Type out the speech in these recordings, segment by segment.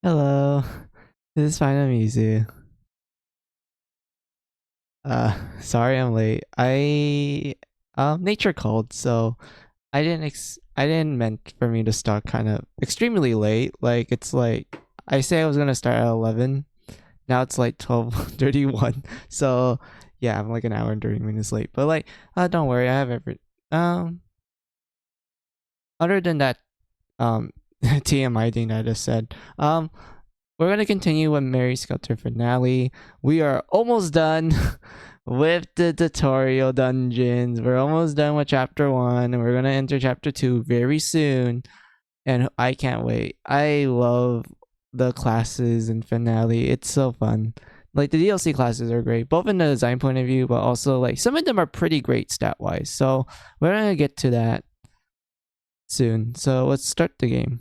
Hello, this is Fine Mizu. Sorry I'm late. Nature called, so I didn't meant for me to start kind of extremely late. Like it's like I say I was gonna start at 11. Now it's like 12:31. So yeah, I'm like an hour and 30 minutes late. But like, don't worry, I have um. Other than that, TMI thing I just said. We're gonna continue with Mary Skelter finale. We are almost done with the tutorial dungeons. We're almost done with chapter 1, and we're gonna enter chapter 2 very soon. And I can't wait. I love the classes and finale. It's so fun. Like the DLC classes are great, both in the design point of view, but also like some of them are pretty great stat wise. So we're gonna get to that soon. So let's start the game.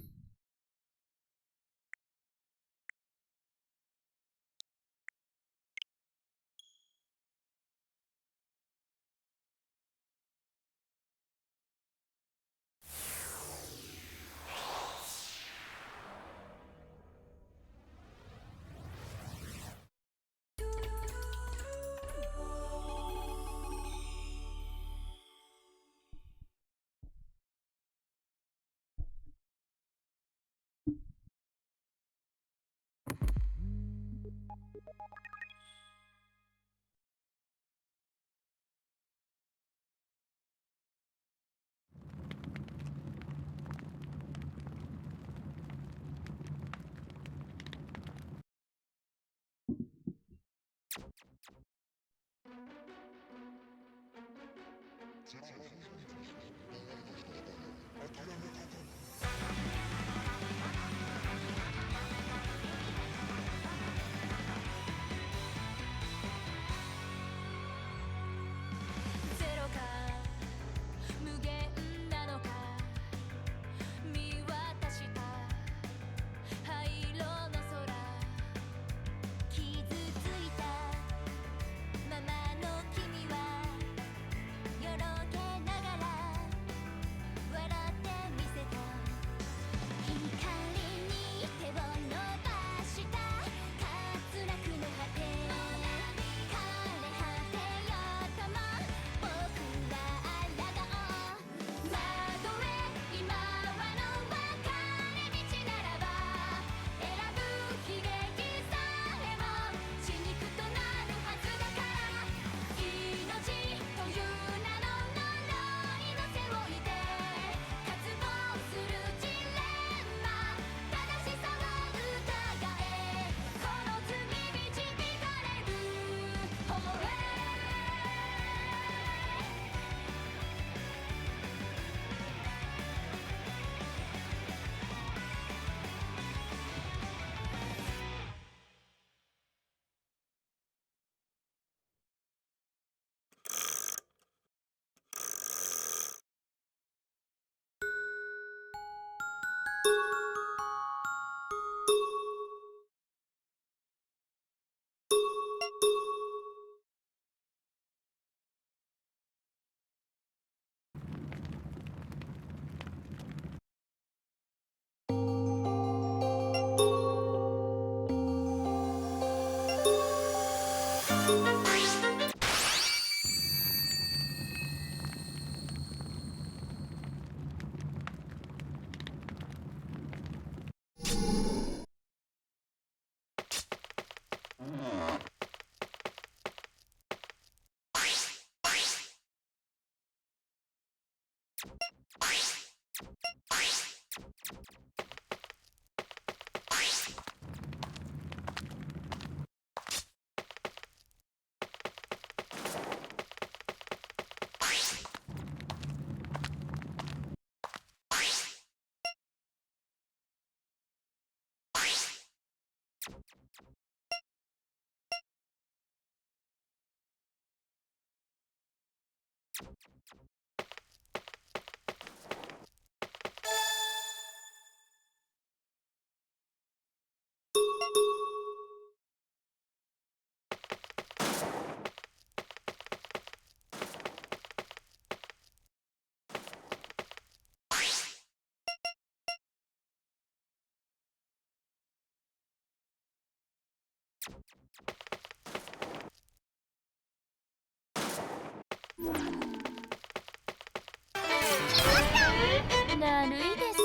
だるいです。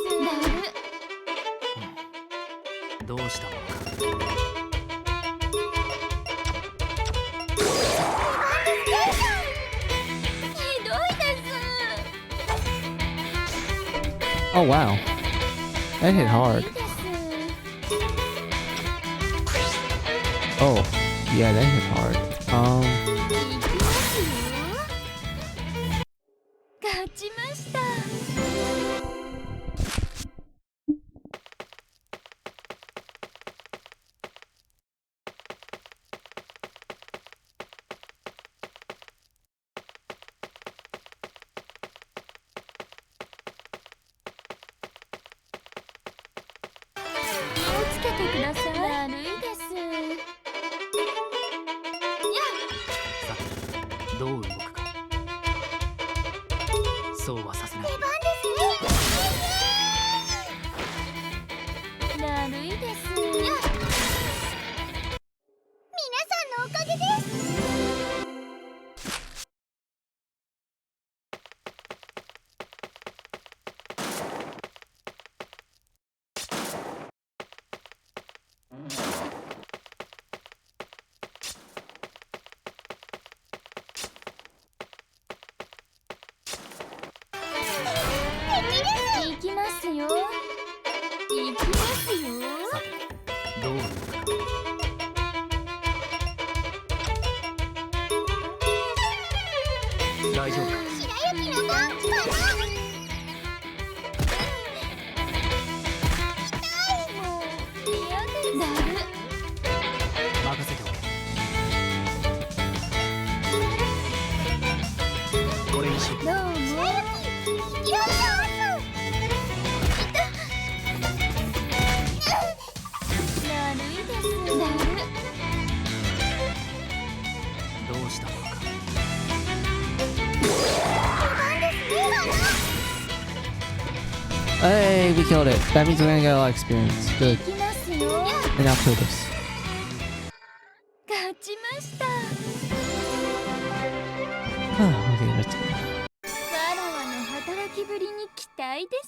どうしたのか。ひどいです。 Oh wow, that hit hard. いいです。 Oh, yeah, that hit hard. いきますよ。勝ちました。気をつけてください。だるいです。さてどう動くか。そうはさせない。出番ですね。だるいです。皆さんのおかげです。行きますよ。行きますよ。さてどう動くか。大丈夫か。白雪の番かな。痛いもん。嫌です。だる。任せておけ。これにしよう。どうも。いらっしゃい。だるいです。だる。どうしたものか。出番ですね。 Hey, we killed it. That means we're gonna get a lot of experience. 行 Good. きますよ。 And now kill this. 勝ちました。 Okay, let's go. わらわの働きぶりに期待です。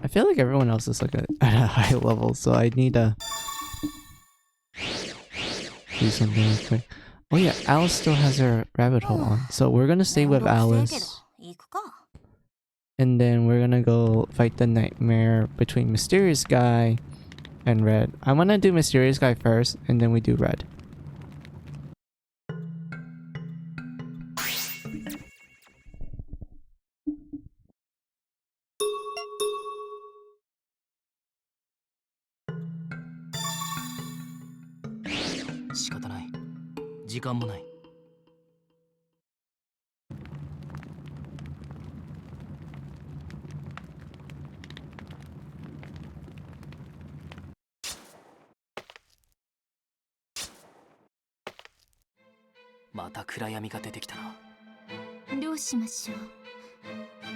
I feel like everyone else is like at a high level, so I need to do something real quick. Oh yeah, Alice still has her rabbit hole on, so we're gonna stay with Alice, 行くか。 and then we're gonna go fight the nightmare between Mysterious Guy and Red. I wanna do Mysterious Guy first, and then we do Red. 仕方ない。時間もない。また暗闇が出てきたな。どうしましょう。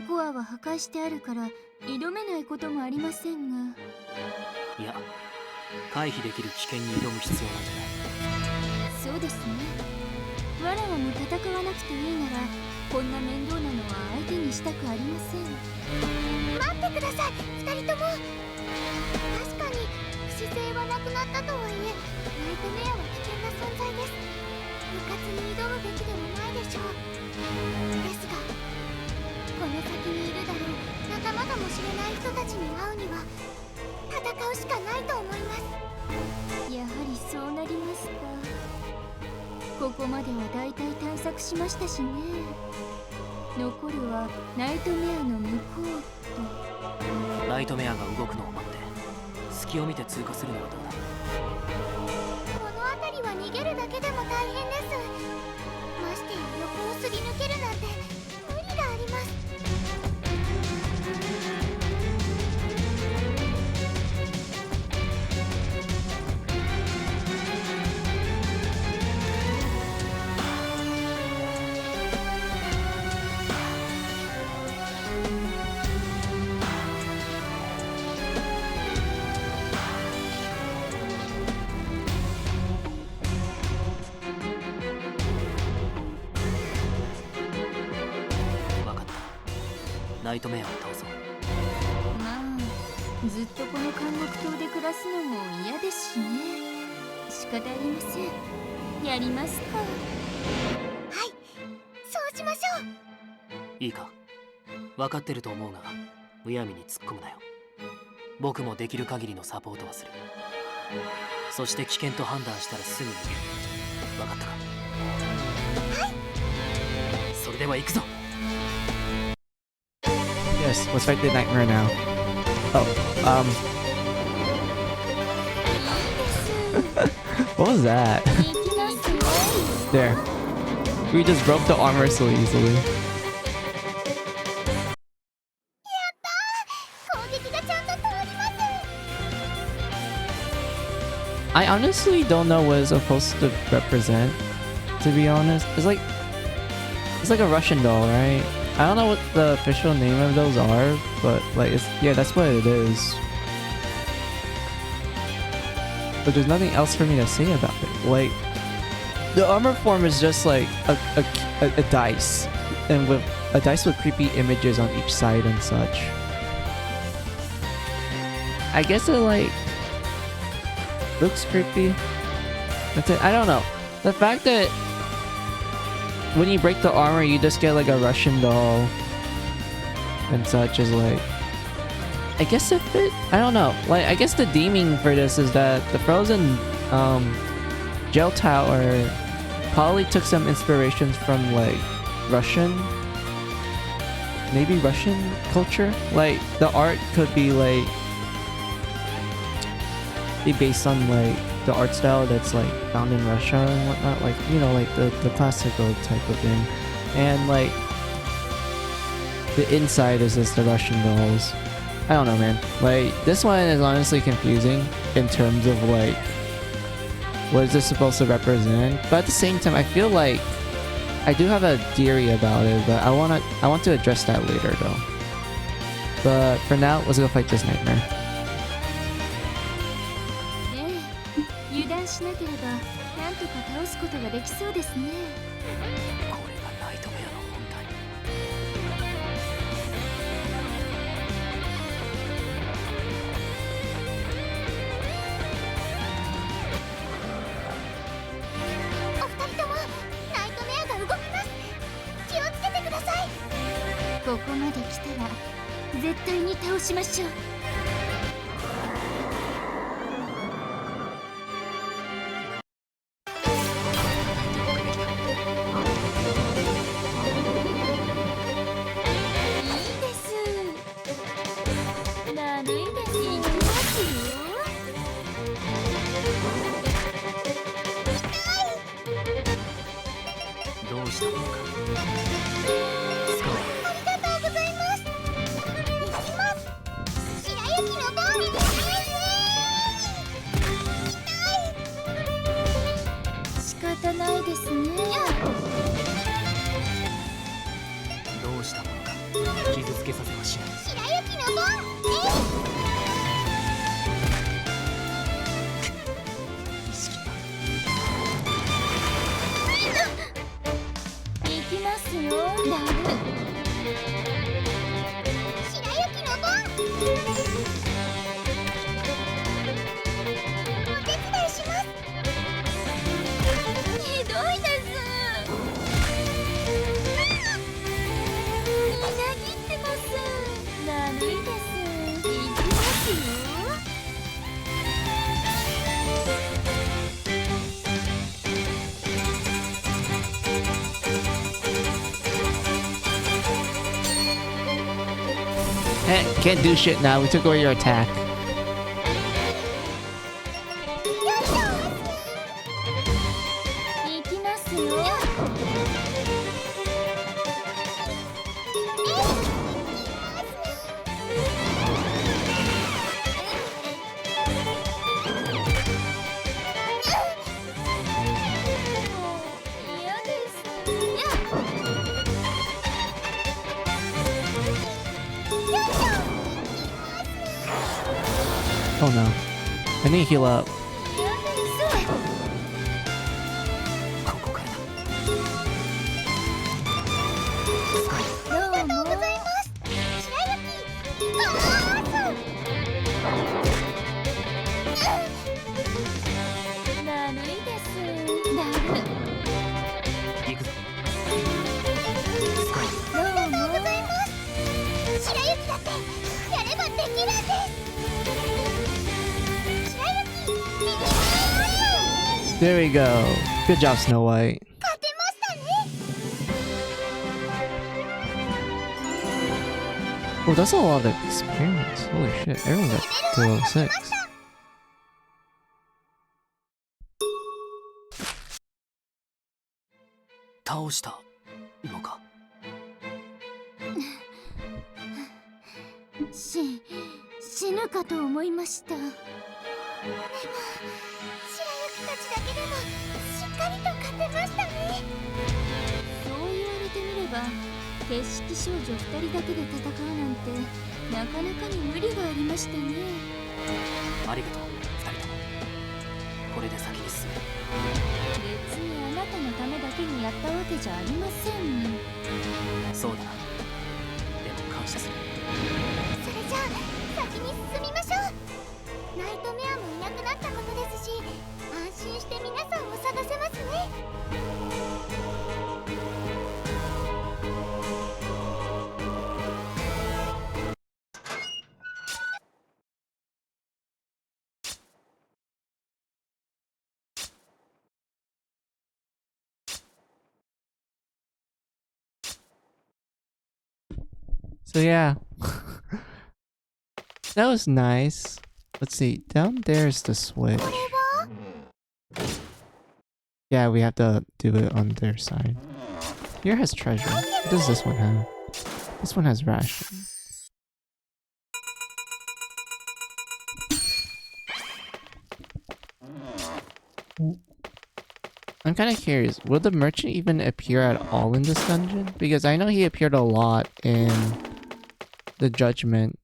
コアは破壊してあるから挑めないこともありませんが。いや、回避できる危険に挑む必要なんじゃない。そうですね。わらわも戦わなくていいならこんな面倒なのは相手にしたくありません。待ってください、二人とも。確かに不自然はなくなったとはいえ、ナイトメアは危険な存在です。部活に挑むべきでもないでしょう。ですがこの先にいるだろう仲間かもしれない人たちに会うには戦うしかないと思います。やはりそうなりますか。ここまでは大体対策しましたしね。残るはナイトメアの向こうと。ナイトメアが動くのを待って隙を見て通過するのはどうだ。この辺りは逃げるだけでも大変です。ましてや横をすり抜けるなんて無理があります。ナイトメアを倒そう。まあずっとこの監獄島で暮らすのも嫌ですしね。仕方ありません。やりますか。はい、そうしましょう。いいか、分かってると思うがむやみに突っ込むなよ。僕もできる限りのサポートはする。そして危険と判断したらすぐ逃げる。分かったか？はい。それでは行くぞ。 Yes, let's fight the nightmare now. Oh, what was that? 行きますよ。 There. We just broke the armor so easily. 攻撃がちゃんと通ります。 I honestly don't know what it's supposed to represent, to be honest. It's like a Russian doll, right? I don't know what the official name of those are, but like yeah, that's what it is. But there's nothing else for me to say about it. Like the armor form is just like a dice, and with a dice with creepy images on each side and such. I guess it like looks creepy. That's it. I don't know. The fact that when you break the armor, you just get like a Russian doll and such is like, I guess if it, I don't know. Like, I guess the deeming for this is that the Frozen Gel Tower probably took some inspirations from like maybe Russian culture. Like the art could be like based on like the art style that's like found in Russia and whatnot, like, you know, like the classical type of thing, and like the inside is just the Russian dolls. I don't know, man. Like this one is honestly confusing in terms of like what is this supposed to represent, but at the same time I feel like I do have a theory about it, but I want to address that later though. But for now, let's go fight this nightmare. 油断しなければなんとか倒すことができそうですね。これがナイトメアの本体。お二人ともナイトメアが動きます。気をつけてください。ここまで来たら絶対に倒しましょう。どうしたものか。スカワありがとうございます。行きます。白雪のボール。仕方ないですね。どうしたものか。傷つけさせはしない。白雪のボール。意識が。行きますよ。ダブ。白雪のボール。お手伝いします。ひどいです。みなぎってます。悪いです。行きますよ。Can't do shit now. We took away your attack. 行きますよ。嫌です。 Oh no. I need to heal up. ここからだ。どうも。There we go. Good job, Snow White. 勝てましたね。 Oh, that's a lot of experience. Holy shit, everyone's at 206. 倒したのか。死ぬかと思いました。でも白雪たちだけでもしっかりと勝てましたね。そう言われてみれば決式少女2人だけで戦うなんてなかなかに無理がありましたね。ありがとう2人とも。これで先に進め。別にあなたのためだけにやったわけじゃありません。そうだな。でも感謝する。それじゃあ先に進みましょう。ナイトメアもいなくなったことですし、安心して皆さんを探せますね。So yeah. That was nice. Let's see. Down there's the switch. Yeah, we have to do it on their side. Here has treasure. What does this one have? This one has ration. I'm kind of curious. Will the merchant even appear at all in this dungeon? Because I know he appeared a lot in the Judgment.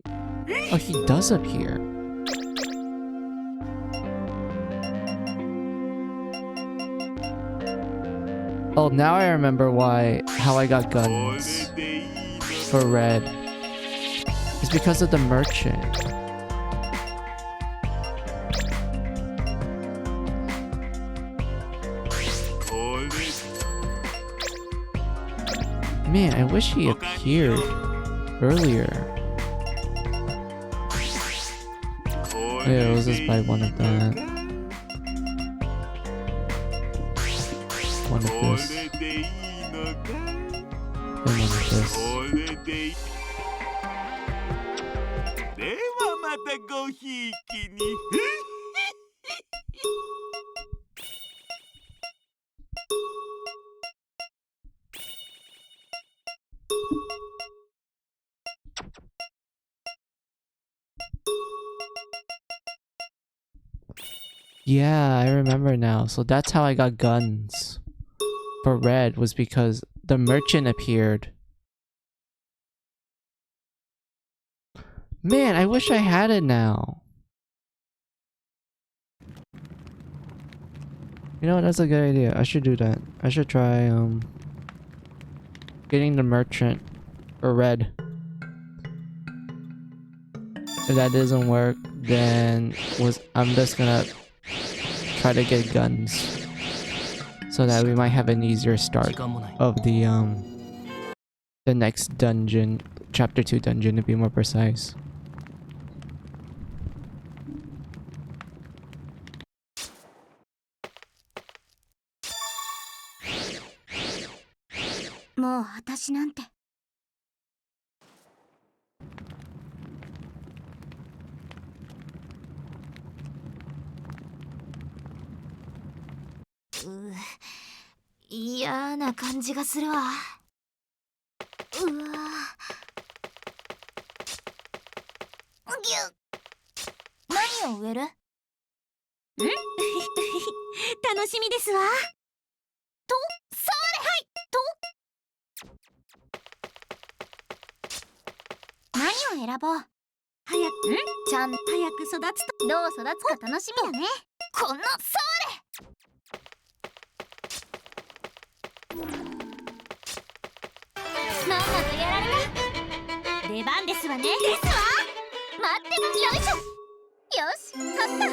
Oh, he does appear. Oh, now I remember how I got guns for red. It's because of the merchant. Man, I wish he appeared earlier. Yeah, let's just buy one of that. One of this. And one of this. Yeah, I remember now. So that's how I got guns for red, was because the merchant appeared. Man, I wish I had it now. You know what? That's a good idea. I should do that. I should try getting the merchant for red. If that doesn't work, then I'm just gonna try to get guns so that we might have an easier start of the next dungeon, chapter 2 dungeon, to be more precise. Ugh. 嫌な感じがするわ。うわ。ぎゅっ。何を植える？ん？楽しみですわ。と、それはいと。何を選ぼう？ちゃん早く育つとどう育つか楽しみだね。このそれ。まんまとやられた。出番ですわね。ですわ。待ってよいしょ。よし、勝った。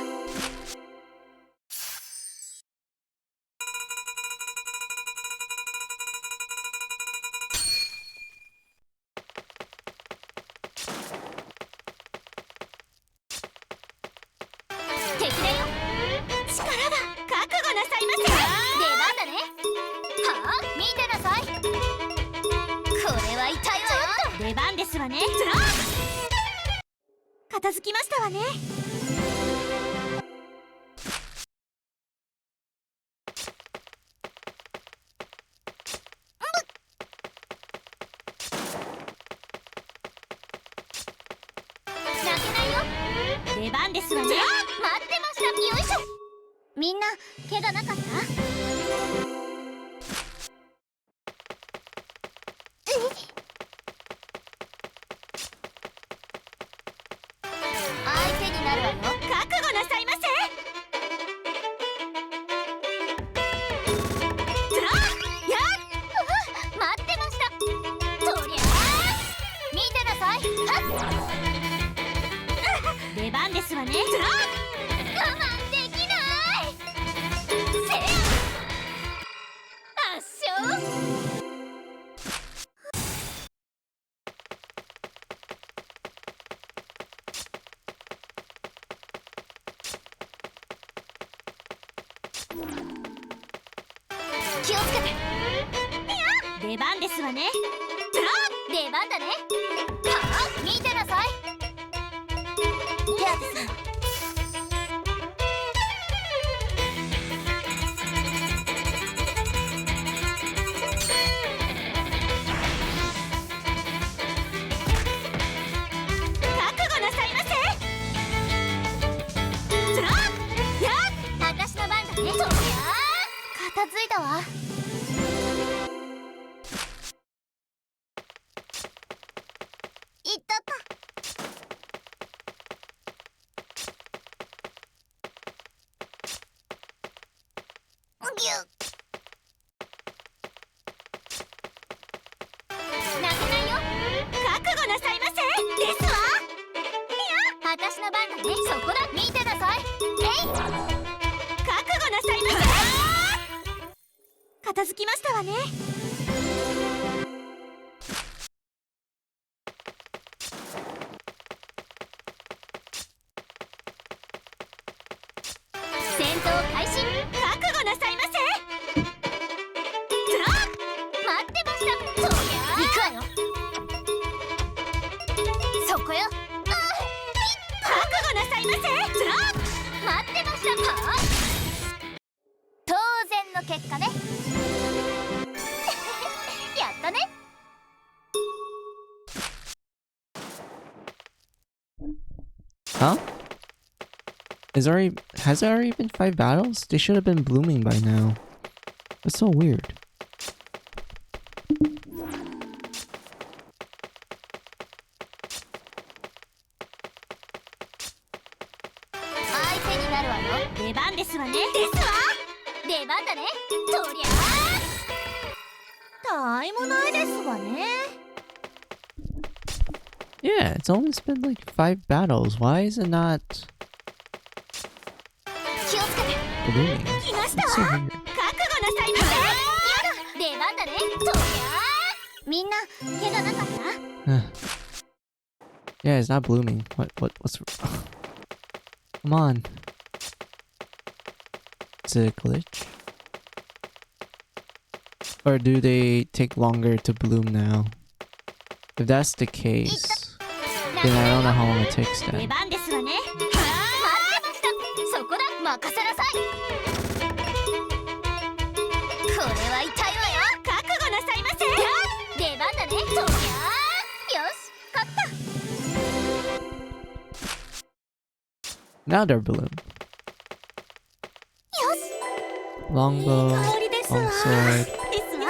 敵だよ。力が覚悟なささいませ。出番だね。はあ、見てなさい。これは痛いわよ。出番ですわね。片付きましたわね。泣けないよ。出番ですわね。待ってました。よいしょ。みんな怪我なかった？相手になるわよ。覚悟なさいませ。やっ、待ってました。とりゃあ見てなさい。出番ですわね。我慢できない。せや圧勝。気をつけて。出番ですわね。出番だね。はあ、見てなさい。手当てするわ。覚悟なさいませ。やっ、あたしの番だね。とりゃあ片付いたわ。いったった。ぎゅっ。泣けないよ。覚悟なさいませ。ですわ。いや、あたしの番だね。そこだ。見てなさい。えい。覚悟なさいませ。片付きましたわね。戦闘開始。覚悟なさいませ。待ってました。とりゃあ行くわよ。そこよ。覚悟なさいませ。待ってました。はあ、当然の結果ね。やったね。Huh? Has there already been 5 battles? They should have been blooming by now. That's so weird.出番ですわね。ですわ。出番だね。とりゃあたわいもないですわね。Yeah, it's almost been like 5 battles. Why is it not 気をつけて。 blooming? 来ました That's so わ。 weird. 覚悟なさいませ。やだ、出番だね。とりゃあみんな怪我なかった？ Yeah, it's not blooming. What's Come on. Is it a glitch? Or do they take longer to bloom now? If that's the case, then I don't know how long it takes 出 then. 番ですわね。待ってました。そこだ。任せなさい。これは痛いわよ。覚悟なさいませ。出番だね。とりゃあよし、勝った。 Now they're bloom. よし。 Longbow, 香りですわ。 long sword, ですわ。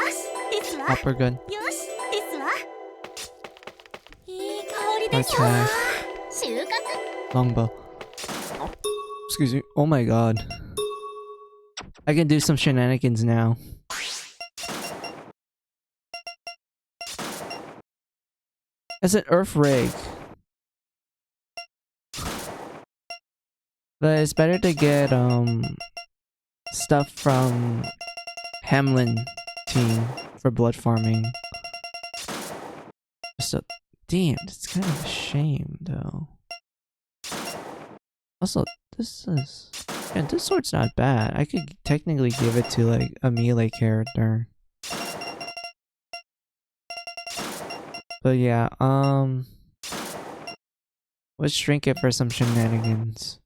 ですわ。 upper gun, よし、ですわ。いい香りでしょ。 attack, 収穫。 longbow. Excuse me. Oh my god. I can do some shenanigans now. It's an earth rig. But it's better to get stuff from Hamlin team for blood farming. So damn, it's kind of a shame though. Also, this is And this sword's not bad. I could technically give it to like a melee character. But yeah, let's drink it for some shenanigans.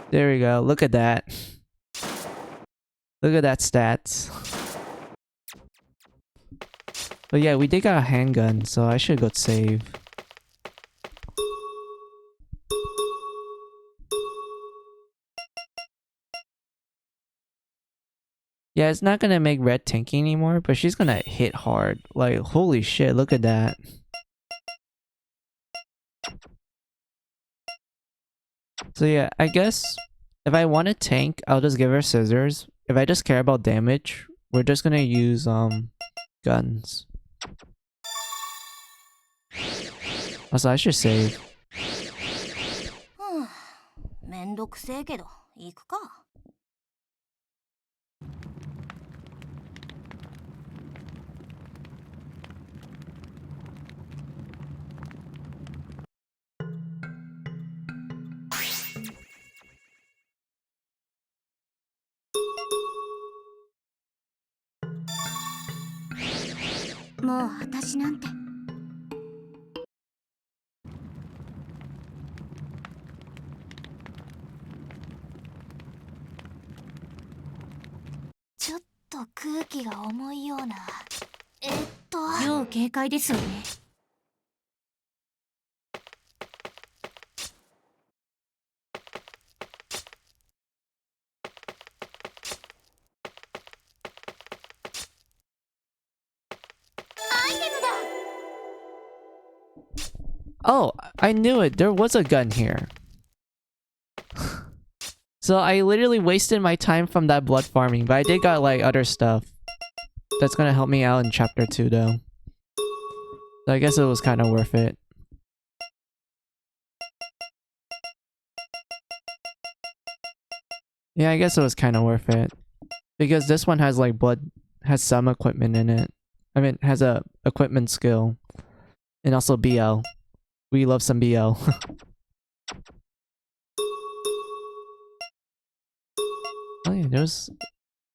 There we go. Look at that. Look at that stats. But yeah, we did got a handgun, so I should go save. Yeah, it's not gonna make Red tanky anymore, but she's gonna hit hard. Like, holy shit, look at that. So yeah, I guess if I want to tank, I'll just give her scissors. If I just care about damage, we're just gonna use guns. Also, I should save. めんどくせえけど行くか。もう私なんて。ちょっと空気が重いような。要警戒ですよね。Oh, I knew it. There was a gun here. So I literally wasted my time from that blood farming, but I did got like other stuff. That's gonna help me out in chapter 2 though. So I guess it was kind of worth it. Yeah, I guess it was kind of worth it. Because this one has like has some equipment in it. I mean, has a equipment skill. And also BL. We love some BL. Oh yeah,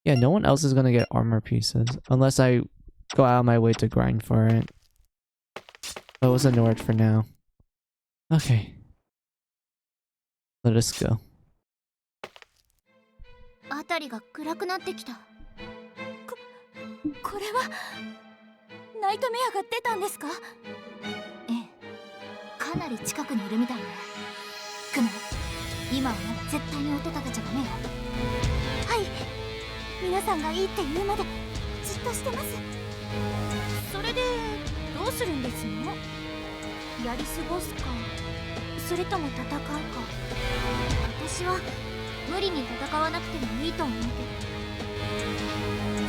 yeah, no one else is gonna get armor pieces. Unless I go out of my way to grind for it. But it was ignored for now. Okay. Let us go. 辺りが暗くなってきた。これはナイトメアが出たんですか？ええ、かなり近くにいるみたいね。クモ、今はまだ絶対に音立てちゃダメよ。はい、皆さんがいいって言うまでじっとしてます。それでどうするんですの？やり過ごすか、それとも戦うか。私は無理に戦わなくてもいいと思うけど、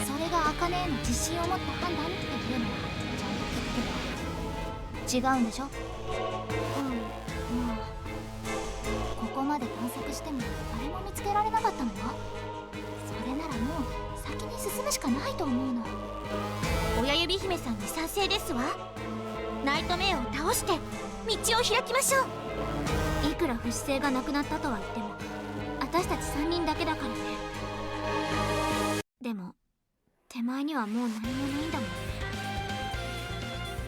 それが茜への自信を持った判断っていうのはちゃんと聞くけど違うんでしょ？まあここまで探索しても誰も見つけられなかったのよ。それならもう先に進むしかないと思うの。親指姫さんに賛成ですわ。ナイトメアを倒して道を開きましょう。いくら不死性がなくなったとは言っても私たち3人だけだからね。でも手前にはもう何もないんだもんね。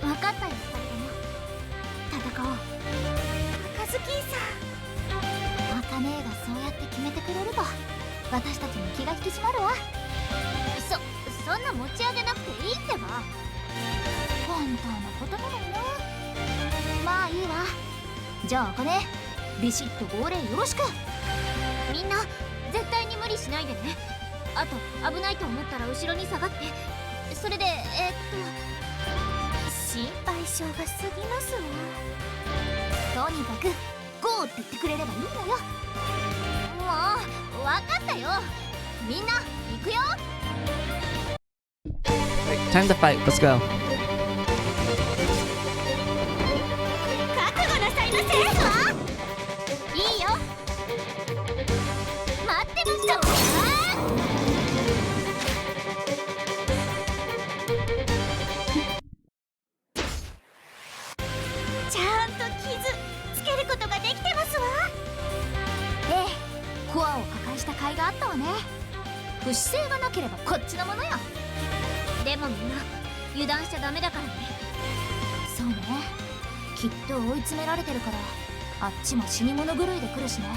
分かったよ、2人とも戦おう。赤ずきんさん、茜がそうやって決めてくれると私たちも気が引き締まるわ。そんな持ち上げなくていいってば。本当のことなのにな。まあいいわ。じゃあ茜、ビシッと号令よろしく。みんな絶対に無理しないでね。あと危ないと思ったら後ろに下がって。それで心配性が過ぎますわ。とにかくゴーって言ってくれればいいのよ。もう分かったよ。みんな行くよ。 Time to fight, let's go. 覚悟なさいませ。いいよ、待ってましたわ。姿勢がなければこっちのものよ。でもみんな油断しちゃダメだからね。そうね、きっと追い詰められてるからあっちも死に物狂いで来るしね。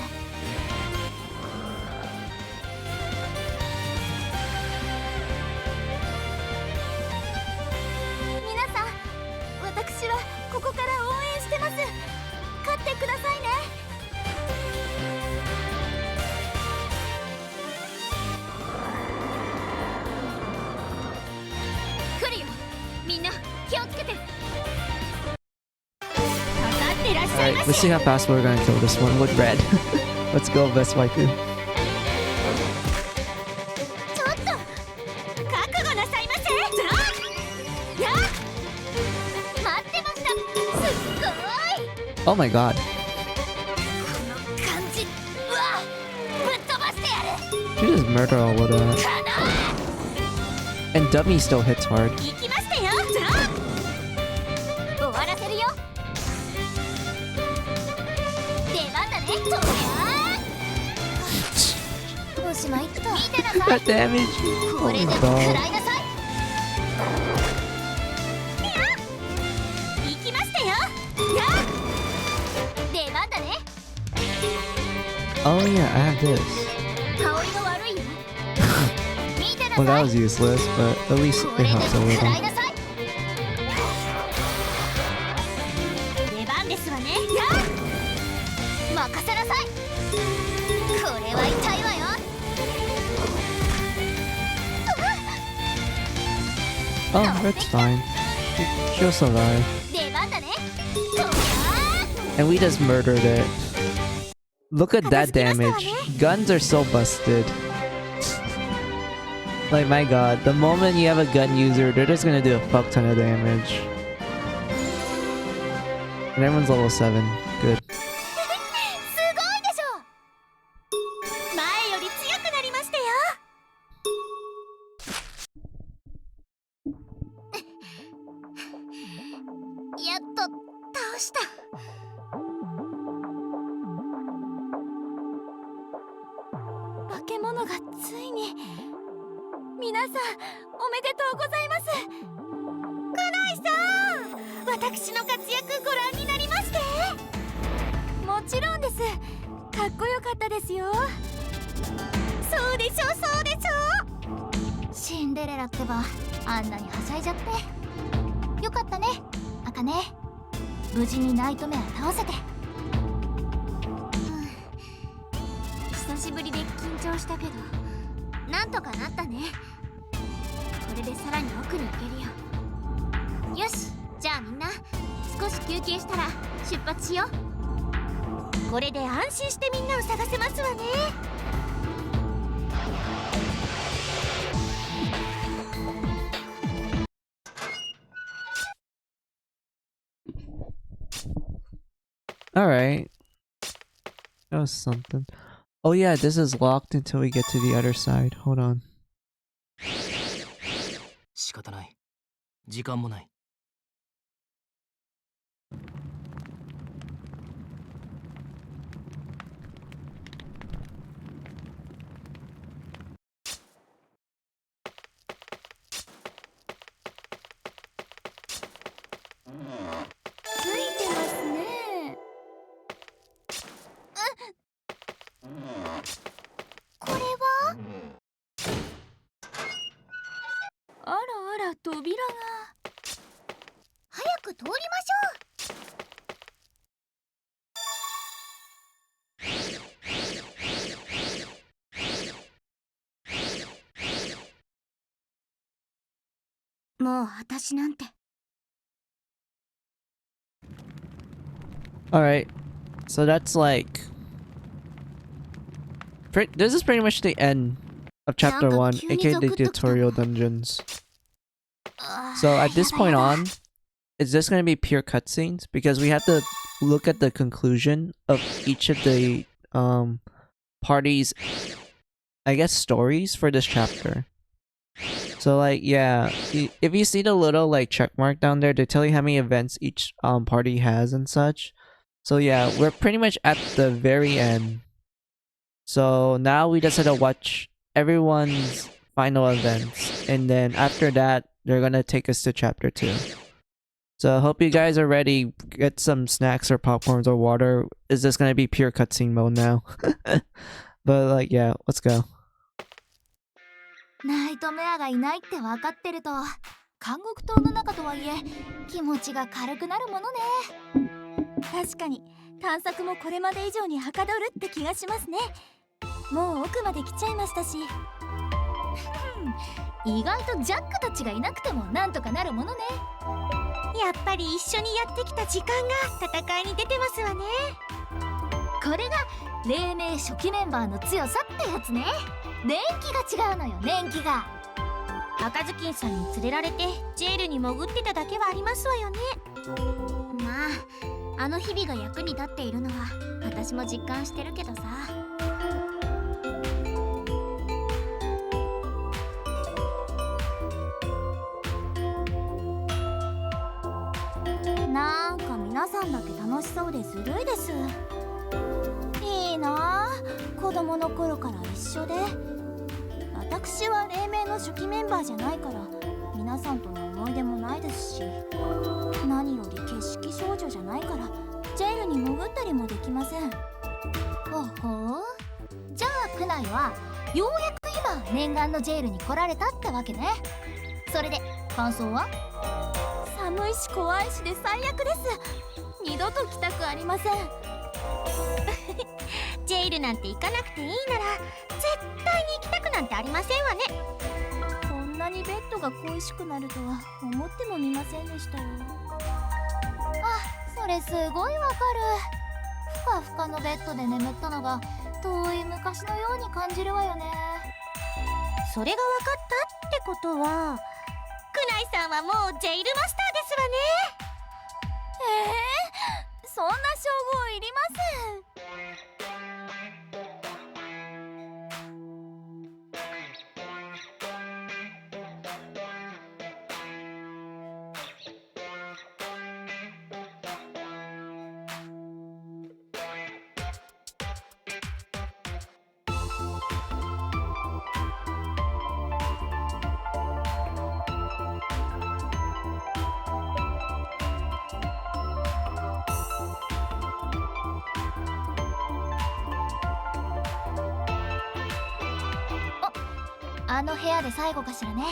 皆さん、私はここから応援してます。勝ってくださいね。来るよ、みんな気をつけて。かかってらっしゃい Alright, ま let's せ。 see how fast we're gonna kill this one with red. Let's go, best waifu. ちょっと覚悟なさいませ。やっ待ってました。すっごい Oh my god. この感じ。うわ、ぶっ飛ばしてやる。 She just murder all of that. かな And dummy still hits hard. 行きましたよ。終わらせるよ。出番だね。とやーおしまいっと。見てなさい。 That damage. こ Oh れで my も食ら god. いなさい。行きましたよ。出番だね。 Oh yeah, I have this. 香りが悪いよ。見てな Well, さ that い。 was useless, but at least こ it れで helps a も食らい little. なさい。出番ですわね。任せなさい。これは痛いわよ。 Oh, that's fine. She'll survive. 出番だね。とやー And we just murdered it. Look at that damage. Guns are so busted. Like, my god, the moment you have a gun user, they're just gonna do a fuck ton of damage. And everyone's level 7. Good. すごいでしょ。前より強くなりましたよ。やっと倒した。化け物がついに。皆さんおめでとうございます。家内さん、私の活躍ご覧になりまして。もちろんです。かっこよかったですよ。そうでしょ、そうでしょ。シンデレラってばあんなにはしゃいじゃってよかったね、アカネ。無事にナイトメア倒せて。久しぶりで緊張したけどなんとかなったね。これでさらに奥に行けるよ。よし、じゃあみんな少し休憩したら出発しよう。これで安心してみんなを探せますわね。Alright. That was something. Oh yeah, this is locked until we get to the other side. Hold on. 仕方ない。時間もない。ついてますね。これはあらあら、扉が。早く通りましょう。もう私なんて。 Alright. So that's like... This is pretty much the end of chapter 1, aka the tutorial dungeons. So at this point on, it's just going to be pure cutscenes because we have to look at the conclusion of each of the parties, I guess, stories for this chapter. So like, yeah, if you see the little like check mark down there, they tell you how many events each party has and such. So yeah, we're pretty much at the very end. So now we just have to watch everyone's final events, and then after that, they're gonna take us to chapter 2. So I hope you guys are ready. Get some snacks or popcorns or water. Is this gonna be pure cutscene mode now? But like, yeah, let's go. ナイトメアがいないって分かってると、監獄島の中とはいえ気持ちが軽くなるものね。確かに探索もこれまで以上にはかどるって気がしますね。もう奥まで来ちゃいましたし。意外とジャックたちがいなくてもなんとかなるものね。やっぱり一緒にやってきた時間が戦いに出てますわね。これが黎明初期メンバーの強さってやつね。年季が違うのよ、年季が。赤ずきんさんに連れられてジェールに潜ってただけはありますわよね。まああの日々が役に立っているのは私も実感してるけどさ。なんか皆さんだけ楽しそうでずるいです。いいなあ、子供の頃から一緒で。私は黎明の初期メンバーじゃないから皆さんとの思い出もないですし、何より景色少女じゃないからジェールに潜ったりもできません。ほほう、じゃあクナイはようやく今念願のジェールに来られたってわけね。それで感想は？寒いし怖いしで最悪です。二度と来たくありません。ジェイルなんて行かなくていいなら絶対に行きたくなんてありませんわね。こんなにベッドが恋しくなるとは思ってもみませんでしたよ。あ、それすごいわかる。ふかふかのベッドで眠ったのが遠い昔のように感じるわよね。それが分かったってことはクナイさんはもうジェイルマスターですわね。そんな称号いりません。あの部屋で最後かしらね。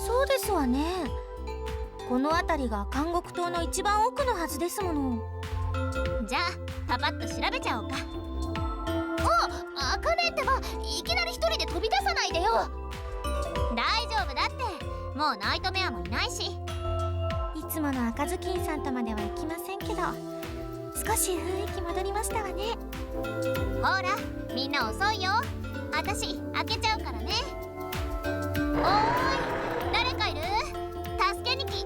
そうですわね。この辺りが監獄島の一番奥のはずですもの。じゃあパパッと調べちゃおうか。あかねってば、いきなり一人で飛び出さないでよ。大丈夫だって、もうナイトメアもいないし。いつもの赤ずきんさんとまでは行きませんけど少し雰囲気戻りましたわね。ほらみんな遅いよ。私開けちゃうからね。おーい、誰かいる？助けに来。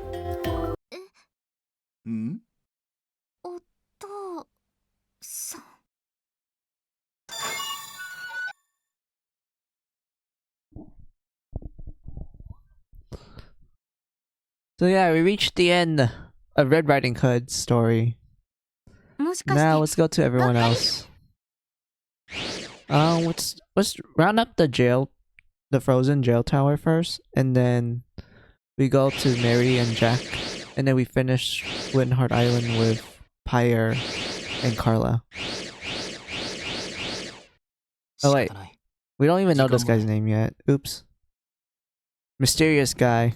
ん？お父さん。So yeah, we reached the end of Red Riding Hood's story. もしかして Now let's go to everyone else. Let's round up the frozen jail tower first, and then we go to Mary and Jack, and then we finish Windheart Island with Pyre and Carla. Oh wait, we don't even know this guy's name yet. Oops. Mysterious guy.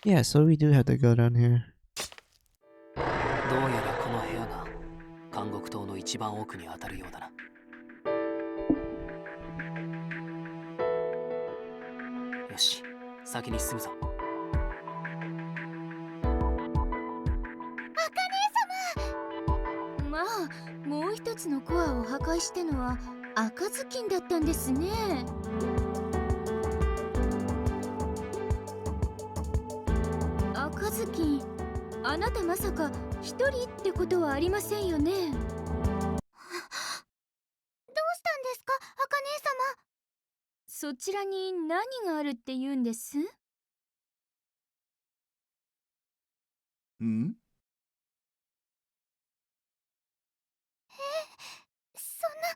Yeah, so we do have to go down here. どうやらこの部屋が監獄島の一番奥に当たるようだな。よし、先に進むぞ。まあ、もう一つのコアを破壊したのは赤ずきんだったんですね。赤ずきん、あなたまさか一人ってことはありませんよね。どうしたんですか、赤姉様。そちらに何があるって言うんです？ん？そんな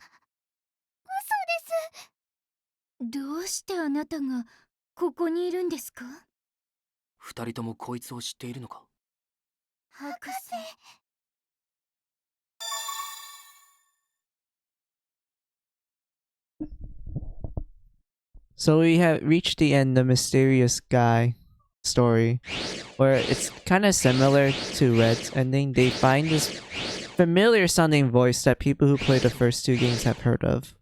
嘘です。どうしてあなたがここにいるんですか？二人ともこいつを知っているのか？博士。So we have reached the end of Mysterious Guy story, where it's kind of similar to Red's ending. They find this familiar sounding voice that people who play the first two games have heard of.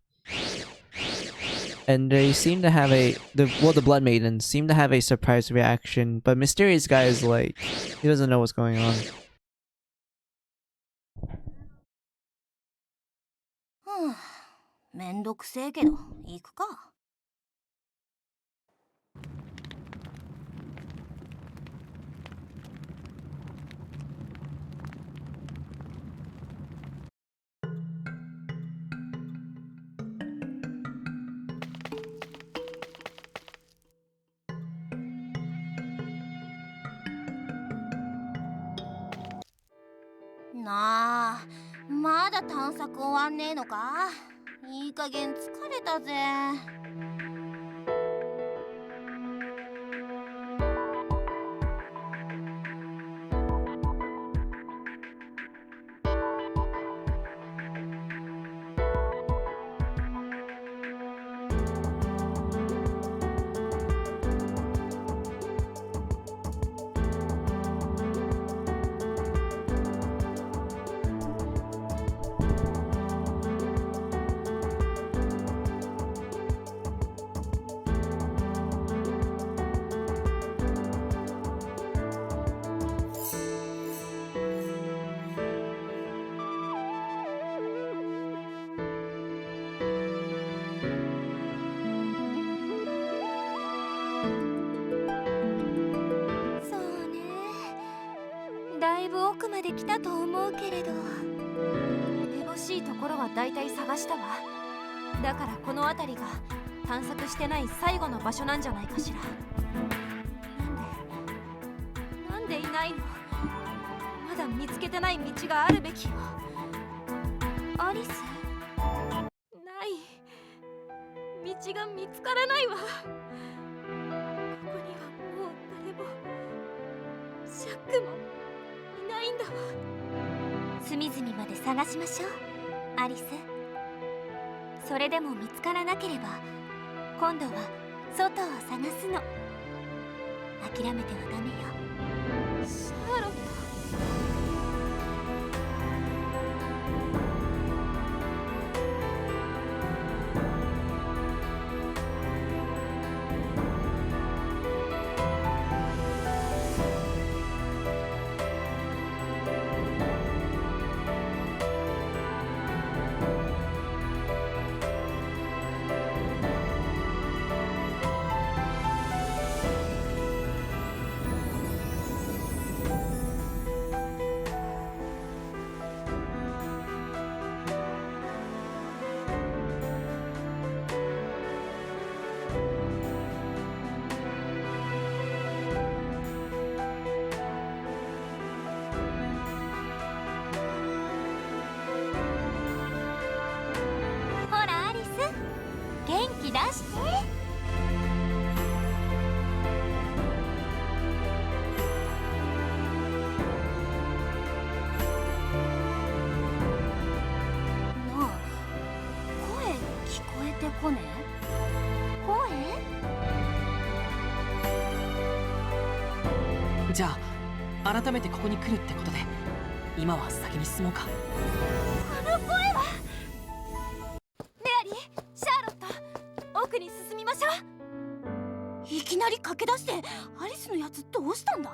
And they seem to have the Blood Maidens seem to have a surprise reaction, but Mysterious Guy is like, he doesn't know what's going on. めんどくせえけど行くか。なあ、まだ探索終わんねえのか？いい加減疲れたぜ。そうね。だいぶ奥まで来たと思うけれど。めぼしいところはだいたい探したわ。だからこの辺りが探索してない最後の場所なんじゃないかしら。なんでいないの？まだ見つけてない道があるべきよ。アリス？ない。道が見つからないわ。ここにはもう誰も、シャックもいないんだわ。隅々まで探しましょう、アリス。それでも見つからなければ今度は外を探すの。諦めてはダメよ、シャーロット。出して。なあ、声聞こえてこねえ？声？じゃあ改めてここに来るってことで今は先に進もうか。この声は。メアリー、シャーロット、奥に進みましょう。いきなり駆け出してアリスのやつどうしたんだ？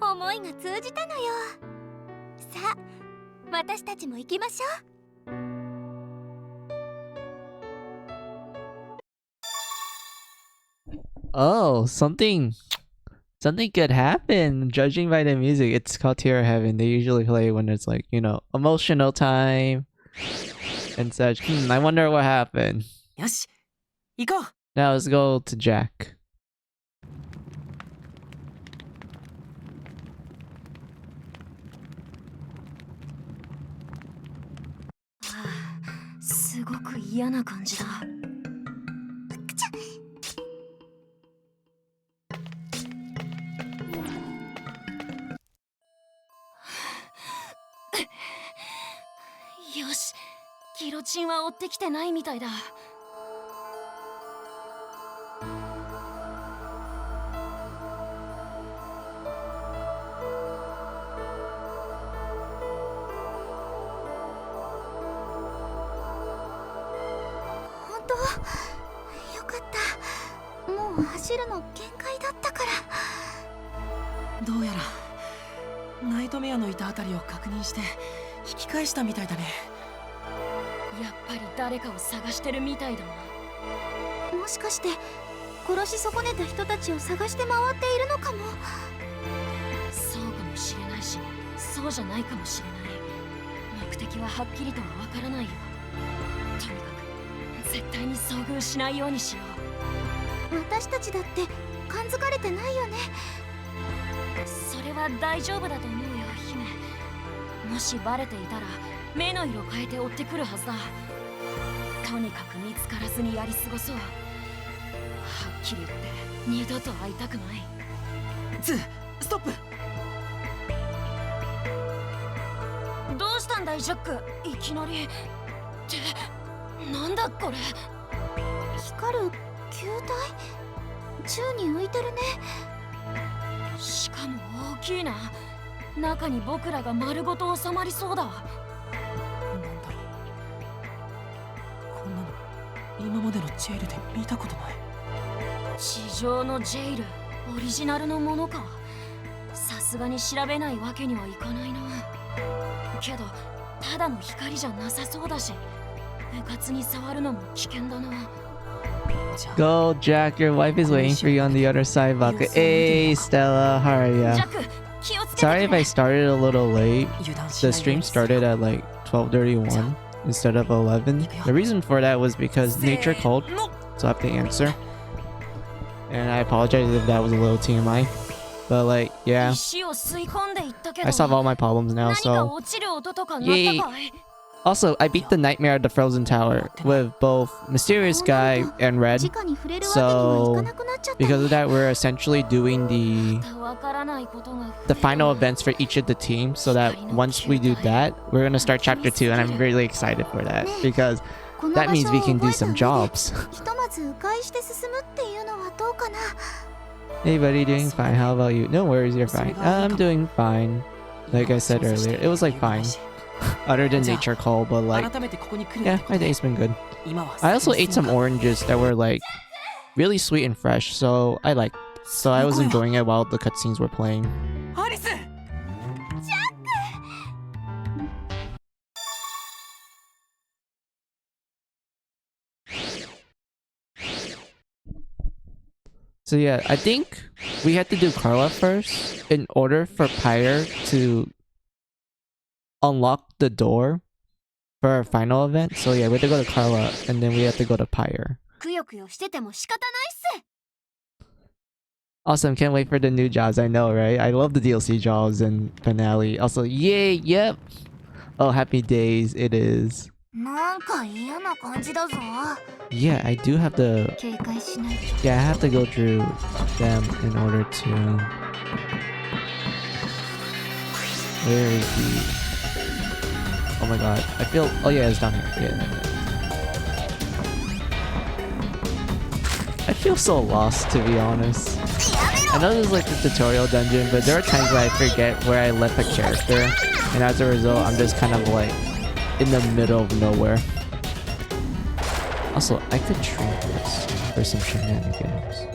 思いが通じたのよ。さあ、私たちも行きましょう。Oh, something could happen. Judging by the music, it's called Tear of Heaven. They usually play when it's like, you know, emotional time and such. I wonder what happened. よし、行こう。 Now let's go to Jack. すごく嫌な感じだ。よし、ギロチンは追ってきてないみたいだ。本当よかった。もう走るの限界だったから。どうやらナイトメアのいたあたりを確認して引き返したみたいだね。やっぱり誰かを探してるみたいだな。もしかして殺し損ねた人たちを探して回っているのかも。そうかもしれないし、そうじゃないかもしれない。目的ははっきりとはわからないよ。とにかく絶対に遭遇しないようにしよう。私たちだって感づかれてないよね。それは大丈夫だと思うよ、姫。もしバレていたら目の色変えて追ってくるはずだ。とにかく見つからずにやり過ごそう。はっきり言って二度と会いたくない。ストップ。どうしたんだい、ジャック。いきなりってなんだこれ。光る球体、宙に浮いてるね。しかも大きいな。中に僕らが丸ごと収まりそうだ。なんだろう、こんなの今までのジェイルで見たことない。地上のジェイル、オリジナルのものか。さすがに調べないわけにはいかないな。けどただの光じゃなさそうだし、部活に触るのも危険だな。 Go, Jack. Your wife is waiting for you on the other side. Vodka. Hey, Stella. How are ジャ ya? ック、気をつけて Sorry if くれ。 I started a little late. 油断し The ないよう stream にする started at like 12:31 instead of 11. The reason for that was because nature called, so I have to answer. And I apologize if that was a little TMI. But like, yeah, 石を吸い込んでいったけど、 I solve all my problems now. 何か So 落ちる音とかなったかい？ also, I beat the nightmare at the Frozen Tower with both Mysterious Guy and Red. 直に触れるわけにはいかなくなっちゃったね。 Because of that, we're essentially doing the わからないことが the final events for each of the teams, so that once we do that, we're gonna start chapter 2, and I'm really excited for that because that means we can do some jobs. ひとまず迂回して進むっていうのはどうかな。 Hey buddy, doing fine. How about you? No worries, you're fine. I'm doing fine. Like I said earlier, it was like fine. Other than nature call, but like, 改めてここに来る yeah, ってこと my で day's been good. 今は I also 先に ate 進 some むか oranges that were like really sweet and fresh, so I was enjoying it while the cutscenes were playing. アリス。 So yeah, I think we had to do Carla first in order for Pyre to unlock the door for our final event. So yeah, we had to go to Carla and then we had to go to Pyre. くよくよしてても仕方ないっす。 Awesome, can't wait for the new jobs. I know, right? I love the DLC jobs and finale. Also, yay, yep. Oh, happy days, it is. なんか嫌な感じだぞ。 Yeah, I do have to. 警戒しないと。 Yeah, I have to go through them in order to. Where is the? Oh my god, I feel. Oh yeah, it's down here. Yeah. I feel so lost, to be honest. I know this is like the tutorial dungeon, but there are times where I forget where I left a character, and as a result, I'm just kind of like in the middle of nowhere. Also, I could trade this for some shenanigans.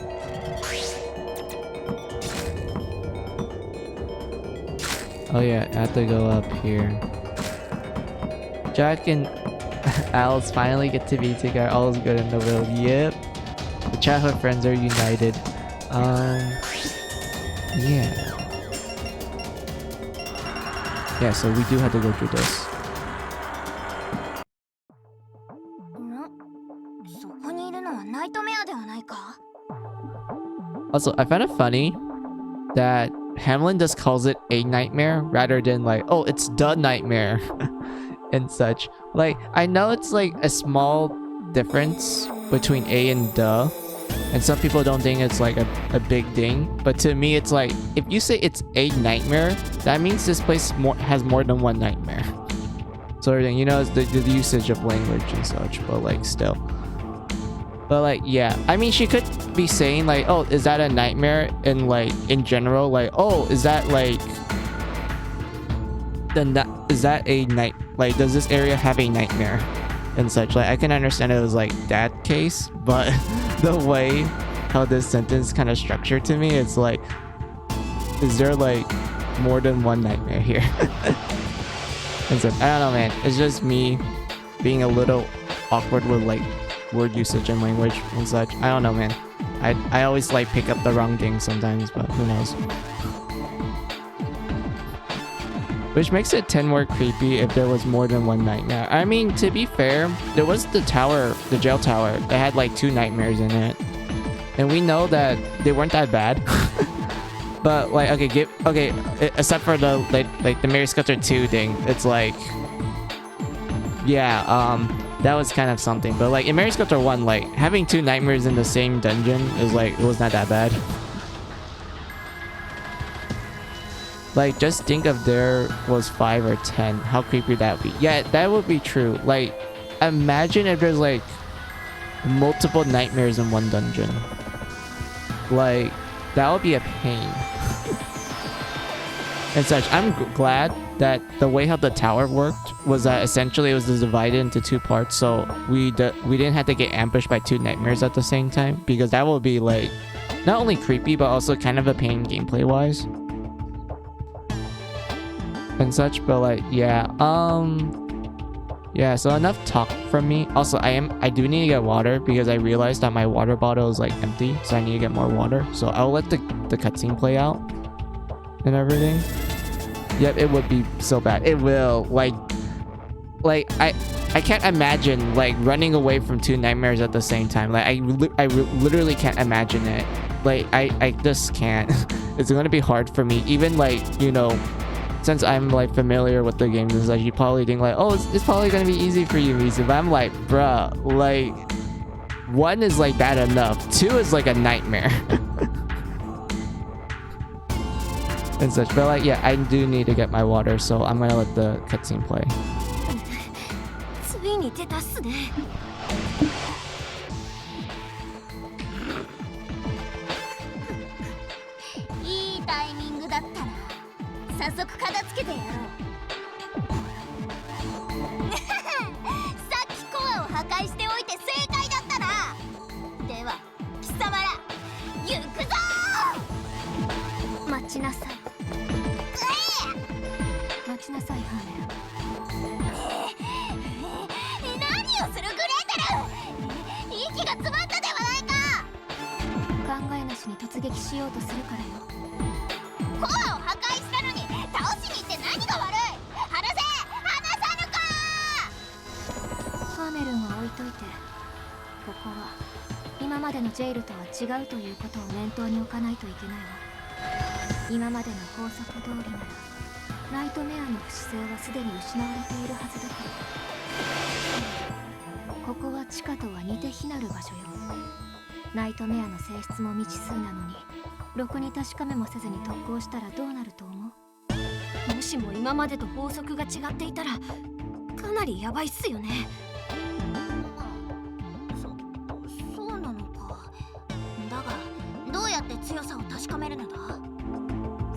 Oh yeah, I have to go up here. Jack and Alice finally get to be together. All is good in the world. Yep. The childhood friends are united. Yeah. Yeah, so we do have to go through this. そこにいるのはナイトメアではないか？ Also, I found it funny that Hamlin just calls it a nightmare rather than like, oh, it's the nightmare. and such. Like, I know it's like a small difference between A and duh, and some people don't think it's like a big thing, but to me it's like, if you say it's a nightmare, that means this place has more than one nightmare. Sort of thing, you know, it's the usage of language and such, but like still. But like, yeah, I mean, she could be saying like, oh, is that a nightmare? And like, in general, like, oh, is that like, is that a night, like, does this area have a nightmare? And such. Like, I can understand it was like that case, but the way how this sentence kind of structured to me, it's like, is there like more than one nightmare here? And so, I don't know, man. It's just me being a little awkward with like word usage and language and such. I don't know, man. I always like pick up the wrong thing sometimes, but who knows. Which makes it 10 more creepy if there was more than one nightmare. I mean, to be fair, there was the tower, the jail tower, that had like 2 nightmares in it. And we know that they weren't that bad. But like, okay, except for the like the Mary Sculptor 2 thing, it's like, yeah, that was kind of something. But like in Mary Sculptor 1, like having 2 nightmares in the same dungeon is like, it was not that bad. Like, just think if there was 5 or 10, how creepy that would be. Yeah, that would be true. Like, imagine if there's like multiple nightmares in one dungeon. Like, that would be a pain. And such. I'm glad that the way how the tower worked was that essentially it was divided into 2 parts, so we didn't have to get ambushed by 2 nightmares at the same time, because that would be like not only creepy but also kind of a pain gameplay wise and such. But like, yeah, so enough talk from me. Also, I do need to get water because I realized that my water bottle is like empty, so I need to get more water. So I'll let the cutscene play out and everything. Yep, it would be so bad. It will. Like I can't imagine like running away from 2 nightmares at the same time. Like I literally can't imagine it. Like I just can't. It's gonna be hard for me. Even like, you know, since I'm like familiar with the games and such, you probably think like, oh, it's probably gonna be easy for you, Mizu. But I'm like, bruh, like 1 is like bad enough. 2 is like a nightmare. And such. But like, yeah, I do need to get my water, so I'm gonna let the cutscene play. ついに出たっすね。いいタイミングだったな。早速片付けてやろう。さっきコアを破壊しておいて正解だったな。では貴様ら行くぞー。待ちなさい。待ちなさい、ハーメル。何をするグレーテル。息が詰まったではないか。考えなしに突撃しようとするからよ。コアを破壊したのに倒しに行って何が悪い。離せ、離さぬか。ハーメルンは置いといて、ここは今までのジェイルとは違うということを念頭に置かないといけないわ。今までの法則通りならナイトメアの不死性はすでに失われているはずだから。ここは地下とは似て非なる場所よ。ナイトメアの性質も未知数なのに、ろくに確かめもせずに特攻したらどうなると思う？もしも今までと法則が違っていたらかなりヤバいっすよね。そうなのか。だがどうやって強さを確かめるのだ？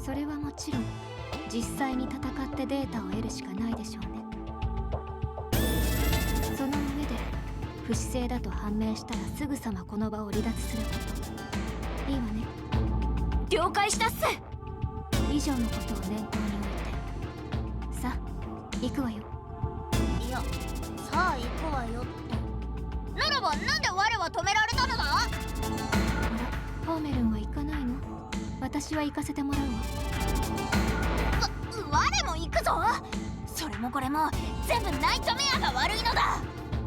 それはもちろん実際に戦ってデータを得るしかないでしょうね。その上で不死性だと判明したらすぐさまこの場を離脱すること。いいわね。了解したっす。以上のことを念頭に置いて、さあ行くわよ。いや、さあ行くわよって。ならばなんで我は止められたのだ？あら、ホーメルンは行かないの？私は行かせてもらうわ。我も行くぞ。それもこれも全部ナイトメアが悪いのだ。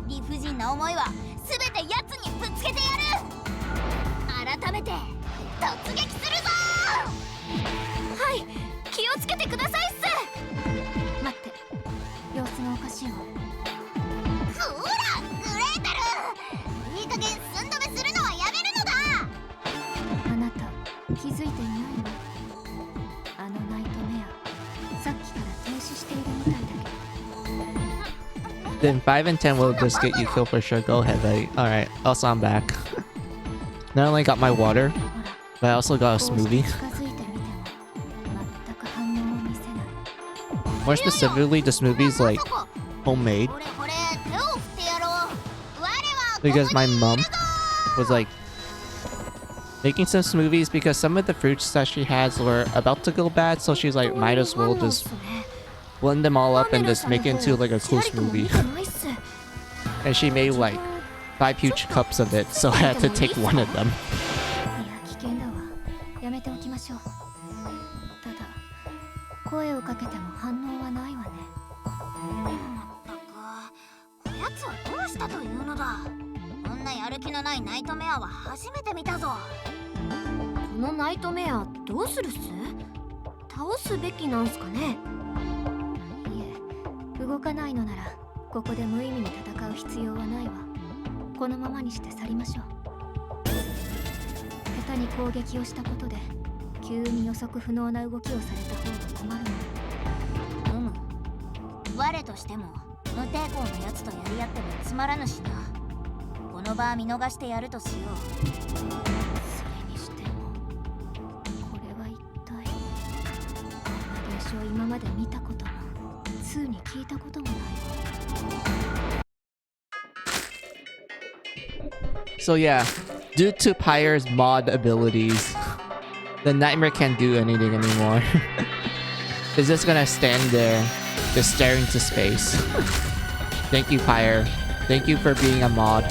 理不尽な思いは全て奴にぶつけてやる。改めて突撃するぞ。はい、気をつけてくださいっす。待って、様子がおかしいわ。Then 5 and 10 will just get you killed for sure. Go ahead, buddy. Alright, also I'm back. Not only got my water, but I also got a smoothie. More specifically, the smoothie's like homemade. Because my mom was like making some smoothies because some of the fruits that she has were about to go bad, so she's like, might as well just blend them all up and just make it into like a cool smoothie. And she made like 5 huge cups of it, so I had to take one of them. So yeah, due to Pyre's mod abilities, the Nightmare can't do anything anymore. It's just gonna stand there, just staring into space. Thank you, Pyre. Thank you for being a mod.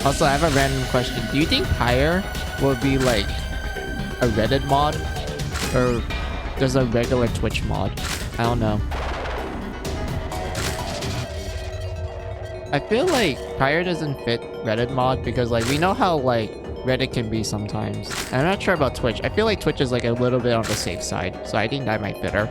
Also, I have a random question. Do you think Pyre will be like a Reddit mod? Or just a regular Twitch mod? I don't know. I feel like Pyre doesn't fit Reddit mod because like we know how like Reddit can be sometimes. And I'm not sure about Twitch. I feel like Twitch is like a little bit on the safe side, so I think that might fit her.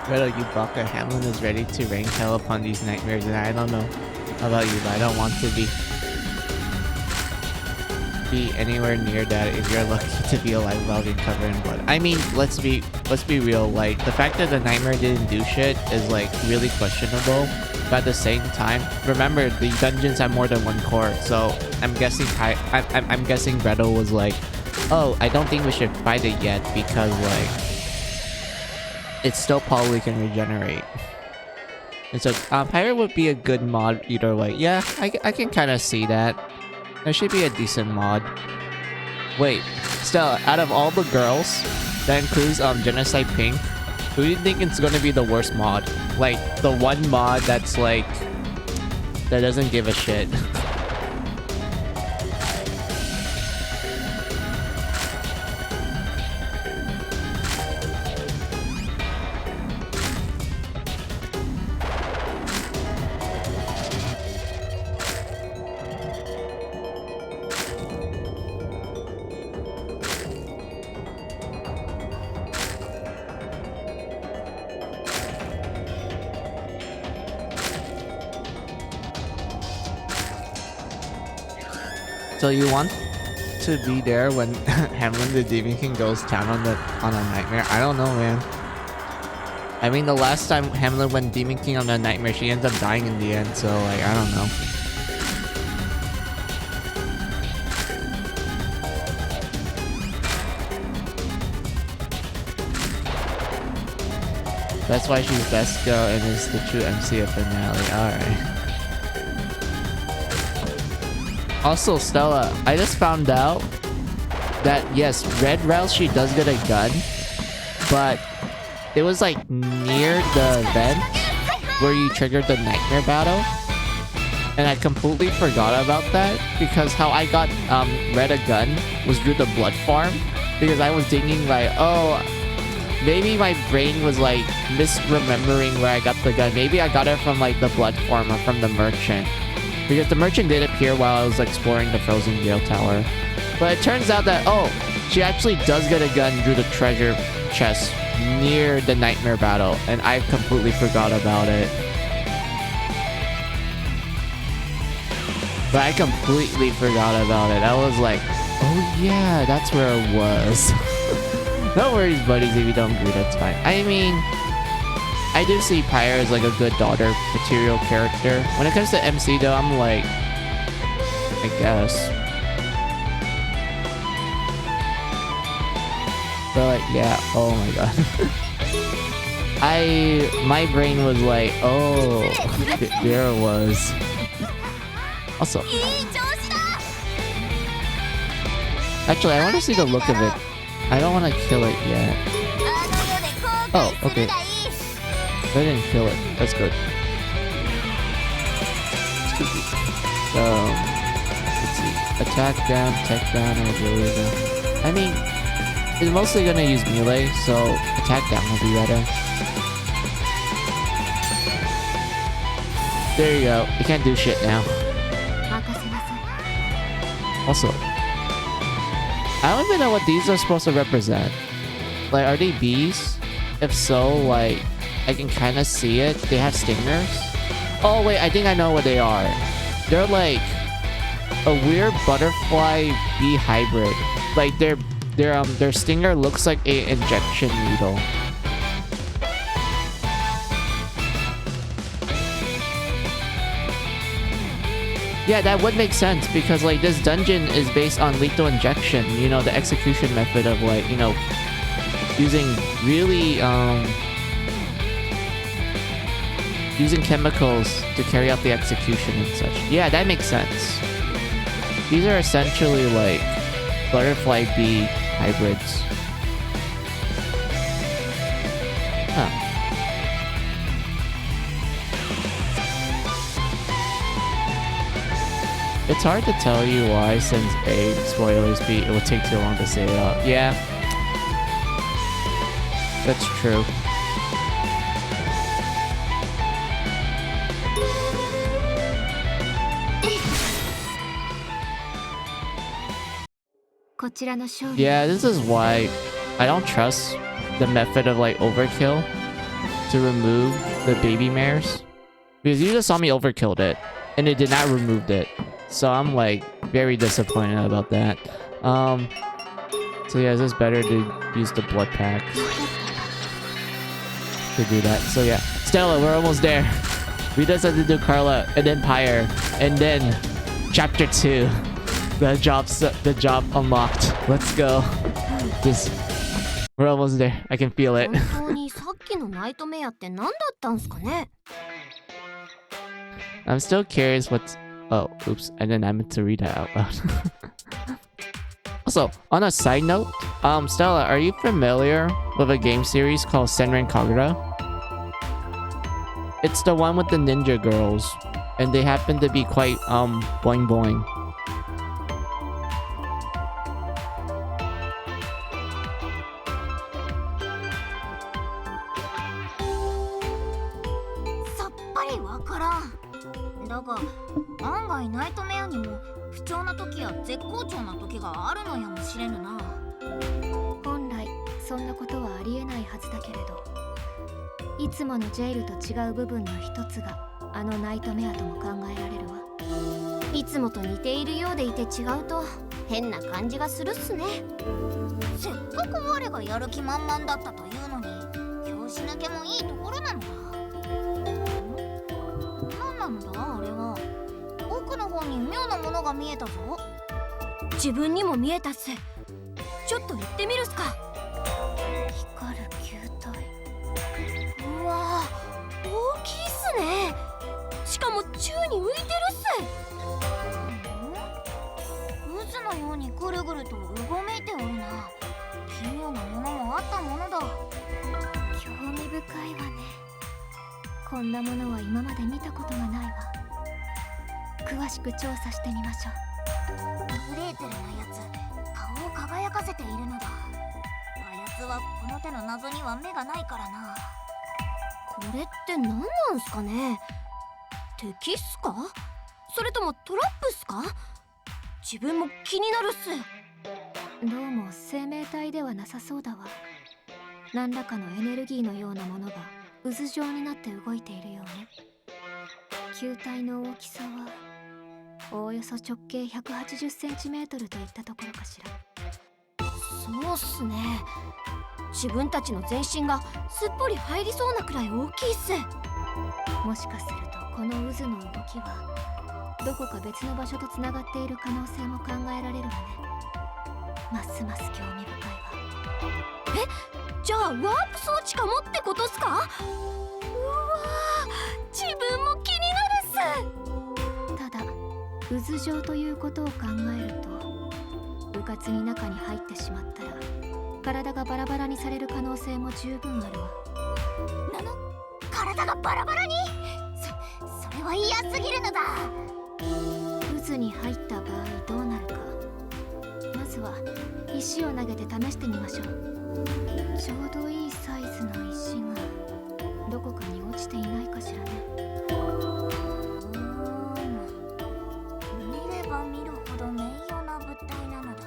Redo, you Baka, Hamlin is ready to rank hell upon these nightmares, and I don't know about you, but I don't want to be anywhere near that if you're lucky to be alive while being covered in blood. I mean, let's be real, like the fact that the nightmare didn't do shit is like really questionable, but at the same time, remember the dungeons have more than one core, so I'm guessing I'm guessing Redo was like, oh, I don't think we should fight it yet because like it still probably can regenerate. And so Pyre would be a good mod either way. Yeah, I can kind of see that. That should be a decent mod. Wait, Stella, out of all the girls, that includes Genocide Pink, who do you think is gonna be the worst mod? Like, the one mod that's like, that doesn't give a shit. So you want to be there when Hamlin the Demon King goes down on a nightmare? I don't know, man. I mean, the last time Hamlin went Demon King on a nightmare, she ends up dying in the end, so like, I don't know. That's why she's best girl and is the true MC of finale. Alright. Also, Stella, I just found out that yes, Red Rouse, she does get a gun, but it was like near the event where you triggered the nightmare battle, and I completely forgot about that because how I got Red a gun was through the blood farm, because I was thinking like, oh, maybe my brain was like misremembering where I got the gun. Maybe I got it from like the blood farm or from the merchant. Because the merchant did appear while I was exploring the Frozen Gale Tower. But it turns out that, oh, she actually does get a gun through the treasure chest near the nightmare battle, and I completely forgot about it. But I completely forgot about it. I was like, oh yeah, that's where it was. No worries, buddies, if you don't agree, that's fine. I mean, I do see Pyre as like a good daughter material character. When it comes to MC though, I'm like, I guess. But like, yeah, oh my god. My brain was like, oh, there it was. Also, actually, I want to see the look of it. I don't want to kill it yet. Oh, okay. I didn't kill it. That's good. Let's see. Attack down, tech down, or ability down. I mean, it's mostly gonna use melee, so attack down will be better. There you go. You can't do shit now. Also, I don't even know what these are supposed to represent. Like, are they bees? If so, like, I can kind of see it. They have stingers. Oh wait, I think I know what they are. They're like a weird butterfly bee hybrid. Like their stinger looks like a injection needle. Yeah, that would make sense because like this dungeon is based on lethal injection. You know, the execution method of like, you know, using really using chemicals to carry out the execution and such. Yeah, that makes sense. These are essentially like butterfly bee hybrids. Huh. It's hard to tell you why, since A, spoilers, B, it would take too long to say it out. Yeah. That's true. Yeah, this is why I don't trust the method of like overkill to remove the baby mares. Because you just saw me overkilled it and it did not remove it. So I'm like very disappointed about that. So yeah, it's just better to use the blood packs to do that. So yeah, Stella, we're almost there. We just have to do Carla and then Pyre and then chapter 2. The job unlocked. Let's go. We're almost there. I can feel it. I'm still curious what's... Oh, oops. And then I meant to read that out loud. Also, on a side note, Stella, are you familiar with a game series called Senran Kagura? It's the one with the ninja girls. And they happen to be quite, boing boing. 何らかのエネルギーのようなものが渦状になって動いているようね。球体の大きさはおおよそ直径 180cm といったところかしら。そうっすね。自分たちの全身がすっぽり入りそうなくらい大きいっす。もしかするとこの渦の動きはどこか別の場所とつながっている可能性も考えられるわね。ますます興味深いわ。え、じゃあワープ装置かもってことっすか？うわー、自分も気になるっす。ただ渦状ということを考えると、うかつに中に入ってしまったら体がバラバラにされる可能性も十分あるわ。体がバラバラに？それは嫌すぎるのだ。渦に入った場合どうなるか、まずは石を投げて試してみましょう。ちょうどいいサイズの石がどこかに落ちていないかしらね。見れば見るほど名誉な物体なのだ。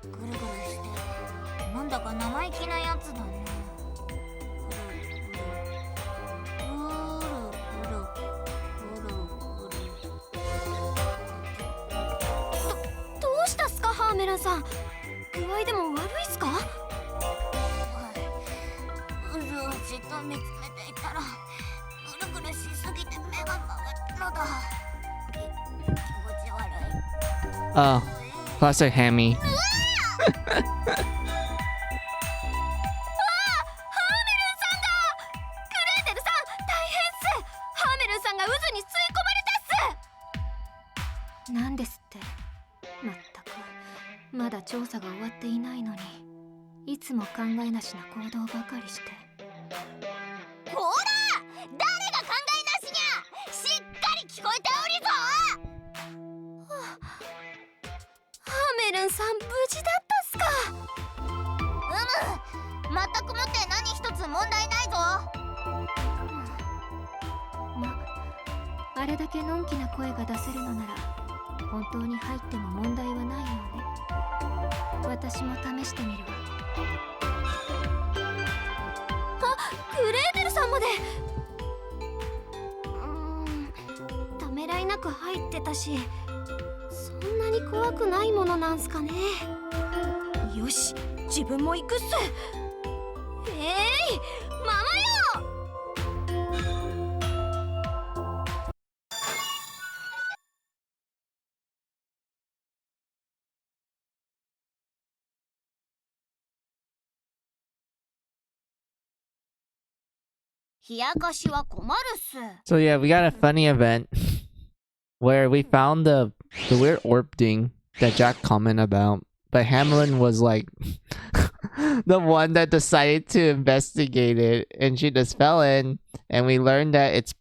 ぐるぐるしてなんだか生意気なやつだね。どうしたっすかハーメランさん、具合でも悪いっすか？渦をじっと見つめていたらぐるぐるしすぎて目が回るのだ。気持ち悪い。Oh, classic Hammy. なんですって。まったくまだ調査が終わっていないのに、いつも考えなしな行動ばかりして。ほら、誰が考えなしにゃ、しっかり聞こえておりぞ。ハーメルンさん無事だったっすか？全くもって何一つ問題ないぞ。あれだけのんきな声が出せるのなら本当に入っても問題はないようね。私も試してみるわ。あ、グレーテルさんまで。ためらいなく入ってたし、そんなに怖くないものなんすかね。よし、自分も行くっす。ママよ。冷やかしは困るっす。 So yeah, we got a funny event where we found the weird orb thing that Jack commented about, but Hamlin was like the one that decided to investigate it, and she just fell in, and we learned that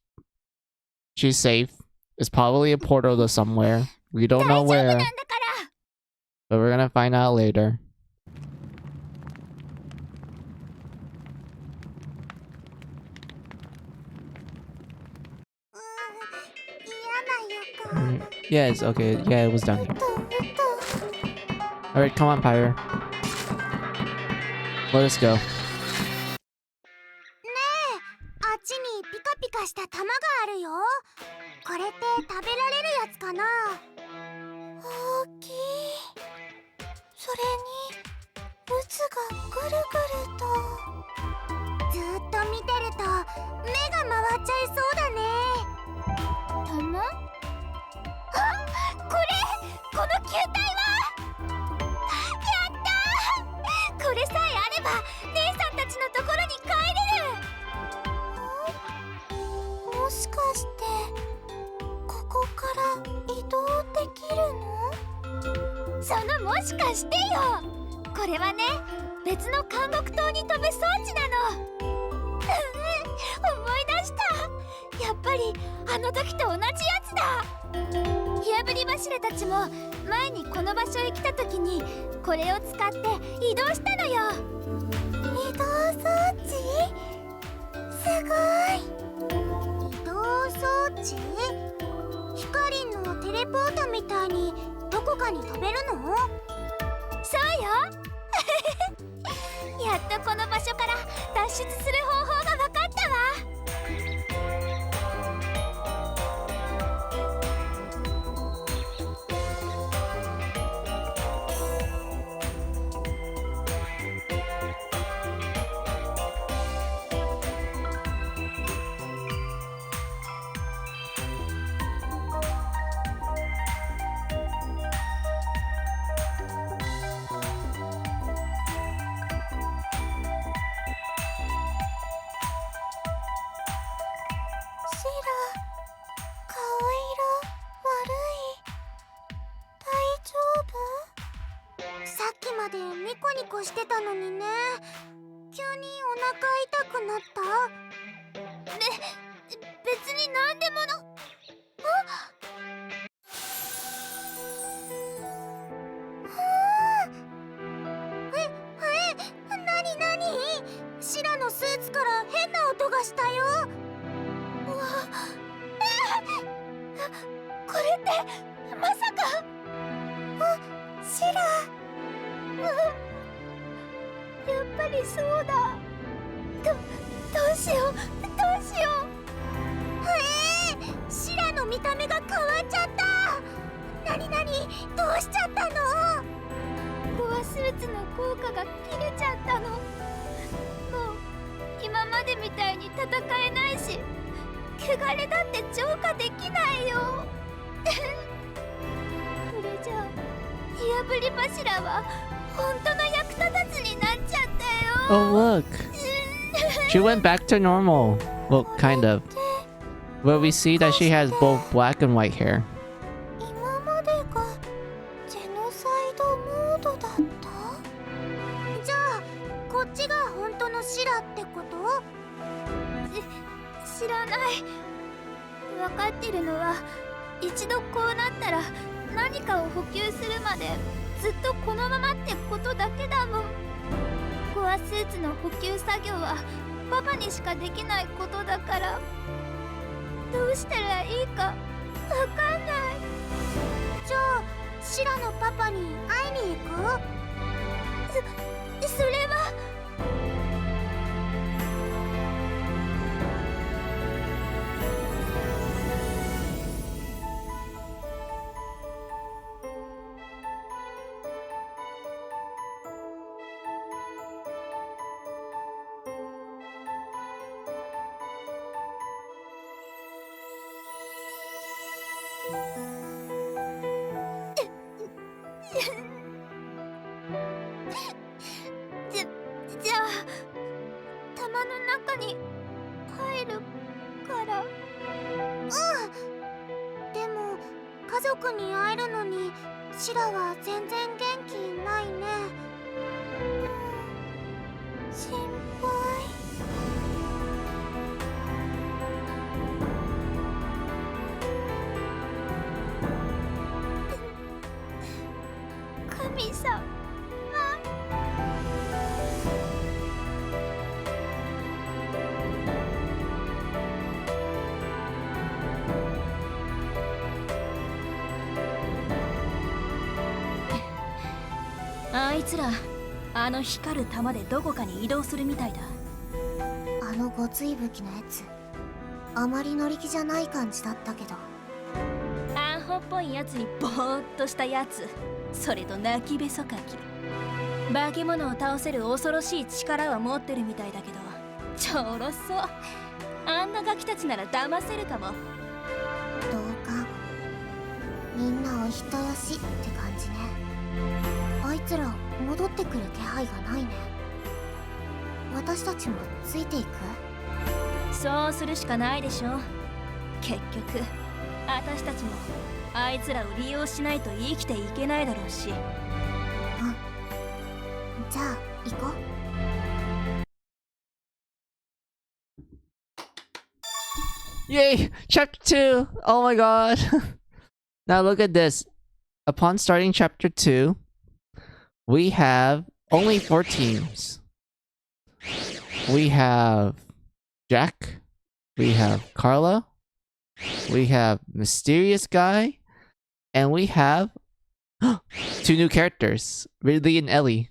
she's safe. It's probably a portal to somewhere. We don't know where, but we're gonna find out later. Yeah, it's okay. Yeah, it was down here. Alright, come on, Pyre. Let us go. ねえ、あっちにピカピカした玉があるよ。これって食べられるやつかな？大きい。それに渦がぐるぐると。ずっと見てると目が回っちゃいそうだね。玉？この球体はやったー。これさえあれば姉さんたちのところに帰れる。もしかしてここから移動できるの？そのもしかしてよ。これはね、別の監獄塔に飛ぶ装置なの。思い出した。やっぱりあの時と同じやつだ。火あぶり柱たちも前にこの場所へ来た時にこれを使って移動したのよ。移動装置？すごい。移動装置？光のテレポートみたいにどこかに飛べるの？そうよ。やっとこの場所からこしてたのにね。急にお腹痛くなった？別に何でもな。なになに？シラのスーツから変な音がしたよ。うわ、これってまさか。シラ、やっぱりそうだ。どうしよう、どうしよう。シラの見た目が変わっちゃった。なになに、どうしちゃったの？コアスーツの効果が切れちゃったの。もう今までみたいに戦えないし、汚れだって浄化できないよ。これじゃあ火炙り柱は本当の役立たずになっちゃったよ。Oh, look. She went back to normal. Well, kind of. But we see that she has both black and white hair. 今までがジェノサイドモードだった？じゃあこっちが本当のシラってこと？知らない。分かってるのは、一度こうなったら何かを補給するまでずっとこのままってことだけだもん。コアスーツの補給作業はパパにしかできないことだから、どうしたらいいかわかんない。じゃあシラのパパに会いに行く？それは。じゃあ玉の中に帰るから。でも家族に会えるのにシラは全然元気ないね。心配。神様。あいつら、あの光る玉でどこかに移動するみたいだ。あのごつい武器のやつ、あまり乗り気じゃない感じだったけど。アホっぽいやつにボーっとしたやつ、それと泣きべそかき。化け物を倒せる恐ろしい力は持ってるみたいだけど、ちょろそう。あんなガキたちなら騙せるかも。同感。みんなお人よしって感じね。あいつら戻ってくる気配がないね。私たちもついていく？そうするしかないでしょ。結局私たちもあいつらを利用しないと生きていけないだろうし。うん。じゃあ行こう。Yay! Chapter 2! Oh my god! Now look at this. Upon starting Chapter 2, we have only 4 teams. We have Jack, we have Carla, we have Mysterious Guy, and we have 2 new characters, Ridley and Ellie.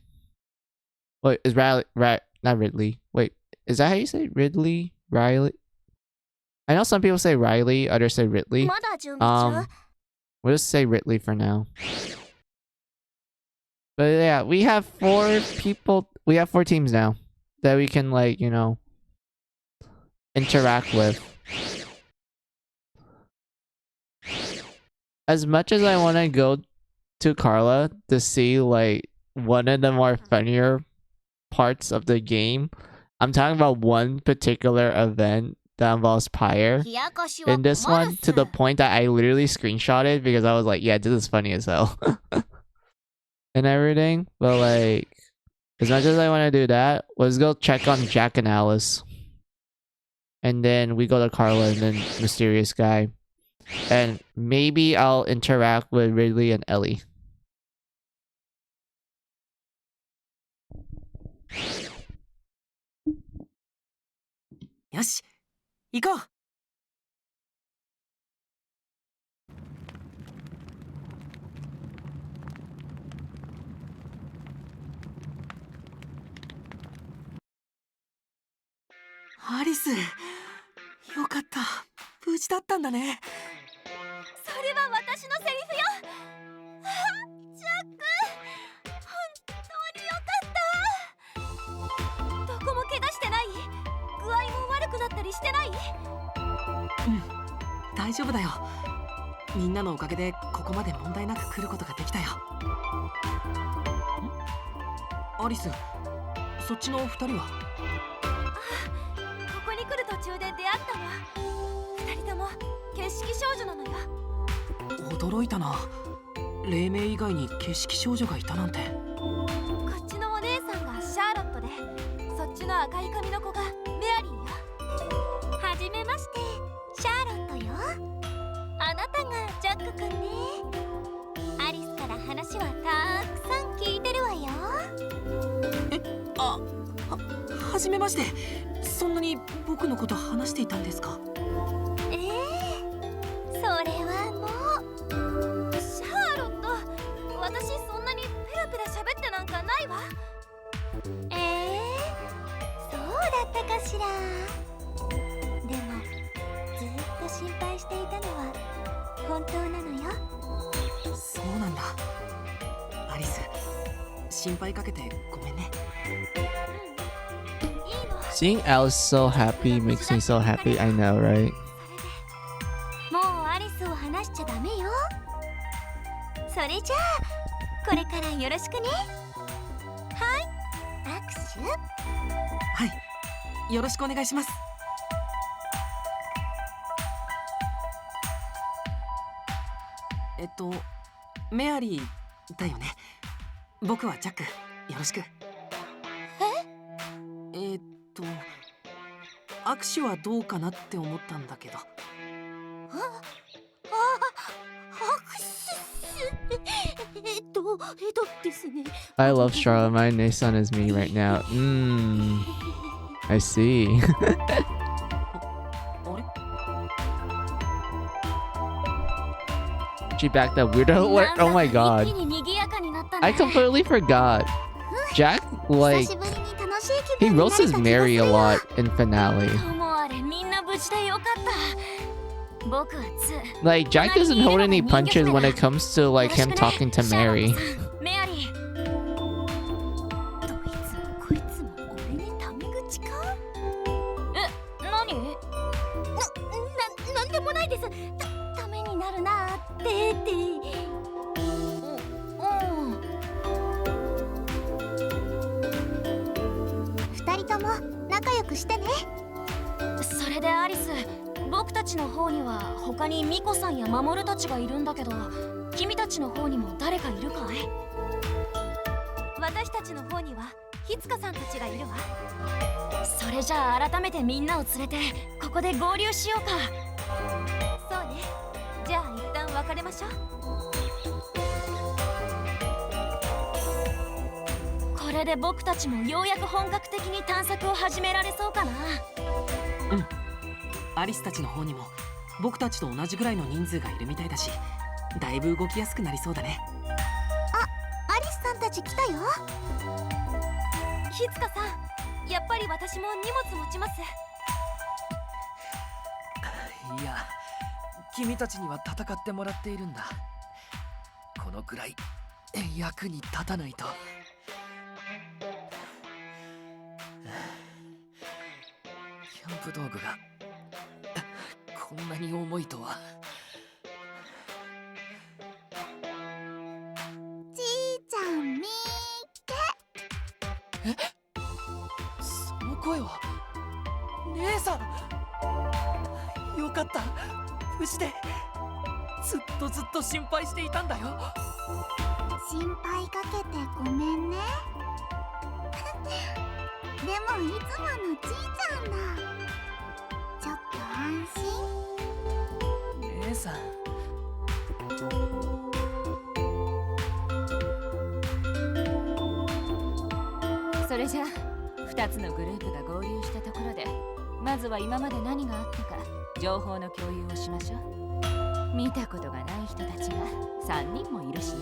Wait, is Riley, not Ridley. Wait, is that how you say it? Ridley? Riley? I know some people say Riley, others say Ridley. We'll just say Ridley for now. But yeah, we have 4 people. We have 4 teams now that we can, like, you know, interact with. As much as I want to go to Carla to see, like, one of the more funnier parts of the game, I'm talking about one particular event that involves Pyre. In this one, to the point that I literally screenshotted because I was like, yeah, this is funny as hell. And everything. But like, As much as I want to do that, let's go check on Jack and Alice. And then we go to Carla and then Mysterious Guy. And maybe I'll interact with Ridley and Ellie. Yoshi, 行こう。アリス、よかった。無事だったんだね。それは私のセリフよ。あ、ジャック、本当によかった。どこも怪我してない？具合も悪くなったりしてない？うん、大丈夫だよ。みんなのおかげでここまで問題なく来ることができたよ。アリス、そっちの二人は？ここに来る途中で出会ったわ。二人とも景色少女なのよ。驚いたな。黎明以外に景色少女がいたなんて。こっちのお姉さんがシャーロットで、そっちの赤い髪の子がメアリーよ。はじめまして、シャーロットよ。あなたがジャックくんね。アリスから話はたくさん聞いてるわよ。はじめまして。そんなに僕のこと話していたんですか？それはもう。シャーロット、私そんなにペラペラ喋ってなんかないわ。そうだったかしら。でもずっと心配していたのは本当なのよ。そうなんだ。アリス、心配かけてごめんね。Seeing Alice so happy makes me so happy. I know, right? もうアリスを話しちゃダメよ。それじゃあこれからよろしくね。はい、握手。はい、よろしくお願いします。メアリーだよね。僕はジャック、よろしく。握手はどうかなって思ったんだけど。ですね。I love Charlotte. My Nissan is me right now. I see. あれ？ She backed up weirdo alert. Oh my god. I completely forgot. Jack, like, he roasts Mary a lot in finale. Like, Jack doesn't hold any punches when it comes to, like, him talking to Mary. なんでもないです。ためになるなってって。二人とも仲良くしてね。それでアリス、僕たちの方には他にミコさんやマモルたちがいるんだけど、君たちの方にも誰かいるかい？私たちの方にはヒツカさんたちがいるわ。それじゃあ改めてみんなを連れてここで合流しようか。そうね。じゃあ一旦別れましょう。これで僕たちもようやく本格的に探索を始められそうかな。うん。アリスたちの方にも僕たちと同じぐらいの人数がいるみたいだし、だいぶ動きやすくなりそうだね。アリスさんたち来たよ。ヒツカさん、やっぱり私も荷物持ちます。いや、君たちには戦ってもらっているんだ。このくらい役に立たないと。キャンプ道具がこんなに重いとは。じいちゃんみーけ。その声は姉さん。よかった、無事で。ずっと心配していたんだよ。心配かけてごめんね。でもいつものちいちゃんだ。ちょっと安心。姉さん。それじゃあ2つのグループが合流したところで、まずは今まで何があったか情報の共有をしましょう。見たことがない人たちが3人もいるしね。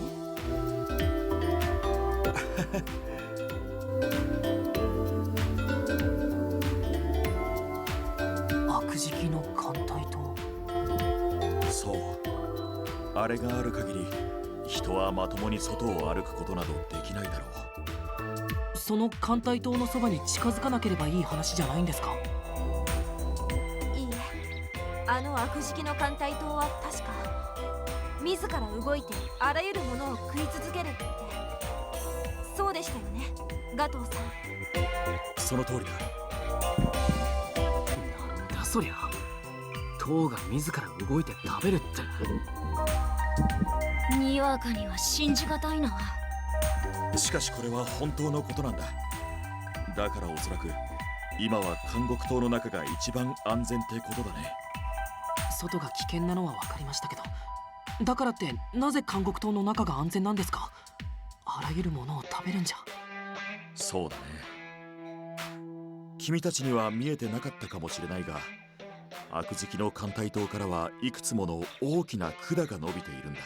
悪食の艦隊と。そう、あれがある限り人はまともに外を歩くことなどできないだろう。その艦隊島のそばに近づかなければいい話じゃないんですか？いいえ、あの悪食の艦隊島は確か自ら動いてあらゆるものを食い続けるって、そうでしたよね、ガトーさん。その通りだ。なんだそりゃ、塔が自ら動いて食べるって。にわかには信じがたいな。しかしこれは本当のことなんだ。だからおそらく今は監獄島の中が一番安全ってことだね。外が危険なのは分かりましたけど、だからってなぜ監獄島の中が安全なんですか？あらゆるものを食べるんじゃ。そうだね。君たちには見えてなかったかもしれないが、悪食の艦隊島からはいくつもの大きな管が伸びているんだ。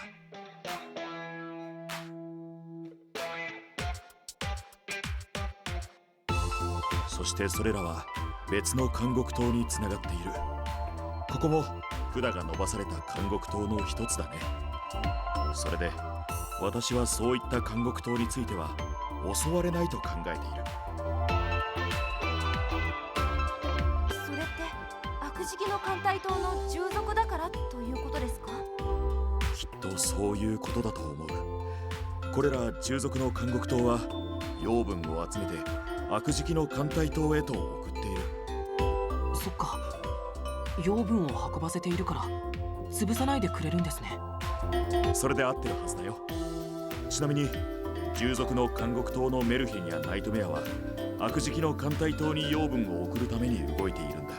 そしてそれらは別の監獄島につながっている。ここも管が伸ばされた監獄島の一つだね。それで私はそういった監獄島については襲われないと考えている。それって悪食の艦隊島の従属だからということですか？きっとそういうことだと思う。これら従属の監獄島は養分を集めて悪食の艦隊島へと送っている。そっか、養分を運ばせているから潰さないでくれるんですね。それで合ってるはずだよ。ちなみに従属の監獄島のメルヘンやナイトメアは悪食の艦隊島に養分を送るために動いているんだ。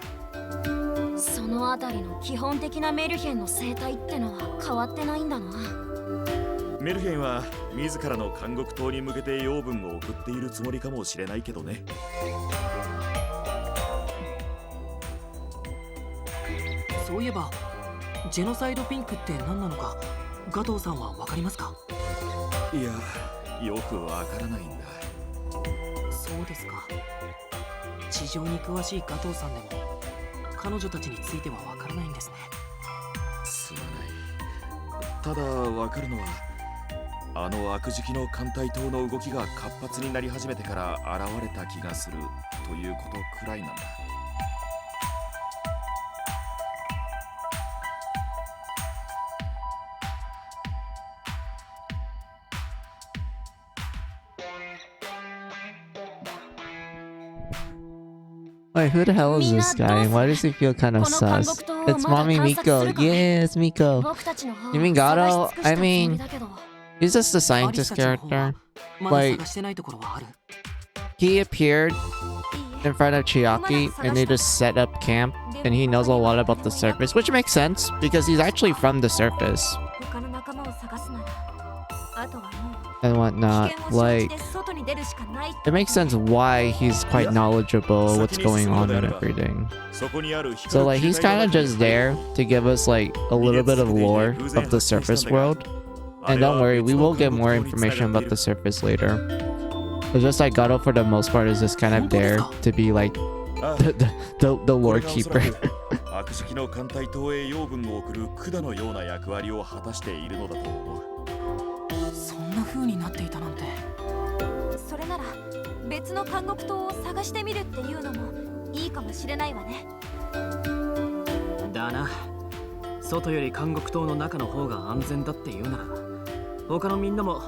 そのあたりの基本的なメルヘンの生態ってのは変わってないんだな。メルヘンは自らの監獄島に向けて養分を送っているつもりかもしれないけどね。そういえばジェノサイドピンクって何なのかガトーさんは分かりますか？いや、よくわからないんだ。そうですか。地上に詳しいガトーさんでも彼女たちについては分からないんですね。すまない。ただわかるのは、あの悪食の艦隊島の動きが活発になり始めてから現れた気がするということくらいなんだ。Wait, who the hell is this guy? Why does he feel kind of sus? It's Mommy Miko. Yes, Miko. 僕たちの方 You mean 探 Gato? し尽くした I つもり mean, だけど。 he's just the アリス scientist たちの方 character. はまだ Like, 探してないところはある。 he appeared いい in front of Chiaki and they just set up camp and he knows a lot about the surface, which makes sense because he's actually from the surface 他の仲間を探すなら、あとはもう and 危 whatnot. 険を承 Like, 知で外に出るしかない。 it makes sense why he's quite knowledgeable what's going on and everything. そこにある So like he's kind of just there to give us like a little bit of lore of the surface world. And don't worry, we will get more information about the surface later. But just like Gato for the most part is just kind of there to be like the lore keeper. 悪食の艦隊島へ養分を送る管のような役割を果たしているのだと思う。そんな風になっていたなんて。それなら別の監獄島を探してみるっていうのもいいかもしれないわね。だな。外より監獄島の中の方が安全だって言うなら、他のみんなも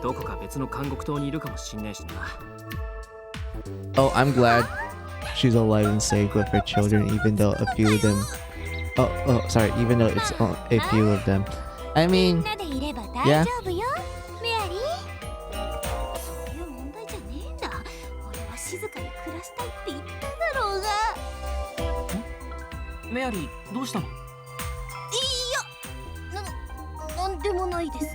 どこか別の監獄島にいるかもしんねえしな。 Oh, I'm glad she's alive and safe with her children, even though a few of them. Sorry, even though it's a few of them. I み mean, んなでいれば大 yeah. 丈夫よ、メアリー。そういう問題じゃねえんだ。俺は言っただろうが。メアリー、どうしたの？いや、なんでもないですよ。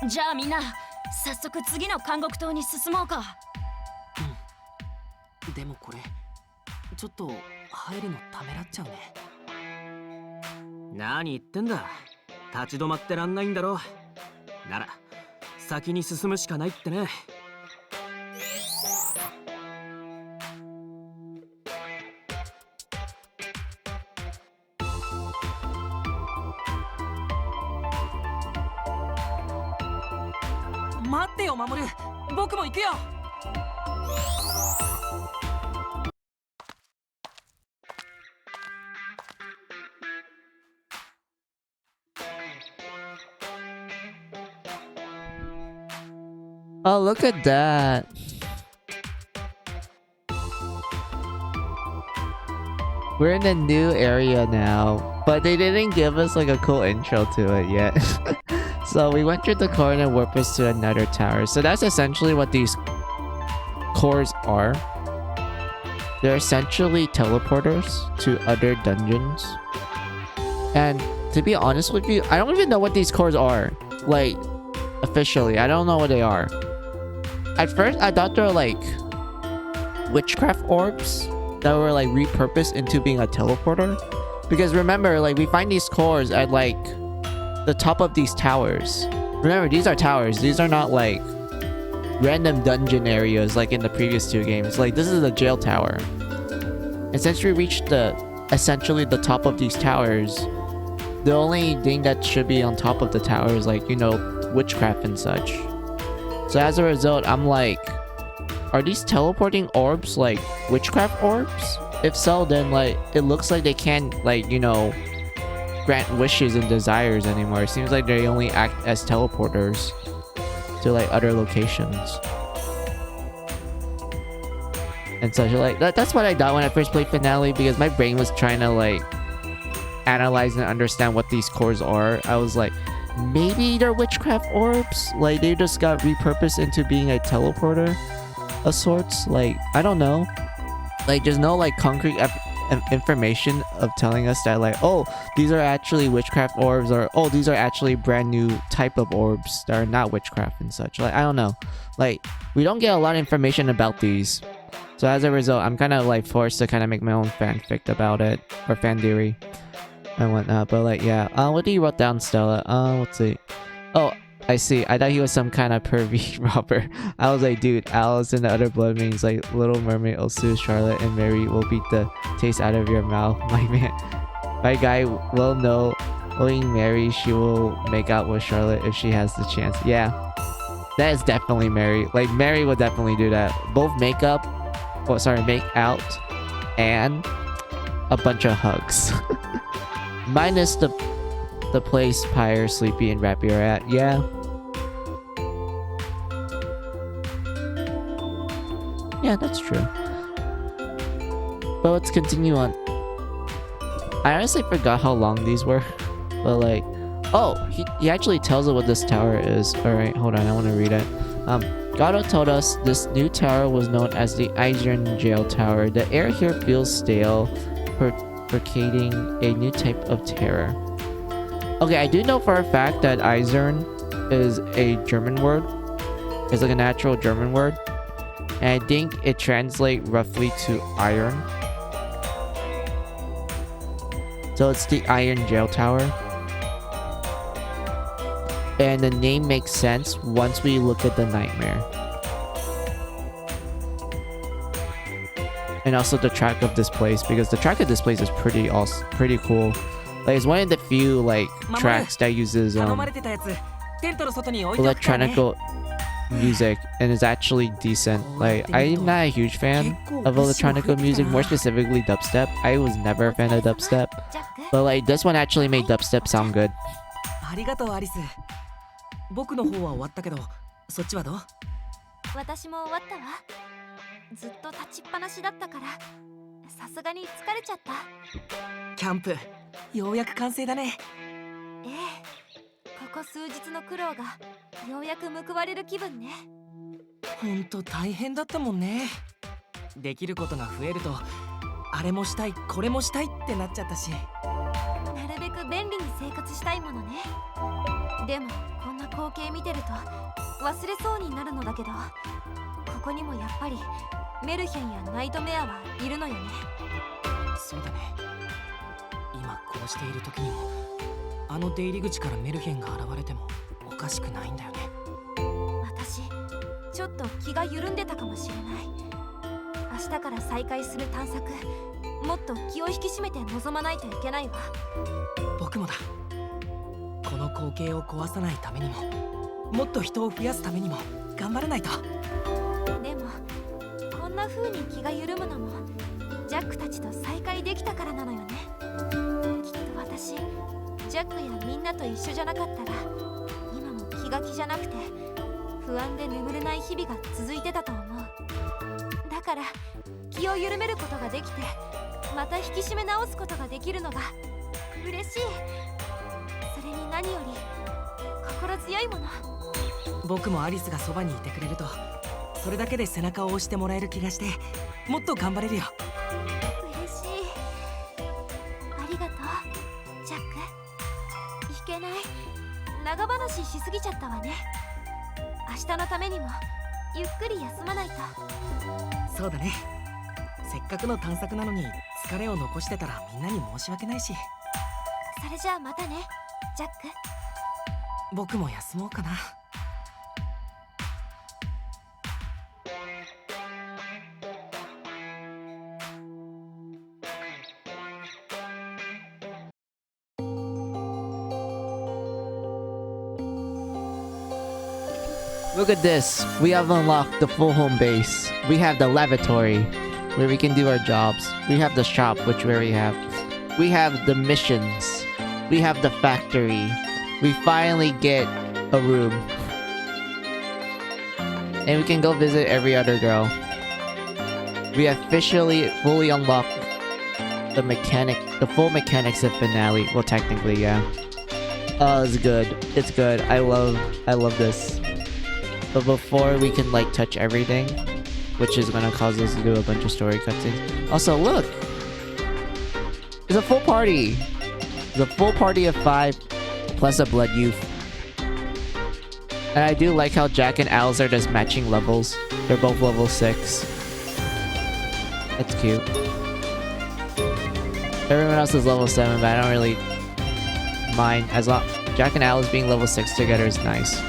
じゃあみんな早速次の監獄島に進もうか。でもこれちょっと入るのためらっちゃうね。何言ってんだ、立ち止まってらんないんだろ。なら先に進むしかないってね。待ってよ守、僕も行くよ。Oh, look at that. We're in a new area now, but they didn't give us like a cool intro to it yet. So we went through the corner and warped us to another tower. So that's essentially what these cores are. They're essentially teleporters to other dungeons. And to be honest with you, I don't even know what these cores are. Like, officially, I don't know what they are. At first, I thought they were like witchcraft orbs that were like repurposed into being a teleporter. Because remember, like we find these cores at like the top of these towers. Remember, these are towers. These are not like random dungeon areas like in the previous two games. Like this is a jail tower. And since we reached essentially the top of these towers, the only thing that should be on top of the tower is like, you know, witchcraft and such. So as a result, I'm like, are these teleporting orbs like witchcraft orbs? If so, then like it looks like they can't like, you know, grant wishes and desires anymore. It seems like they only act as teleporters to like other locations and such. Like that's what I thought when I first played Finale, because my brain was trying to like analyze and understand what these cores are. I was like, maybe they're witchcraft orbs, like they just got repurposed into being a teleporter of sorts. Like I don't know, like there's no like concrete information of telling us that like, oh, these are actually witchcraft orbs, or oh, these are actually brand new type of orbs that are not witchcraft and such. Like I don't know, like we don't get a lot of information about these. So as a result, I'm kind of like forced to kind of make my own fanfic about it, or fan theory and whatnot. But like, yeah, what do you wrote down, Stella? Let's see. Oh, I see. I thought he was some kind of pervy robber. I was like, dude, Alice and the other blood means like Little Mermaid, Osu, Charlotte, and Mary will beat the taste out of your mouth. My man, my guy will know. Owing Mary, she will make out with Charlotte if she has the chance. Yeah, that is definitely Mary. Like Mary would definitely do that. Both make out, and a bunch of hugs. Minus the place Pyre, Sleepy, and Rappy are at. Yeah. Yeah, that's true. But let's continue on. I honestly forgot how long these were. But like... Oh! He actually tells us what this tower is. Alright, hold on. I want to read it. Gato told us this new tower was known as the Eiserne Jail Tower. The air here feels stale, percading a new type of terror. Okay, I do know for a fact that Eiserne is a German word. It's like a natural German word. And I think it translates roughly to iron. So it's the Iron Jail Tower. And the name makes sense once we look at the nightmare. And also the track of this place, because the track of this place is pretty awesome, pretty cool. Like it's one of the few like tracks that uses electronic music and is actually decent. Like I'm not a huge fan of electronic music, more specifically dubstep. I was never a fan of dubstep, but like this one actually made dubstep sound good. ありがとうアリス。僕の方は終わったけど、そっちはどう？私も終わったわ。ずっと立ちっぱなしだったから。さすがに疲れちゃった。キャンプようやく完成だね。ええ、ここ数日の苦労がようやく報われる気分ね。ほんと大変だったもんね。できることが増えるとあれもしたいこれもしたいってなっちゃったし。なるべく便利に生活したいものね。でもこんな光景見てると忘れそうになるのだけど、ここにもやっぱりメルヘンやナイトメアはいるのよね。そうだね。今こうしている時にもあの出入り口からメルヘンが現れてもおかしくないんだよね。私ちょっと気が緩んでたかもしれない。明日から再開する探索、もっと気を引き締めて臨まないといけないわ。僕もだ。この光景を壊さないためにも、もっと人を増やすためにも頑張らないと。でもこんな風に気が緩むのもジャックたちと再会できたからなのよね。きっと私ジャックやみんなと一緒じゃなかったら今も気が気じゃなくて不安で眠れない日々が続いてたと思う。だから気を緩めることができて、また引き締め直すことができるのが嬉しい。それに何より心強いもの。僕もアリスがそばにいてくれると、それだけで背中を押してもらえる気がして、もっと頑張れるよ。嬉しい。ありがとうジャック。いけない、長話しすぎちゃったわね。明日のためにもゆっくり休まないと。そうだね。せっかくの探索なのに疲れを残してたらみんなに申し訳ないし。それじゃあまたねジャック。僕も休もうかな。Look at this. We have unlocked the full home base. We have the lavatory, where we can do our jobs. We have the shop, which we already have. We have the missions. We have the factory. We finally get a room. And we can go visit every other girl. We officially fully unlocked the full mechanics of finale. Well, technically, yeah. Oh, it's good. It's good. I love this. But before we can like touch everything, which is gonna cause us to do a bunch of story cutscenes. Also, look! It's a full party! It's a full party of 5 plus a blood youth. And I do like how Jack and Alice are just matching levels. They're both level 6. That's cute. Everyone else is level 7, but I don't really mind. As long Jack and Alice being level 6 together is nice.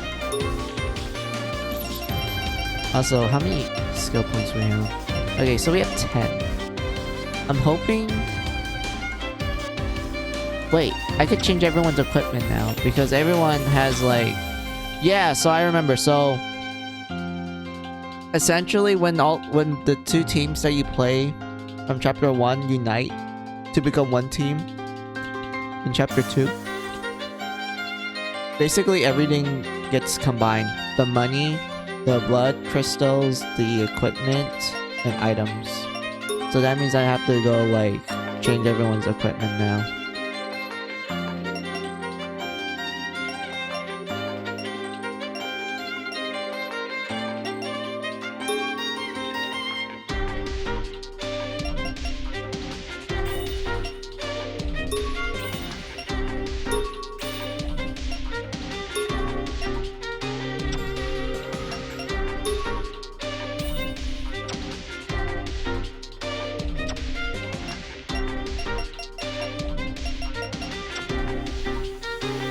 Also, how many skill points do we have? Okay, so we have 10. I'm hoping... Wait, I could change everyone's equipment now, because everyone has like... Yeah, so I remember, so... Essentially, when the 2 teams that you play from Chapter 1 unite to become 1 team in Chapter 2, basically everything gets combined. The money, the blood crystals, the equipment, and items. So that means I have to go like change everyone's equipment now.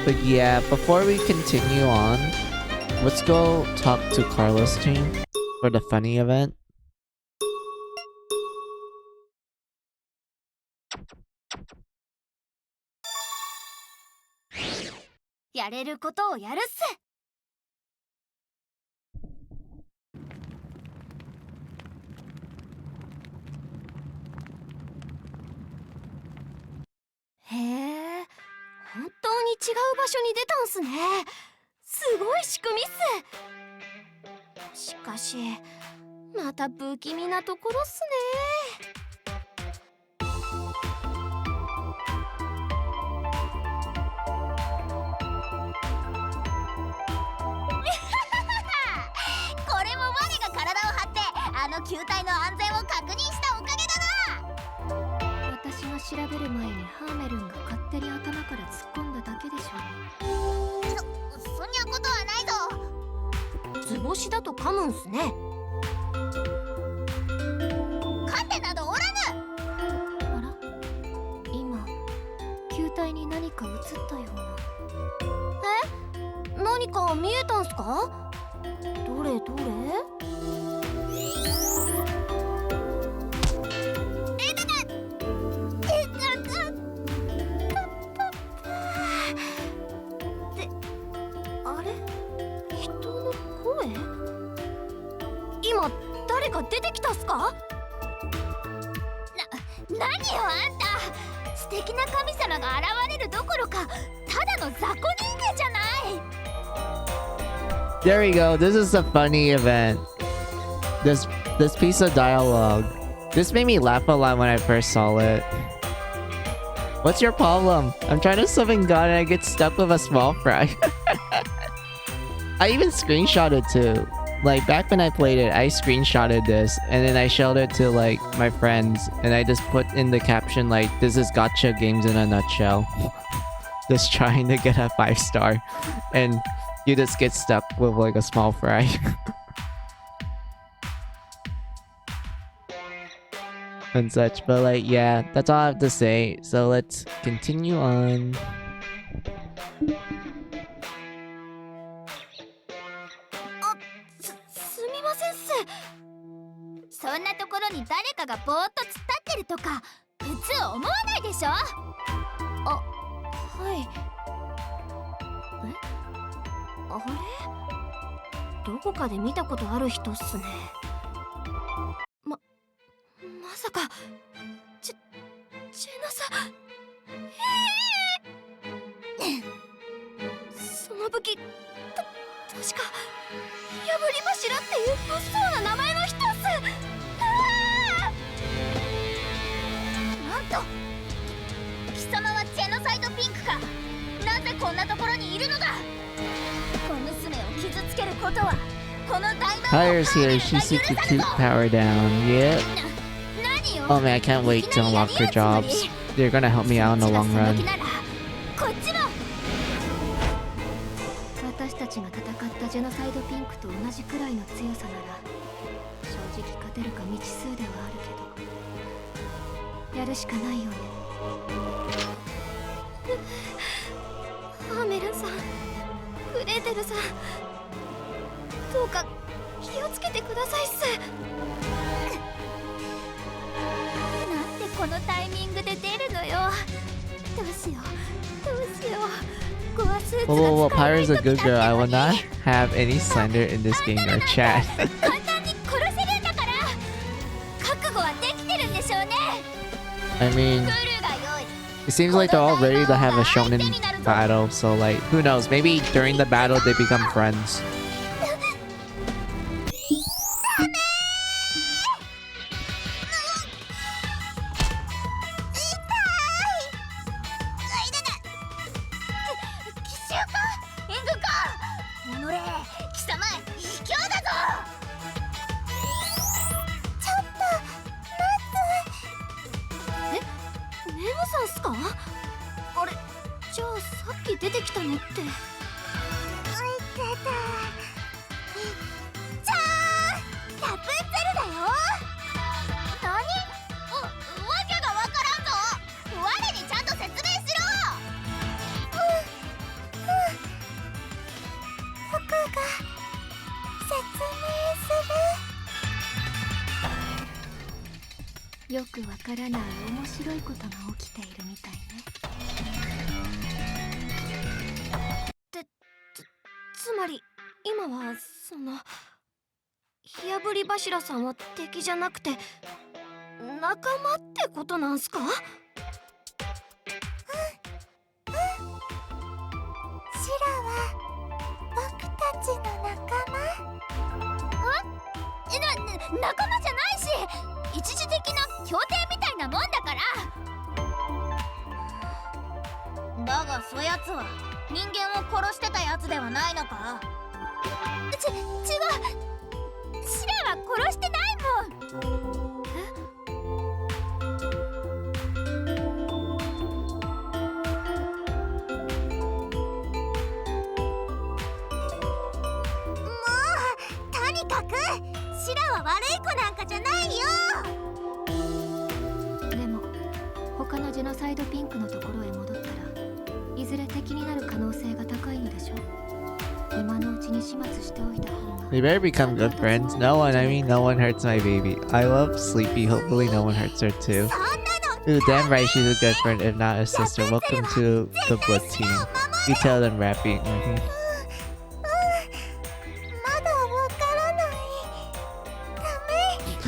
But yeah, before we continue on, let's go talk to Carlos' team for the funny event. やれることをやるっす。へえ、本当に違う場所に出たんすね。すごい仕組みっす。しかしまた不気味なところっすね。球体の安全を確認したおかげだな。私が調べる前にハーメルンが勝手に頭から突っ込んだだけでしょそんにゃことはないぞ。図星だと噛むんすね。勝ってなどおらぬ。あら、今球体に何か映ったような。何か見えたんすか？どれどれ？あれ？人の声？今誰か出てきたっすか？何よあんた、素敵な神様が現れるどころかただの雑魚人間じゃない。 There we go. This is a funny event. This piece of dialogue. This made me laugh a lot when I first saw it. What's your problem? I'm trying to summon God and I get stuck with a small fry. I even screenshotted too. Like back when I played it, I screenshotted this and then I showed it to like my friends and I just put in the caption like, this is gacha games in a nutshell. Just trying to get a 5-star and you just get stuck with like a small fry. And such, but like yeah, that's all I have to say. So let's continue on. すみませんっす。そんなところに誰かがぼーっと突っ立ってるとか普通思わないでしょ。はい。あれ？どこかで見たことある人っすね。まさかジェナさん。その武器確か破り柱っていう物騒な名前の人っす。なんと貴様はジェノサイドピンクか。なぜこんなところにいるのだ。小娘を傷つけることはこの大魔王 Pyre's here. She seeks to keep power down. Yep. Oh man, I can't wait to unlock her jobs. They're gonna help me out in the long run. こっちも。私たちが戦ったジェノサイドピンクと同じくらいの強さなら正直勝てるか未知数ではあるけど、やるしかないよね。ハーメルンさん、グレーテルさん、どうか気をつけてくださいっす。なんでこのタイミングで出るのよ。どうしようどうしよう。ゴアスーツが Whoa, 使えない Pyre's a 時 good だ girl. っ I たの will に not have any slander in this game or chat. 簡単に殺せるんだから。覚悟はできてるんでしょうね。 I mean, 来るがよい。 it seems like they're all ready to have a shonen battle. So like, who knows? Maybe during the battle they become friends. 奇襲か援軍か。おのれ貴様卑怯だぞ。ちょっと待つ。ネムさんっすか？あれ、じゃあさっき出てきたのって。ちゃーラプンツェルだよ。何？わけがわからんぞ。我にちゃんと説明しろ。僕が説明する。よくわからない面白いことが起きているみたいね。つまり今はその火あぶり柱さんは敵じゃなくて仲間ってことなんすか？シラは僕たちの仲間。仲間じゃないし、一時的な協定みたいなもんだから。だがそやつは人間を殺してたやつではないのか。違う。シラは殺してないもん。とにかくシラは悪い子なんかじゃないよ。でも他のジェノサイドピンクのところへ戻ったらいずれ敵になる可能性が高いのでしょう。今のうちに始末しておいた方が。 They better become good friends. No one, I mean, no one hurts my baby. I love Sleepy. Hopefully, no one hurts her too. そんなの Ooh, damn right, she's a good friend, if not a sister. Welcome to the Blood Team. You tell them, Rappy. まだわからな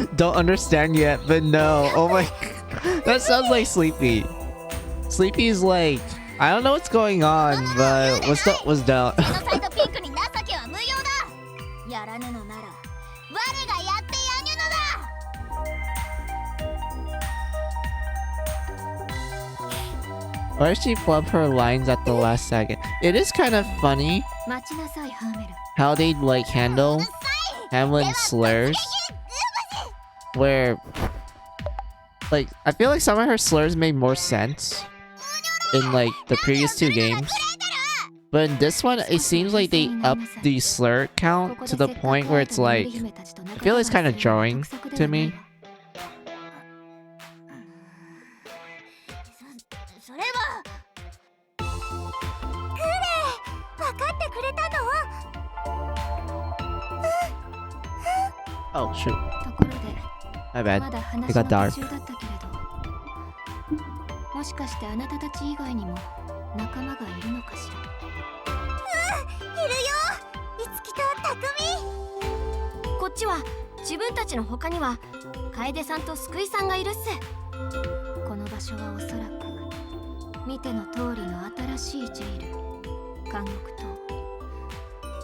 い。Don't understand yet, but no. Oh my. That sounds like Sleepy. Sleepy's like, I don't know what's going on, but what's down? ジェノサイドピンクに情けは無用だ。やらぬのなら我がやってやにゅのだ。 Why does she flub her lines at the last second? It is kind of funny 待ちなさいハーメル。 how they like handle Hamlin's slurs, where like I feel like some of her slurs made more sense in like the previous two games, but in this one it seems like they upped the slur count to the point where it's like I feel it's kind of jarring to me. それはクレイ、分かってくれたの？ Oh shoot, ところで my bad. まだ It 話 got の dark. 途中だったけれど、もしかしてあなたたち以外にも仲間がいるのかしら。いるよ、いつきとたくみ。こっちは自分たちの他には楓さんと救いさんがいるっす。この場所はおそらく見ての通りの新しいジェイル、監獄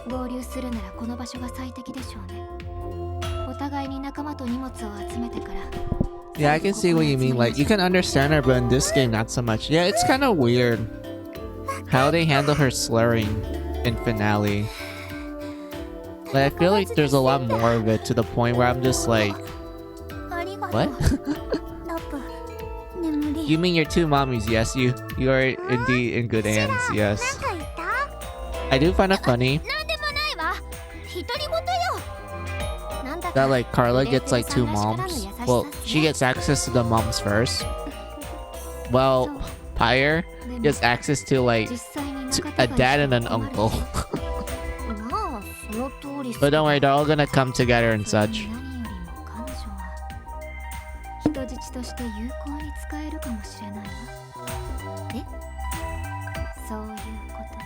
と合流するならこの場所が最適でしょうね。お互いに仲間と荷物を集めてから。 Yeah, I can see what you mean. Like, you can understand her, but in this game, not so much. Yeah, it's kind of weird how they handle her slurring in finale. Like, I feel like there's a lot more of it to the point where I'm just like, ありがとう。 what? ラプ、眠り。 You mean your two mommies? Yes, you are indeed in good hands. なん Yes, か言った？ I do find it funny なんでもないわ。独り言よ。なんだ that か like Carla gets like two moms. Well, she gets access to the moms first. Well, Pyre gets access to like 実際に to 仲 a 間が dad and 一 an 緒になる uncle. まあその通り。 But don't worry, they're all gonna come together and それに such. 何よりも彼女は人質として有効に使えるかもしれないわ。え？そういうことよ。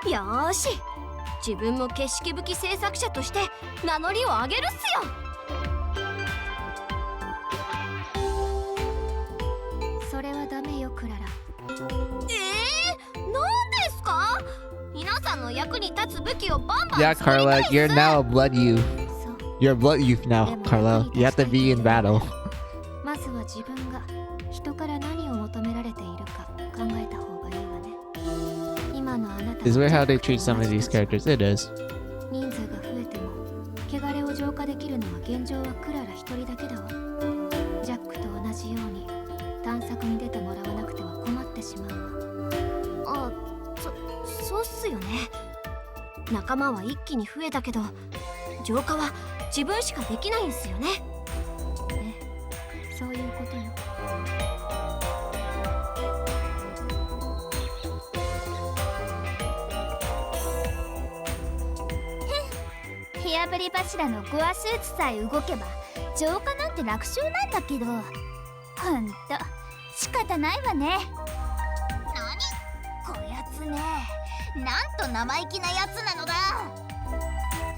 よーし、自分も景色吹き制作者として名乗りを上げるっすよ。それはダメよクララ。なんですか？皆さんの役に立つ武器をバンバン Yeah, 作りたい Carla, っす。 you're now a blood youth. そう。 You're a blood youth now, Carla. You have to be in battle. まずは自分が人から何を求められているか考えた方がいいわね。今のあなた Is weird how they treat some of these characters. It is. 人数が増えても汚れを浄化できるのは現状はクララ一人だけだわ。ジャックと同じように探索に出てもらわなくては困ってしまうわ。あ、そうっすよね。仲間は一気に増えたけど浄化は自分しかできないんすよね。ね、そういうことよ。火あぶり柱のゴアスーツさえ動けば浄化なんて楽勝なんだけど、ほんと仕方ないわね。なにこやつね、なんと生意気なやつなのだ。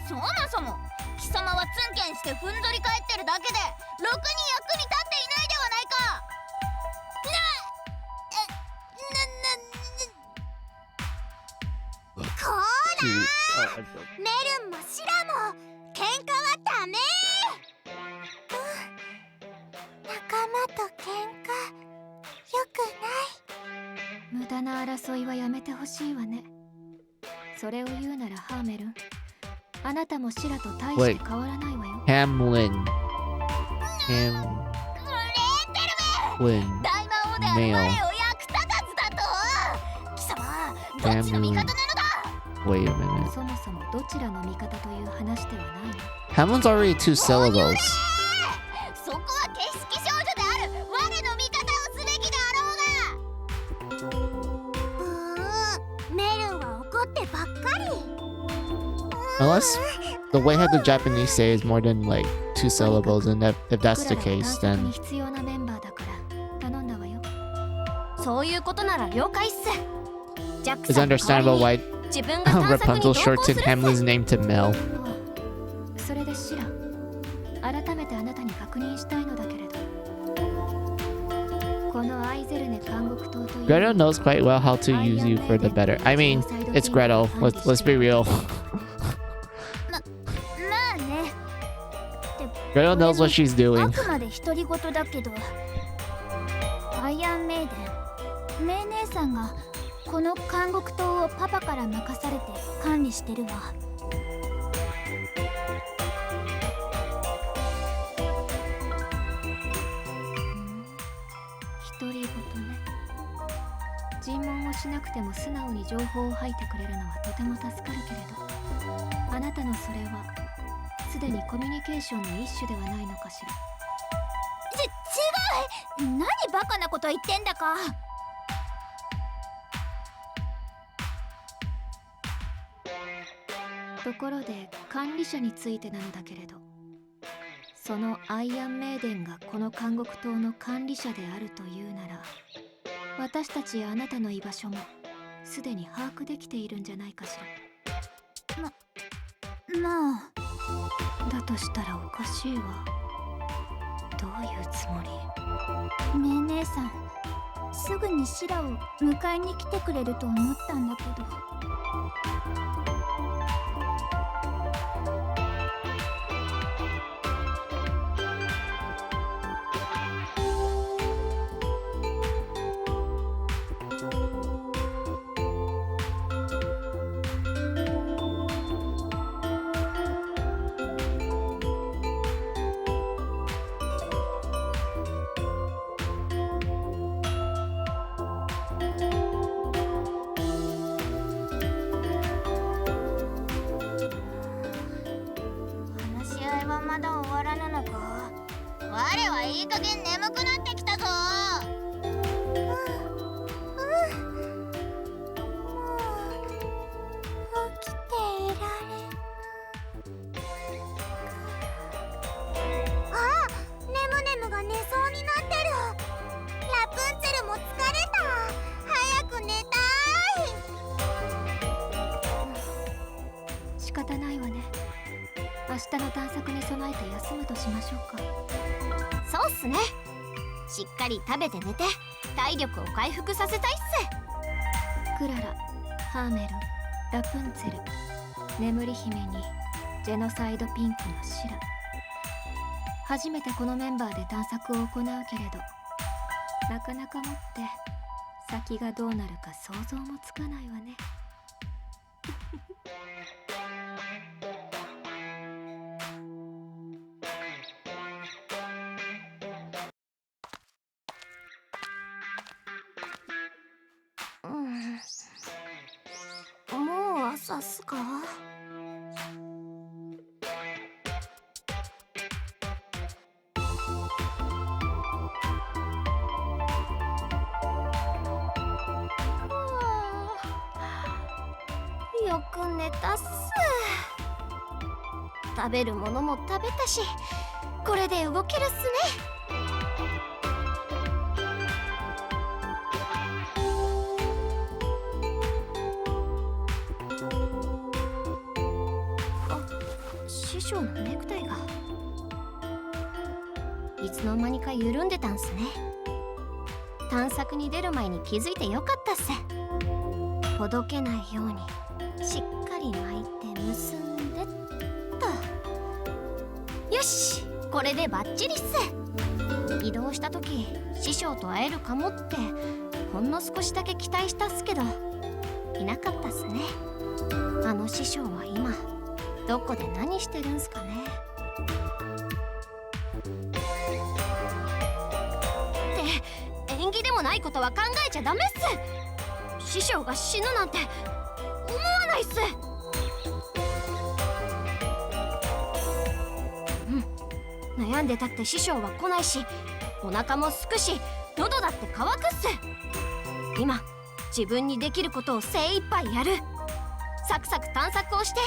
そもそも貴様はツンケンしてふんぞり返ってるだけでろくに役に立っていないではないか。こーらメルンもシラも喧嘩はダメ。仲間と喧嘩よくない。無駄な争いはやめてほしいわね。それを言うならハーメルン、あなたもシラと大して変わらないわよ。Hamlin. 大魔王である我を役立たずだと。貴様どっちの味方なのだ。 Wait a minute. そもそもどちらの味方という話ではないの。 Hamlin's already 2 syllables. そこは景色少女である我の味方をすべきであろうが。メルンは怒ってばっかり。 Unless the way how the Japanese say is more than like 2 syllables, and if that's the case, then 必要なメンバーだから頼んだわよ。そういうことなら了解っす。ジャック it's さんの代わり understandable に why 自分が探索に同 Rapunzel 行するっ shortened す。 Hamlin's name to Mel. それでシラ、改めてあなたに確認したいのだけれど、このアイゼルネ監獄島という Gretel knows quite well how to use you for the better. I mean, it's Gretel. Let's be real. まあね。 Gretel knows what she's あ doing. くまで独り言だけど、アイアンメイデン、メイ姉さんがこの監獄島をパパから任されて管理してるわ。独り言ね。尋問をしなくても素直に情報を吐いてくれるのはとても助かるけれど、あなたのそれはすでにコミュニケーションの一種ではないのかしら。違う。何バカなこと言ってんだか。ところで管理者についてなのだけれど、そのアイアンメイデンがこの監獄島の管理者であるというなら、私たちやあなたの居場所もすでに把握できているんじゃないかしら。まあだとしたらおかしいわ。どういうつもり？ねえ姉さん、すぐにシラを迎えに来てくれると思ったんだけど。まだ終わらぬのか。我はいい加減眠くなってきたぞ。もう起きていられん。あ、ネムネムが寝そうになってる。ラプンツェルも疲れた。早く寝たい。仕方ないわね。明日の探索に備えて休むとしましょうか。そうっすね。しっかり食べて寝て体力を回復させたいっす。クララ、ハーメルン、ラプンツェル、眠り姫にジェノサイドピンクのシラ。初めてこのメンバーで探索を行うけれど、なかなかもって先がどうなるか想像もつかないわね。もう朝っすか？よく寝たっす。食べるものも食べたし、これで動けるっすね。匠のネクタイがいつの間にか緩んでたんすね。探索に出る前に気づいてよかったっす。ほどけないようにしっかり巻いて結んでっと。よし、これでバッチリっす。移動した時師匠と会えるかもってほんの少しだけ期待したっすけどいなかったっすね。あの師匠は今どこで何してるんすかね。って縁起でもないことは考えちゃダメっす。師匠が死ぬなんて思わないっす。悩んでたって師匠は来ないし、お腹もすくし、喉だって乾くっす。今自分にできることを精一杯やる。サクサク探索をして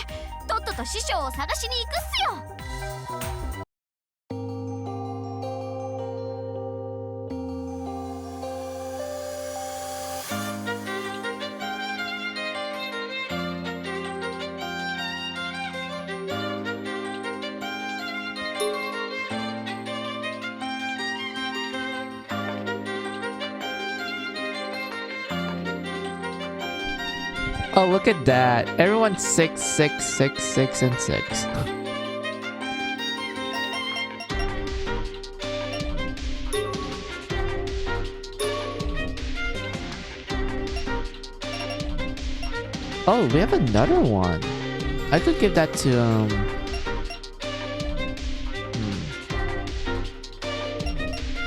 とっとと師匠を探しに行くっすよ。Oh, look at that. Everyone's 6, 6, 6, 6, and 6. Oh, we have another one. I could give that to,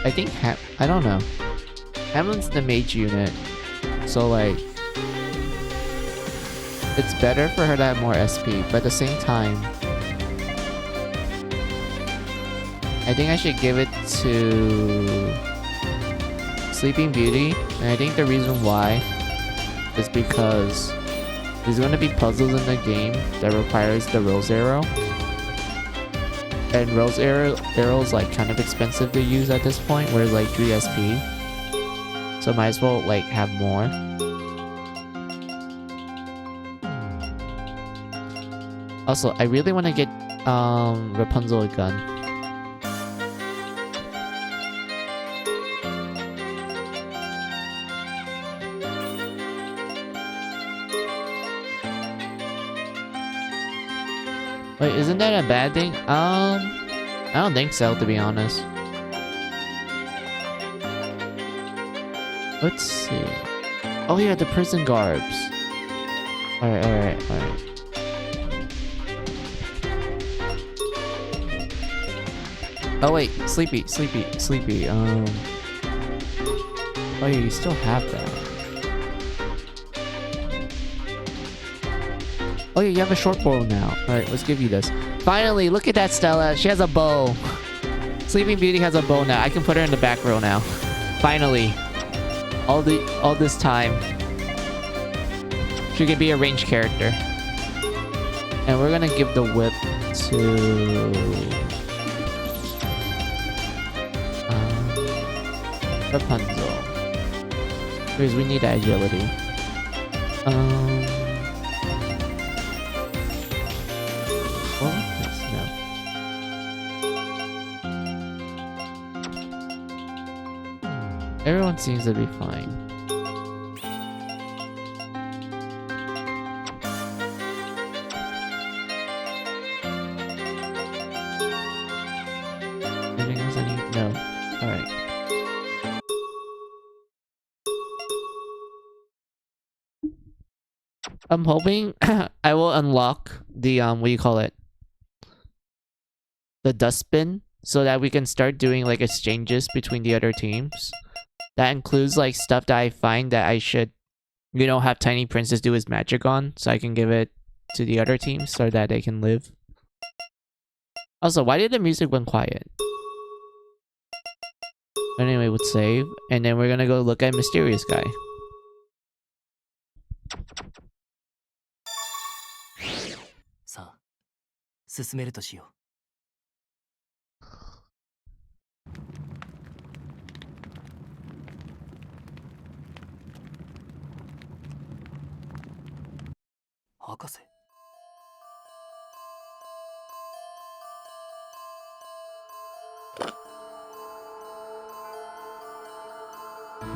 I think I don't know. Hamlin's the mage unit. So, like, it's better for her to have more SP, but at the same time, I think I should give it to Sleeping Beauty. And I think the reason why is because there's going to be puzzles in the game that requires the Rose Arrow. And Rose Arrow is like kind of expensive to use at this point, whereas like 3 SP. So might as well like have more. Also, I really want to get Rapunzel a gun. Wait, isn't that a bad thing? I don't think so, to be honest. Let's see. Oh yeah, the prison garbs. Alright. Oh wait, sleepy. Oh yeah, you still have that. Oh yeah, you have a short bow now. Alright, let's give you this. Finally, look at that, Stella. She has a bow. Sleeping Beauty has a bow now. I can put her in the back row now. Finally. All this time. She can be a ranged character. And we're gonna give the whip to Rapunzel. Because we need agility. Well, no. Everyone seems to be fine. Anything else I need? No. Alright. I'm hoping I will unlock the what do you call it? The dustbin, so that we can start doing like exchanges between the other teams. That includes like stuff that I find that I should, you know, have Tiny Princess do his magic on, so I can give it to the other teams so that they can live. Also, why did the music went quiet? Anyway, we'll save, and then we're gonna go look at Mysterious Guy. Sa, 進めるとしよう。博士。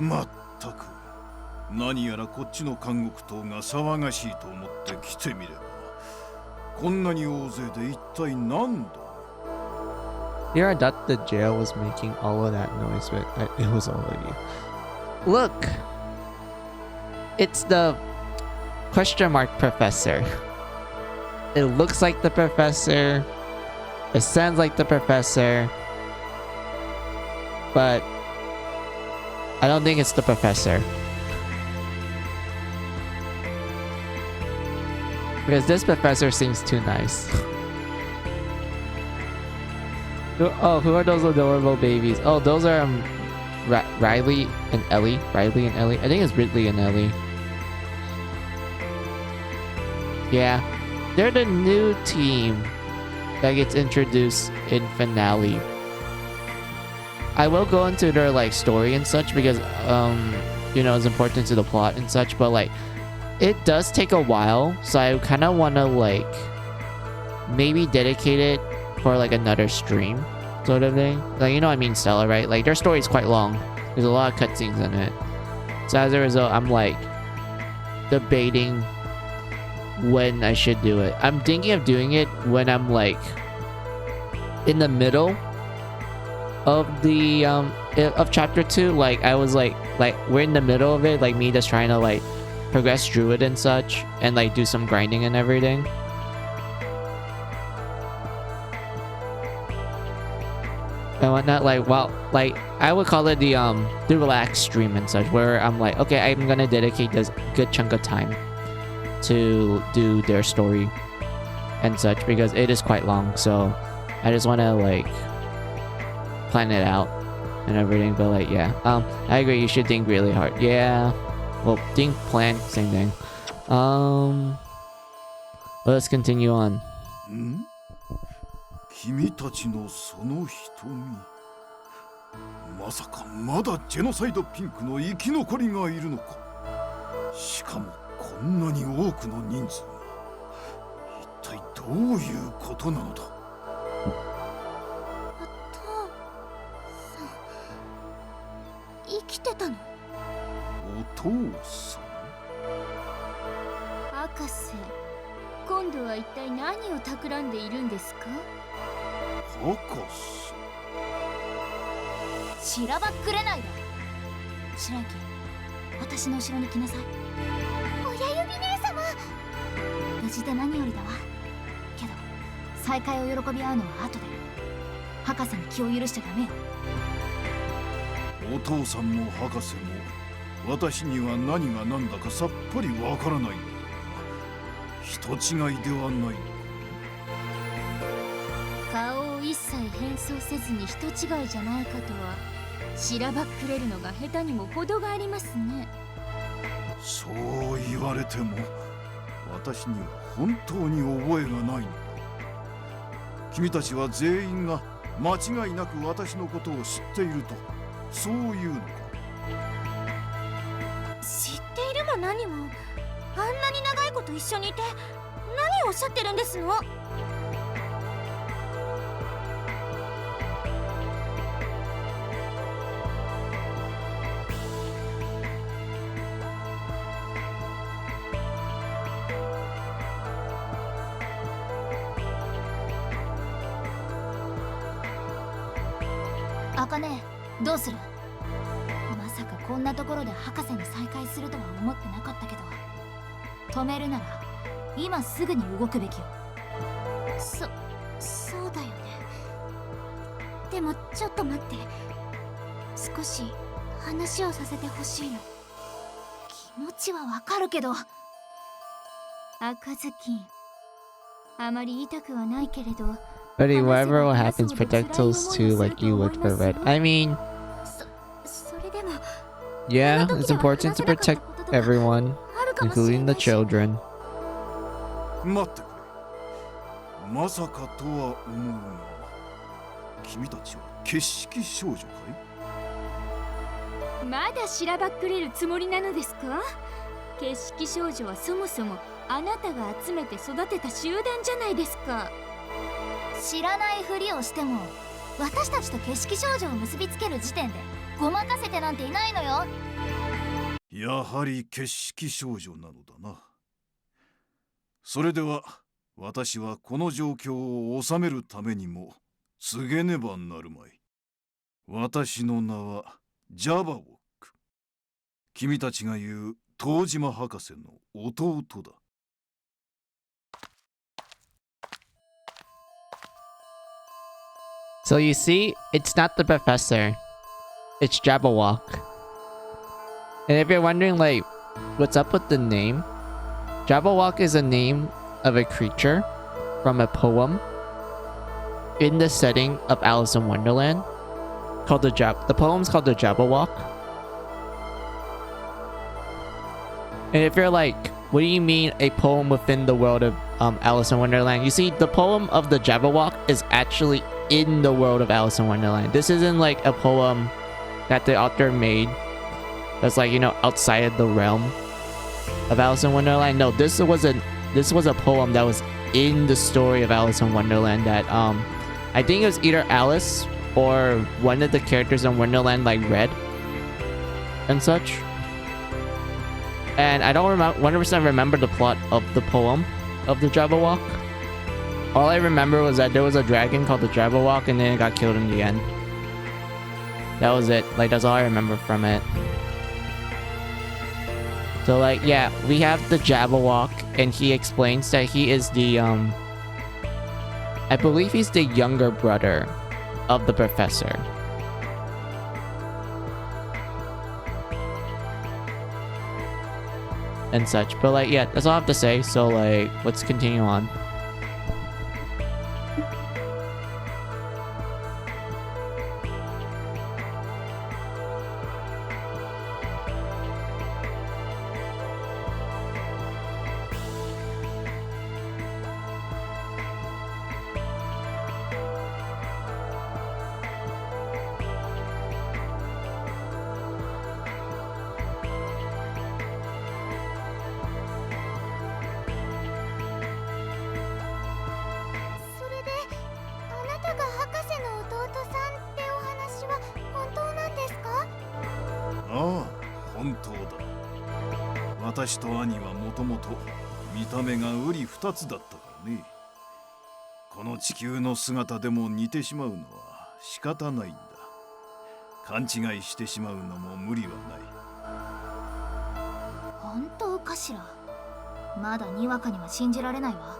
まったく何やらこっちの監獄島が騒がしいと思って来てみれば、こんなに大勢で一体何だ。 Yeah, I thought the jail was making all of that noise, but it was all of you. Look! It's the question mark professor. It looks like the professor. It sounds like the professor. But I don't think it's the professor. Because this professor seems too nice. Oh, who are those adorable babies? Oh, those are Riley and Ellie. Riley and Ellie. I think it's Ridley and Ellie. Yeah, they're the new team that gets introduced in finale. I will go into their like story and such because you know, it's important to the plot and such, but like it does take a while, so I kind of want to like maybe dedicate it for like another stream sort of thing. Like, you know what I mean, Stella, right? Like their story is quite long. There's a lot of cutscenes in it. So as a result, I'm like debating when I should do it. I'm thinking of doing it when I'm like in the middle of the of chapter 2. Like I was like we're in the middle of it, like me just trying to like progress through it and such, and like do some grinding and everything. And whatnot, like, well, like I would call it the relaxed stream and such, where I'm like, okay, I'm gonna dedicate this good chunk of time to do their story and such, because it is quite long. So I just want to like plan it out and everything. But like, yeah, I agree, you should think really hard. Yeah, well, think, plan, same thing. Let's continue on. 君たちのその瞳、まさかまだジェノサイドピンクの生き残りがいるのか。しかもこんなに多くの人数が、一体どういうことなのだ。生きてたの？お父さん？博士、今度は一体何を企んでいるんですか？博士。しらばっくれないで。白雪、私の後ろに来なさい。親指姉様。無事で何よりだわ。けど再会を喜び合うのは後で。博士に気を許しちゃダメよ。お父さんも博士も私には何が何だかさっぱりわからないのだ。人違いではないのか。顔を一切変装せずに人違いじゃないかとはしらばっくれるのが下手にも程がありますね。そう言われても私には本当に覚えがないのだ。君たちは全員が間違いなく私のことを知っていると、そういうのか。知っているも何も、あんなに長いこと一緒にいて何をおっしゃってるんですの？あかね、どうする？まさかこんなところで博士に再会するとは思ってなかったけど、止めるなら今すぐに動くべきよ。そうだよね。でもちょっと待って、少し話をさせてほしいの。気持ちはわかるけど。赤ずきん、あまり痛くはないけれど、Buddy, whatever what happens, protect those two like you would for Red. I mean, yeah, it's important to protect everyone, including the children. 待ってくれ。まさかとは思うが、君たちは決式少女かい？まだしらばっくれるつもりなのですか？決式少女はそもそもあなたが集めて育てた集団じゃないですか。知らないふりをしても私たちと決式少女を結びつける時点でごまかせてなんていないのよ。やはり決式少女なのだな。それでは私はこの状況を収めるためにも告げねばなるまい。私の名はジャバウォック。君たちが言う東島博士の弟だ。So you see, it's not the professor. It's Jabberwock. And if you're wondering, like, what's up with the name? Jabberwock is a name of a creature from a poem in the setting of Alice in Wonderland called the poem's called the Jabberwock. And if you're like, what do you mean a poem within the world of Alice in Wonderland? You see, the poem of the Jabberwock is actually in the world of Alice in Wonderland. This isn't like a poem that the author made that's like, you know, outside of the realm of Alice in Wonderland. No, this was a poem that was in the story of Alice in Wonderland that I think it was either Alice or one of the characters in Wonderland like read and such. And I don't 100% remember the plot of the poem of the Jabberwock. All I remember was that there was a dragon called the Jabberwock and then it got killed in the end. That was it. Like, that's all I remember from it. So, like, yeah, we have the Jabberwock and he explains that he is the, I believe he's the younger brother of the professor. And such. But, like, yeah, that's all I have to say. So, like, let's continue on.私と兄はもともと見た目が瓜二つだったからね。この地球の姿でも似てしまうのは仕方ないんだ。勘違いしてしまうのも無理はない。本当かしら。まだにわかには信じられないわ。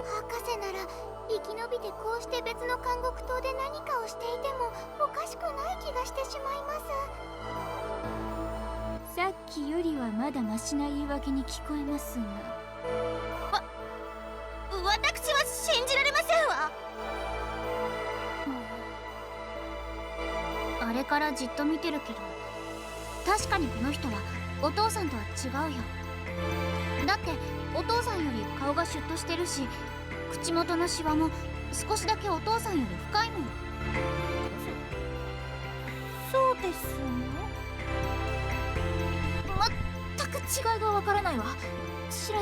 博士なら生き延びてこうして別の監獄島で何かをしていてもおかしくない気がしてしまいます。さっきよりはまだマシな言い訳に聞こえますが、私は信じられませんわ。あれからじっと見てるけど、確かにこの人はお父さんとは違うよ。だってお父さんより顔がシュッとしてるし、口元のシワも少しだけお父さんより深いもん。そうですね。全く違いがわからないわ。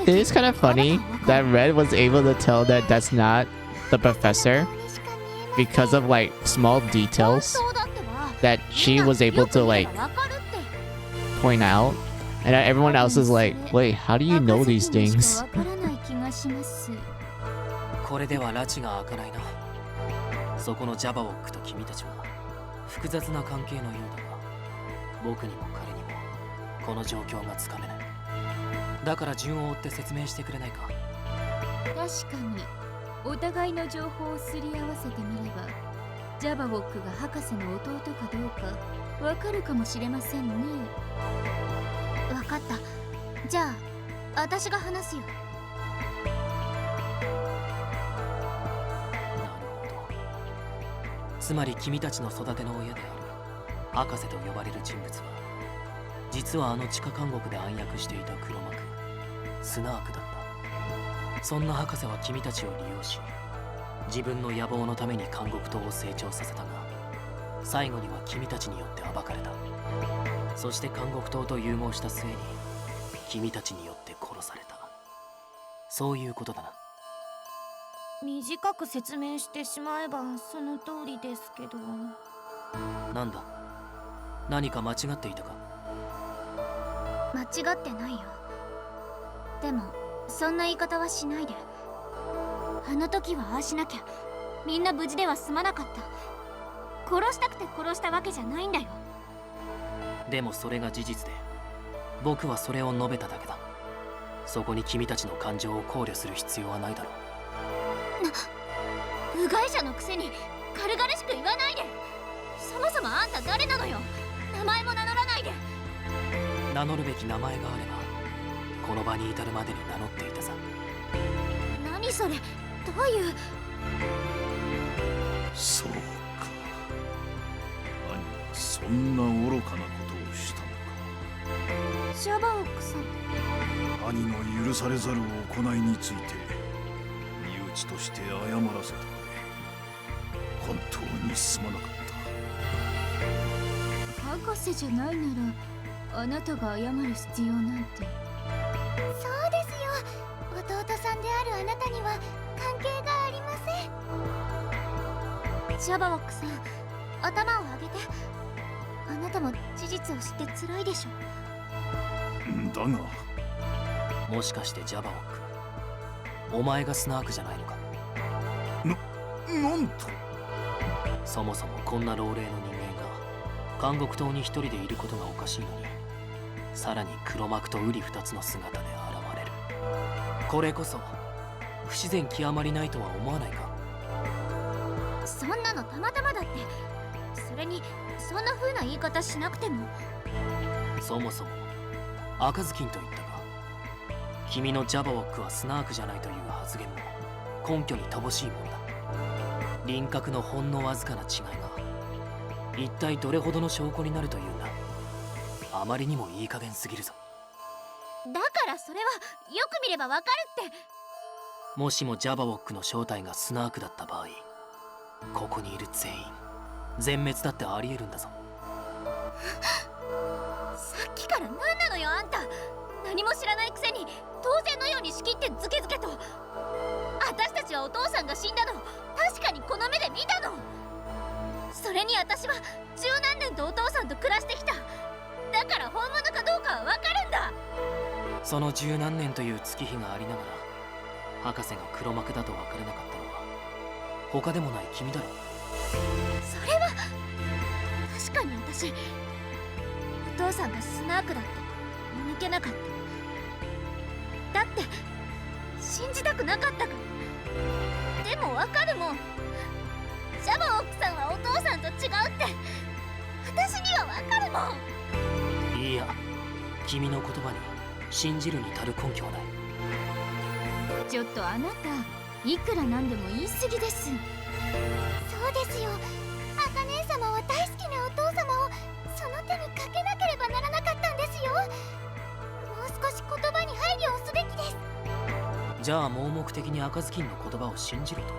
It is kind of funny that Red was able to tell that that's not the professor because of like small details that she was able to like point out, and everyone else is like, wait, how do you know these things? これでは拉致が開かないな。そこのジャバウォックと君たちは複雑な関係のようだが、僕にも彼にもこの状況がつかめない。だから順を追って説明してくれないか。確かにお互いの情報をすり合わせてみれば、ジャバウォックが博士の弟かどうかわかるかもしれませんね。わかった。じゃあ私が話すよ。なるほど。つまり君たちの育ての親である博士と呼ばれる人物は、実はあの地下監獄で暗躍していた黒幕スナークだった。そんな博士は君たちを利用し、自分の野望のために監獄島を成長させたが、最後には君たちによって暴かれた。そして監獄島と融合した末に君たちによって殺された。そういうことだな。短く説明してしまえばその通りですけど。なんだ、何か間違っていたか？間違ってないよ。でもそんな言い方はしないで。あの時はああしなきゃみんな無事では済まなかった。殺したくて殺したわけじゃないんだよ。でもそれが事実で、僕はそれを述べただけだ。そこに君たちの感情を考慮する必要はないだろう。部外者のくせに軽々しく言わないで。そもそもあんた誰なのよ。名前も名乗らないで。名乗るべき名前があればこの場に至るまでに名乗っていたさ。何それ、どういう。そうか、兄はそんな愚かなことをしたのか。ジャバオックさん。兄の許されざる行いについて身内として謝らせたので本当にすまなかった。博士じゃないならあなたが謝る必要なんて。そうですよ、弟さんであるあなたには関係がありません。ジャバオックさん、頭を上げて。あなたも事実を知って辛いでしょ。だがもしかしてジャバオック、お前がスナークじゃないのか？なんと。そもそもこんな老齢の人間が監獄島に一人でいることがおかしいのに、さらに黒幕と瓜二つの姿で現れる。これこそ不自然極まりないとは思わないか？そんなのたまたまだって。それにそんな風な言い方しなくても。そもそも赤ずきんと言ったか？君のジャバオックはスナークじゃないという発言も根拠に乏しいものだ。輪郭のほんのわずかな違いが一体どれほどの証拠になるというんだ。あまりにもいい加減すぎるぞ。だからそれはよく見ればわかるって。もしもジャバオックの正体がスナークだった場合、ここにいる全員全滅だってありえるんだぞ。さっきから何なのよあんた。何も知らないくせに当然のように仕切ってズケズケと。私たちはお父さんが死んだの確かにこの目で見たの。それに私は十何年とお父さんと暮らしてきた。だから本物かどうかはわかるんだ。その十何年という月日がありながら博士が黒幕だと分からなかったのは他でもない君だろう。それは確かに私、お父さんがスナークだって見抜けなかった。だって信じたくなかったから。でもわかるもん。ジャバオックさんはお父さんと違うって私にはわかるもん。いいや、君の言葉に信じるに足る根拠はない。ちょっとあなた、いくらなんでも言い過ぎです。そうですよ、茜姉様は大好きなお父様をその手にかけなければならなかったんですよ。もう少し言葉に配慮をすべきです。じゃあ盲目的に赤ずきんの言葉を信じろと？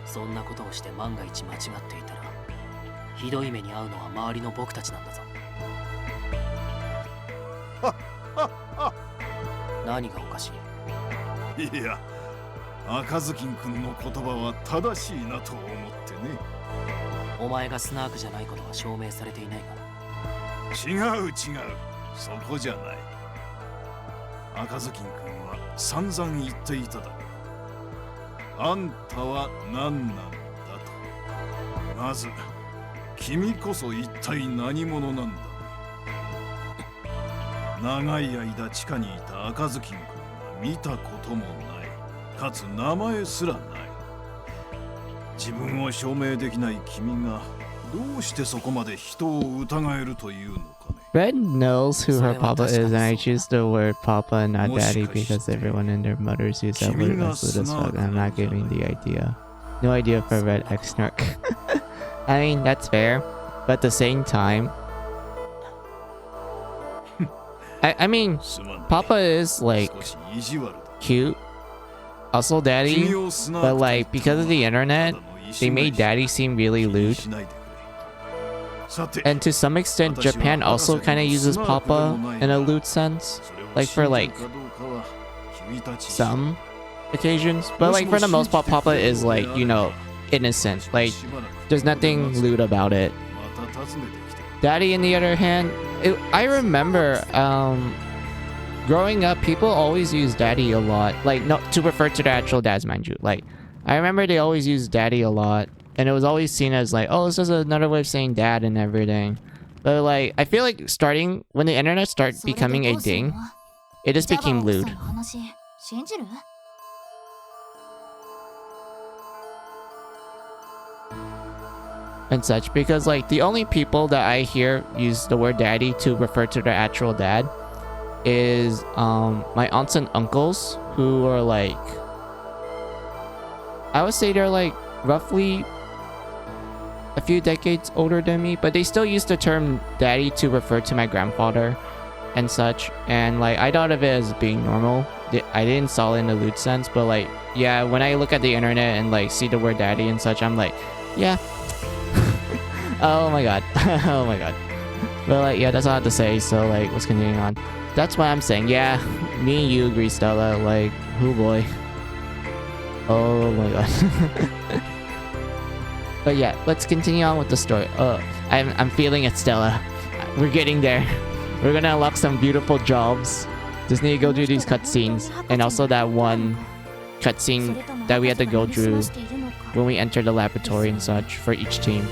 そんなことをして万が一間違っていたらひどい目に遭うのは周りの僕たちなんだぞ。何がおかしい？いや、赤ずきんくんの言葉は正しいなと思ってね。お前がスナークじゃないことは証明されていないが。違う違う、そこじゃない。赤ずきんくんは散々言っていただろう。あんたは何なんだと。まず君こそ一体何者なんだ。長い間地下にいた赤ずきんくんが見たこともない、かつ名前すらない。自分を証明できない君がどうしてそこまで人を疑えるというのかね。Red knows who her papa is, and I choose the word papa and not daddy because everyone and their mothers use that word as loose as fuck, and I'm not giving the idea. No idea for Red X snark. I mean, that's fair, but at the same time, I mean, Papa is like cute, also daddy, but like because of the internet, they made daddy seem really lewd. And to some extent, Japan also kind of uses Papa in a lewd sense, like for like some occasions. But like for the most part, Papa is like, you know, innocent. Like there's nothing lewd about it. Daddy, on the other hand, I remember growing up, people always use daddy a lot. Like, no, to refer to their actual dads, mind you. Like, I remember they always used daddy a lot. And it was always seen as like, oh, it's just another way of saying dad and everything. But like, I feel like starting, when the internet started becoming a thing, it just became lewd. And such, because like the only people that I hear use the word daddy to refer to their actual dad is my aunts and uncles, who are like, I would say they're like roughly a few decades older than me, but they still use the term daddy to refer to my grandfather and such. And like, I thought of it as being normal. I didn't saw it in a lewd sense, but like, yeah, when I look at the internet and like see the word daddy and such, I'm like, yeah. Oh my god. Oh my god. But like, yeah, that's all I have to say. So like, let's continue on. That's why I'm saying, yeah, me and you agree, Stella. Like, oh boy. Oh my god. But yeah, let's continue on with the story. I'm feeling it, Stella. We're getting there. We're gonna unlock some beautiful jobs. Just need to go through these cutscenes, and also that one cutscene that we had to go through when we entered the laboratory and such for each team.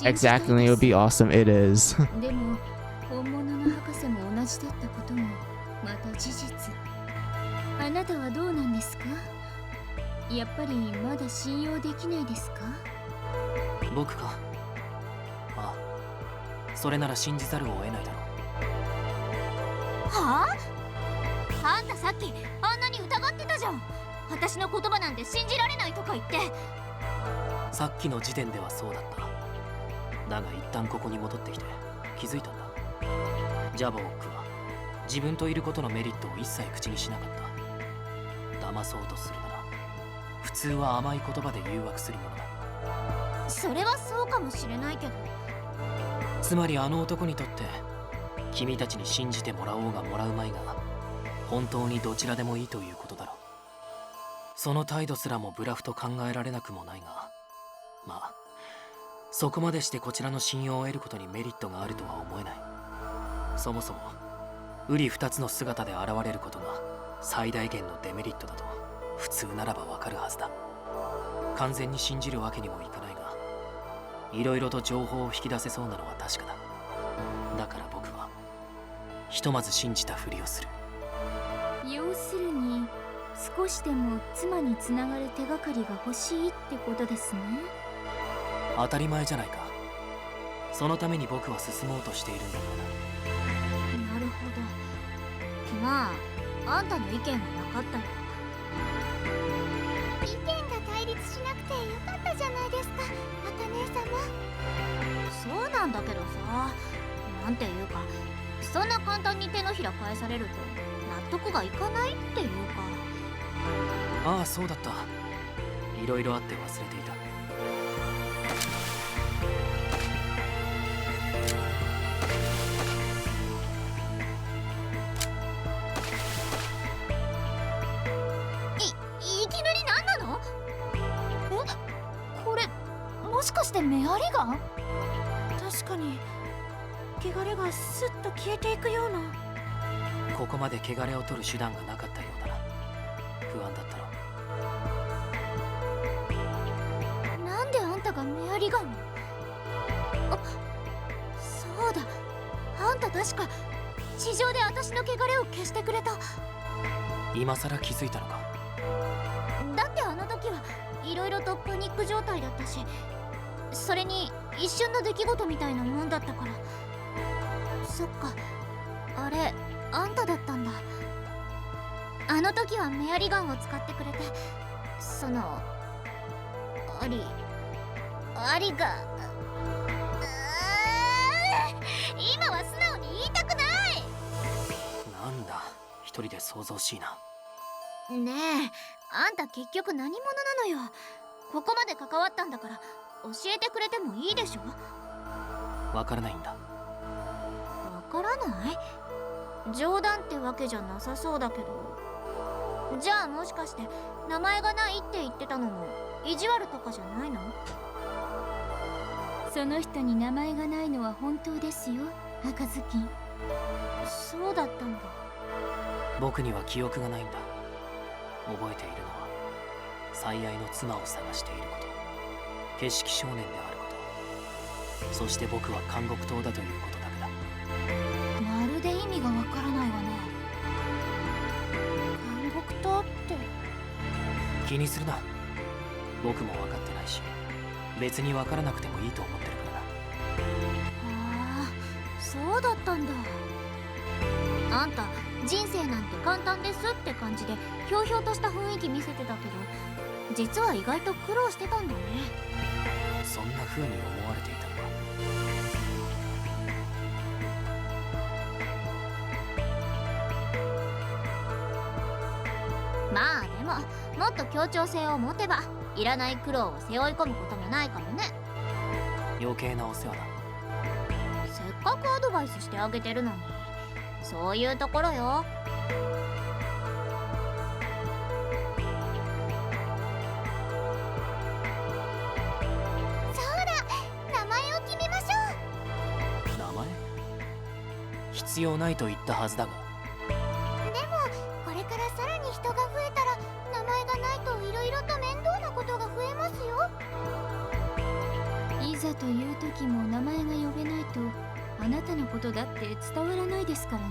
Exactly, it would be awesome. It is. 本物の博士も同じだったこともまた事実。あなたはどうなんですか？やっぱりまだ信用できないですか？僕か。ああ、それなら信じざるを得ないだろう。はあ？あんたさっきあんなに疑ってたじゃん。私の言葉なんて信じられないとか言って。さっきの時点ではそうだった。だが一旦ここに戻ってきて気づいたんだ。ジャボークは自分といることのメリットを一切口にしなかった。騙そうとするなら普通は甘い言葉で誘惑するものだ。それはそうかもしれないけど、つまりあの男にとって君たちに信じてもらおうがもらうまいが本当にどちらでもいいということだろう。その態度すらもブラフと考えられなくもないが、まあそこまでしてこちらの信用を得ることにメリットがあるとは思えない。そもそも瓜二つの姿で現れることが最大限のデメリットだと普通ならばわかるはずだ。完全に信じるわけにもいかないが、いろいろと情報を引き出せそうなのは確かだ。だから僕はひとまず信じたふりをする。要するに少しでも妻につながる手がかりが欲しいってことですね。当たり前じゃないか。そのために僕は進もうとしているんだからな。なるほど。まあ、あんたの意見は分かったよ。意見が対立しなくてよかったじゃないですか、茜様。そうなんだけどさ、なんていうか、そんな簡単に手のひら返されると納得がいかないっていうか。ああ、そうだった。いろいろあって忘れていた。いきなり何なの？これもしかしてメアリガン？確かに汚れがスッと消えていくような。ここまで汚れを取る手段がなかったようだな。不安だったろ。なんであんたがメアリガンを？あ、そうだ、あんた確か地上で私の汚れを消してくれた。今さら気づいたのか。だってあの時はいろいろとパニック状態だったし、それに一瞬の出来事みたいなもんだったから。そっか、あれあんただったんだ。あの時はメアリガンを使ってくれて、そのありが今は素直に言いたくない。なんだ、一人で想像しいな。ねえ、あんた結局何者なのよ。ここまで関わったんだから教えてくれてもいいでしょ。わからないんだ。わからない？冗談ってわけじゃなさそうだけど。じゃあもしかして名前がないって言ってたのも意地悪とかじゃないの？その人に名前がないのは本当ですよ、赤ずきん。そうだったんだ。僕には記憶がないんだ。覚えているのは最愛の妻を探していること、景色少年であること、そして僕は監獄島だということだけだ。まるで意味がわからないわね。監獄島って。気にするな。僕も分かってないし、別に分からなくてもいいと思ってるからな。ああ、そうだったんだ。あんた人生なんて簡単ですって感じでひょうひょうとした雰囲気見せてたけど、実は意外と苦労してたんだね。そんな風に思われていたのか。まあでももっと協調性を持てばいらない苦労を背負い込むこともないかもね。余計なお世話だ。せっかくアドバイスしてあげてるのに、そういうところよ。そうだ、名前を決めましょう。名前？必要ないと言ったはずだが。これからさらに人が増えたら名前がないといろいろと面倒なことが増えますよ。いざという時も名前が呼べないとあなたのことだって伝わらないですからね。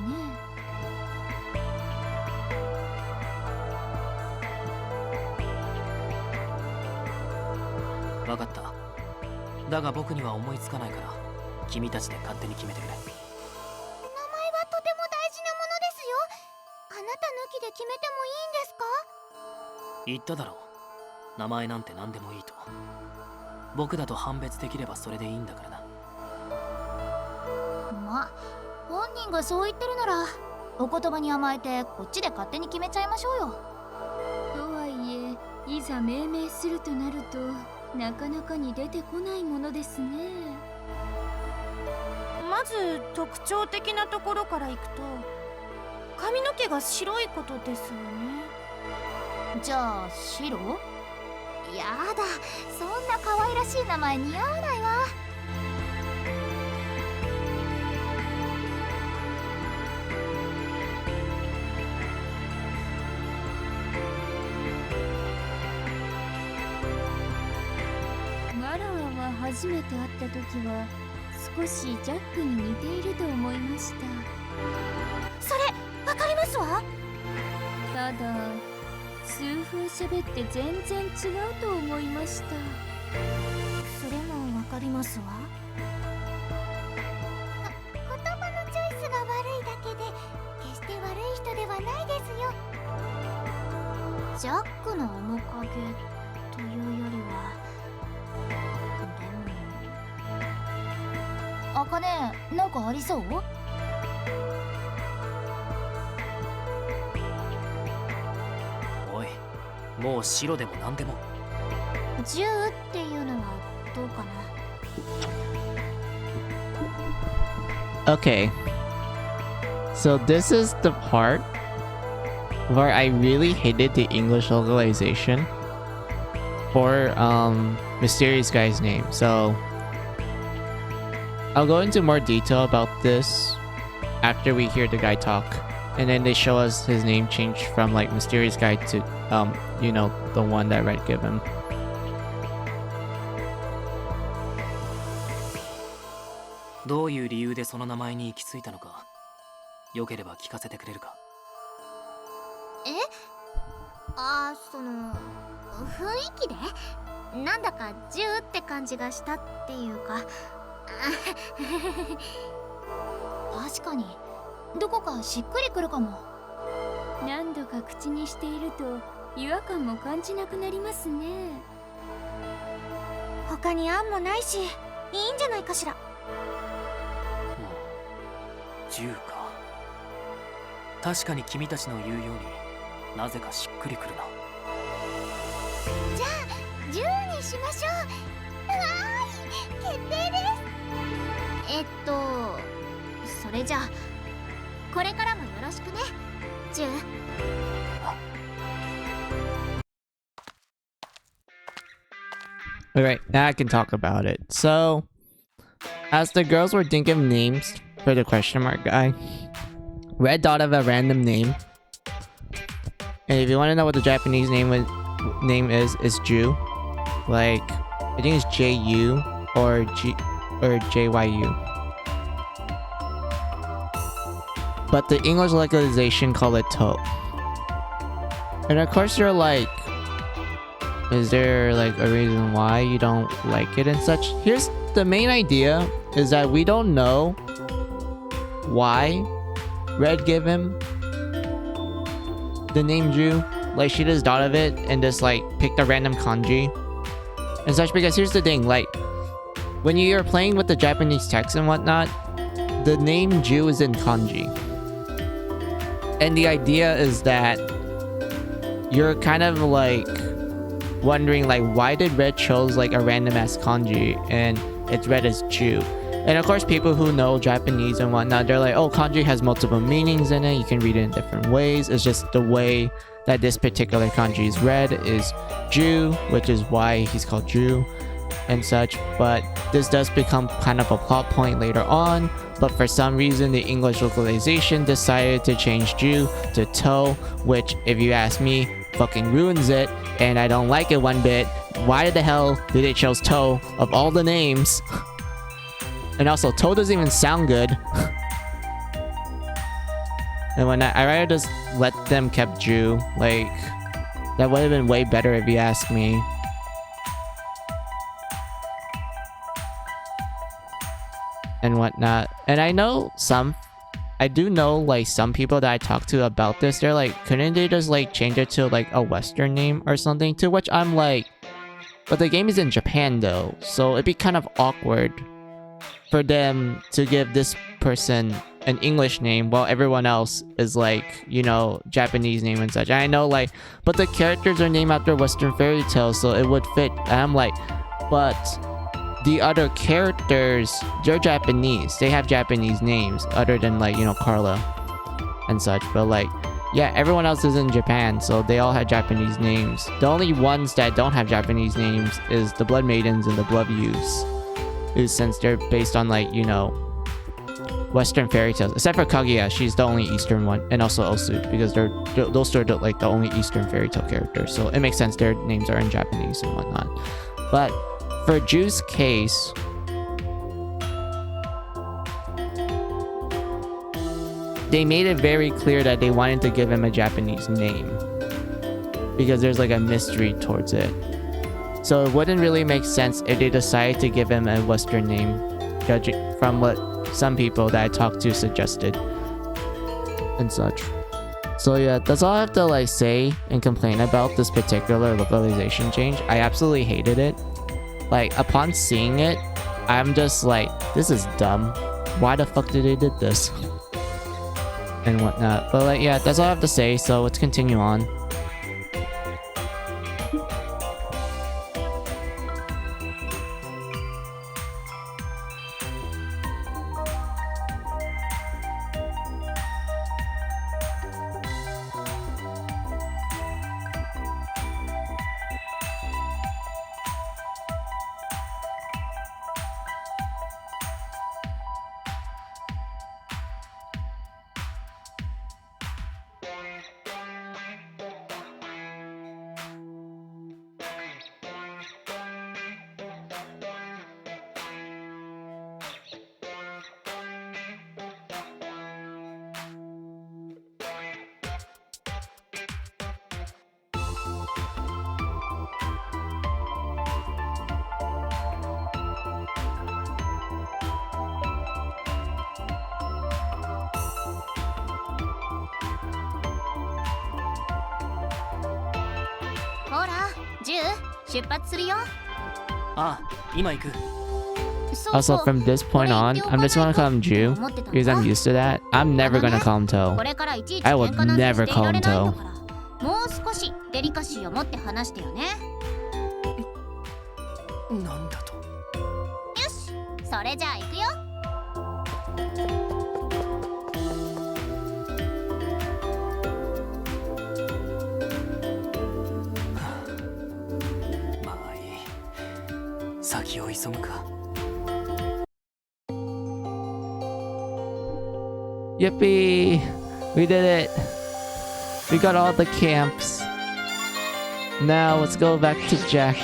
分かった。だが僕には思いつかないから、君たちで勝手に決めてくれ。名前はとても大事なものですよ。あなた抜きで決めてもいいんですか？言っただろう。名前なんて何でもいいと。僕だと判別できればそれでいいんだからな。まあ本人がそう言ってるならお言葉に甘えてこっちで勝手に決めちゃいましょうよ。とはいえ、いざ命名するとなるとなかなかに出てこないものですね。まず特徴的なところからいくと髪の毛が白いことですよね。じゃあ白？やだ、そんな可愛らしい名前似合わないわ。マラワは初めて会った時は少しジャックに似ていると思いました。それわかりますわ。ただ数分喋って全然違うと思いました。それもわかりますわ。言葉のチョイスが悪いだけで決して悪い人ではないですよ。ジャックの面影というよりは、でも茜、なんかありそう？おい、もう白でも何でも。銃っていうのはどうかな。 Okay. So this is the part where I really hated the English localization for mysterious guy's name. So I'll go into more detail about this after we hear the guy talk, and then they show us his name changed from like mysterious guy to you know, the one that Red gave him. どういう理由でその名前に行き着いたのか、よければ聞かせてくれるか。その雰囲気でなんだか銃って感じがしたっていうか。確かにどこかしっくりくるかも。何度か口にしていると違和感も感じなくなりますね。他に案もないしいいんじゃないかしら。銃か。確かに君たちの言うようになぜかしっくりくるな。じゃあ銃にしましょう。決定です。それじゃあこれからもよろしくね、銃。Alright, now I can talk about it. So, as the girls were thinking of names for the question mark guy, Red thought of a random name. And if you want to know what the Japanese name is, it's Ju. Like, I think it's J-U or J-Y-U. But the English localization call it To. And of course you're like, is there like a reason why you don't like it and such? Here's the main idea, is that we don't know why Red gave him the name Ju. Like, she just thought of it and just like picked a random kanji and such. Because here's the thing, like, when you're playing with the Japanese text and whatnot, the name Ju is in kanji. And the idea is that you're kind of like wondering like, why did Red chose like a random ass kanji and it's read as Ju? And of course people who know Japanese and whatnot, they're like, oh, kanji has multiple meanings in it, you can read it in different ways. It's just the way that this particular kanji is read is Ju, which is why he's called Ju and such. But this does become kind of a plot point later on. But for some reason, the English localization decided to change Ju to To, which, if you ask me, fucking ruins it, and I don't like it one bit. Why the hell did they choose To of all the names? And also, To doesn't even sound good. And when I rather just let them kept Ju, like, that would have been way better if you ask me. And whatnot. And I do know like some people that I talk to about this, they're like, couldn't they just like change it to like a Western name or something? To which I'm like, but the game is in Japan though, so it'd be kind of awkward for them to give this person an English name while everyone else is like, you know, Japanese name and such. And I know like, but the characters are named after Western fairy tales, so it would fit. And I'm like, but the other characters, they're Japanese. They have Japanese names other than like, you know, Carla and such. But like, yeah, everyone else is in Japan, so they all have Japanese names. The only ones that don't have Japanese names is the Blood Maidens and the Blood Youths, since they're based on like, you know, Western fairy tales. Except for Kaguya, she's the only Eastern one, and also Osu, because those are like the only Eastern fairy tale characters. So it makes sense their names are in Japanese and whatnot. But for Ju's case, they made it very clear that they wanted to give him a Japanese name because there's like a mystery towards it. So it wouldn't really make sense if they decided to give him a Western name, judging from what some people that I talked to suggested and such. So yeah, that's all I have to like say and complain about this particular localization change. I absolutely hated it. Like, upon seeing it, I'm just like, this is dumb. Why the fuck did they did this? And whatnot. But like, yeah, that's all I have to say, so let's continue on. Also, from this point on, I'm just gonna call him Ju because I'm used to that. I'm never gonna call him To. I would never call him To. もう少しデリカシーを持って話してよね。なんだと。よし、それじゃあ行くよ。まあいい。先を急ぐか。 Yippee! We did it! We got all the camps. Now let's go back to Jack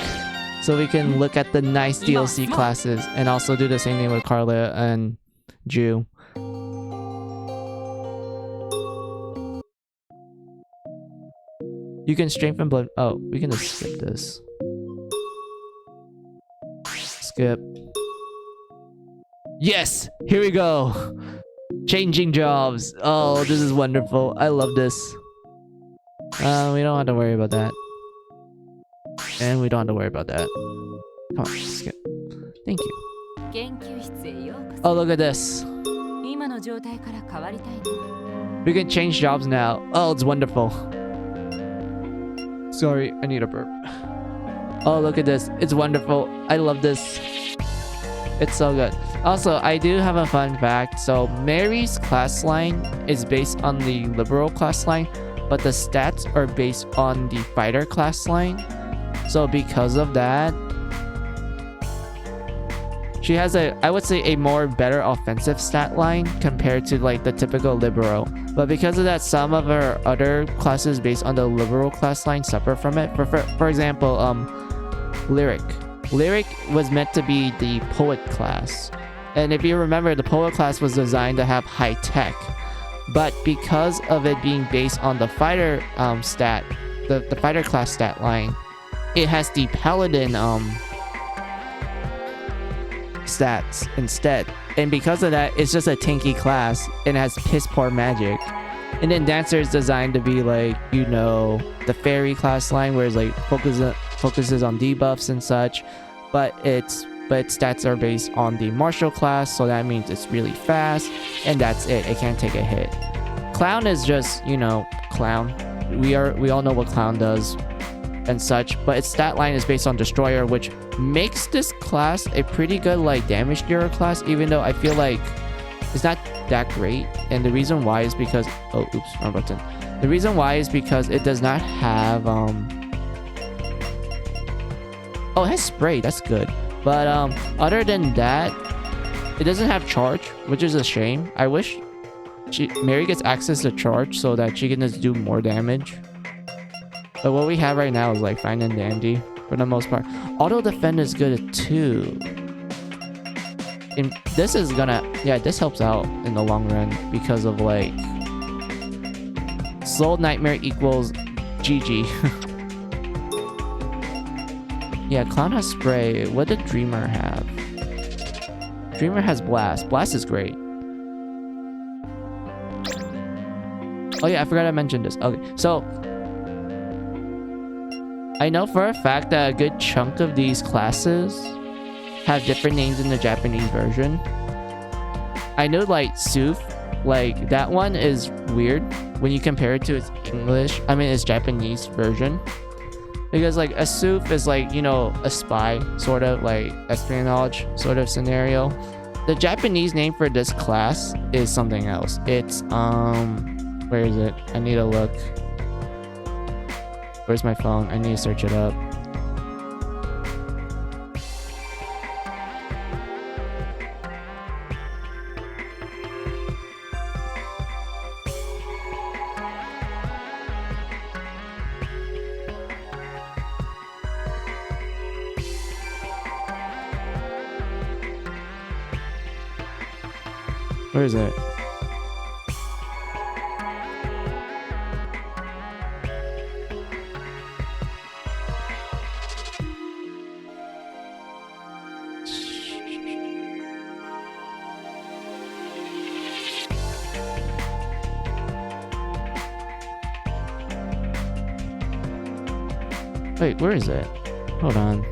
so we can look at the nice DLC classes and also do the same thing with Carla and Ju. You can strengthen blood. Oh, we can just skip this. Skip. Yes! Here we go! Changing jobs. Oh, this is wonderful. I love this. We don't have to worry about that. And we don't have to worry about that. Come on, skip. Thank you. 研究室へようこそ。 Oh, look at this. 今の状態から変わりたいの。 We can change jobs now. Oh, it's wonderful. Sorry, I need a burp. Oh, look at this. It's wonderful. I love this. It's so good. Also, I do have a fun fact. So, Mary's class line is based on the liberal class line, but the stats are based on the fighter class line. So, because of that, she has I would say, a more better offensive stat line compared to like the typical liberal. But because of that, some of her other classes based on the liberal class line suffer from it. For example, Lyric. Lyric was meant to be the poet class. And if you remember, the poet class was designed to have high tech. But because of it being based on the fighter stat, the fighter class stat line, it has the paladin stats instead. And because of that, it's just a tanky class and it has piss poor magic. And then Dancer is designed to be like, you know, the fairy class line where it's like focuses on debuffs and such, but its stats are based on the martial class, so that means it's really fast, and that's it. It can't take a hit. Clown is just, you know, Clown. We all know what Clown does and such, but its stat line is based on Destroyer, which makes this class a pretty good like damage dealer class, even though I feel like it's not that great. And the reason why is because wrong button. The reason why is because it does not have oh, it has spray, that's good. But other than that, it doesn't have charge, which is a shame. I wish Mary gets access to charge so that she can just do more damage. But what we have right now is like fine and dandy for the most part. Auto defend is good too. And this is gonna, yeah, this helps out in the long run because of like Soul Nightmare equals GG. Yeah, Clown has spray. What did Dreamer have? Dreamer has blast. Blast is great. Oh yeah, I forgot I mentioned this. Okay, so I know for a fact that a good chunk of these classes have different names in the Japanese version. I know like Sooth, like that one is weird when you compare it to its its Japanese version. Because like a Sooth is like, you know, a spy, sort of like espionage sort of scenario. The Japanese name for this class is something else. It's where is it? I need to look. Where's my phone? I need to search it up. Where is it? Wait, where is it? Hold on.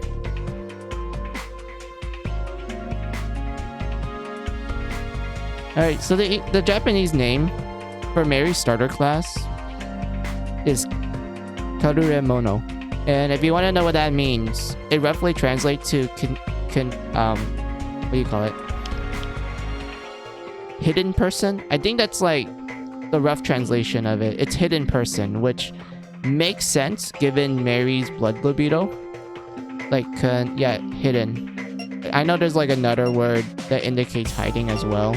Alright, so the Japanese name for Mary's starter class is Karuremono. And if you want to know what that means, it roughly translates to what do you call it? Hidden person? I think that's like the rough translation of it. It's hidden person, which makes sense given Mary's blood libido. Like, yeah, hidden. I know there's like another word that indicates hiding as well,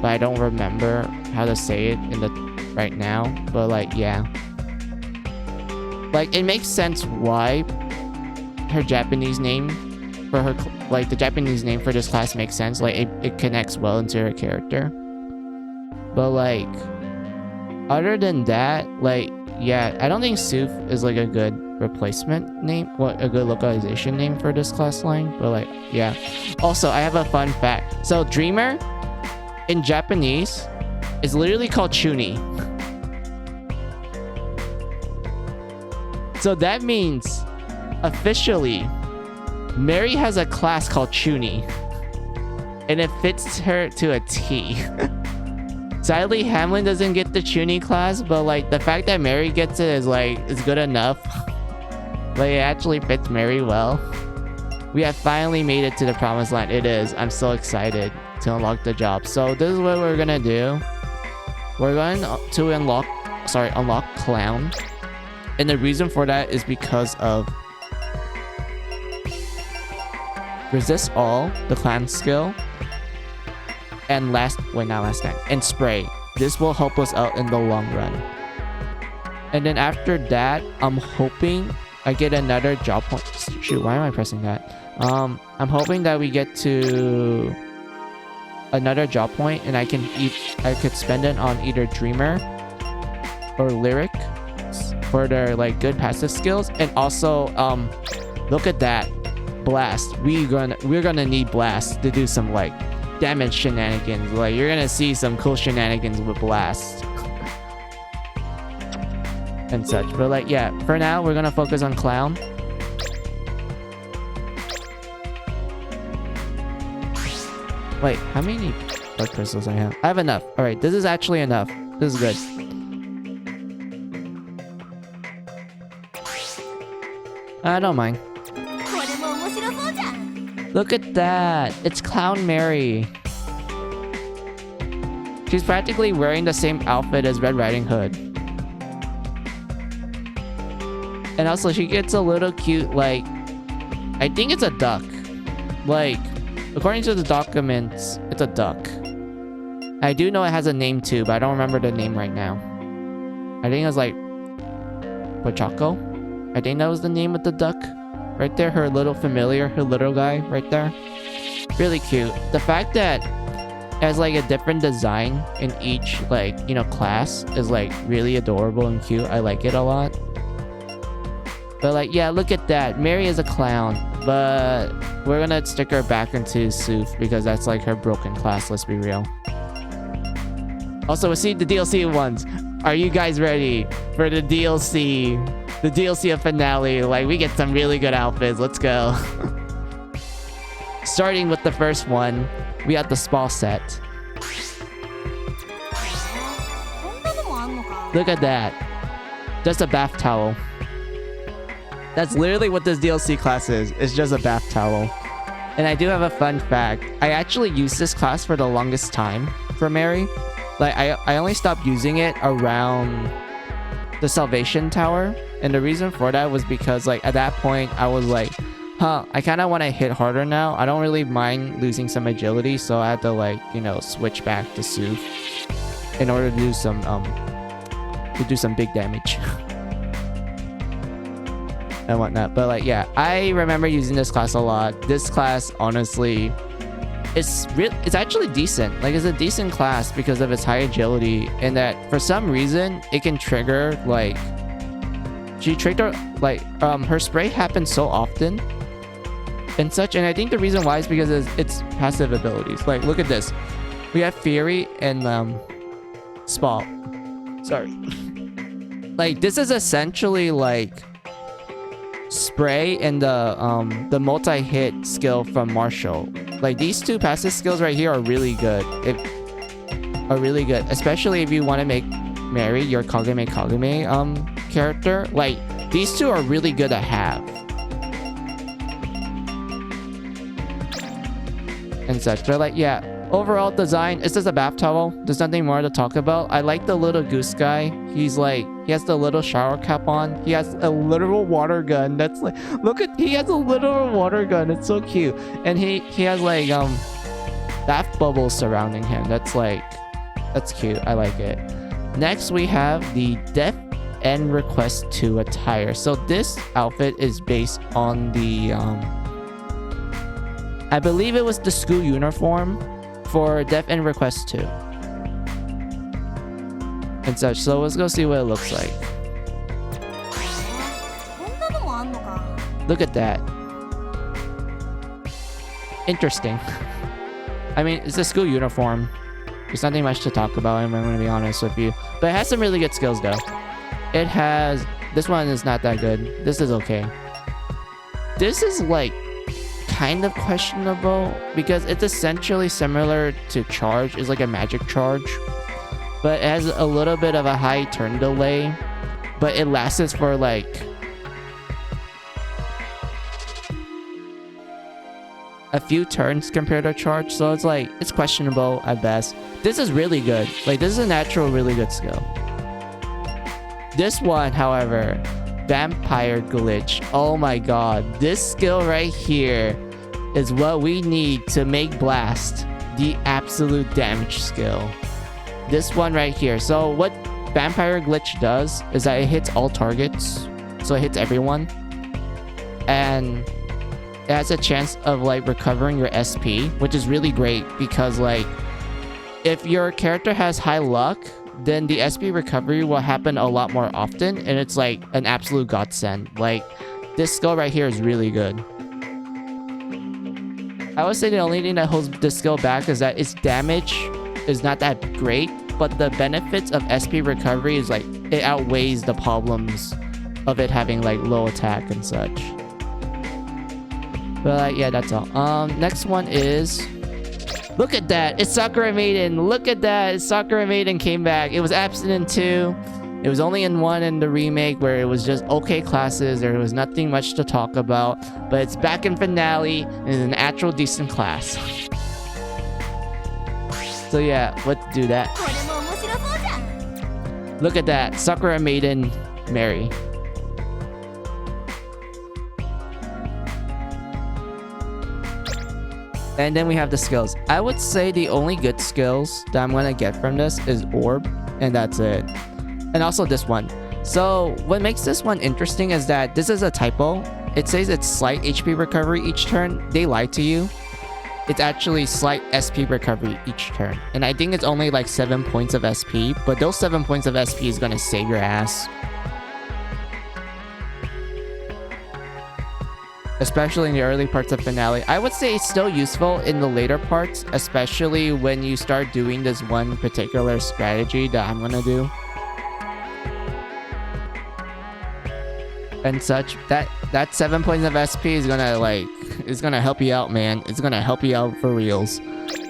but I don't remember how to say it in the right now. But like, yeah, like it makes sense why her Japanese name for her, like the Japanese name for this class makes sense. Like it connects well into her character. But like, other than that, like, yeah, I don't think Soof is like a good replacement name, a good localization name for this class line. But like, yeah. Also, I have a fun fact. So Dreamer in Japanese is literally called Chuni. So that means officially Mary has a class called Chuni, and it fits her to a T. Sadly, Hamlin doesn't get the Chuni class, but like the fact that Mary gets it is like, it's good enough. Like it actually fits Mary well. We have finally made it to the promised land. It is. I'm so excited to unlock the job. So this is what we're gonna do. We're going to unlock Clown. And the reason for that is because of Resist All, the Clown skill. And and Spray. This will help us out in the long run. And then after that, I'm hoping I get another job point. Shoot, why am I pressing that? I'm hoping that we get to another job point and I could spend it on either Dreamer or Lyric for their like good passive skills. And also, look at that. Blast. We're gonna need Blast to do some like damage shenanigans. Like you're gonna see some cool shenanigans with Blast and such. But like, yeah, for now we're gonna focus on Clown. Wait, how many blood crystals I have? I have enough. All right, this is actually enough. This is good. I don't mind. Look at that! It's Clown Mary. She's practically wearing the same outfit as Red Riding Hood. And also she gets a little cute, like, I think it's a duck. Like, according to the documents, it's a duck. I do know it has a name too, but I don't remember the name right now. I think it was like Pochaco. I think that was the name of the duck. Right there, her little familiar, her little guy right there. Really cute. The fact that it has like a different design in each, like, you know, class is like really adorable and cute. I like it a lot. But like, yeah, look at that. Mary is a clown, but we're gonna stick her back into Soof because that's like her broken class, let's be real. Also, we'll see the DLC ones. Are you guys ready for the DLC? The DLC of Finale. Like, we get some really good outfits. Let's go. Starting with the first one, we have the spa set. Look at that. Just a bath towel. That's literally what this DLC class is. It's just a bath towel. And I do have a fun fact. I actually used this class for the longest time for Mary. Like, I only stopped using it around the Salvation Tower. And the reason for that was because, like, at that point, I was like, I kind of want to hit harder now. I don't really mind losing some agility, so I had to, like, you know, switch back to Soof in order to do some big damage and whatnot. But like, yeah, I remember using this class a lot. This class, honestly, it's actually decent. Like, it's a decent class because of its high agility, and that for some reason it can trigger, like, she triggered, like, her spray happens so often and such. And I think the reason why is because it's passive abilities. Like, look at this. We have Fury and Spa. Sorry. Like, this is essentially like Spray and the multi-hit skill from Marshall. Like, these two passive skills right here are really good. Especially if you want to make Mary your Kagome character. Like, these two are really good to have and such. But like, yeah, overall design, it's just a bath towel. There's nothing more to talk about. I like the little goose guy. He's like He has the little shower cap on. He has a literal water gun. That's like, look at, he has a literal water gun. It's so cute. And he has like bath bubbles surrounding him. That's cute. I like it. Next we have the Death End Request 2 attire. So this outfit is based on the I believe it was the school uniform for Death End Request 2 and such. So let's go see what it looks like. Look at that. Interesting. I mean, it's a school uniform. There's nothing much to talk about, I'm going to be honest with you. But it has some really good skills though. It has... This one is not that good. This is okay. This is like kind of questionable because it's essentially similar to Charge. It's like a magic charge. But it has a little bit of a high turn delay. But it lasts for like... a few turns compared to Charge, so it's like, it's questionable at best. This is really good. Like, this is a natural, really good skill. This one, however, Vampire Glitch. Oh my god. This skill right here is what we need to make Blast the absolute damage skill. This one right here. So what Vampire Glitch does is that it hits all targets. So it hits everyone. And it has a chance of like recovering your SP, which is really great because like if your character has high luck, then the SP recovery will happen a lot more often, and it's like an absolute godsend. Like this skill right here is really good. I would say the only thing that holds this skill back is that its damage is not that great, but the benefits of SP recovery is like it outweighs the problems of it having like low attack and such. But yeah, that's all. Next one is... Look at that! It's Sakura Maiden! Look at that! Sakura Maiden came back. It was absent in 2. It was only in 1 in the remake where it was just okay classes. There was nothing much to talk about. But it's back in finale and it's an actual decent class. So yeah, let's do that. Look at that! Sakura Maiden Mary. And then we have the skills. I would say the only good skills that I'm going to get from this is Orb, and that's it. And also this one. So what makes this one interesting is that this is a typo. It says it's slight HP recovery each turn. They lied to you. It's actually slight SP recovery each turn. And I think it's only like 7 points of SP, but those 7 points of SP is going to save your ass. Especially in the early parts of finale. I would say it's still useful in the later parts, especially when you start doing this one particular strategy that I'm gonna do. And such. That 7 points of SP is gonna like, it's gonna help you out, man. It's gonna help you out for reals.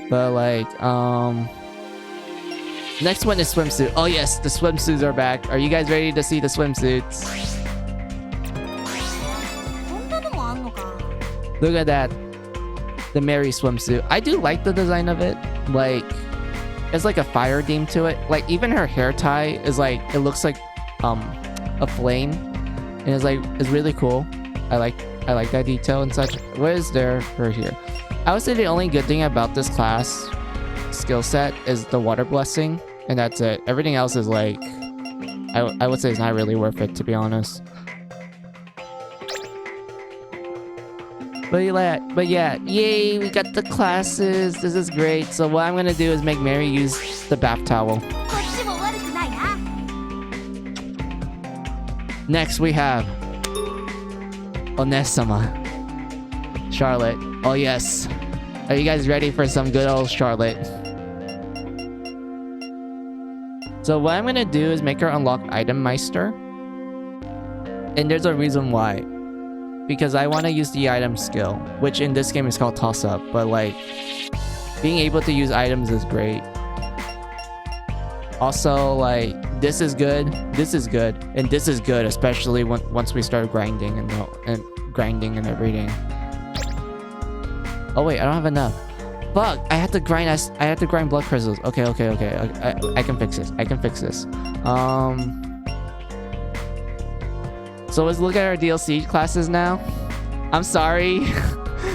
But like, next one is swimsuit. Oh yes, the swimsuits are back. Are you guys ready to see the swimsuits? Look at that. The Mary swimsuit. I do like the design of it. Like, it's like a fire theme to it. Like, even her hair tie is like, it looks like a flame. And it's like, it's really cool. I like that detail and such. What is there for here? I would say the only good thing about this class skill set is the water blessing. And that's it. Everything else is like, I would say it's not really worth it, to be honest. But yeah, yay, we got the classes. This is great. So what I'm gonna do is make Mary use the bath towel. Next we have Onesama. Charlotte. Oh yes. Are you guys ready for some good old Charlotte? So what I'm gonna do is make her unlock Item Meister. And there's a reason why. Because I want to use the item skill, which in this game is called toss up, but like being able to use items is great. Also, like this is good, and this is good, especially once we start grinding and grinding and everything. Oh wait, I don't have enough. Fuck! I had to grind blood crystals. Okay. I can fix this. So let's look at our DLC classes now. I'm sorry.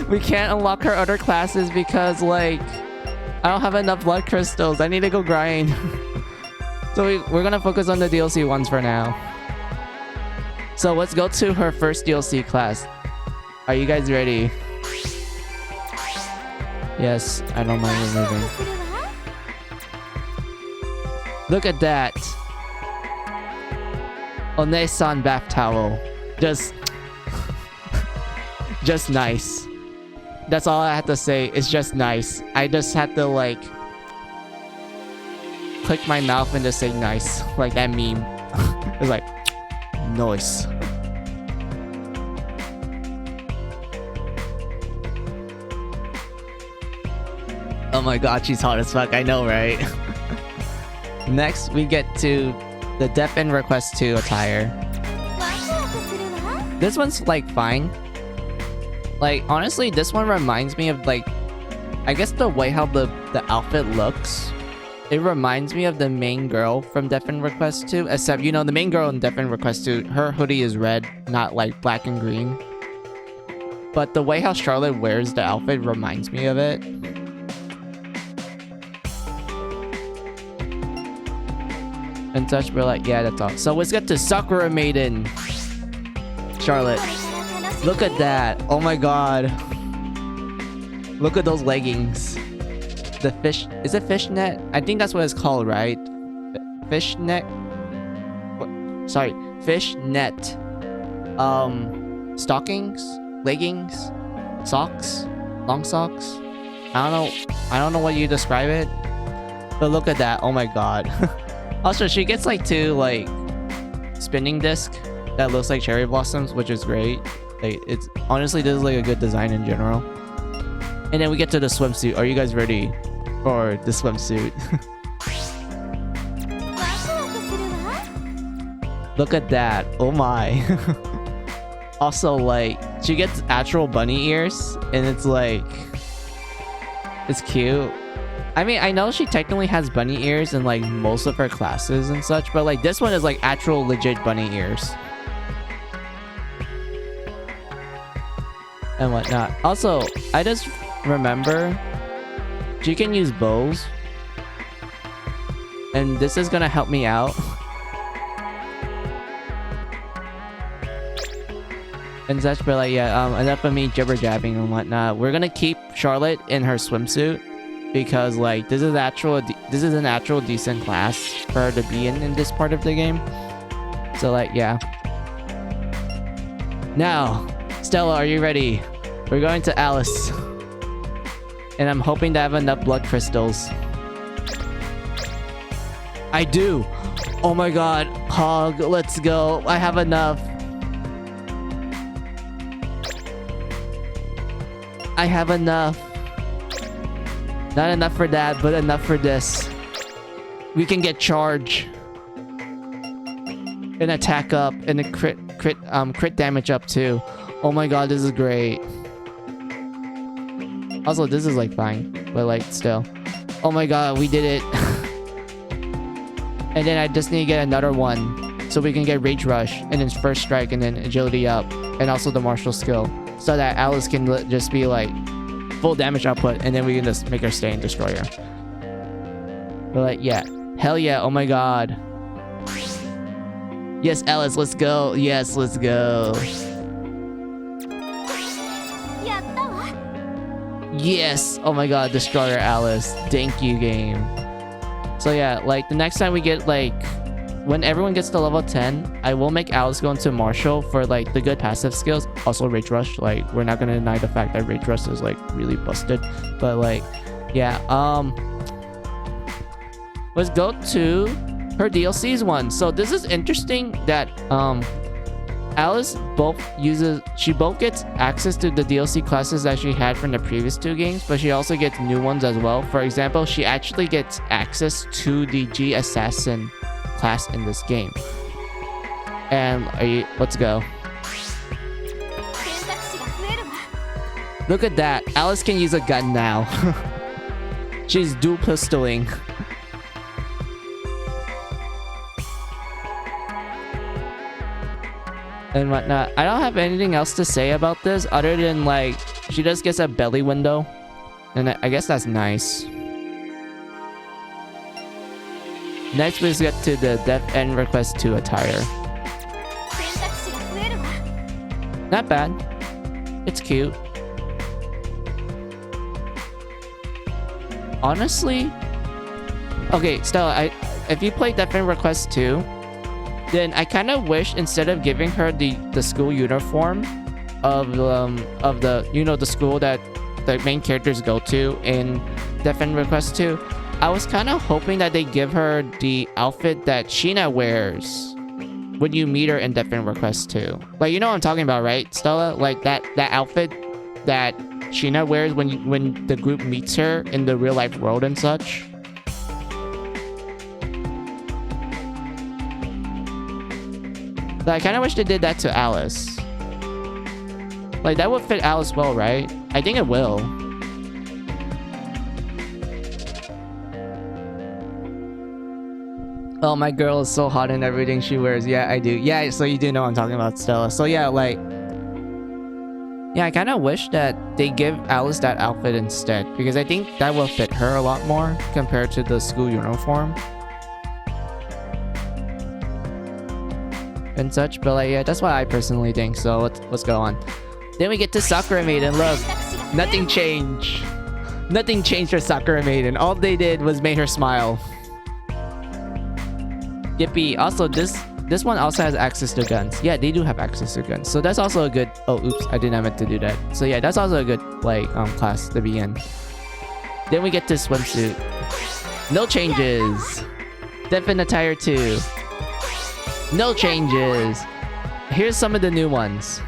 We can't unlock her other classes because, like, I don't have enough blood crystals. I need to go grind. So we're gonna focus on the DLC ones for now. So let's go to her first DLC class. Are you guys ready? Yes, I don't mind removing. Look at that. Onesan bath towel. Just nice. That's all I have to say. It's just nice. I just had to like click my mouth and just say nice. Like that meme. It's like nice. Oh my god, she's hot as fuck. I know, right? Next, we get to the Death End Request 2 attire. This one's like fine. Like honestly, this one reminds me of like, I guess the way how the outfit looks. It reminds me of the main girl from Death End Request 2, except you know the main girl in Death End Request 2, her hoodie is red, not like black and green. But the way how Charlotte wears the outfit reminds me of it. And such, we're like, yeah, that's all. So let's get to Sakura Maiden. Charlotte. Look at that. Oh my god. Look at those leggings. The fish... Is it fishnet? I think that's what it's called, right? Fishnet? Sorry. Fishnet. Stockings? Leggings? Socks? Long socks? I don't know what you describe it. But look at that. Oh my god. Also, she gets like 2 like spinning disc that looks like cherry blossoms, which is great. Like it's honestly, this is like a good design in general. And then we get to the swimsuit. Are you guys ready for the swimsuit? Look at that. Oh my. Also, like she gets actual bunny ears, and it's like it's cute. I mean, I know she technically has bunny ears in like most of her classes and such, but like this one is like actual legit bunny ears and whatnot. Also, I just remember she can use bows, and this is gonna help me out. And such, but like yeah, enough of me jibber jabbing and whatnot. We're gonna keep Charlotte in her swimsuit. Because like this is an actual decent class for her to be in this part of the game. So like yeah. Now, Stella, are you ready? We're going to Alice. And I'm hoping to have enough blood crystals. I do. Oh my god. Hog, let's go. I have enough. I have enough. Not enough for that, but enough for this. We can get charge. And attack up. And a crit damage up too. Oh my god, this is great. Also, this is like fine. But like still. Oh my god, we did it. And then I just need to get another one. So we can get Rage Rush. And then First Strike. And then Agility up. And also the Martial skill. So that Alice can just be like full damage output, and then we can just make her stay and destroy her. But like, yeah. Hell yeah, oh my god. Yes, Alice, let's go. Yes, let's go. Yes! Oh my god, Destroyer Alice. Thank you, game. So yeah, like, the next time we get, like... When everyone gets to level 10, I will make Alice go into Martial for, like, the good passive skills. Also, Rage Rush. Like, we're not gonna deny the fact that Rage Rush is, like, really busted. But, like, yeah. Let's go to her DLCs one. So, this is interesting that, Alice she both gets access to the DLC classes that she had from the previous 2 games, but she also gets new ones as well. For example, she actually gets access to the G Assassin class in this game. And let's go. Look at that. Alice can use a gun now. She's dual pistoling. and whatnot. I don't have anything else to say about this other than like she just gets a belly window, and I guess that's nice. Next, we get to the Death End Request 2 attire. Not bad. It's cute. Honestly, okay, Stella, if you played Death End Request 2, then I kind of wish instead of giving her the school uniform of the the school that the main characters go to in Death End Request 2, I was kind of hoping that they give her the outfit that Sheena wears when you meet her in Death End Request 2. Like, you know what I'm talking about, right, Stella? Like that outfit that Sheena wears when the group meets her in the real life world and such. But I kind of wish they did that to Alice. Like, that would fit Alice well, right? I think it will. Oh, my girl is so hot in everything she wears. Yeah, I do. Yeah, so you do know what I'm talking about, Stella. So yeah, like... yeah, I kind of wish that they give Alice that outfit instead, because I think that will fit her a lot more compared to the school uniform and such. But like, yeah, that's what I personally think. So let's go on. Then we get to Sakura Maiden. Look, nothing changed. Nothing changed for Sakura Maiden. All they did was make her smile. Yippee. Also, this one also has access to guns. Yeah, they do have access to guns. So that's also a good... oh, oops. I did not meant to do that. So yeah, that's also a good, like, class to be in. Then we get to swimsuit. No changes. Death End Attire 2. No changes. Here's some of the new ones.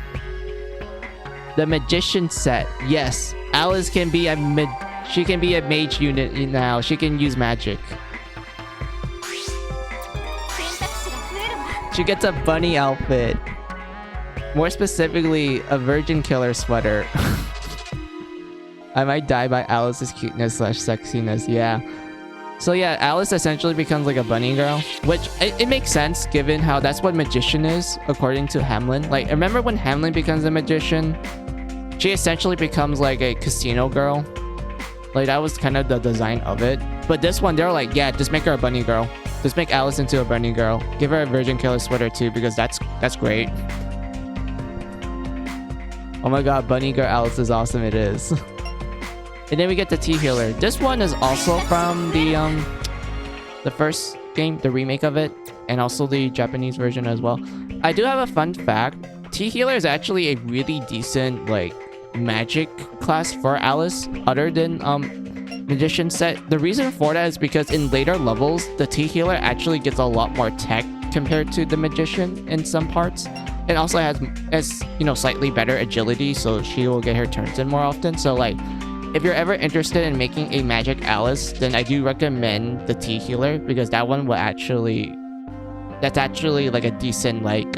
The Magician set. Yes. Alice can be a she can be a mage unit now. She can use magic. She gets a bunny outfit. More specifically, a virgin killer sweater. I might die by Alice's cuteness / sexiness. Yeah. So yeah, Alice essentially becomes like a bunny girl, which it makes sense given how that's what magician is, according to Hamlin. Like, remember when Hamlin becomes a magician? She essentially becomes like a casino girl. Like, that was kind of the design of it. But this one, they're like, yeah, just make her a bunny girl. Just make Alice into a bunny girl. Give her a virgin killer sweater too, because that's great. Oh my god, bunny girl Alice is awesome. It is. And then we get the tea healer. This one is also from the first game, the remake of it, and also the Japanese version as well. I do have a fun fact. Tea healer is actually a really decent like magic class for Alice, other than magician set. The reason for that is because in later levels, the tea healer actually gets a lot more tech compared to the magician in some parts. It also has slightly better agility, so she will get her turns in more often. So like, if you're ever interested in making a magic Alice, then I do recommend the tea healer, because that one will that's actually like a decent like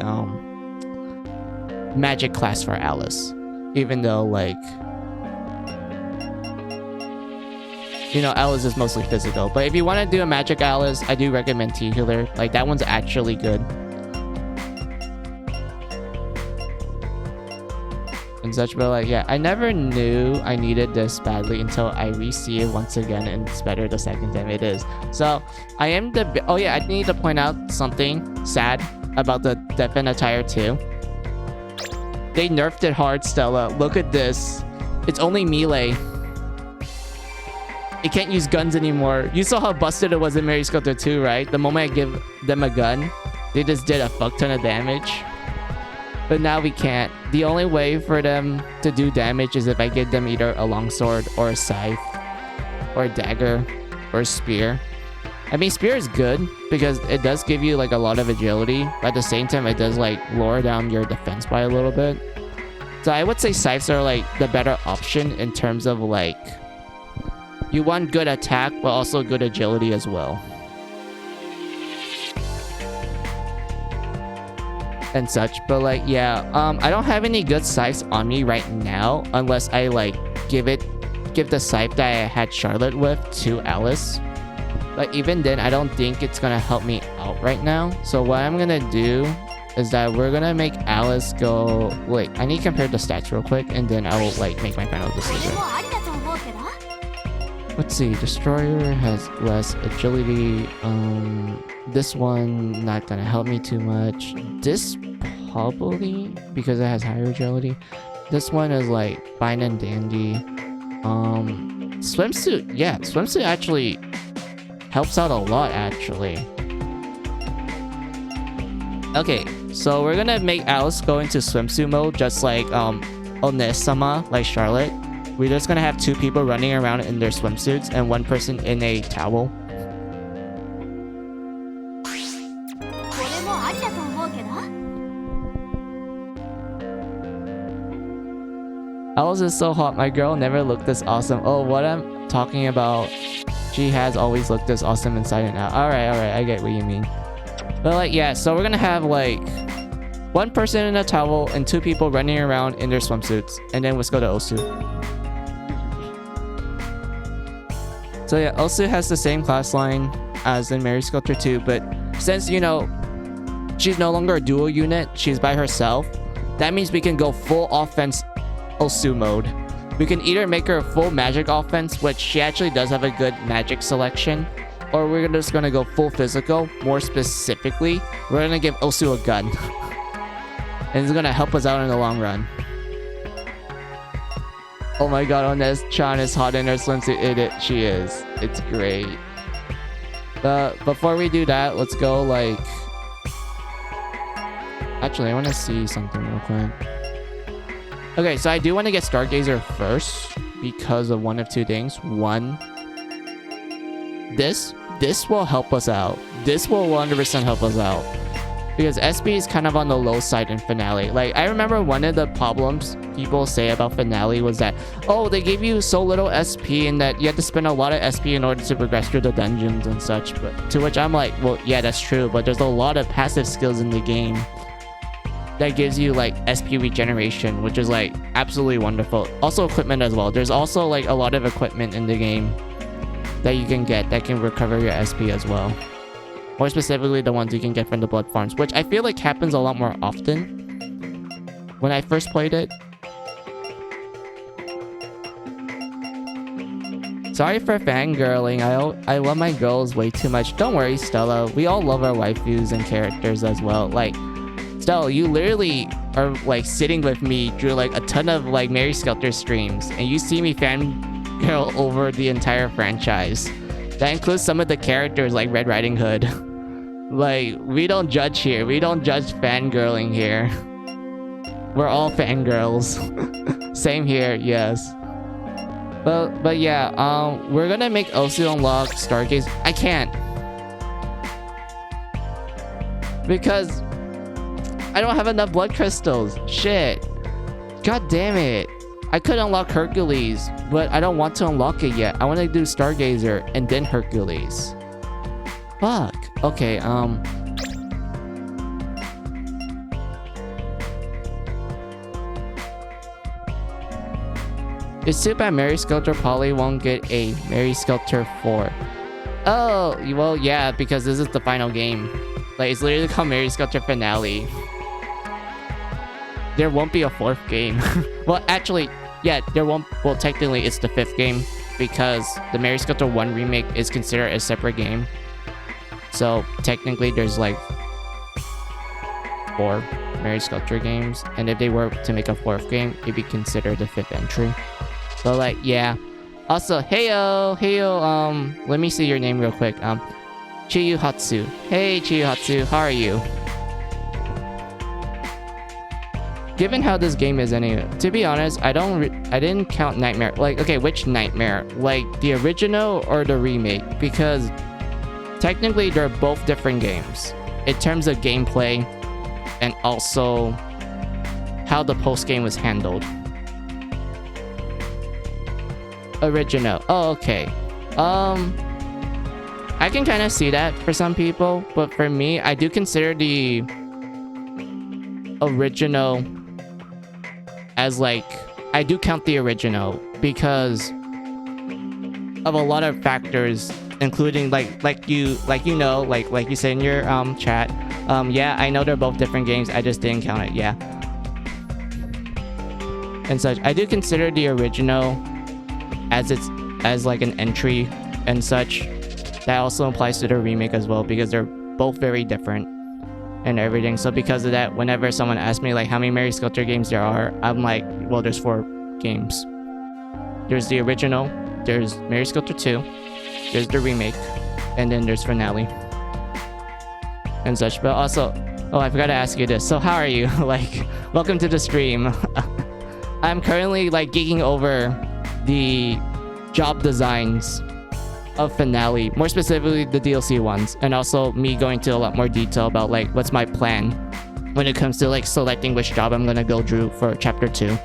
magic class for Alice, even though like Alice is mostly physical. But if you want to do a magic Alice, I do recommend tea healer. Like, that one's actually good and such. But like, yeah, I never knew I needed this badly until I re-see it once again, and it's better the second time it is. So I am oh yeah, I need to point out something sad about the Death End Attire 2. They nerfed it hard, Stella. Look at this. It's only melee. It can't use guns anymore. You saw how busted it was in Mary Skelter 2, right? The moment I give them a gun, they just did a fuck ton of damage. But now we can't. The only way for them to do damage is if I give them either a longsword or a scythe or a dagger or a spear. I mean, spear is good because it does give you like a lot of agility, but at the same time it does like lower down your defense by a little bit. So I would say scythes are like the better option in terms of like, you want good attack, but also good agility as well. And such. But like, yeah, I don't have any good scythes on me right now, unless I like give the scythe that I had Charlotte with to Alice. But even then, I don't think it's gonna help me out right now. So what I'm gonna do is that we're gonna make Alice go. Wait, I need to compare the stats real quick, and then I will like make my final それ decision. もありだと思うけど Let's see. Destroyer has less agility. This one not gonna help me too much. This probably because it has higher agility. This one is like fine and dandy. Swimsuit. Yeah, swimsuit actually helps out a lot actually. Okay, so we're gonna make Alice go into swimsuit mode just like Onesama, like Charlotte. We're just gonna have 2 people running around in their swimsuits and 1 person in a towel. これもありだと思うけど Alice is so hot. My girl never looked this awesome. Oh, what I'm talking about. She has always looked this awesome inside and out. Alright, I get what you mean. But like, yeah, so we're gonna have like 1 person in a towel and 2 people running around in their swimsuits. And then let's go to Osu. So yeah, Osu has the same class line as in Mary Sculptor 2, but since, you know, she's no longer a dual unit, she's by herself, that means we can go full offense Osu mode. We can either make her a full magic offense, which she actually does have a good magic selection, or we're just gonna go full physical. More specifically, we're gonna give Osu a gun. And it's gonna help us out in the long run. Oh my god, Ones-chan is hot in her swimsuit. She is. It's great. But before we do that, let's go like... Actually, I want to see something real quick. Okay, so I do want to get Stargazer first because of one of 2 things. One, this will help us out. This will 100% help us out. Because SB is kind of on the low side in Finale. Like, I remember one of the problems people say about Finale was that, oh, they gave you so little SP and that you had to spend a lot of SP in order to progress through the dungeons and such. But to which I'm like, well, yeah, that's true. But there's a lot of passive skills in the game that gives you like SP regeneration, which is like absolutely wonderful. Also equipment as well. There's also like a lot of equipment in the game that you can get that can recover your SP as well. More specifically, the ones you can get from the blood farms, which I feel like happens a lot more often when I first played it. Sorry for fangirling. I love my girls way too much. Don't worry, Stella. We all love our waifus and characters as well. Like, Stella, you literally are like sitting with me through like a ton of like Mary Skelter streams, and you see me fangirl over the entire franchise. That includes some of the characters like Red Riding Hood. Like, we don't judge here. We don't judge fangirling here. We're all fangirls. Same here, yes. But yeah, we're gonna make Osu unlock Stargaze. I can't. Because I don't have enough blood crystals. Shit. God damn it. I could unlock Hercules, but I don't want to unlock it yet. I want to do Stargazer and then Hercules. Fuck. Okay, It's too bad Mary Skelter Polly won't get a Mary Skelter 4. Oh, well, yeah, because this is the final game. Like, it's literally called Mary Skelter Finale. There won't be a 4th game. Well, actually, yeah, there won't. Well, technically, it's the 5th game because the Mary Skelter 1 remake is considered a separate game. So, technically, there's like 4 Mary Skelter games. And if they were to make a 4th game, it'd be considered the 5th entry. But like, yeah. Also, heyo, let me see your name real quick. Chiyuhatsu. Hey, Chiyuhatsu, how are you? Given how this game is anyway, to be honest, I didn't count Nightmare. Like, okay, which Nightmare? Like, the original or the remake? Because technically, they're both different games in terms of gameplay and also how the post-game was handled. Original. Oh, okay. I can kind of see that for some people, but for me, I do consider the original as like, I do count the original because of a lot of factors, including like you say in your chat, Yeah, I know they're both different games. I just didn't count it. Yeah. And such. I do consider the original as like an entry and such. That also applies to the remake as well because they're both very different and everything. So because of that, whenever someone asks me like how many Mary Sculptor games there are, I'm like, well, there's 4 games. There's the original, there's Mary Sculptor 2, there's the remake, and then there's Finale and such. But also, oh, I forgot to ask you this. So how are you? Like, welcome to the stream. I'm currently like geeking over the job designs of Finale, more specifically the DLC ones, and also me going to a lot more detail about like what's my plan when it comes to like selecting which job I'm gonna go through for chapter 2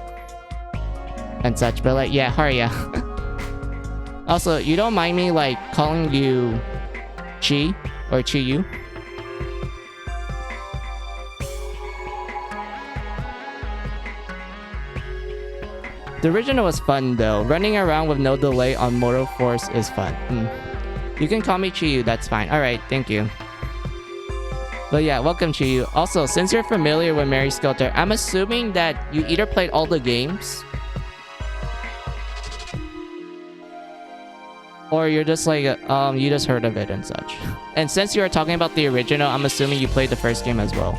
and such. But like, yeah, how are ya? Also, you don't mind me like calling you Chi or Chiyu? The original was fun though. Running around with no delay on Motor Force is fun. You can call me Chiyu, that's fine. Alright, thank you. But yeah, welcome Chiyu. Also, since you're familiar with Mary Sculptor, I'm assuming that you either played all the games or you're just like, you just heard of it and such. And since you were talking about the original, I'm assuming you played the first game as well.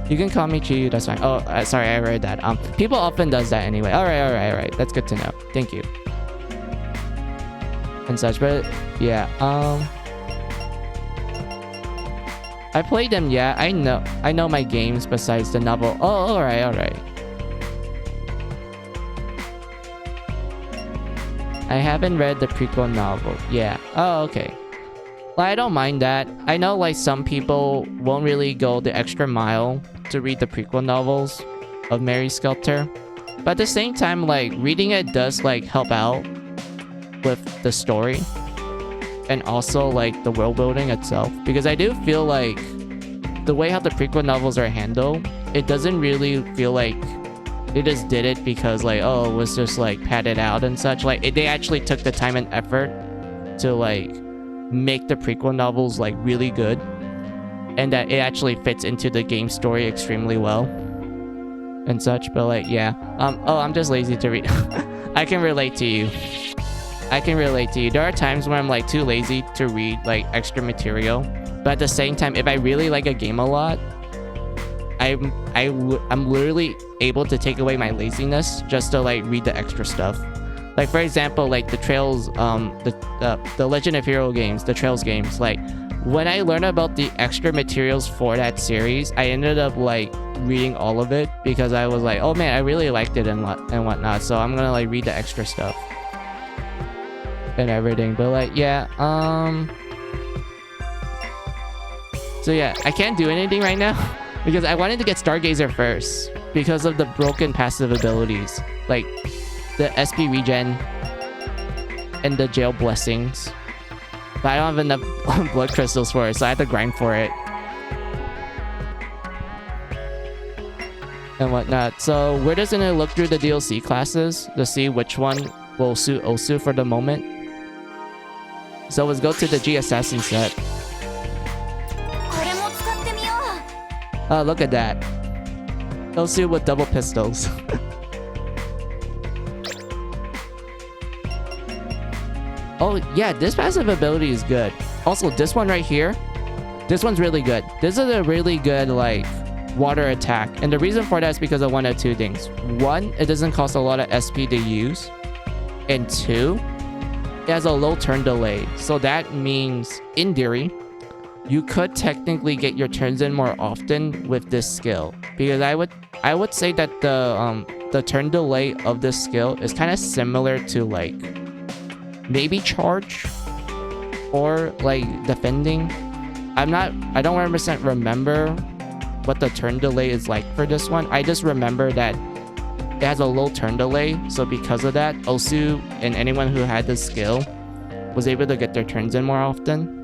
You can call me Chiyu, that's fine. Oh, sorry, I read that. People often does that anyway. Alright. That's good to know. Thank you. And such, but yeah, I played them, yeah. I know my games besides the novel. Oh, alright. I haven't read the prequel novel. Yeah. Oh, okay. Well, I don't mind that. I know like some people won't really go the extra mile to read the prequel novels of Mary Sculptor. But at the same time, like reading it does like help out with the story and also like the world building itself. Because I do feel like the way how the prequel novels are handled, it doesn't really feel like they just did it because like, oh, it was just like padded out and such. Like they actually took the time and effort to like make the prequel novels like really good, and that it actually fits into the game story extremely well and such. But like, yeah, oh, I'm just lazy to read. I can relate to you. There are times when I'm like too lazy to read like extra material, but at the same time, if I really like a game a lot, I'm literally able to take away my laziness just to like read the extra stuff. Like for example, like the Trails, the Legend of Hero games, the Trails games. Like when I learned about the extra materials for that series, I ended up like reading all of it because I was like, oh man, I really liked it and whatnot. So I'm gonna like read the extra stuff and everything. But like, yeah, so yeah, I can't do anything right now because I wanted to get Stargazer first because of the broken passive abilities, like the SP regen and the jail blessings. But I don't have enough blood crystals for it, so I have to grind for it and whatnot. So we're just gonna look through the DLC classes to see which one will suit Osu for the moment. So let's go to the G Assassin set. Oh, look at that. Osu with double pistols. Oh yeah, this passive ability is good. Also, this one right here, this one's really good. This is a really good like water attack, and the reason for that is because of one of two things. One, it doesn't cost a lot of SP to use, and two, it has a low turn delay. So that means, in theory, you could technically get your turns in more often with this skill. Because I would say that the turn delay of this skill is kind of similar to like maybe charge or like defending. I don't 100% remember what the turn delay is like for this one. I just remember that it has a low turn delay, so because of that, Osu and anyone who had this skill was able to get their turns in more often.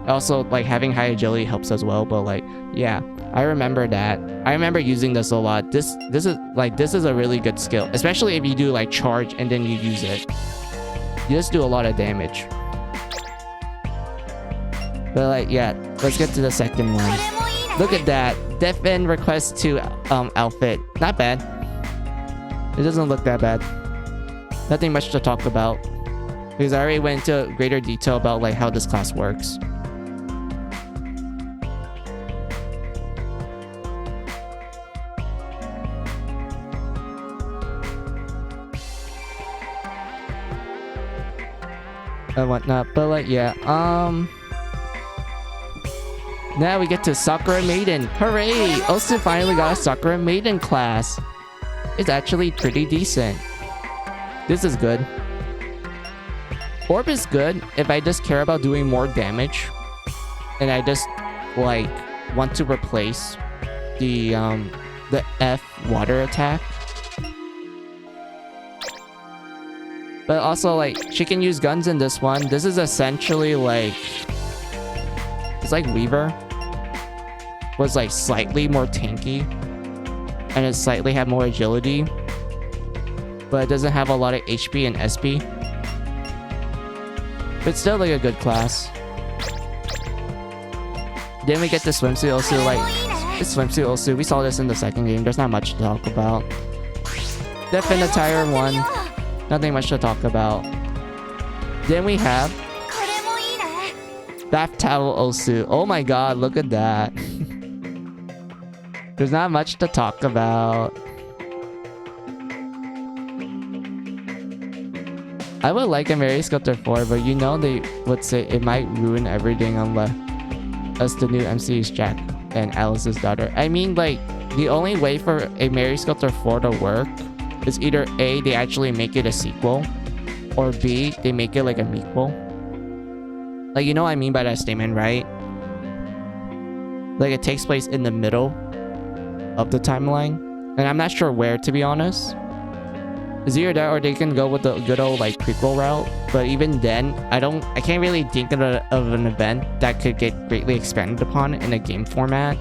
Also, like having high agility helps as well, but like, yeah, I remember that. I remember using this a lot. This is a really good skill, especially if you do like charge and then you use it. You just do a lot of damage. But like, yeah, let's get to the second one. Look at that. Death End request to outfit. Not bad. It doesn't look that bad. Nothing much to talk about. Because I already went into greater detail about like how this class works. And whatnot, but like, yeah, now we get to Sakura Maiden. Hooray! Osu finally got a Sakura Maiden class. It's actually pretty decent. This is good. Orb is good if I just care about doing more damage, and I just like want to replace the F water attack. But also, like, she can use guns in this one. This is essentially like... It's like Weaver. Was like slightly more tanky. And it slightly had more agility. But it doesn't have a lot of HP and SP. But still like a good class. Then we get the swimsuit Osu. Like, this swimsuit Osu, we saw this in the second game. There's not much to talk about. Death in Attire 1. Nothing much to talk about. Then we have Bath Towel Osu. Oh my god, look at that. There's not much to talk about. I would like a Mary Sculptor 4, but you know they would say it might ruin everything unless the new MCU's Jack and Alice's daughter. I mean, like, the only way for a Mary Sculptor 4 to work is either A, they actually make it a sequel, or B, they make it like a mequel. Like, you know what I mean by that statement, right? Like, it takes place in the middle of the timeline. And I'm not sure where, to be honest. It's either that or they can go with the good old, like, prequel route. But even then, I can't really think of an event that could get greatly expanded upon in a game format.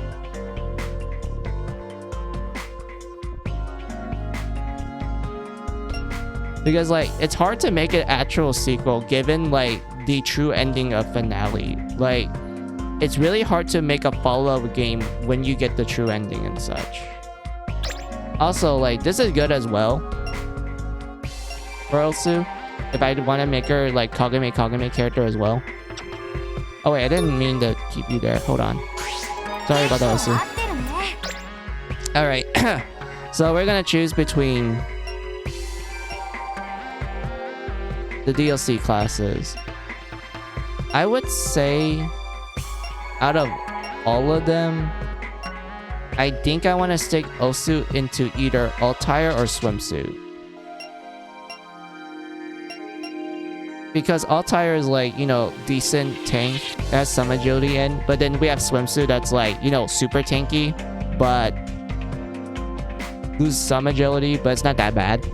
Because, like, it's hard to make an actual sequel given, like, the true ending of finale. Like, it's really hard to make a follow-up game when you get the true ending and such. Also, like, this is good as well for Osu. If I want to make her, like, Kagame character as well. Oh, wait, I didn't mean to keep you there. Hold on. Sorry about that, Osu. Alright. So, we're gonna choose between the DLC classes. I would say out of all of them, I think I want to stick Osu into either Altair or Swimsuit. Because Altair is like, you know, decent tank, has some agility in, but then we have Swimsuit that's like, you know, super tanky, but lose some agility, but it's not that bad.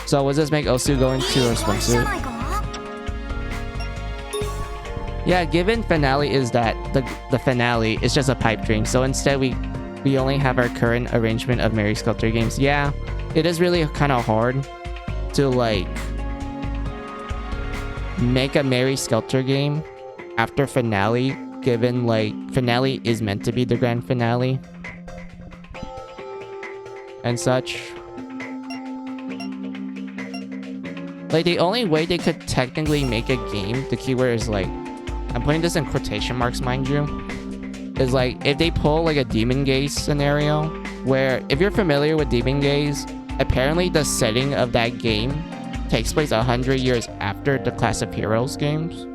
So we'll just make Osu go into her swimsuit. Yeah, given finale is that the finale is just a pipe dream. So instead we only have our current arrangement of Mary Sculptor games. Yeah, it is really kind of hard to like make a Mary Sculptor game after finale, given like finale is meant to be the grand finale and such. Like, the only way they could technically make a game, the keyword is like, I'm putting this in quotation marks, mind you, is like, if they pull like a Demon Gaze scenario, where, if you're familiar with Demon Gaze, apparently the setting of that game takes place 100 years after the Class of Heroes games,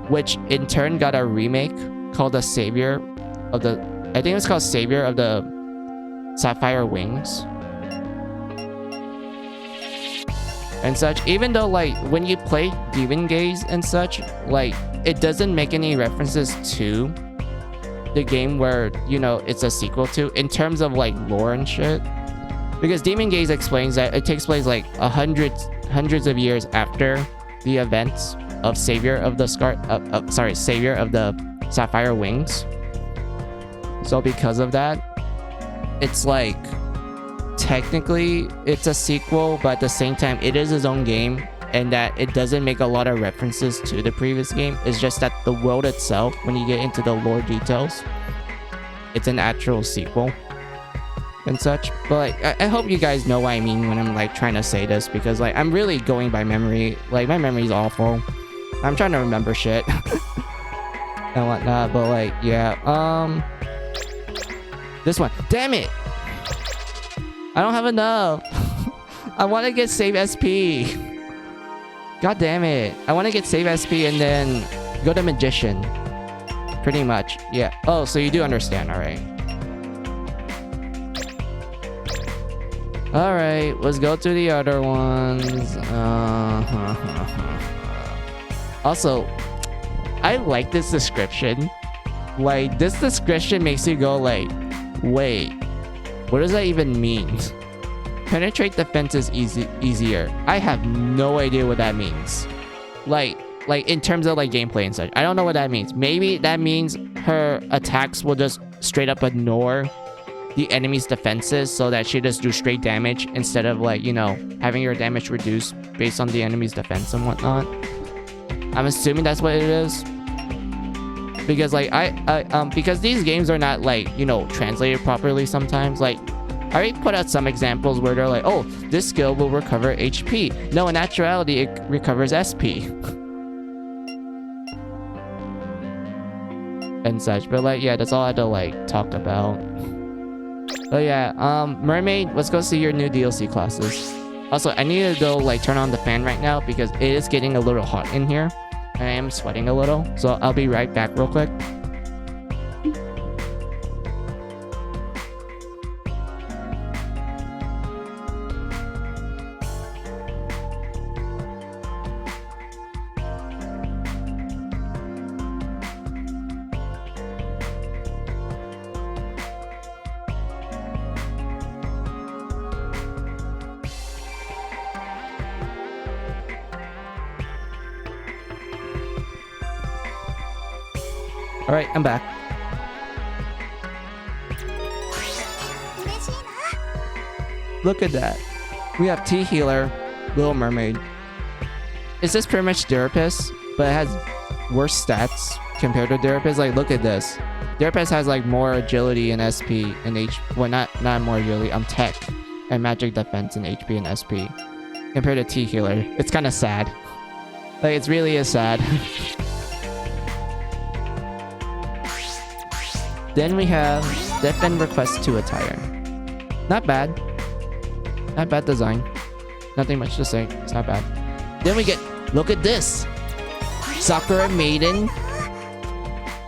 which in turn got a remake called The Savior of the, I think it was called Savior of the Sapphire Wings. And such, even though like when you play Demon Gaze and such, like it doesn't make any references to the game where, you know, it's a sequel to, in terms of like lore and shit. Because Demon Gaze explains that it takes place like hundreds of years after the events of Savior of the Savior of the Sapphire Wings. So because of that, it's like technically it's a sequel, but at the same time it is its own game, and that it doesn't make a lot of references to the previous game. It's just that the world itself, when you get into the lore details, it's an actual sequel and such. But like, I hope you guys know what I mean when I'm like trying to say this, because like I'm really going by memory. Like my memory's awful. I'm trying to remember shit and whatnot. But like, yeah, this one. Damn it! I don't have enough. I want to get save SP. God damn it! I want to get save SP and then go to magician. Pretty much, yeah. Oh, so you do understand, all right. All right, let's go to the other ones. Also, I like this description. Like, this description makes you go like, wait, what does that even mean? Penetrate the fence is easier. I have no idea what that means. Like in terms of like gameplay and such. I don't know what that means. Maybe that means her attacks will just straight up ignore the enemy's defenses, so that she just do straight damage instead of like, you know, having your damage reduced based on the enemy's defense and whatnot. I'm assuming that's what it is. Because like because these games are not like, you know, translated properly sometimes. Like I already put out some examples where they're like, oh, this skill will recover HP. No, in actuality, it recovers SP. And such. But like, yeah, that's all I had to like talk about. But yeah, Mermaid, let's go see your new DLC classes. Also, I need to go like turn on the fan right now because it is getting a little hot in here. I am sweating a little, so I'll be right back real quick. Alright, I'm back. Look at that. We have Tea Healer, Little Mermaid. Is this pretty much Derapis, but it has worse stats compared to Derapis? Like, look at this. Derapis has like more agility and SP and well, not more agility. Tech and magic defense and HP and SP compared to Tea Healer. It's kind of sad. Like, it's really is sad. Then we have Defend Request 2 attire. Not bad. Not bad design. Nothing much to say. It's not bad. Then we get, look at this. Sakura Maiden.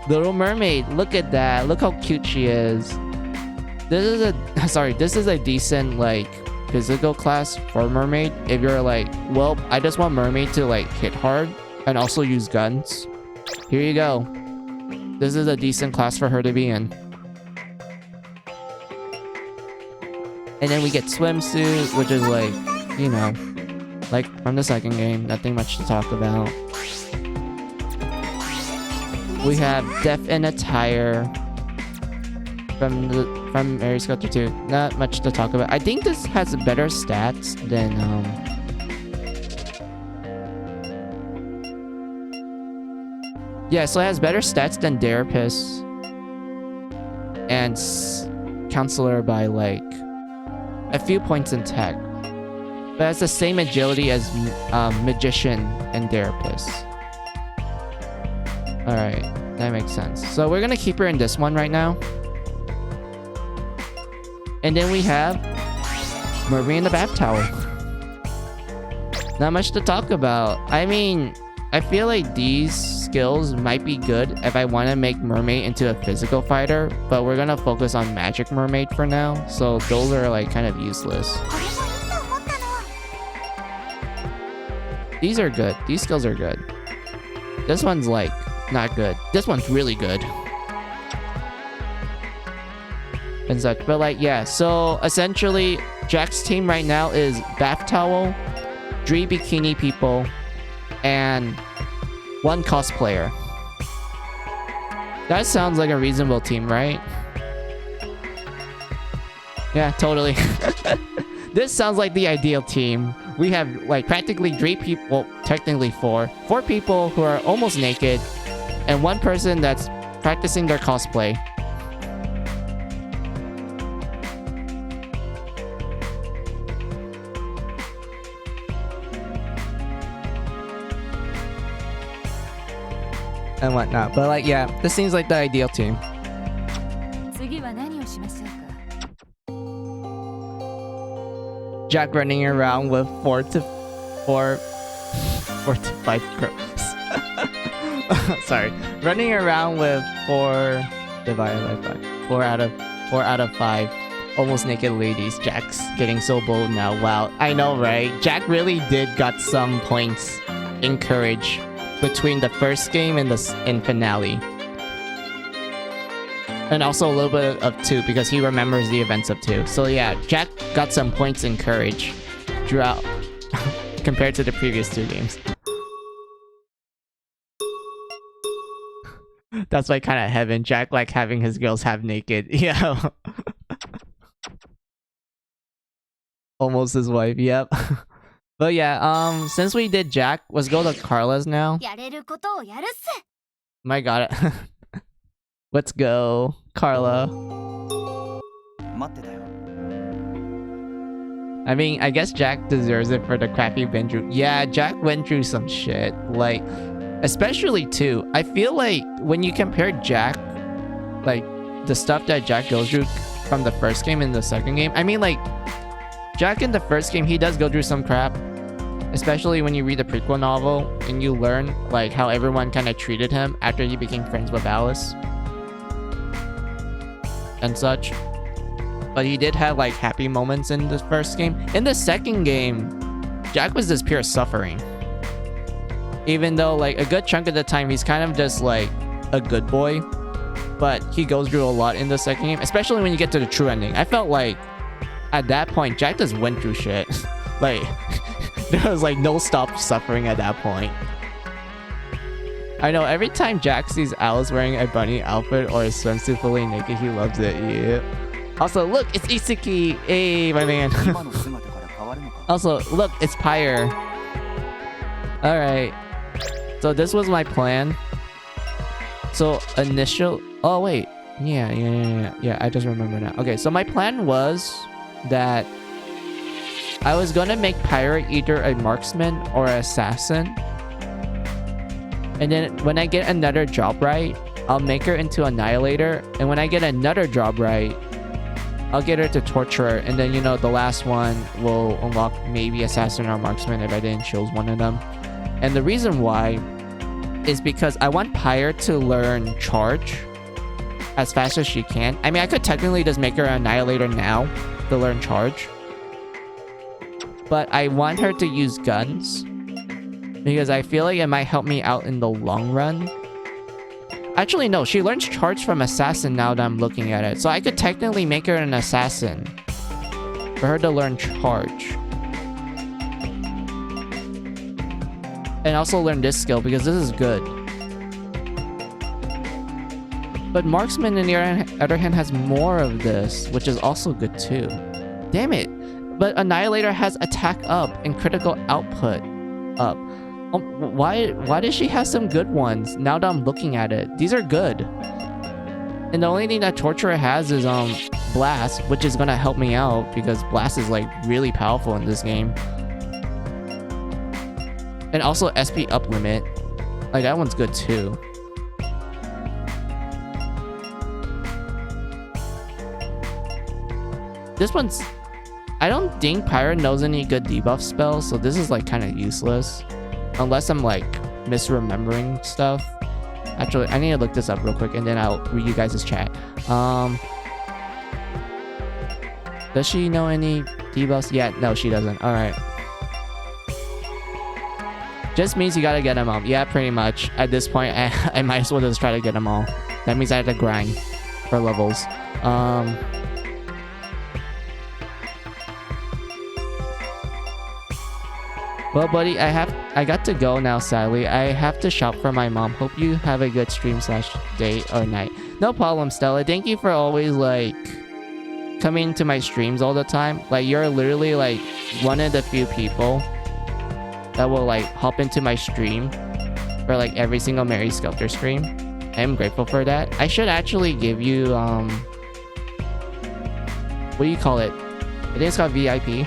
Little Mermaid. Look at that. Look how cute she is. This is a decent like physical class for Mermaid. If you're like, well, I just want Mermaid to like hit hard and also use guns. Here you go. This is a decent class for her to be in. And then we get Swimsuit, which is like, you know, like from the second game. Nothing much to talk about. We have Def in Attire from Mary Sculptor 2. Not much to talk about. I think this has better stats than yeah, so it has better stats than Derapis and Counselor by like a few points in tech, but it has the same agility as Magician and Derapis. Alright, that makes sense. So we're gonna keep her in this one right now. And then we have Mermaid in the bath towel. Not much to talk about. I mean, I feel like these skills might be good if I want to make Mermaid into a physical fighter, but we're gonna focus on Magic Mermaid for now, so those are like kind of useless. These are good. These skills are good. This one's like not good. This one's really good. And such, but like, yeah, so essentially Jack's team right now is Bath Towel, 3 Bikini People, and 1 cosplayer. That sounds like a reasonable team, right? Yeah, totally. This sounds like the ideal team. we have like practically 3 people, well, technically 4 people who are almost naked, and 1 person that's practicing their cosplay. And whatnot. But like, yeah, this seems like the ideal team. 次は何をしましょうか。 Jack running around with 4 to 5 girls. Sorry, running around with 4 divided by 5. 4 out of 5 almost naked ladies. Jack's getting so bold now. Wow, I know, right? Jack really did got some points in courage between the first game and the finale. And also a little bit of 2 because he remembers the events of 2. So yeah, Jack got some points in courage throughout compared to the previous 2 games. That's like kind of heaven. Jack like having his girls half naked. Yeah. Almost his wife. Yep. But yeah, since we did Jack, let's go to Carla's now. やれることをやるっす。 My god. Let's go, Carla. 待ってたよ。 I mean, I guess Jack deserves it for the crap he went through. Yeah, Jack went through some shit. Like, especially too, I feel like when you compare Jack, like, the stuff that Jack goes through from the first game and the second game, I mean, like, Jack in the first game, he does go through some crap. Especially when you read the prequel novel and you learn, like, how everyone kind of treated him after he became friends with Alice. And such. But he did have, like, happy moments in the first game. In the second game, Jack was just pure suffering. Even though, like, a good chunk of the time, he's kind of just, like, a good boy. But he goes through a lot in the second game. Especially when you get to the true ending. I felt like, at that point, Jack just went through shit. Like, there was, like, no stop suffering at that point. I know, every time Jack sees Alice wearing a bunny outfit or a swimsuit fully naked, he loves it. Yeah. Also, look, it's Isiki. Hey, my man. 今の姿から変わるのか。 Also, look, it's Pyre. Alright. So this was my plan. So initial... Oh, wait. Yeah, I just remember now. Okay, so my plan was that I was gonna make Pyre either a marksman or an assassin. And then when I get another job right, I'll make her into Annihilator. And when I get another job right, I'll get her to Torturer. And then, you know, the last one will unlock maybe Assassin or Marksman if I didn't choose one of them. And the reason why is because I want Pyre to learn Charge as fast as she can. I mean, I could technically just make her an Annihilator now to learn Charge. But I want her to use guns because I feel like it might help me out in the long run. Actually, no, she learns Charge from Assassin now that I'm looking at it. So I could technically make her an Assassin for her to learn Charge. And also learn this skill because this is good. But Marksman, on the other hand, has more of this, which is also good too. Damn it. But Annihilator has attack up and critical output up. Why does she have some good ones now that I'm looking at it? These are good. And the only thing that Torturer has is Blast, which is gonna help me out because Blast is like really powerful in this game. And also SP up limit. Like that one's good too. This one's... I don't think Pyre knows any good debuff spells, so this is like kind of useless. Unless I'm like misremembering stuff. Actually, I need to look this up real quick and then I'll read you guys' chat. Does she know any debuffs? Yeah, no, she doesn't. Alright. Just means you gotta get them all. Yeah, pretty much. At this point, I might as well just try to get them all. That means I have to grind for levels. Well, buddy, I got to go now, sadly. I have to shop for my mom. Hope you have a good stream / day or night. No problem, Stella. Thank you for always, like, coming to my streams all the time. Like, you're literally like one of the few people that will like hop into my stream for like every single Mary Skelter stream. I'm grateful for that. I should actually give you what do you call it? I think it's called VIP.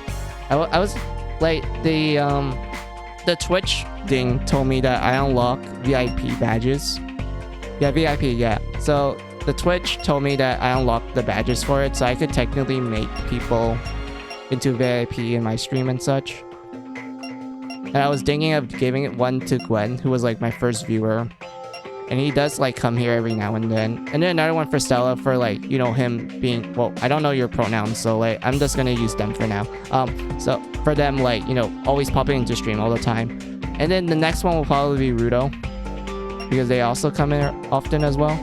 I was like the Twitch thing told me that I unlock VIP badges. Yeah, VIP, yeah. So the Twitch told me that I unlocked the badges for it, so I could technically make people into VIP in my stream and such. And I was thinking of giving it one to Gwen, who was like my first viewer. And he does like come here every now and then. And then another one for Stella for like, you know, him being, well, I don't know your pronouns, so like I'm just gonna use them for now. So for them, like, you know, always popping into stream all the time. And then the next one will probably be Rudo, because they also come in often as well.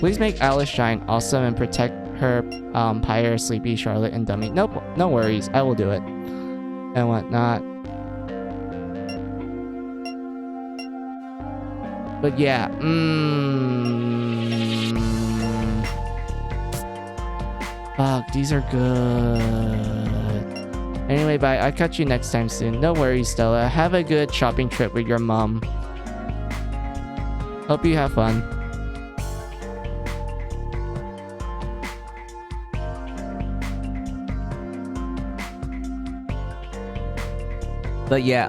Please make Alice shine awesome and protect her Pyre, Sleepy, Charlotte, and Dummy. Nope, no worries, I will do it. And whatnot. But yeah, fuck, these are good. Anyway, bye. I'll catch you next time soon. No worries, Stella. Have a good shopping trip with your mom. Hope you have fun. But yeah,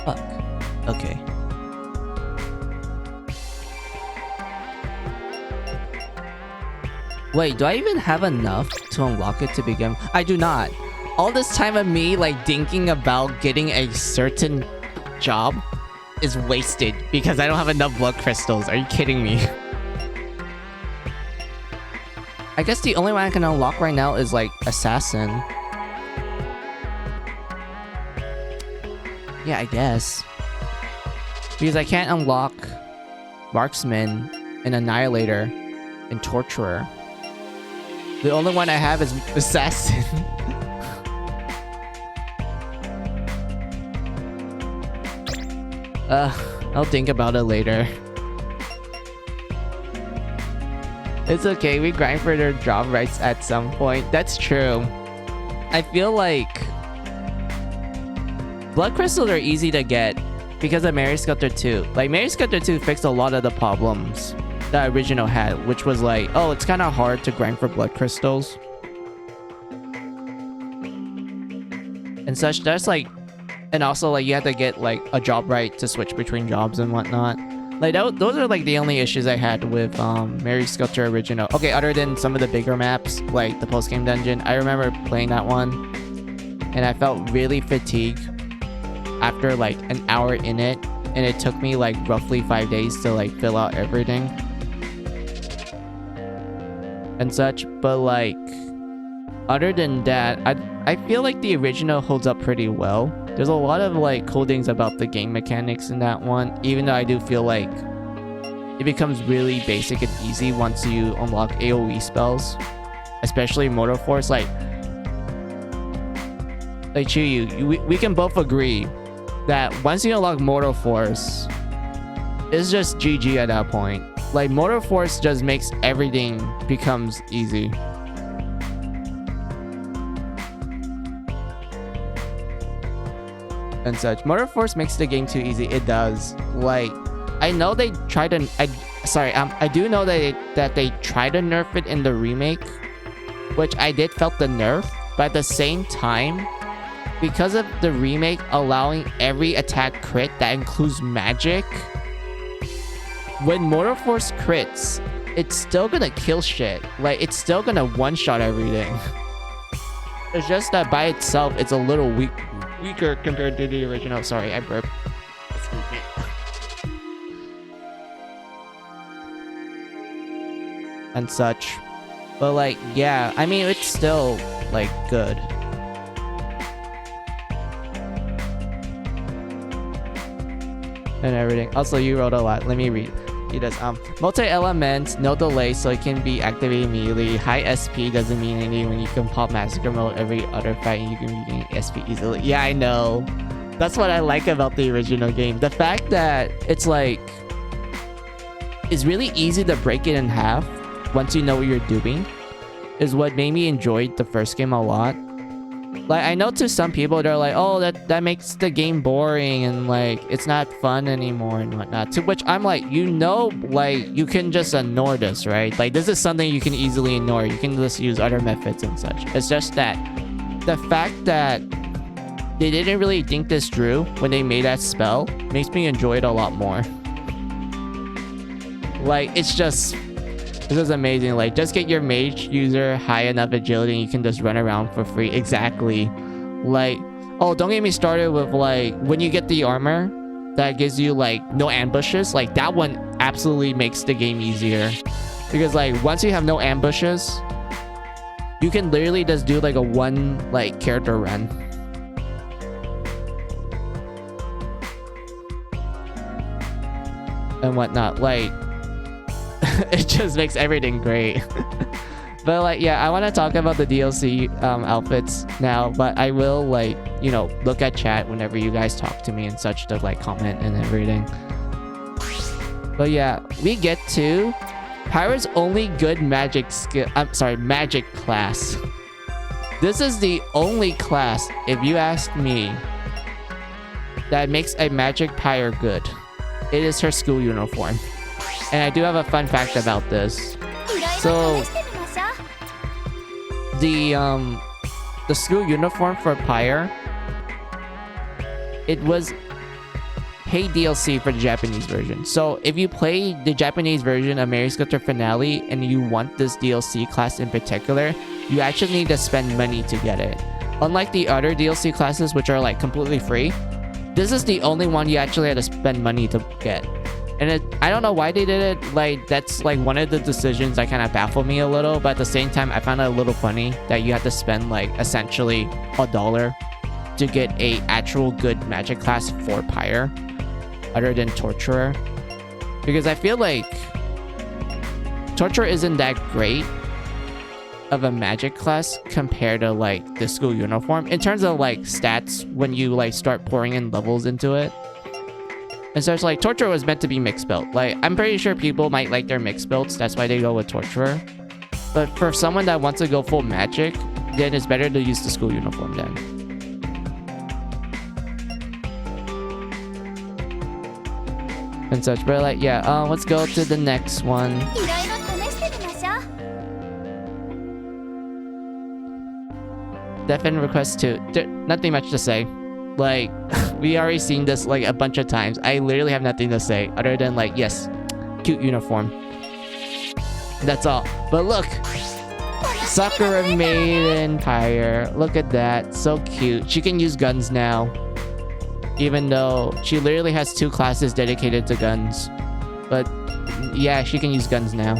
fuck. Okay. Wait, do I even have enough to unlock it to begin? I do not. All this time of me like thinking about getting a certain job is wasted because I don't have enough blood crystals. Are you kidding me? I guess the only one I can unlock right now is like Assassin. Yeah, I guess. Because I can't unlock Marksman and Annihilator and Torturer. The only one I have is Assassin. I'll think about it later. It's okay, we grind for their job rights at some point. That's true. I feel like blood crystals are easy to get because of Mary Skelter 2. Like, Mary Skelter 2 fixed a lot of the problems the original had, which was like, oh, it's kind of hard to grind for blood crystals and such. That's like, and also like you have to get like a job right to switch between jobs and whatnot. Like those are like the only issues I had with Mary Sculpture original. Okay, other than some of the bigger maps like the post game dungeon. I remember playing that one and I felt really fatigued after like an hour in it, and it took me like roughly 5 days to like fill out everything and such. But like other than that, I feel like the original holds up pretty well. There's a lot of like cool things about the game mechanics in that one, even though I do feel like it becomes really basic and easy once you unlock AoE spells, especially Motor Force. Like Chuyu, we can both agree that once you unlock Motor Force, it's just GG at that point. Like, Motor Force just makes everything becomes easy. And such. Motor Force makes the game too easy. It does. Like, I know they tried to... I do know that they tried to nerf it in the remake, which I did felt the nerf, but at the same time, because of the remake allowing every attack crit that includes magic, when Motor Force crits, it's still gonna kill shit. Like, it's still gonna one-shot everything. It's just that by itself, it's a little weaker compared to the original. Sorry, I burped. Excuse me. And such. But like, yeah, I mean, it's still like good. And everything. Also, you wrote a lot. Let me read. He does multi-elements, no delay, so it can be activated immediately. High SP doesn't mean anything when you can pop massacre mode every other fight and you can regain SP easily. Yeah, I know. That's what I like about the original game. The fact that it's like it's really easy to break it in half once you know what you're doing, is what made me enjoy the first game a lot. Like, I know to some people, they're like, oh, that makes the game boring and, like, it's not fun anymore and whatnot. To which I'm like, like, you can just ignore this, right? Like, this is something you can easily ignore. You can just use other methods and such. It's just that the fact that they didn't really think this through when they made that spell makes me enjoy it a lot more. Like, it's just... This is amazing. Like, just get your mage user high enough agility and you can just run around for free. Exactly. Like, oh, don't get me started with, like, when you get the armor that gives you, like, no ambushes. Like, that one absolutely makes the game easier. Because, like, once you have no ambushes, you can literally just do, like, a one, like, character run. And whatnot. Like, it just makes everything great. But, like, yeah, I want to talk about the DLC outfits now, but I will, like, you know, look at chat whenever you guys talk to me and such to, like, comment and everything. But yeah, we get to Pyro's only good magic skill. I'm sorry, magic class. This is the only class, if you ask me, that makes a magic Pyro good. It is her school uniform. And I do have a fun fact about this. So the school uniform for Pyre, it was paid DLC for the Japanese version. So if you play the Japanese version of Mary Scooter Finale and you want this DLC class in particular, you actually need to spend money to get it. Unlike the other DLC classes, which are like completely free, this is the only one you actually had to spend money to get. And I don't know why they did it. Like, that's like one of the decisions that kind of baffled me a little, but at the same time I found it a little funny that you have to spend like essentially $1 to get a actual good magic class for Pyre other than Torturer, because I feel like Torturer isn't that great of a magic class compared to like the school uniform in terms of like stats when you like start pouring in levels into it. And so it's like, Torturer was meant to be mixed built. Like, I'm pretty sure people might like their mixed builds, that's why they go with Torturer. But for someone that wants to go full magic, then it's better to use the school uniform then. And such, but like, yeah, let's go to the next one. Defin request 2. Nothing much to say. Like, we already seen this like a bunch of times. I literally have nothing to say other than like, yes, cute uniform. That's all. But look, Sakura Maiden Pyre. Look at that, so cute. She can use guns now, even though she literally has 2 classes dedicated to guns. But yeah, she can use guns now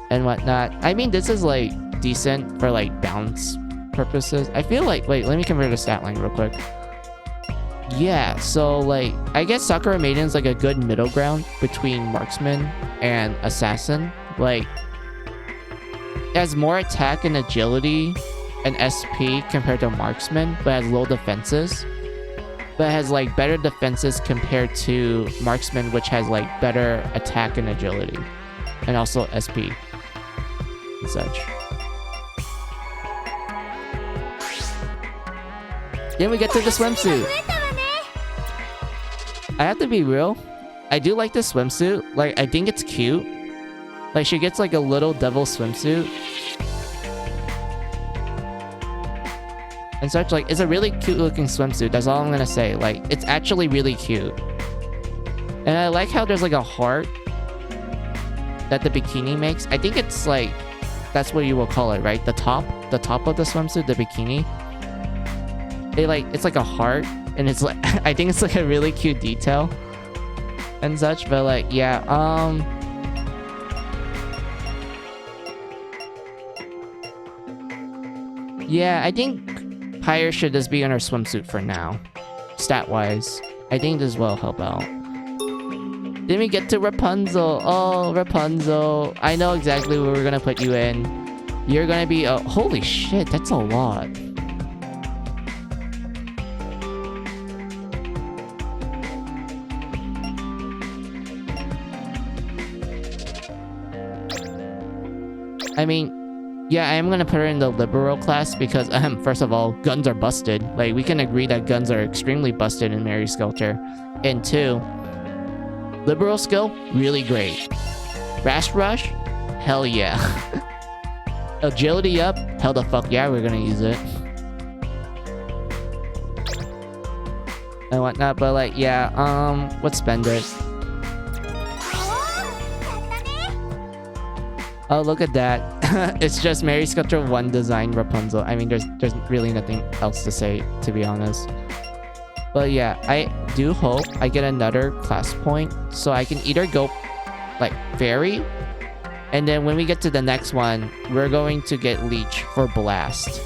and whatnot. I mean, this is like decent for like balance purposes. I feel like, wait, let me convert a stat line real quick. Yeah, so like, I guess Sakura Maiden's like a good middle ground between marksman and assassin. Like, it has more attack and agility and SP compared to marksman, but has low defenses. But has like better defenses compared to marksman, which has like better attack and agility, and also SP and such. Then we get to the swimsuit. I have to be real, I do like this swimsuit. Like, I think it's cute. Like, she gets like a little devil swimsuit and such. Like, it's a really cute looking swimsuit, that's all I'm gonna say. Like, it's actually really cute. And I like how there's like a heart that the bikini makes. I think it's like, that's what you will call it, right? The top of the swimsuit, the bikini. It's like a heart, and it's like, I think it's like a really cute detail and such. But like, yeah, yeah, I think Pyre should just be in her swimsuit for now, stat wise. I think this will help out. Then we get to Rapunzel. Oh, Rapunzel, I know exactly where we're gonna put you in. You're gonna be a, holy shit, that's a lot. I mean, yeah, I am gonna put her in the liberal class because, first of all, guns are busted. Like, we can agree that guns are extremely busted in Mary Skelter. And two, liberal skill, really great. Fast rush, hell yeah. Agility up, hell the fuck yeah, we're gonna use it. And whatnot, but like, yeah, let's spend it. Oh, look at that. It's just Mary Sculpture 1 design Rapunzel. I mean, there's really nothing else to say, to be honest. But yeah, I do hope I get another class point so I can either go like fairy, and then when we get to the next one, we're going to get Leech for Blast.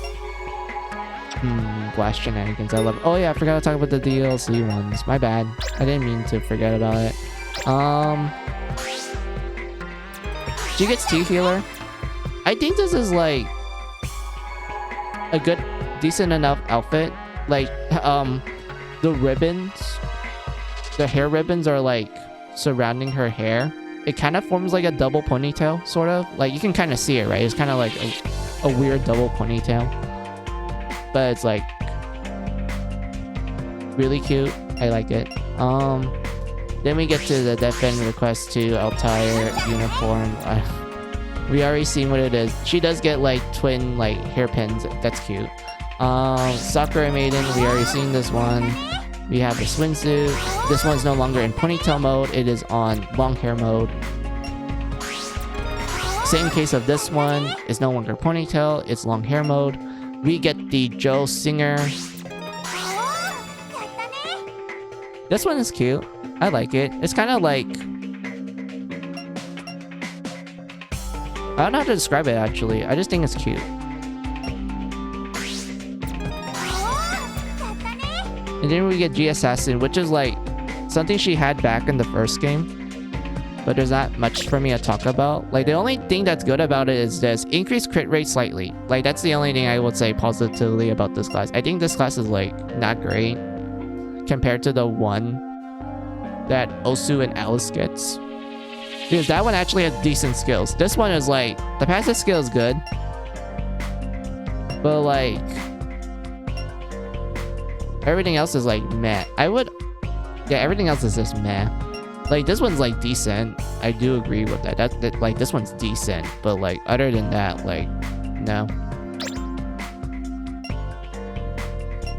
Blast shenanigans, I love it. Oh yeah, I forgot to talk about the DLC ones. My bad. I didn't mean to forget about it. She gets T-Healer. I think this is like a good, decent enough outfit. Like, the ribbons, the hair ribbons are like surrounding her hair. It kind of forms like a double ponytail, sort of. Like, you can kind of see it, right? It's kind of like a weird double ponytail. But it's like really cute. I like it. Then we get to the Defend request to Altair uniform. We already seen what it is. She does get like twin like hairpins. That's cute. Sakura Maiden, we already seen this one. We have the swimsuit. This one's no longer in ponytail mode. It is on long hair mode. Same case of this one. It's no longer ponytail. It's long hair mode. We get the Joe Singer. This one is cute. I like it. It's kind of like... I don't know how to describe it, actually. I just think it's cute. And then we get G Assassin, which is like something she had back in the first game. But there's not much for me to talk about. Like, the only thing that's good about it is this. Increased crit rate slightly. Like, that's the only thing I would say positively about this class. I think this class is, like, not great compared to the one that Osu and Alice gets. Because that one actually has decent skills. This one is, like, the passive skill is good. But, like, everything else is, like, meh. Yeah, everything else is just meh. Like, this one's, like, decent. I do agree with that. That like, this one's decent. But, like, other than that, like, no.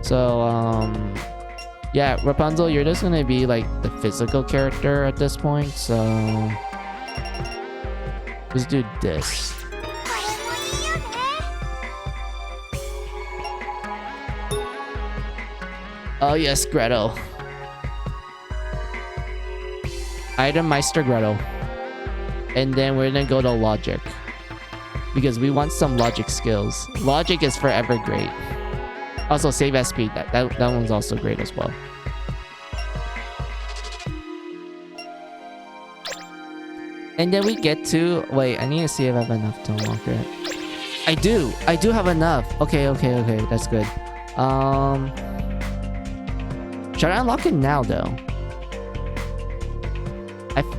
So, yeah, Rapunzel, you're just gonna be, like, the physical character at this point. So, let's do this. Oh, yes, Gretel. Item Meister Gretel. And then we're gonna go to Logic. Because we want some Logic skills. Logic is forever great. Also, save SP. That one's also great as well. And then we get to... Wait, I need to see if I have enough to unlock it. I do! I do have enough! Okay. That's good. Should I unlock it now, though?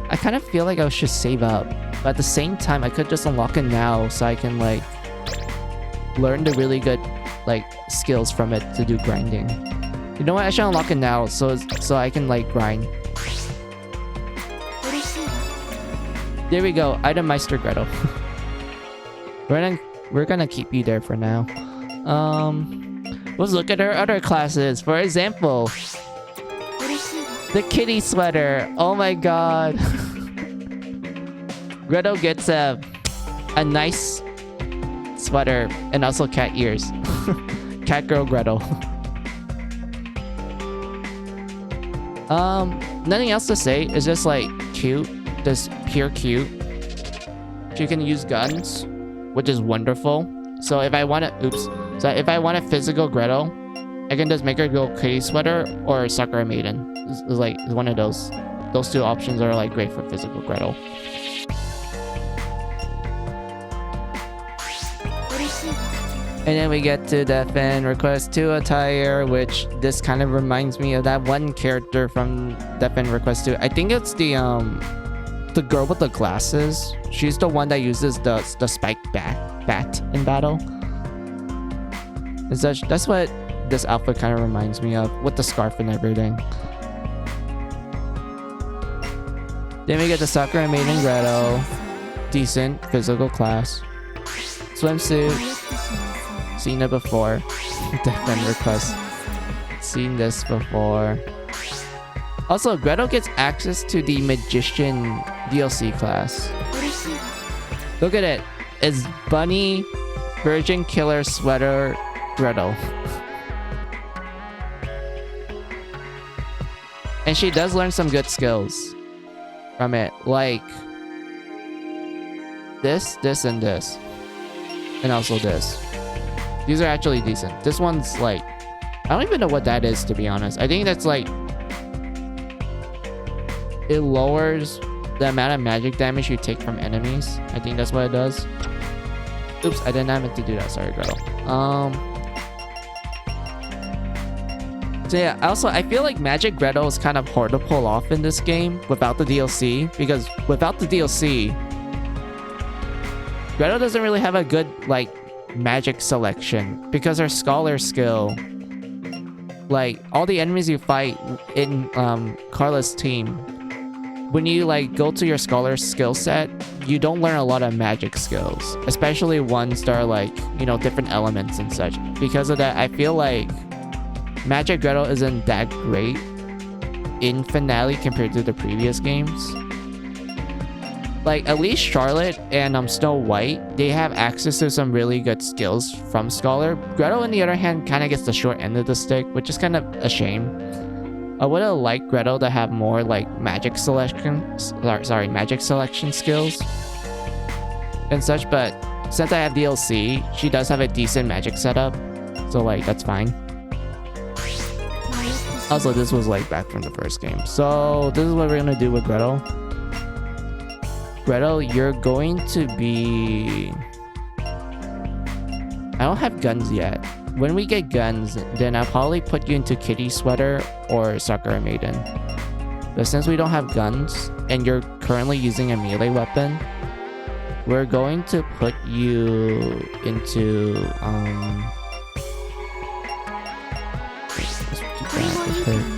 I kind of feel like I should save up. But at the same time, I could just unlock it now so I can, like, learn the really good, like, skills from it to do grinding. You know what? I should unlock it now so I can, like, grind. There we go. Item Meister Gretel. We're gonna keep you there for now. Let's look at our other classes. For example, the kitty sweater. Oh my god. Gretel gets a nice sweater and also cat ears. Cat girl Gretel. Nothing else to say. It's just like cute. Just pure cute. She can use guns, which is wonderful. So if I want a physical Gretel, I can just make her go kitty sweater or Sakura Maiden. It's like one of those. Those two options are like great for physical Gretel. And then we get to Defend Request 2 attire, which this kind of reminds me of that one character from Defend Request 2. I think it's the the girl with the glasses. She's the one that uses the spiked bat in battle. That's what this outfit kind of reminds me of, with the scarf and everything. Then we get the Sakura Maiden Greto. Decent physical class. Swimsuit. Seen it before. Defend request. Seen this before. Also, Greto gets access to the Magician DLC class. Look at it. It's Bunny Virgin Killer Sweater Greto. And she does learn some good skills from it. Like this, and this. And also this. These are actually decent. This one's like... I don't even know what that is, to be honest. I think that's like... It lowers the amount of magic damage you take from enemies. I think that's what it does. Oops, I did not meant to do that. Sorry, Gretel. So yeah, also I feel like Magic Gretel is kind of hard to pull off in this game without the DLC, because without the DLC, Gretel doesn't really have a good like magic selection, because her scholar skill, like all the enemies you fight in Carla's team, when you like go to your scholar skill set, you don't learn a lot of magic skills, especially ones that are like, you know, different elements and such. Because of that, I feel like Magic Gretel isn't that great in Finale compared to the previous games. Like, at least Charlotte and Snow White, they have access to some really good skills from Scholar. Gretel, on the other hand, kind of gets the short end of the stick, which is kind of a shame. I would have liked Gretel to have more like magic selection skills and such, but since I have DLC, she does have a decent magic setup, so like that's fine. Also, this was like back from the first game. So this is what we're gonna do with Gretel. Gretel, you're going to be... I don't have guns yet. When we get guns, then I'll probably put you into Kitty Sweater or Sakura Maiden. But since we don't have guns, and you're currently using a melee weapon, we're going to put you into...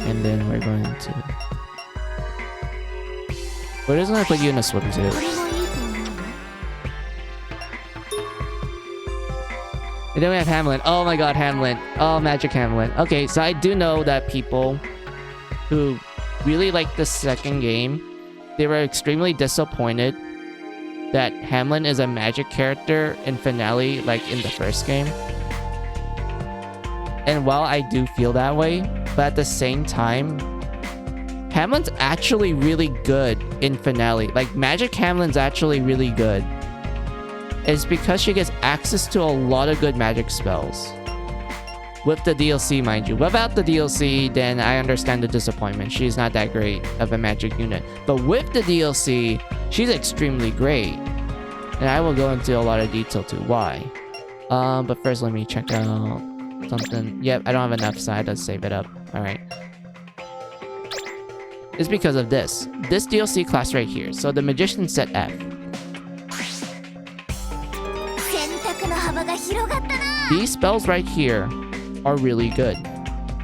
and then we're going to... We're just gonna put you in a swimsuit. And then we have Hamlin. Oh my god, Hamlin. Oh, Magic Hamlin. Okay, so I do know that people who really liked the second game, they were extremely disappointed that Hamlin is a magic character in Finale, like in the first game. And while I do feel that way, but at the same time, Hamlin's actually really good in Finale. Like, Magic Hamlin's actually really good. It's because she gets access to a lot of good magic spells. With the DLC, mind you. Without the DLC, then I understand the disappointment. She's not that great of a magic unit. But with the DLC, she's extremely great. And I will go into a lot of detail to why. But first, let me check out something. Yep, I don't have enough, so I had to save it up. Alright. It's because of this. This DLC class right here. So the Magician set F. These spells right here are really good.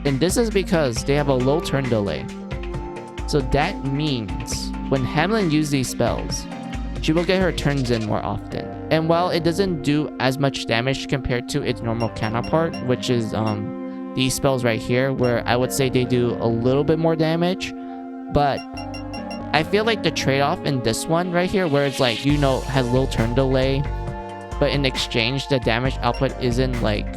And this is because they have a low turn delay. So that means when Hamlin uses these spells, she will get her turns in more often. And while it doesn't do as much damage compared to its normal counterpart, which is these spells right here, where I would say they do a little bit more damage, but I feel like the trade-off in this one right here, where it's like, you know, has little turn delay, but in exchange, the damage output isn't like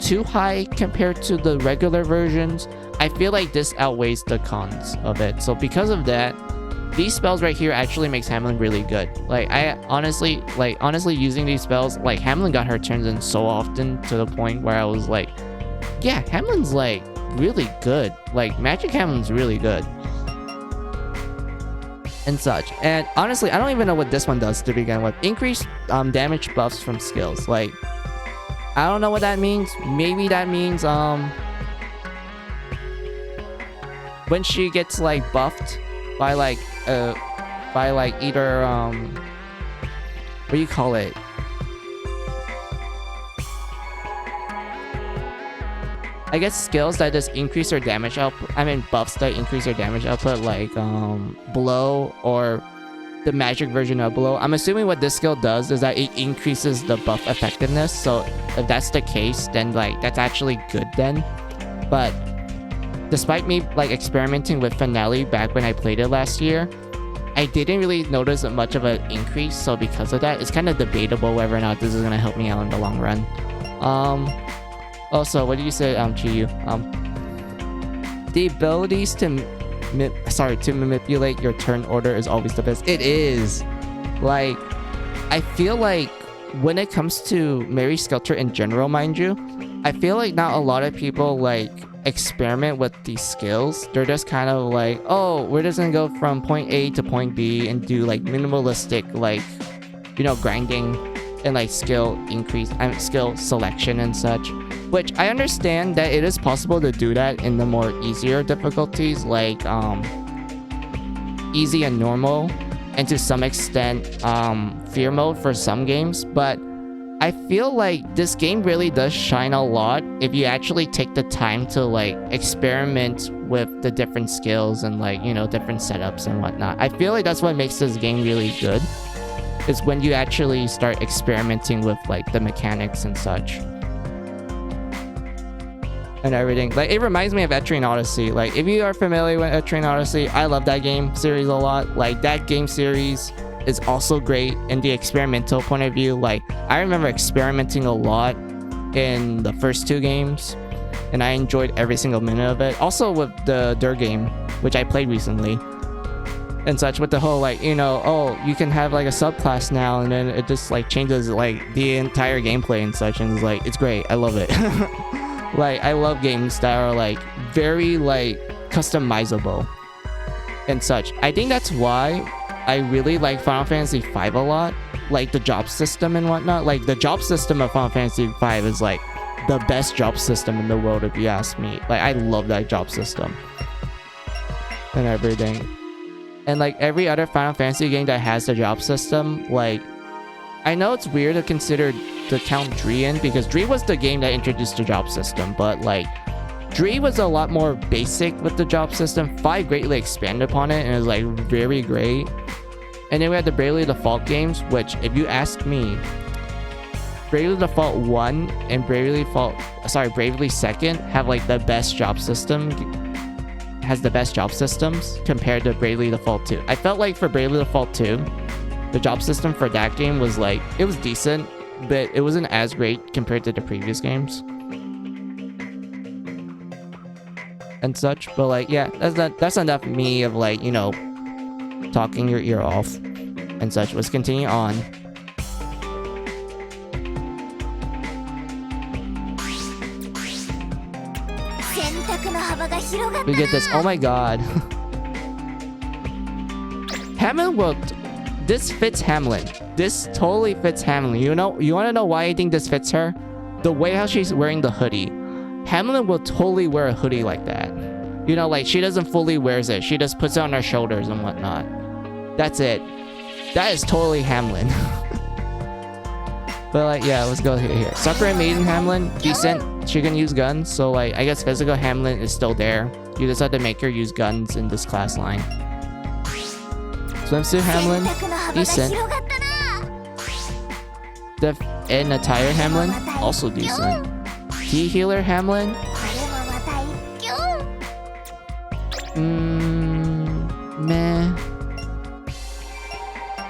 too high compared to the regular versions. I feel like this outweighs the cons of it. So because of that, these spells right here actually makes Hamlin really good. Like, I honestly using these spells, like, Hamlin got her turns in so often to the point where I was like, yeah, Hamlin's like really good. Like, Magic Hamlin's really good. And such. And honestly, I don't even know what this one does to begin with. Increased damage buffs from skills. Like, I don't know what that means. Maybe that means when she gets like buffed by like a by like either what do you call it? I guess skills that just increase their damage output. I mean buffs that increase their damage output, like blow or the magic version of blow. I'm assuming what this skill does is that it increases the buff effectiveness. So if that's the case, then like that's actually good then. But despite me like experimenting with Finale back when I played it last year, I didn't really notice much of an increase. So because of that, it's kind of debatable whether or not this is gonna help me out in the long run. Also, what did you say, Chiyu? The abilities to manipulate your turn order is always the best. It is. Like, I feel like when it comes to Mary Skelter in general, mind you, I feel like not a lot of people like experiment with these skills. They're just kind of like, oh, we're just gonna go from point A to point B and do like minimalistic, like, you know, grinding and like skill increase and skill selection and such. Which I understand that it is possible to do that in the more easier difficulties, like easy and normal, and to some extent fear mode for some games. But I feel like this game really does shine a lot if you actually take the time to like experiment with the different skills and like, you know, different setups and whatnot. I feel like that's what makes this game really good, is when you actually start experimenting with like the mechanics and such and everything. Like, it reminds me of Etrian Odyssey. Like, if you are familiar with Etrian Odyssey, I love that game series a lot. Like, that game series is also great in the experimental point of view. Like, I remember experimenting a lot in the first two games, and I enjoyed every single minute of it. Also with the Dur game, which I played recently and such, with the whole like, you know, oh, you can have like a subclass now, and then it just like changes like the entire gameplay and such, and it's like, it's great. I love it. Like, I love games that are like very like customizable and such. I think that's why I really like Final Fantasy V a lot. Like the job system and whatnot. Like the job system of Final Fantasy V is like the best job system in the world, if you ask me. Like, I love that job system and everything. And like every other Final Fantasy game that has the job system, like, I know it's weird to consider to count Dree in, because Dree was the game that introduced the job system, but like Dree was a lot more basic with the job system. 5 greatly expanded upon it and it was like very great. And then we had the Bravely Default games, which, if you ask me, Bravely Default 1 and Bravely 2nd have like the best job system, has the best job systems compared to Bravely Default 2. I felt like for Bravely Default 2, the job system for that game was like, it was decent, but it wasn't as great compared to the previous games and such. But like, yeah, that's enough of me of like, you know, talking your ear off and such. Let's continue on. We get this. Oh my god. Hamlin worked. This fits Hamlin. This totally fits Hamlin. You know, you want to know why I think this fits her? The way how she's wearing the hoodie. Hamlin will totally wear a hoodie like that. You know, like, she doesn't fully wears it. She just puts it on her shoulders and whatnot. That's it. That is totally Hamlin. But like, yeah, let's go here. Sakura Maiden Hamlin, decent. She can use guns, so like, I guess physical Hamlin is still there. You just have to make her use guns in this class line. Swimsuit Hamlin, decent. And attire Hamlin, also decent. Key healer Hamlin, meh.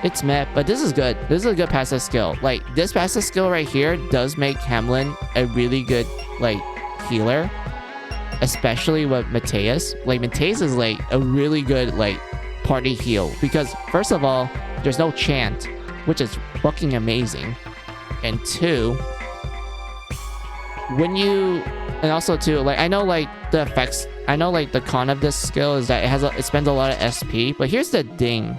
It's meh, but this is good. This is a good passive skill. Like, this passive skill right here does make Hamlin a really good, like, healer. Especially with Mateus. Like, Mateus is, like, a really good, like, party heal. Because, first of all, there's no chant, which is fucking amazing. And 2, when you... And also, too, like, I know, like, the effects... I know, like, the con of this skill is that it spends a lot of SP. But here's the thing.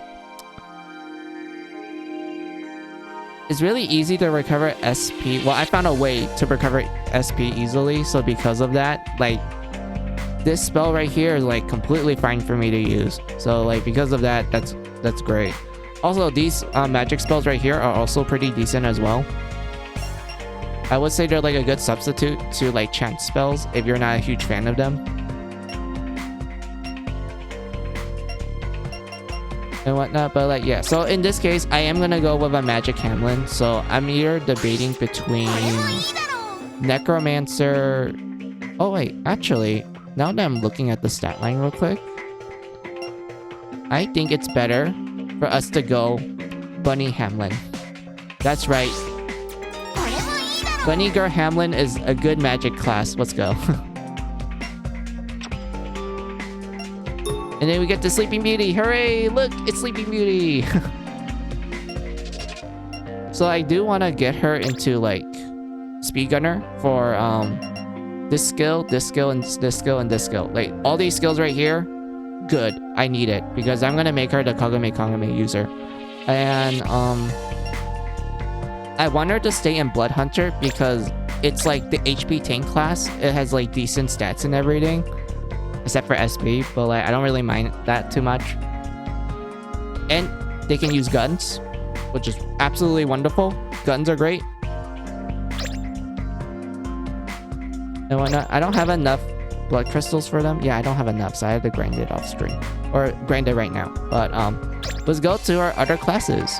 It's really easy to recover SP. Well, I found a way to recover SP easily, so because of that, like, this spell right here is like completely fine for me to use. So like, because of that, that's that's great. Also, these magic spells right here are also pretty decent as well. I would say they're like a good substitute to like chant spells if you're not a huge fan of them. And whatnot, but like, yeah. So in this case, I am gonna go with a magic Hamlin. So I'm here debating between Necromancer. Oh wait, actually, now that I'm looking at the stat line real quick, I think it's better for us to go Bunny Hamlin. That's right. Bunny Girl Hamlin is a good magic class. Let's go. And then we get to Sleeping Beauty. Hooray! Look, it's Sleeping Beauty. So I do want to get her into like Speed Gunner for this skill, this skill, and this skill, and this skill. Like all these skills right here, good. I need it because I'm gonna make her the Kagome user. And I want her to stay in Blood Hunter because it's like the HP tank class. It has like decent stats and everything. Except for SP, but like I don't really mind that too much. And they can use guns, which is absolutely wonderful. Guns are great. And whatnot. I don't have enough blood crystals for them. Yeah, I don't have enough, so I have to grind it off stream. Or grind it right now. But let's go to our other classes.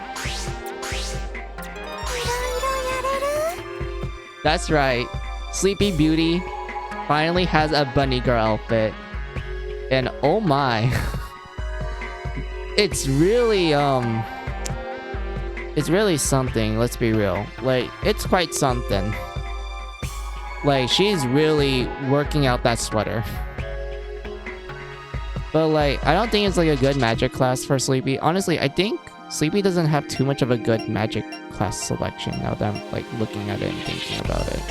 That's right. Sleepy Beauty finally has a bunny girl outfit. And oh my. It's really something, let's be real. Like, it's quite something. Like, she's really working out that sweater. But like, I don't think it's like a good magic class for Sleepy. Honestly, I think Sleepy doesn't have too much of a good magic class selection now that I'm like looking at it and thinking about it.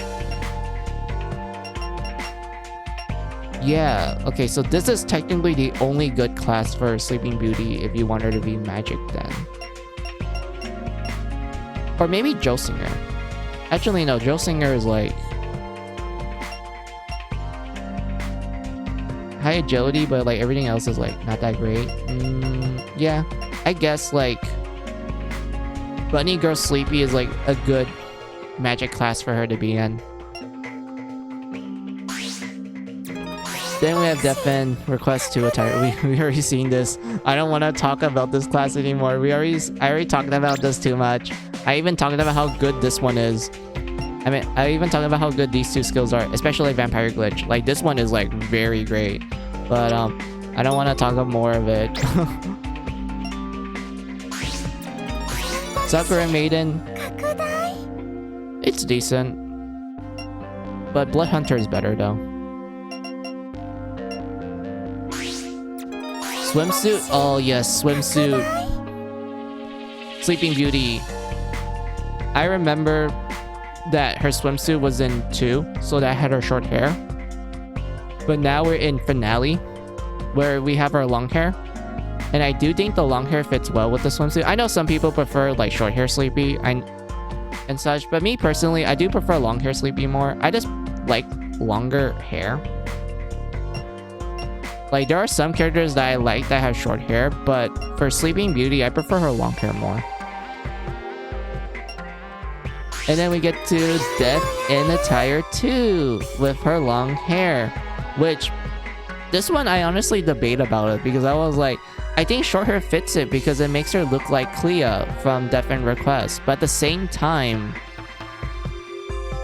Yeah, okay, so this is technically the only good class for Sleeping Beauty if you want her to be magic then. Or maybe Josinger. Actually, no, Josinger is like high agility, but like everything else is like not that great. Yeah, I guess like Bunny Girl Sleepy is like a good magic class for her to be in. Then we have Defen Request to Attire. We already seen this. I don't want to talk about this class anymore. I already talked about this too much. I even talked about how good this one is. I mean, I even talked about how good these two skills are, especially Vampire Glitch. Like this one is like very great, but I don't want to talk about more of it. Sakura Maiden, it's decent, but Blood Hunter is better though. Swimsuit? Oh yes, swimsuit. Sleeping Beauty. I remember that her swimsuit was in 2, so that had her short hair. But now we're in Finale, where we have our long hair. And I do think the long hair fits well with the swimsuit. I know some people prefer like short hair Sleepy and such, but me personally, I do prefer long hair Sleepy more. I just like longer hair. Like, there are some characters that I like that have short hair, but for Sleeping Beauty, I prefer her long hair more. And then we get to Death in Attire 2 with her long hair, which this one I honestly debate about it because I was like, I think short hair fits it because it makes her look like Clea from Death and Request, but at the same time,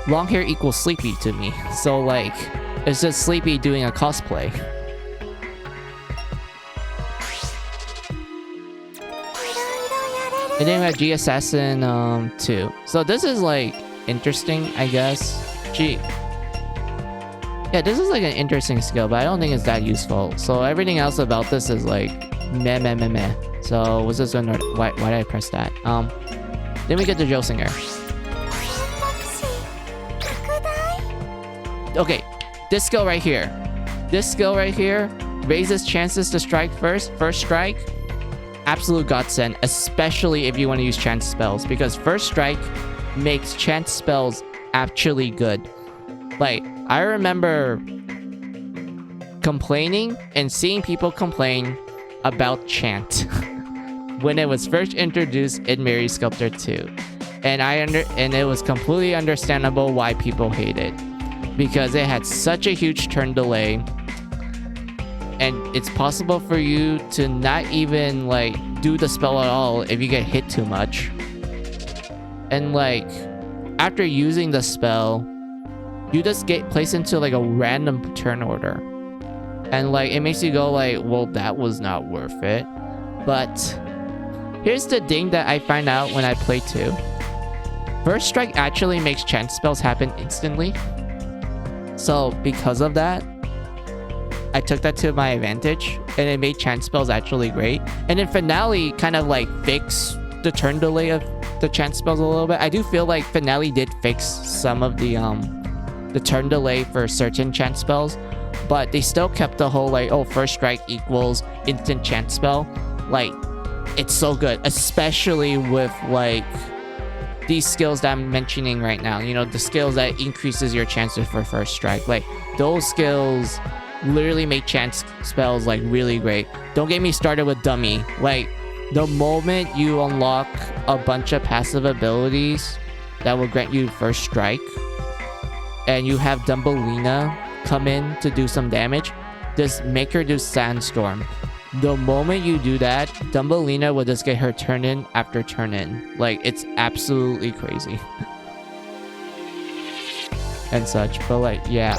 long hair equals Sleepy to me. So like, it's just Sleepy doing a cosplay. And then we have G Assassin 2. So this is like interesting, I guess. Yeah, this is like an interesting skill, but I don't think it's that useful. So everything else about this is like meh meh meh meh. So was this gonna why did I press that? Then we get the Josinger. Okay, this skill right here. This skill right here raises chances to strike first strike. Absolute godsend, especially if you want to use chance spells, because first strike makes chance spells actually good. Like, I remember complaining and seeing people complain about chant. when it was first introduced in Mary Sculptor 2. And it was completely understandable why people hate it. Because it had such a huge turn delay. And it's possible for you to not even like do the spell at all if you get hit too much. And like after using the spell, you just get placed into like a random turn order. And like it makes you go like, well, that was not worth it. But here's the thing that I find out when I play 2. First strike actually makes chance spells happen instantly. So because of that, I took that to my advantage, and it made chance spells actually great. And then Finale kind of like fixed the turn delay of the chance spells a little bit. I do feel like Finale did fix some of the turn delay for certain chance spells, but they still kept the whole like, oh, first strike equals instant chance spell. Like, it's so good, especially with like these skills that I'm mentioning right now. You know, the skills that increases your chances for first strike. Like, those skills literally make chance spells like really great. Don't get me started with Dummy. Like, the moment you unlock a bunch of passive abilities that will grant you first strike, and you have Dumbelina come in to do some damage, just make her do Sandstorm. The moment you do that, Dumbelina will just get her turn in after turn in. Like, it's absolutely crazy. And such. But like, yeah.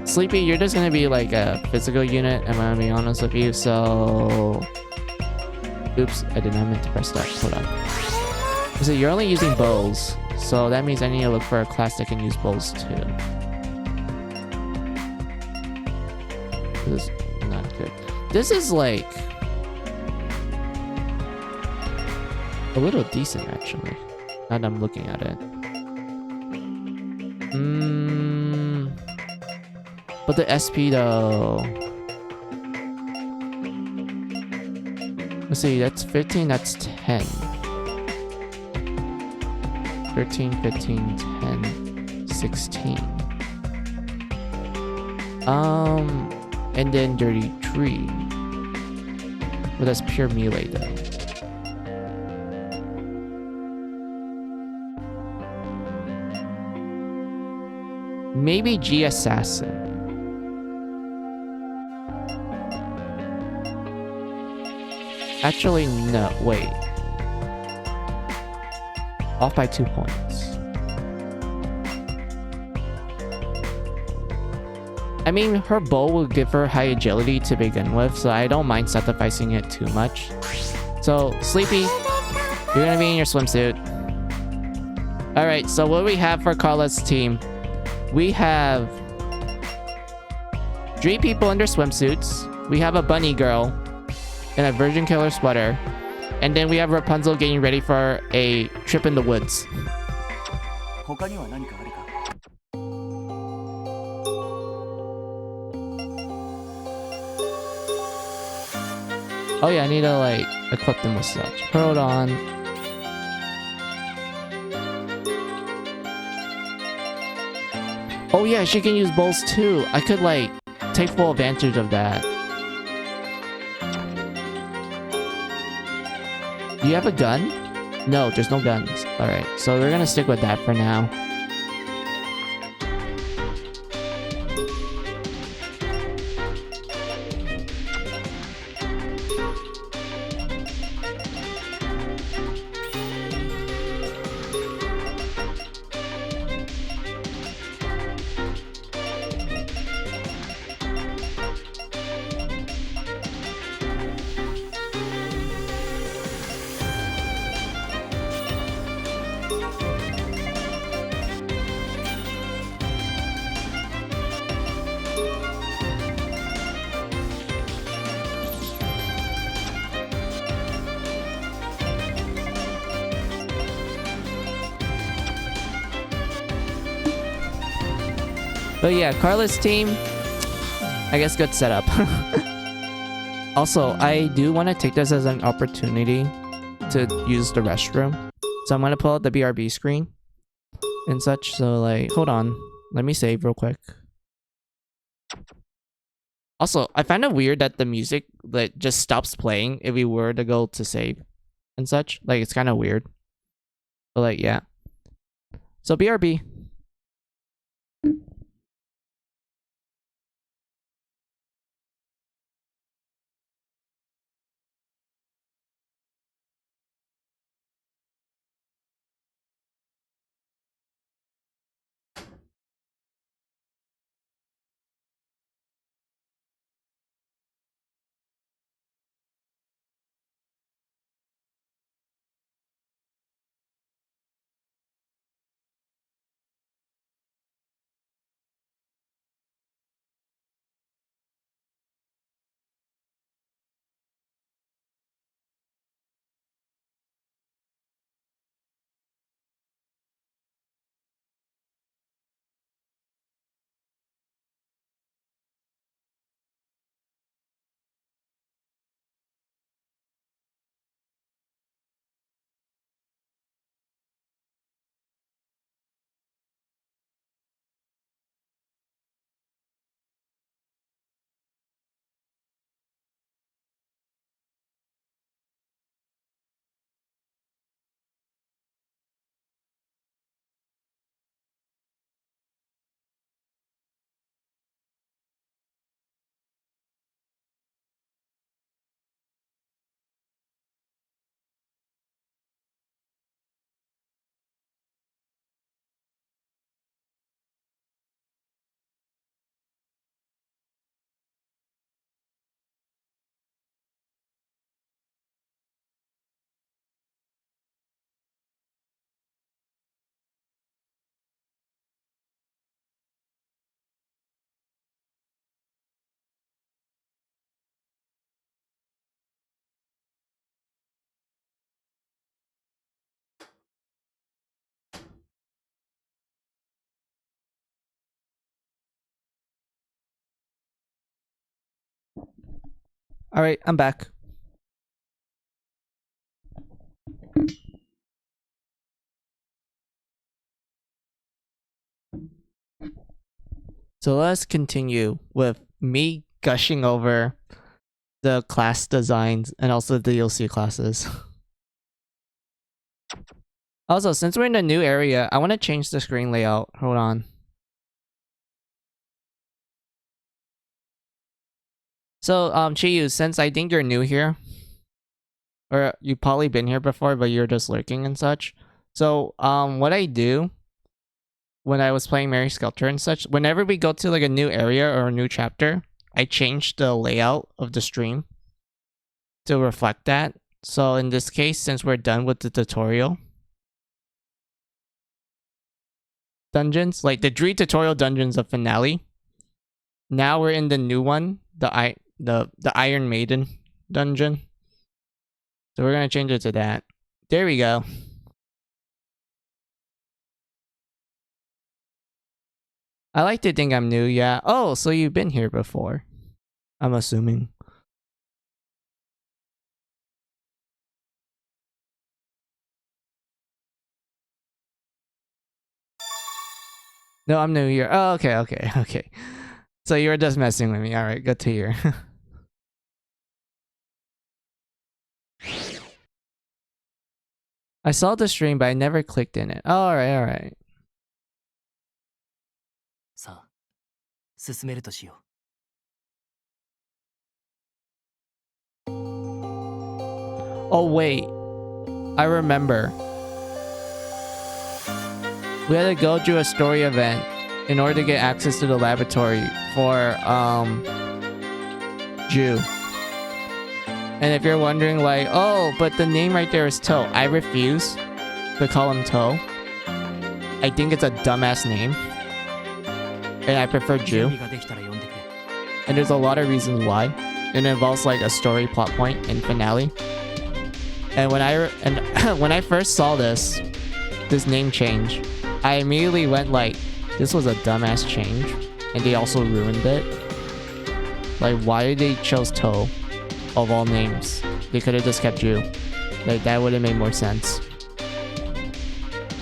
Sleepy, you're just gonna be like a physical unit, I'm gonna be honest with you, so... Oops, I did not mean to press that. Hold on. So you're only using bows, so that means I need to look for a class that can use bows too. This is not good. This is like a little decent actually, now that I'm looking at it. But the SP though, let's see, that's 15, that's 10. 13, 15, 10, 16. And then Dirty Tree. Well, that's pure melee though. Maybe G Assassin. Actually, no, wait. Off by 2 points. I mean, her bow will give her high agility to begin with, so I don't mind sacrificing it too much. So, Sleepy, you're gonna be in your swimsuit. Alright, so what do we have for Carla's team? We have 3 people in their swimsuits. We have a bunny girl in a virgin killer sweater. And then we have Rapunzel getting ready for a trip in the woods. Oh yeah, I need to like equip them with such. Hold on. Oh yeah, she can use bowls too. I could like take full advantage of that. Do you have a gun? No, there's no guns. Alright, so we're gonna stick with that for now. But yeah, Carla's team, I guess good setup. Also, I do want to take this as an opportunity to use the restroom. So I'm going to pull out the BRB screen and such. So like, hold on. Let me save real quick. Also, I find it weird that the music like just stops playing if we were to go to save and such. Like it's kind of weird. But like yeah. So BRB. All right, I'm back. So let's continue with me gushing over the class designs and also the DLC classes. Also, since we're in a new area, I want to change the screen layout. Hold on. So, Chiyu, since I think you're new here, or you've probably been here before, but you're just lurking and such. So, what I do when I was playing Mary Skelter and such, whenever we go to like a new area or a new chapter, I change the layout of the stream to reflect that. So in this case, since we're done with the tutorial dungeons, like the 3 tutorial dungeons of finale, now we're in the new one, the Iron Maiden dungeon. So we're gonna change it to that. There we go. I like to think I'm new, yeah. Oh, so you've been here before, I'm assuming. No, I'm new here. Oh, okay. So you were just messing with me. Alright, good to hear. I saw the stream, but I never clicked in it. Oh, alright. さあ進めるとしよう。 Oh, wait. I remember. We had to go through a story event in order to get access to the laboratory for, Jew. And if you're wondering, like, oh, but the name right there is Toe. I refuse to call him Toe. I think it's a dumbass name. And I prefer Jew. 準備ができたら呼んでくれ。 And there's a lot of reasons why. It involves like a story plot point in finale. And when I first saw this name change, I immediately went like, this was a dumbass change, and they also ruined it. Like, why did they chose Toe of all names? They could have just kept Jew. Like, that would have made more sense.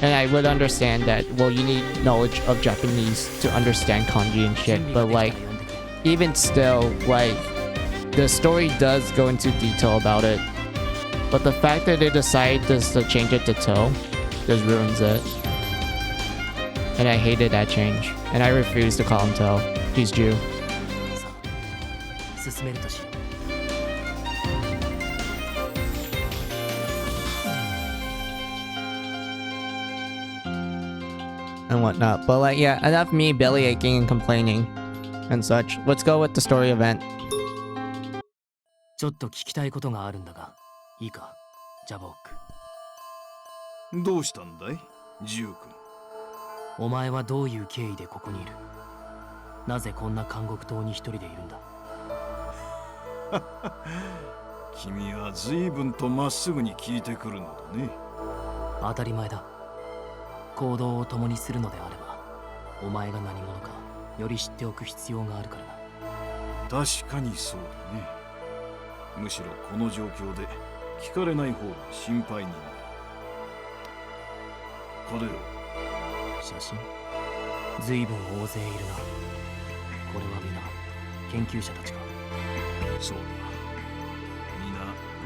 And I would understand that, well, you need knowledge of Japanese to understand kanji and shit, but like, even still, like, the story does go into detail about it, but the fact that they decide just to change it to Toe just ruins it. And I hated that change, and I refuse to call him Toe. He's Jew. さあ進めるとしよう。 and whatnot. But like, yeah, enough me belly aching and complaining and such. Let's go with the story event. ちょっと聞きたいことがあるんだが、いいか、ジャボック。どうしたんだいジュー君。お前はどういう経緯でここにいる？なぜこんな監獄島に一人でいるんだ？君は随分とまっすぐに聞いてくるのだね。当たり前だ。行動を共にするのであれば、お前が何者かより知っておく必要があるからな。確かにそうだね。むしろこの状況で聞かれない方が心配になる。これを。写真？随分大勢いるな。これは皆研究者たちか？そうだ。皆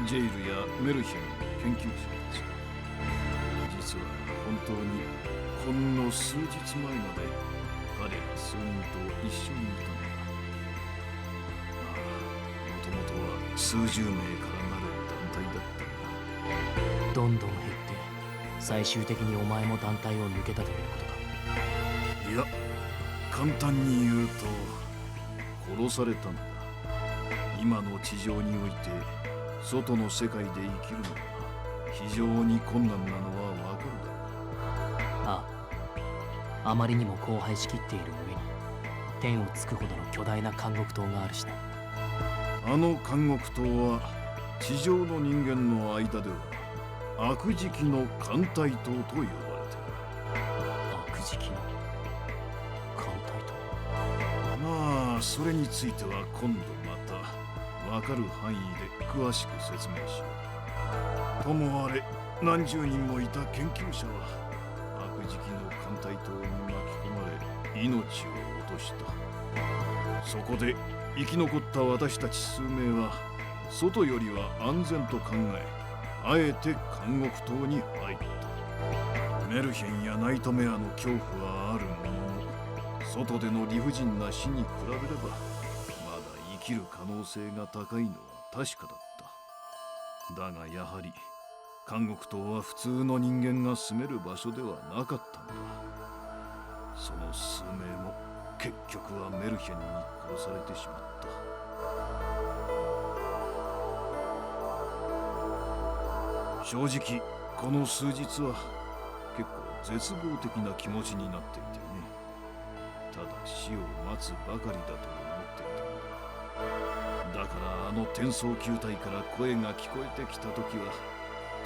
ジェイルやメルヘンの研究者たち。実は本当にほんの数日前まで彼ら数人と一緒にいたのだ。まあ、もともとは数十名からなる団体だったが、どんどん減って最終的にお前も団体を抜けたということか？いや、簡単に言うと殺されたんだ。今の地上において外の世界で生きるのは非常に困難なのはわかるだろう。ああ、あまりにも荒廃しきっている上に天をつくほどの巨大な監獄島があるしな。あの監獄島は地上の人間の間では悪時期の艦隊島と呼ばれている。悪時期の艦隊島？まあそれについては今度またわかる範囲で詳しく説明しよう。ともあれ何十人もいた研究者は悪時期の艦隊島に巻き込まれ命を落とした。そこで生き残った私たち数名は外よりは安全と考え、あえて監獄島に入った。メルヘンやナイトメアの恐怖はあるものの、外での理不尽な死に比べればまだ生きる可能性が高いのは確かだった。だがやはり監獄島は普通の人間が住める場所ではなかったんだ。その数名も結局はメルヘンに殺されてしまった。正直この数日は結構絶望的な気持ちになっていてね。ただ死を待つばかりだと思っていたんだ。だからあの転送球体から声が聞こえてきた時は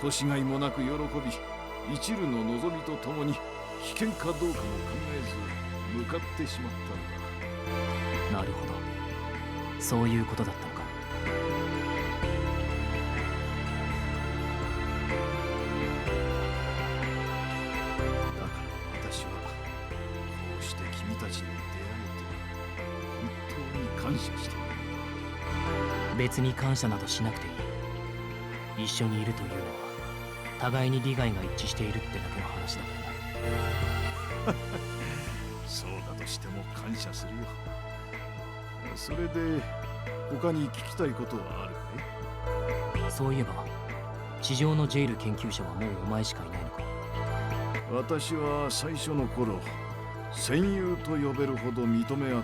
年がいもなく喜び、一縷の望みとともに危険かどうかも考えず向かってしまったんだ。なるほど、そういうことだったのか。だから私はこうして君たちに出会えて本当に感謝している。別に感謝などしなくていい。一緒にいるというのは互いに利害が一致しているってだけの話だからな。そうだとしても感謝するよ。それで他に聞きたいことはあるかい？そういえば地上のジェイル研究者はもうお前しかいないのか？私は最初の頃戦友と呼べるほど認め合っ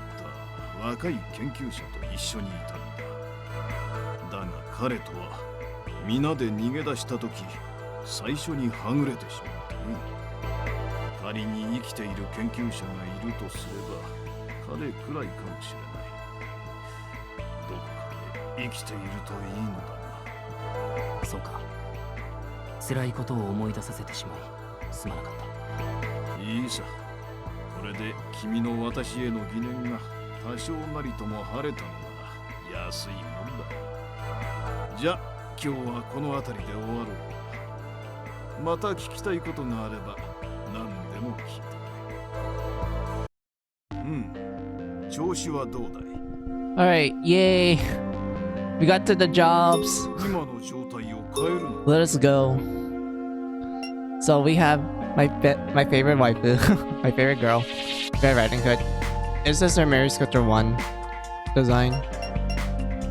た若い研究者と一緒にいたんだ。だが彼とは皆で逃げ出した時最初にはぐれてしまってね。仮に生きている研究者がいるとすれば彼くらいかもしれない。どこかで生きているといいのだが。そうか、辛いことを思い出させてしまいすまなかった。いいさ。これで君の私への疑念が多少なりとも晴れたのなら安いもんだ。じゃあ今日はこの辺りで終わろう。また聞きたいことがあれば何でも聞いて。調子はどうだい？ Alright, yay. We got to the jobs. 今の状態を変えるの Let us go. So we have my favorite waifu, my favorite girl, Red Riding Hood. Is this her Mary Scooter 1 design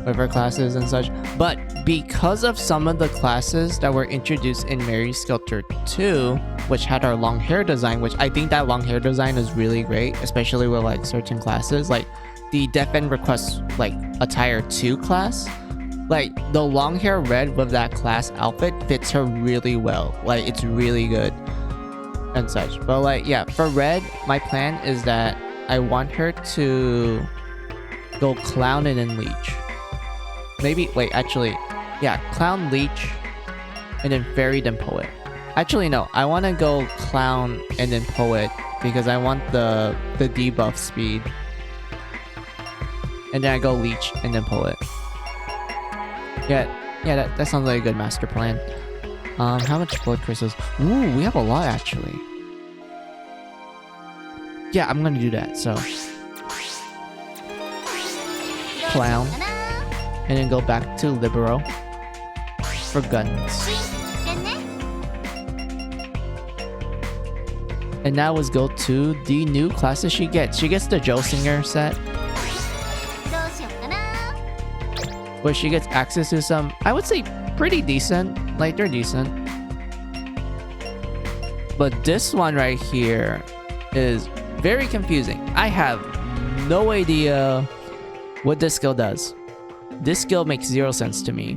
with her classes and such? But because of some of the classes that were introduced in Mary Skelter 2, which had our long hair design, which I think that long hair design is really great, especially with like certain classes, like the Death End Request like attire 2 class, like the long hair red with that class outfit fits her really well. Like it's really good and such. But like yeah, for red, my plan is that I want her to go clown and then leech. Maybe wait, actually, yeah, clown, leech, and then fairy, then poet. Actually no, I want to go clown and then poet because I want the debuff speed. And then I go leech and then poet. Yeah, that sounds like a good master plan. How much blood crystals? Ooh, we have a lot actually. Yeah, I'm gonna do that. So clown, and then go back to Libero for guns. And now let's go to the new classes she gets. She gets the Joe Singer set, where she gets access to some, I would say, pretty decent. Like, they're decent. But this one right here is very confusing. I have no idea what this skill does. This skill makes 0 sense to me.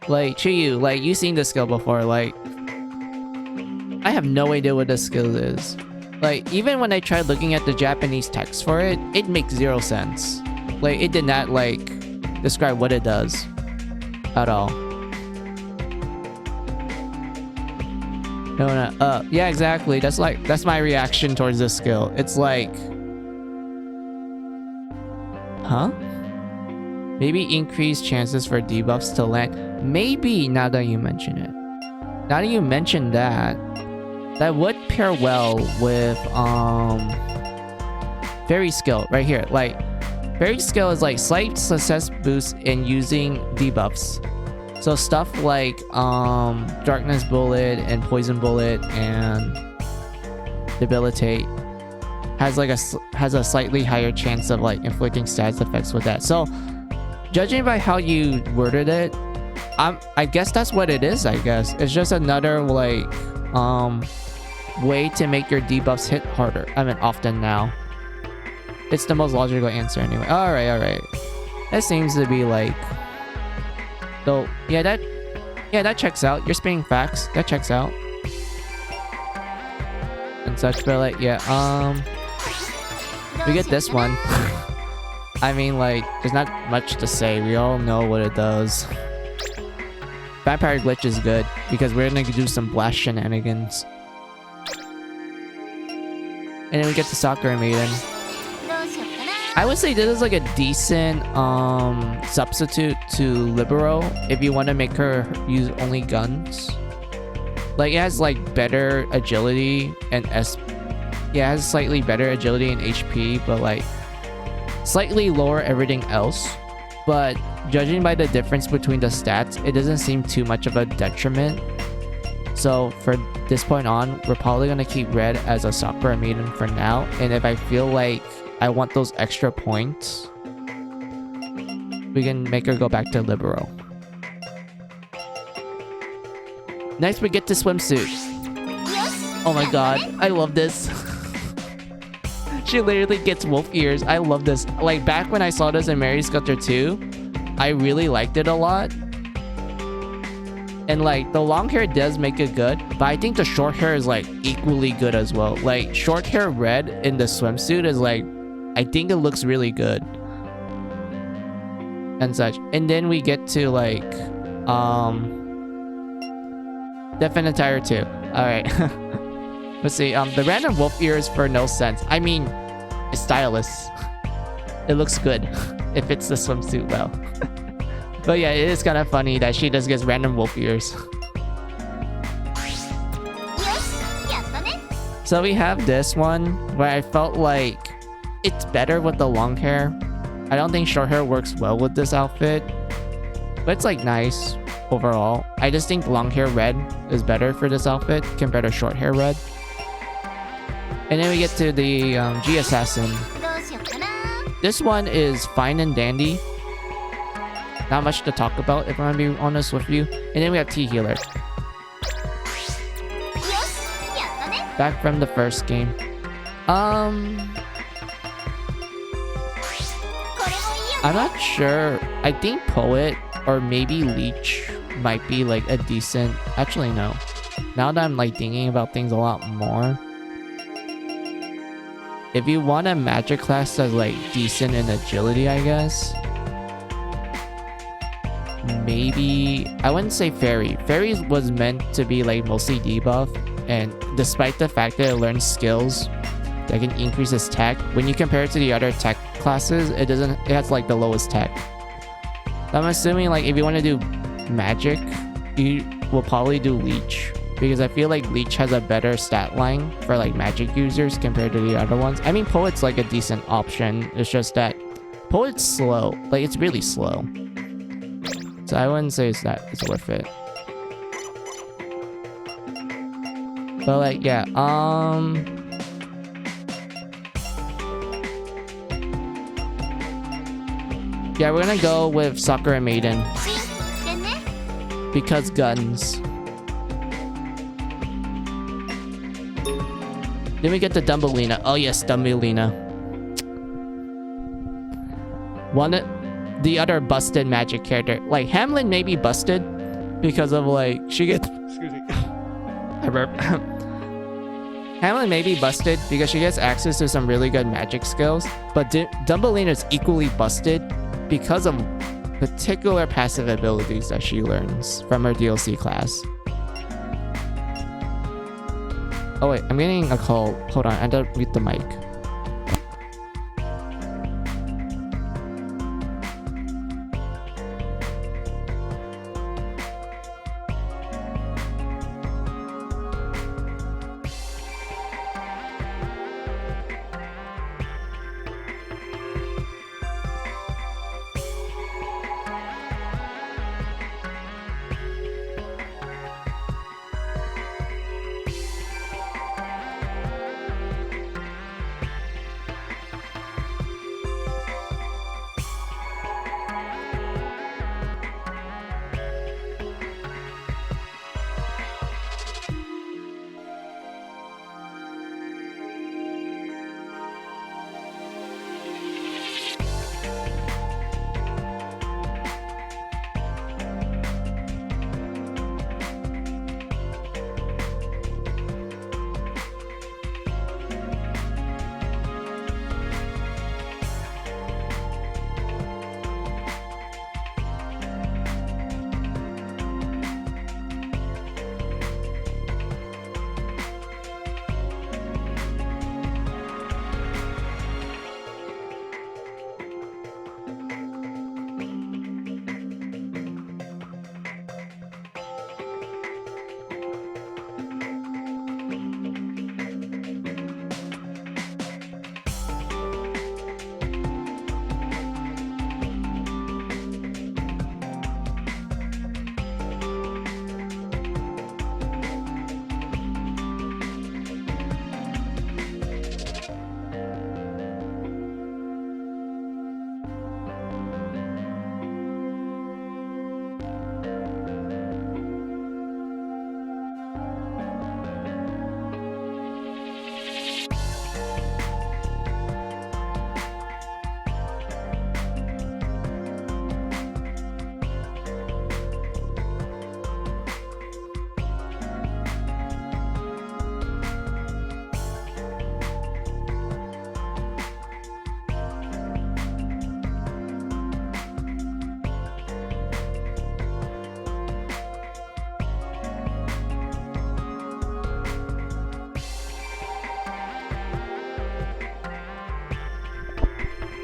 Like, Chiyu, like, you've seen this skill before. Like, I have no idea what this skill is. Like, even when I tried looking at the Japanese text for it, it makes 0 sense. Like, it did not, like, describe what it does at all. No, yeah, exactly. That's my reaction towards this skill. It's like, huh? Maybe increase chances for debuffs to land. Maybe, now that you mention it. Now that you mention that, that would pair well with, Fairy skill right here. Like, Fairy skill is like slight success boost in using debuffs. So stuff like Darkness Bullet and Poison Bullet and Debilitate has like has a slightly higher chance of like inflicting status effects with that. So judging by how you worded it, I guess that's what it is. I guess it's just another like way to make your debuffs hit harder. I mean, often now. It's the most logical answer anyway. Alright. That seems to be like... So, yeah, that checks out. You're spitting facts. That checks out. And such, but like, yeah, we get this one. I mean, like, there's not much to say. We all know what it does. Vampire Glitch is good, because we're gonna do some blast shenanigans. And then we get the Sakura Maiden. I would say this is like a decent substitute to Libero if you want to make her use only guns. Like, it has like better agility and it has slightly better agility and HP, but like slightly lower everything else. But judging by the difference between the stats, it doesn't seem too much of a detriment. So for this point on, we're probably gonna keep Red as a Sakura Maiden for now. And if I feel like I want those extra points, we can make her go back to Libero. Next, we get to swimsuit. Oh my god, I love this. She literally gets wolf ears. I love this. Like, back when I saw this in Mary Sculptor 2, I really liked it a lot. And like, the long hair does make it good, but I think the short hair is like equally good as well. Like, short hair red in the swimsuit is like, I think it looks really good. And such. And then we get to like, Definite Tire 2. Alright. Let's see, the random wolf ears for no sense. I mean, it's stylish. It looks good. It fits the swimsuit well. But yeah, it is kind of funny that she just gets random wolf ears. So we have this one where I felt like it's better with the long hair. I don't think short hair works well with this outfit, but it's like nice overall. I just think long hair red is better for this outfit compared to short hair red. And then we get to the G Assassin. どうしよっかな。 This one is fine and dandy. Not much to talk about if I'm gonna be honest with you. And then we have T Healer. よし、やったね。 Back from the first game. これもいいよ I'm ね。 not sure. I think Poet or maybe Leech might be like a decent... Actually, no. Now that I'm like thinking about things a lot more. If you want a magic class that's like decent in agility, I guess. Maybe... I wouldn't say Fairy. Fairy was meant to be like mostly debuff. And despite the fact that it learns skills that can increase its tech, when you compare it to the other tech classes, it has like the lowest tech. So I'm assuming like if you want to do magic, you will probably do Leech, because I feel like Leech has a better stat line for like magic users compared to the other ones. I mean, Poet's like a decent option. It's just that Poet's slow. Like it's really slow. So I wouldn't say it's worth it. But like yeah, yeah, we're gonna go with Sakura Maiden しん、してね。 because guns. Then we get the Dumbelina. Oh yes, Dumbelina. The other busted magic character. Like Hamlin may be busted because of like she gets. Excuse me. I burped. Hamlin may be busted because she gets access to some really good magic skills, but Dumbelina is equally busted because of particular passive abilities that she learns from her DLC class. Oh wait, I'm getting a call. Hold on, I have to mute the mic.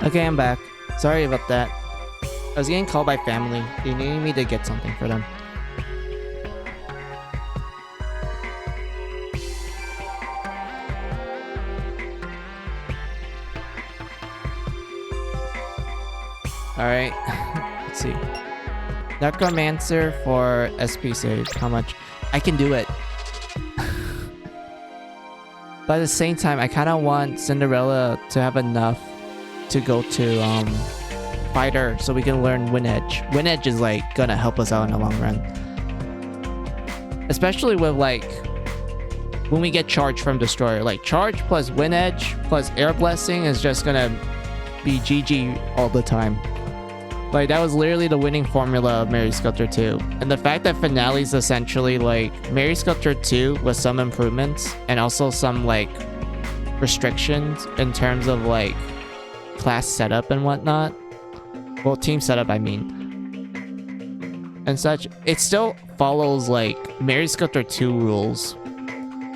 Okay, I'm back. Sorry about that. I was getting called by family. They needed me to get something for them. Alright. Let's see. Necromancer for SP save. How much? I can do it. But at the same time, I kind of want Cinderella to have enough to go to fighter so we can learn Wind Edge. Wind Edge is like gonna help us out in the long run. Especially with like when we get charge from Destroyer. Like charge plus Wind Edge plus Air Blessing is just gonna be GG all the time. Like that was literally the winning formula of Mary Sculptor 2. And the fact that Finale is essentially like Mary Sculptor 2 with some improvements and also some like restrictions in terms of like class setup and whatnot. Well, team setup, I mean. And such. It still follows like Mary Sculptor 2 rules.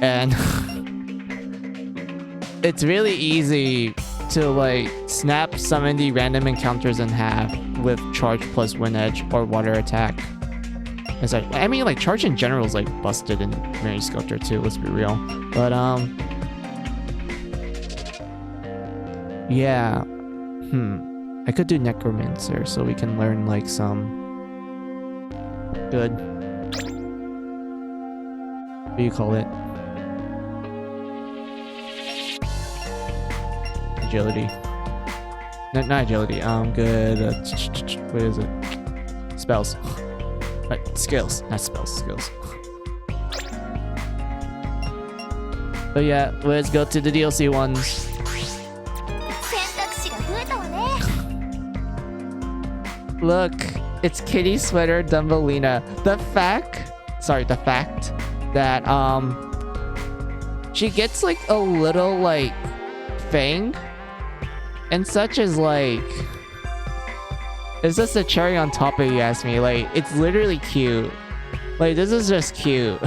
And it's really easy to like snap some of the random encounters in half with charge plus Wind Edge or water attack. It's like, I mean, like charge in general is like busted in Mary Sculptor 2, let's be real. But yeah. I could do Necromancer so we can learn like some good, what do you call it? Agility. Not agility. Good. What is it? Spells. Right, skills, not spells. Skills. But yeah, let's go to the DLC ones. Look, it's Kitty Sweater Dumbelina. The fact that she gets like a little like fang and such is like, it's just a cherry on top of it, you ask me. Like it's literally cute. Like this is just cute.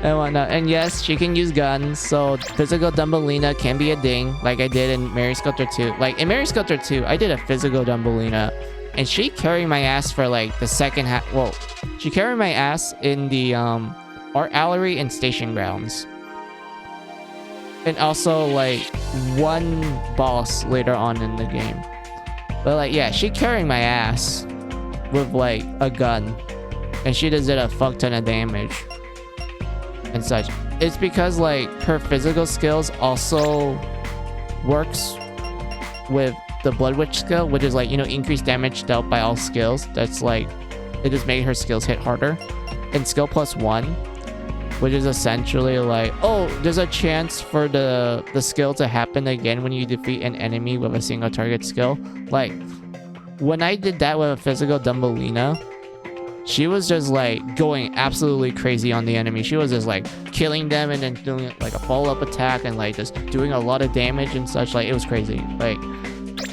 And whatnot. And yes, she can use guns, so physical Dumbelina can be a ding, like I did in Mary Sculptor 2. Like in Mary Sculptor 2, I did a physical Dumbelina, and she carried my ass for like the second half. Well, she carried my ass in the art gallery and station grounds, and also like one boss later on in the game. But like, yeah, she carried my ass with like a gun, and she just did a fuck ton of damage. And such. It's because like her physical skills also works with the Blood Witch skill, which is like, you know, increased damage dealt by all skills. That's like, it just made her skills hit harder. And skill plus 1, which is essentially like, oh, there's a chance for the skill to happen again when you defeat an enemy with a single target skill. Like when I did that with a physical Dumbelina, she was just like going absolutely crazy on the enemy. She was just like killing them and then doing like a follow-up attack and like just doing a lot of damage and such. Like it was crazy. Like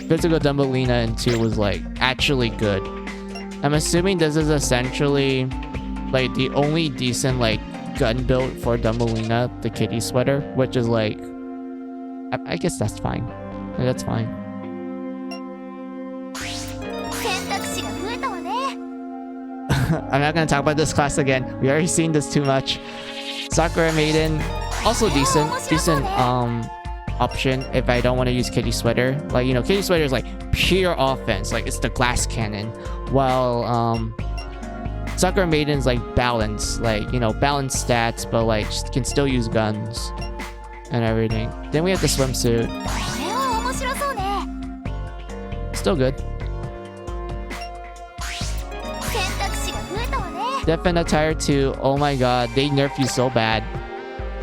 physical Dumbelina in 2 was like actually good. I'm assuming this is essentially like the only decent like gun build for Dumbelina, the kitty sweater, which is like, I guess that's fine. Like, that's fine. I'm not gonna talk about this class again. We already seen this too much. Sakura Maiden, also decent option if I don't want to use Kitty Sweater. Like, you know, Kitty Sweater is like pure offense, like it's the glass cannon. While Sakura Maiden's like balance, like, you know, balanced stats, but like can still use guns and everything. Then we have the swimsuit. Still good. Defend Attire 2, oh my god, they nerf you so bad.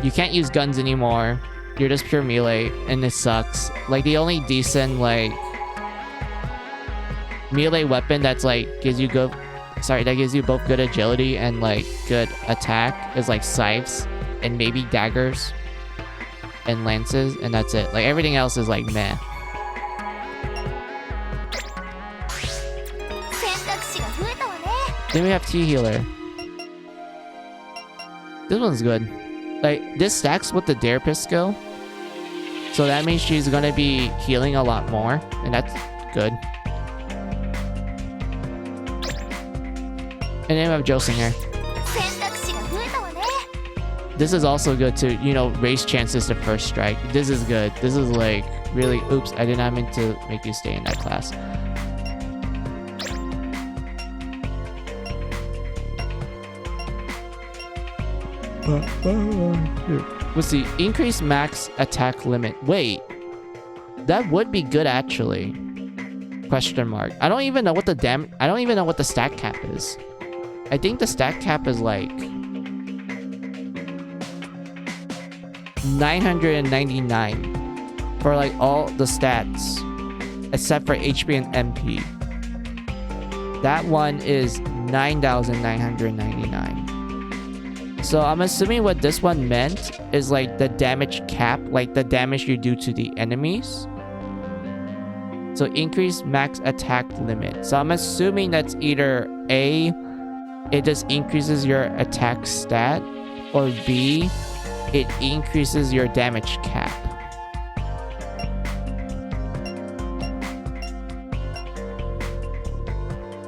You can't use guns anymore. You're just pure melee, and it sucks. Like, the only decent, like, melee weapon that's, like, gives you both good agility and, like, good attack is, like, scythes and maybe daggers and lances, and that's it. Like, everything else is, like, meh. Then we have T-Healer. This one's good. Like, this stacks with the Therapist skill. So that means she's gonna be healing a lot more. And that's good. And then we have Josinger. This is also good to, you know, raise chances to first strike. This is good. This is like really, oops, I did not mean to make you stay in that class. Let's see, increase max attack limit. Wait, that would be good actually. Question mark. I don't even know what the I don't even know what the stat cap is. I think the stat cap is like 999 for like all the stats except for HP and MP. That one is 9,999. So I'm assuming what this one meant is like the damage cap, like the damage you do to the enemies. So increase max attack limit. So I'm assuming that's either A, it just increases your attack stat, or B, it increases your damage cap.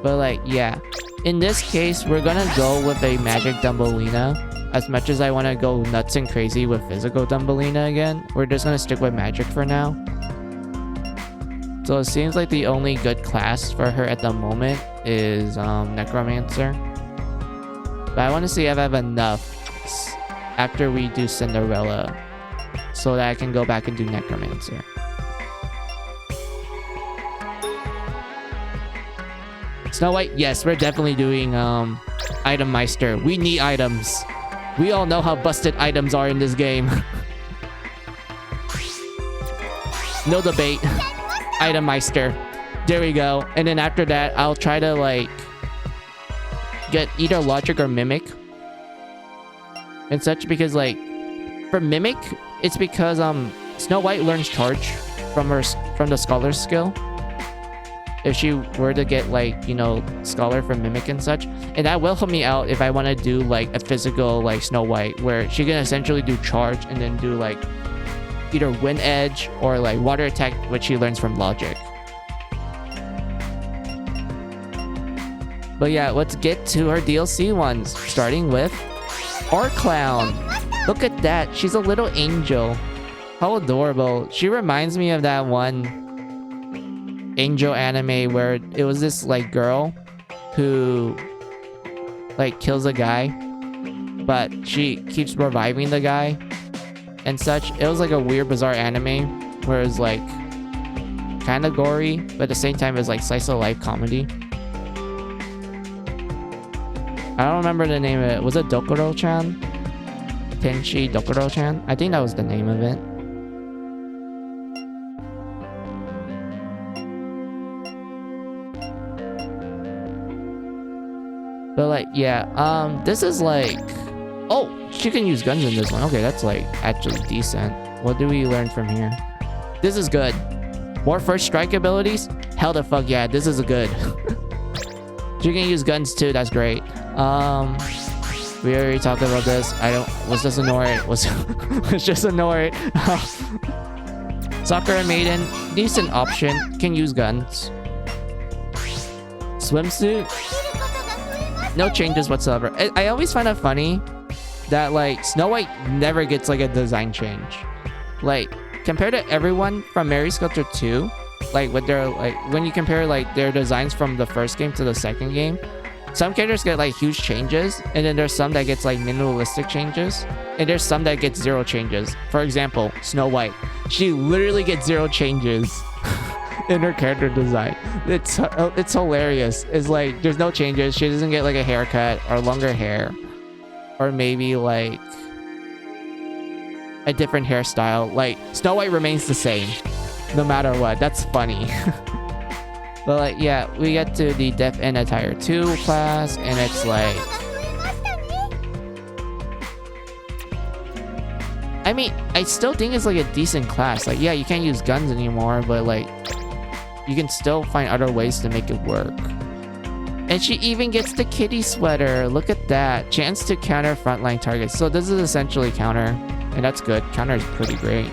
But like, yeah. In this case, we're gonna go with a magic Dumbledina. As much as I want to go nuts and crazy with physical Dumbledina again, we're just gonna stick with magic for now. So it seems like the only good class for her at the moment is Necromancer. But I want to see if I have enough after we do Cinderella so that I can go back and do Necromancer. Snow White, yes, we're definitely doing Item Meister. We need items. We all know how busted items are in this game. No debate. Item Meister. There we go. And then after that, I'll try to like get either Logic or Mimic and such, because like for Mimic, it's because Snow White learns Charge from the Scholar's skill. If she were to get like, you know, Scholar from Mimic and such. And that will help me out if I want to do like a physical like Snow White, where she can essentially do Charge and then do like either Wind Edge or like Water Attack, which she learns from Logic. But yeah, let's get to her DLC ones, starting with Art Clown. Look at that, she's a little angel. How adorable. She reminds me of that one angel anime where it was this like girl who like kills a guy, but she keeps reviving the guy and such. It was like a weird bizarre anime where it was like kind of gory, but at the same time it was like slice of life comedy. I don't remember the name of it. Was it Dokuro-chan? Tenchi Dokuro-chan? I think that was the name of it. But like, yeah, this is like... Oh, she can use guns in this one. Okay, that's like actually decent. What do we learn from here? This is good. More first strike abilities? Hell the fuck yeah, this is good. She can use guns too, that's great. We already talked about this. Let's just ignore it. Let's just ignore it. Sakura Maiden, decent option. Can use guns. Swimsuit? No changes whatsoever. I always find it funny that like Snow White never gets like a design change. Like compared to everyone from Mary Sculptor 2, like with their like when you compare like their designs from the first game to the second game, some characters get like huge changes, and then there's some that gets like minimalistic changes, and there's some that get 0 changes. For example, Snow White, she literally gets 0 changes in her character design. It's hilarious. It's like there's no changes. She doesn't get like a haircut or longer hair, or maybe like a different hairstyle. Like Snow White remains the same no matter what. That's funny. But like, yeah, we get to the Death and Attire 2 class, and it's like, I mean, I still think it's like a decent class. Like, yeah, you can't use guns anymore, but like you can still find other ways to make it work. And she even gets the kitty sweater. Look at that. Chance to counter frontline targets. So this is essentially counter, and that's good. Counter is pretty great.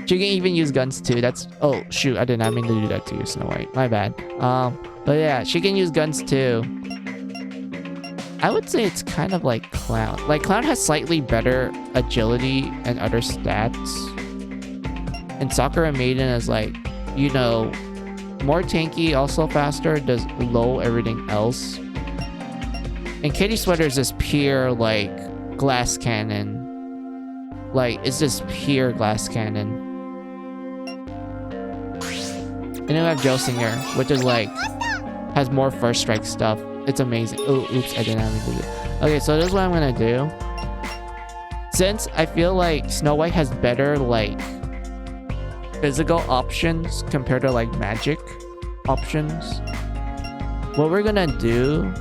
She can even use guns too. That's... Oh, shoot. I did not mean to do that to you, Snow White. My bad. But yeah, she can use guns too. I would say it's kind of like Clown. Like Clown has slightly better agility and other stats. And Sakura Maiden is like, you know, more tanky, also faster, does low everything else. And Kitty Sweater is just pure like glass cannon. Like it's just pure glass cannon. And then we have Joe Singer, which is like has more first strike stuff. It's amazing. Oh, oops, I didn't have to do it. Okay, so this is what I'm gonna do. Since I feel like Snow White has better like physical options compared to like magic options, what we're gonna do,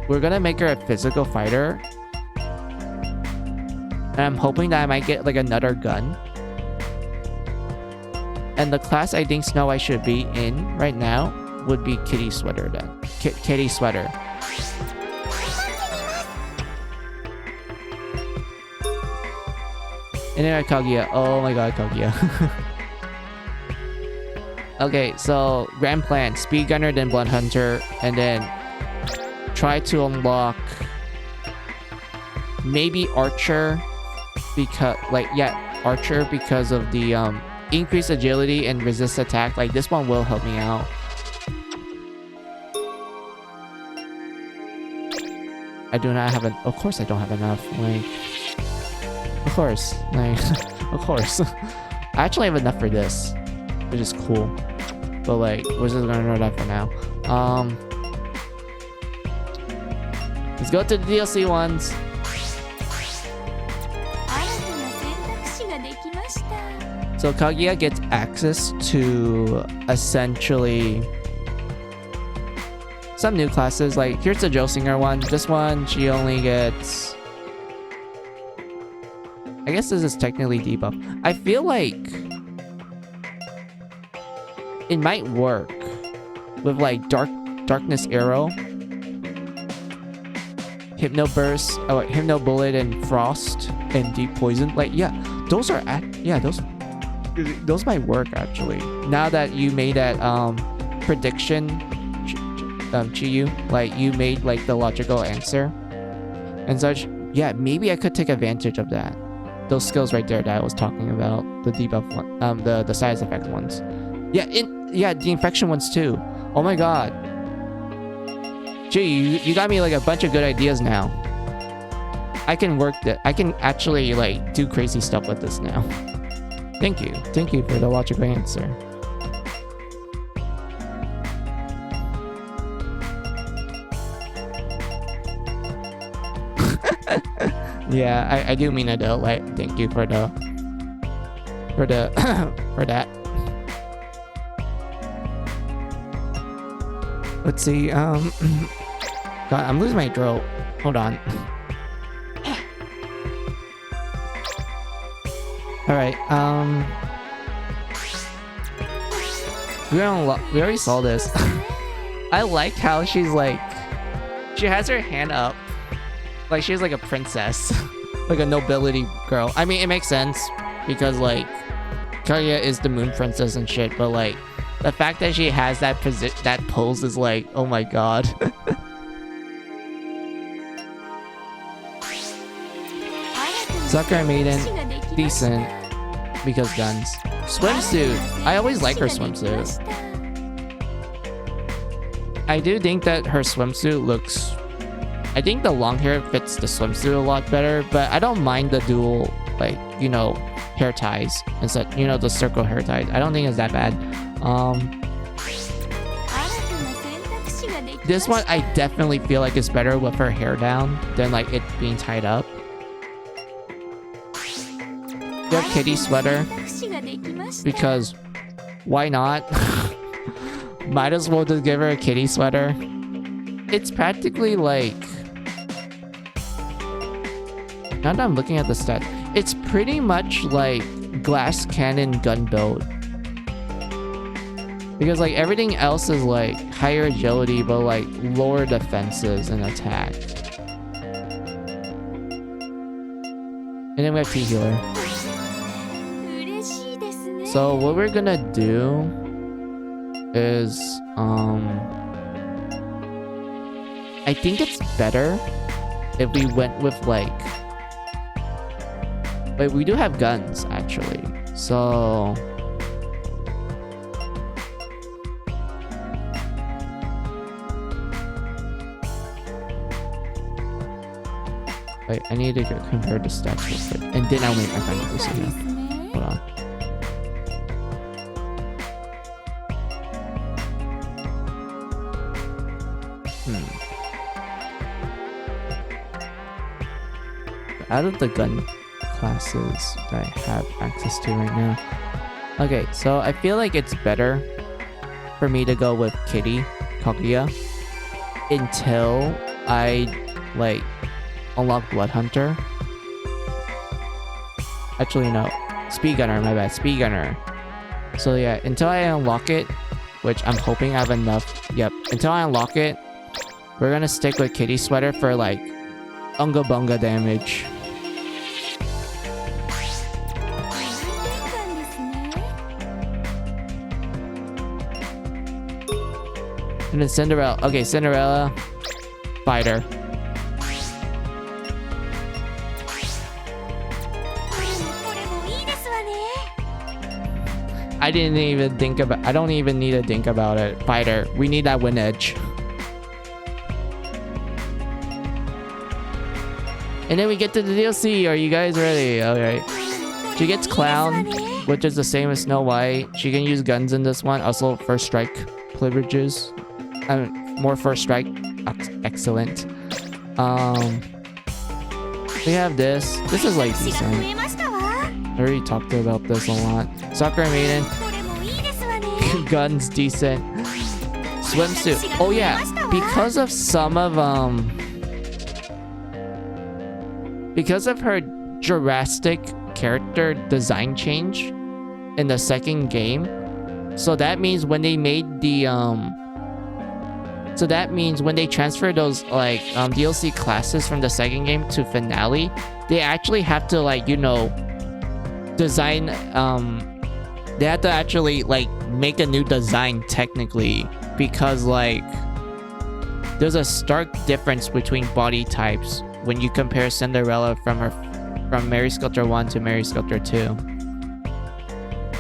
we're gonna make her a physical fighter. And I'm hoping that I might get like another gun. And the class I think Snow White should be in right now would be Kitty Sweater then. Kitty Sweater. And then Kaguya. Oh my god, Kaguya. Okay, so grand plan. Speed Gunner, then Blood Hunter, and then try to unlock maybe Archer, because like Archer because of the increased agility and resist attack. Like this one will help me out. I do not have of course I don't have enough. Like of course. Like of course. I actually have enough for this, which is cool. But like we're just gonna know that for now. Let's go to the DLC ones. So Kaguya gets access to essentially some new classes. Like here's the Joe Singer one. This one she only gets, I guess this is technically debuff. I feel like it might work with like Darkness Arrow, Hypno Burst, Hypno Bullet, and Frost, and Deep Poison. Like yeah, those are those might work actually. Now that you made that prediction, Chiyu, like you made like the logical answer and such. Yeah, maybe I could take advantage of that. Those skills right there that I was talking about, the debuff one, the side effect ones. Yeah, the infection ones too. Oh my god. Gee, you got me like a bunch of good ideas now. I can work that. I can actually like do crazy stuff with this now. Thank you for the logical answer. Yeah, I do mean it though. Like, thank you for the for that. Let's see. God, I'm losing my throat. Hold on. All right. We already saw this. I like how she's like, she has her hand up, like she's like a princess, like a nobility girl. I mean, it makes sense because like Kaguya is the moon princess and shit, but like the fact that she has that pose is like, oh my god. Sakura Maiden, decent because guns. Swimsuit, I always like her swimsuit. I do think that her swimsuit looks, I think the long hair fits the swimsuit a lot better, but I don't mind the dual, like, you know, hair ties and such, you know, the circle hair ties. I don't think it's that bad. This one I definitely feel like it's better with her hair down than like it being tied up. You have Kitty Sweater because why not? Might as well just give her a kitty sweater. It's practically like, now that I'm looking at the stats, it's pretty much like glass cannon gun build. Because like everything else is like higher agility but like lower defenses and attack. And then we have T-Healer. So what we're gonna do is I think it's better if we went with like... Wait, we do have guns actually. So... Wait, I need to compare the stats real quick. And then I'll make my final decision. Hold on. Out of the gun classes that I have access to right now. Okay, so I feel like it's better for me to go with Kitty, Kaguya, until I, like, unlock Blood Hunter. Actually, no. Speed Gunner, my bad. Speed Gunner. So yeah, until I unlock it, which I'm hoping I have enough. Yep. Until I unlock it, we're gonna stick with Kitty Sweater for like Unga Bunga damage. And then Cinderella. Okay, Cinderella. Fighter. I didn't even think about... I don't even need to think about it. Fighter. We need that win edge. And then we get to the DLC. Are you guys ready? Okay. She gets Clown, which is the same as Snow White. She can use guns in this one. Also, first strike privileges. More first strike. Excellent. We have this. This is like decent. I already talked about this a lot. Sakura Maiden. Guns, decent. Swimsuit. Oh yeah, because of some of because of her drastic character design change in the second game. So that means when they made the so that means when they transfer those like DLC classes from the second game to finale, they actually have to like, you know, design they have to actually like make a new design technically, because like there's a stark difference between body types when you compare Cinderella from Mary Sculptor 1 to Mary Sculptor 2.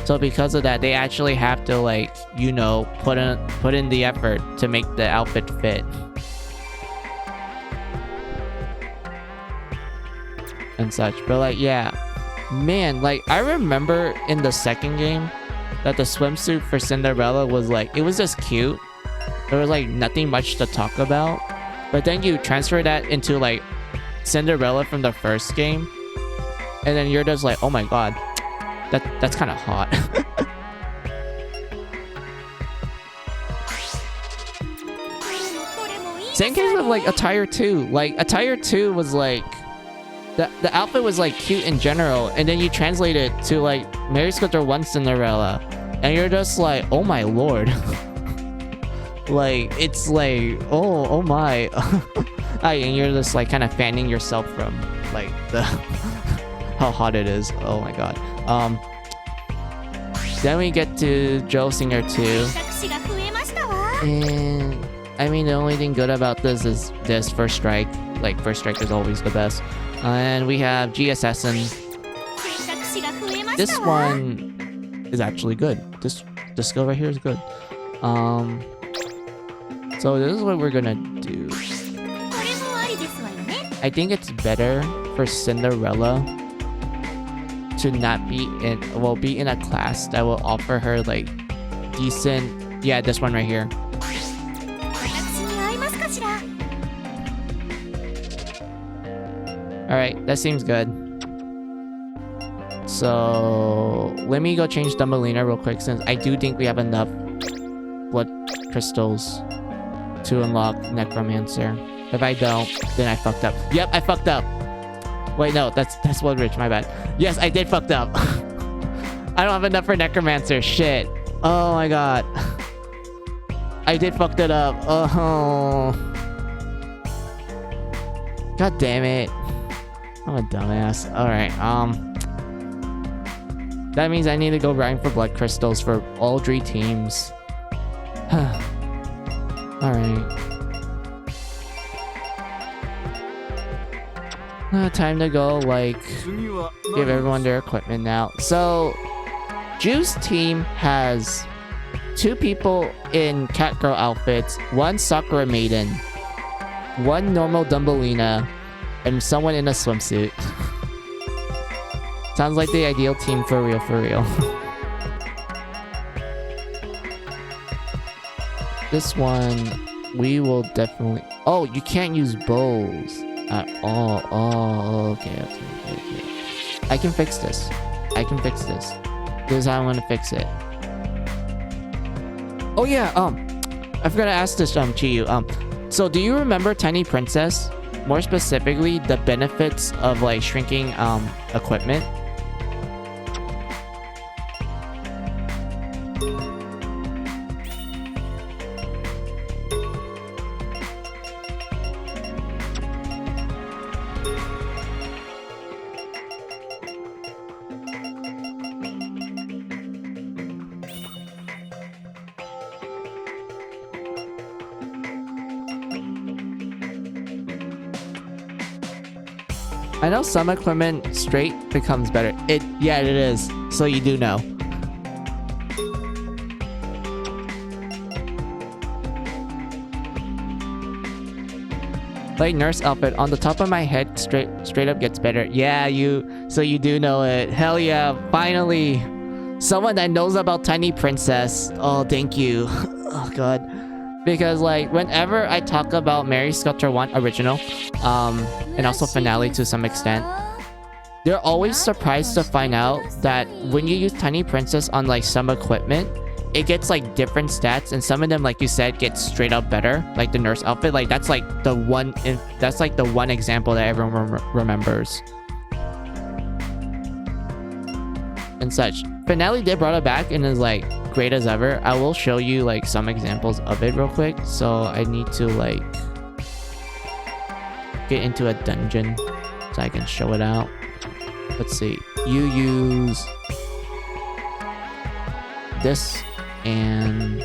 So because of that, they actually have to like, you know, put in the effort to make the outfit fit. And such. But like, yeah. Man, like, I remember in the second game that the swimsuit for Cinderella was like, it was just cute. There was like nothing much to talk about. But then you transfer that into like Cinderella from the first game, and then you're just like, oh my god, that's kind of hot. Same case with like Attire 2. Like, Attire 2 was like, the outfit was like cute in general, and then you translate it to like Mary Sculptor 1 Cinderella, and you're just like, oh my lord. Like, it's like, oh my. And you're just like kind of fanning yourself from like the how hot it is. Oh my god. Then we get to Joe Singer 2, and I mean, the only thing good about this is this first strike. Like, first strike is always the best. And we have G Assassin. This one is actually good. This skill right here is good. So this is what we're gonna do. I think it's better for Cinderella to not be in, well, be in a class that will offer her like decent, yeah, this one right here. Alright, that seems good. So let me go change Thumbelina real quick, since I do think we have enough blood crystals to unlock Necromancer. If I don't, then I fucked up. Yep, I fucked up. Wait, no, that's Woodridge, my bad. Yes, I did fucked up. I don't have enough for Necromancer. Shit. Oh my god. I did fucked it up. Oh. God damn it. I'm a dumbass. Alright, that means I need to go grind for blood crystals for all 3 teams. Alright. Time to go, like, 次は give 何を everyone their equipment now. So, Juice's team has 2 people in cat girl outfits, 1 Sakura maiden, 1 normal Dumbelina, and someone in a swimsuit. Sounds like the ideal team for real, for real. This one, we will definitely... Oh, you can't use bows at all. Oh, okay. I can fix this. This is how I'm gonna fix it. Oh yeah, I forgot to ask this, Chiyu. So do you remember Tiny Princess? More specifically, the benefits of, like, shrinking, equipment? I know some equipment straight becomes better. Yeah, it is. So you do know. Like nurse outfit on the top of my head, straight up gets better. Yeah, so you do know it. Hell yeah! Finally, someone that knows about Tiny Princess. Oh, thank you. Oh god. Because, like, whenever I talk about Mary Sculptor 1 original, and also finale to some extent, they're always surprised to find out that when you use Tiny Princess on, like, some equipment, it gets, like, different stats, and some of them, like you said, get straight up better. Like the nurse outfit, like, that's like the one example that everyone remembers. And such. Finale did brought it back and is, like, great as ever. I will show you, like, some examples of it real quick. So I need to, like, get into a dungeon so I can show it out. Let's see. You use this and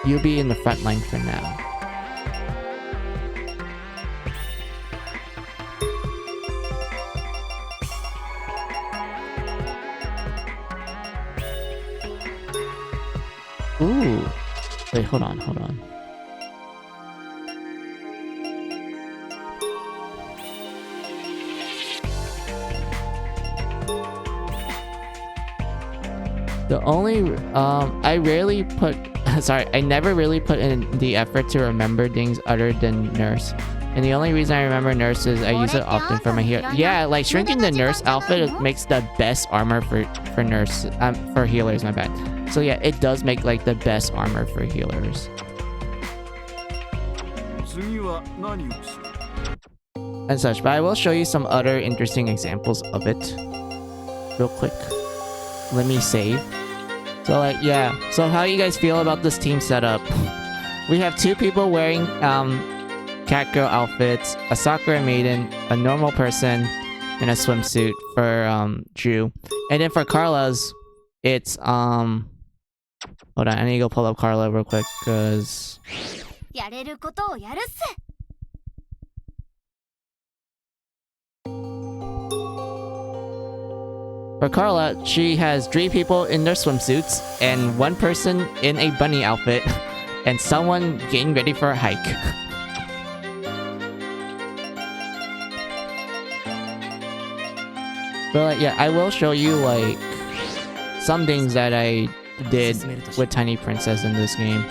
you'll be in the front line for now. Ooh. Wait, hold on. The only, I rarely put, sorry, I never really put in the effort to remember things other than nurse. And the only reason I remember nurse is I use it often for my healer. Yeah, like shrinking the nurse outfit, it makes the best armor for nurse, for healers, my bad. So yeah, it does make, like, the best armor for healers. 次は何をする And such, but I will show you some other interesting examples of it real quick. Let me save. So, like, yeah. So how you guys feel about this team setup? We have 2 people wearing cat girl outfits, a Sakura maiden, a normal person, and a swimsuit for Drew. And then for Carla's, it's hold on, I need to go pull up Carla real quick because for Carla, she has 3 people in their swimsuits and 1 person in a bunny outfit and someone getting ready for a hike. But, like, yeah, I will show you, like, some things that I did with Tiny Princess in this game.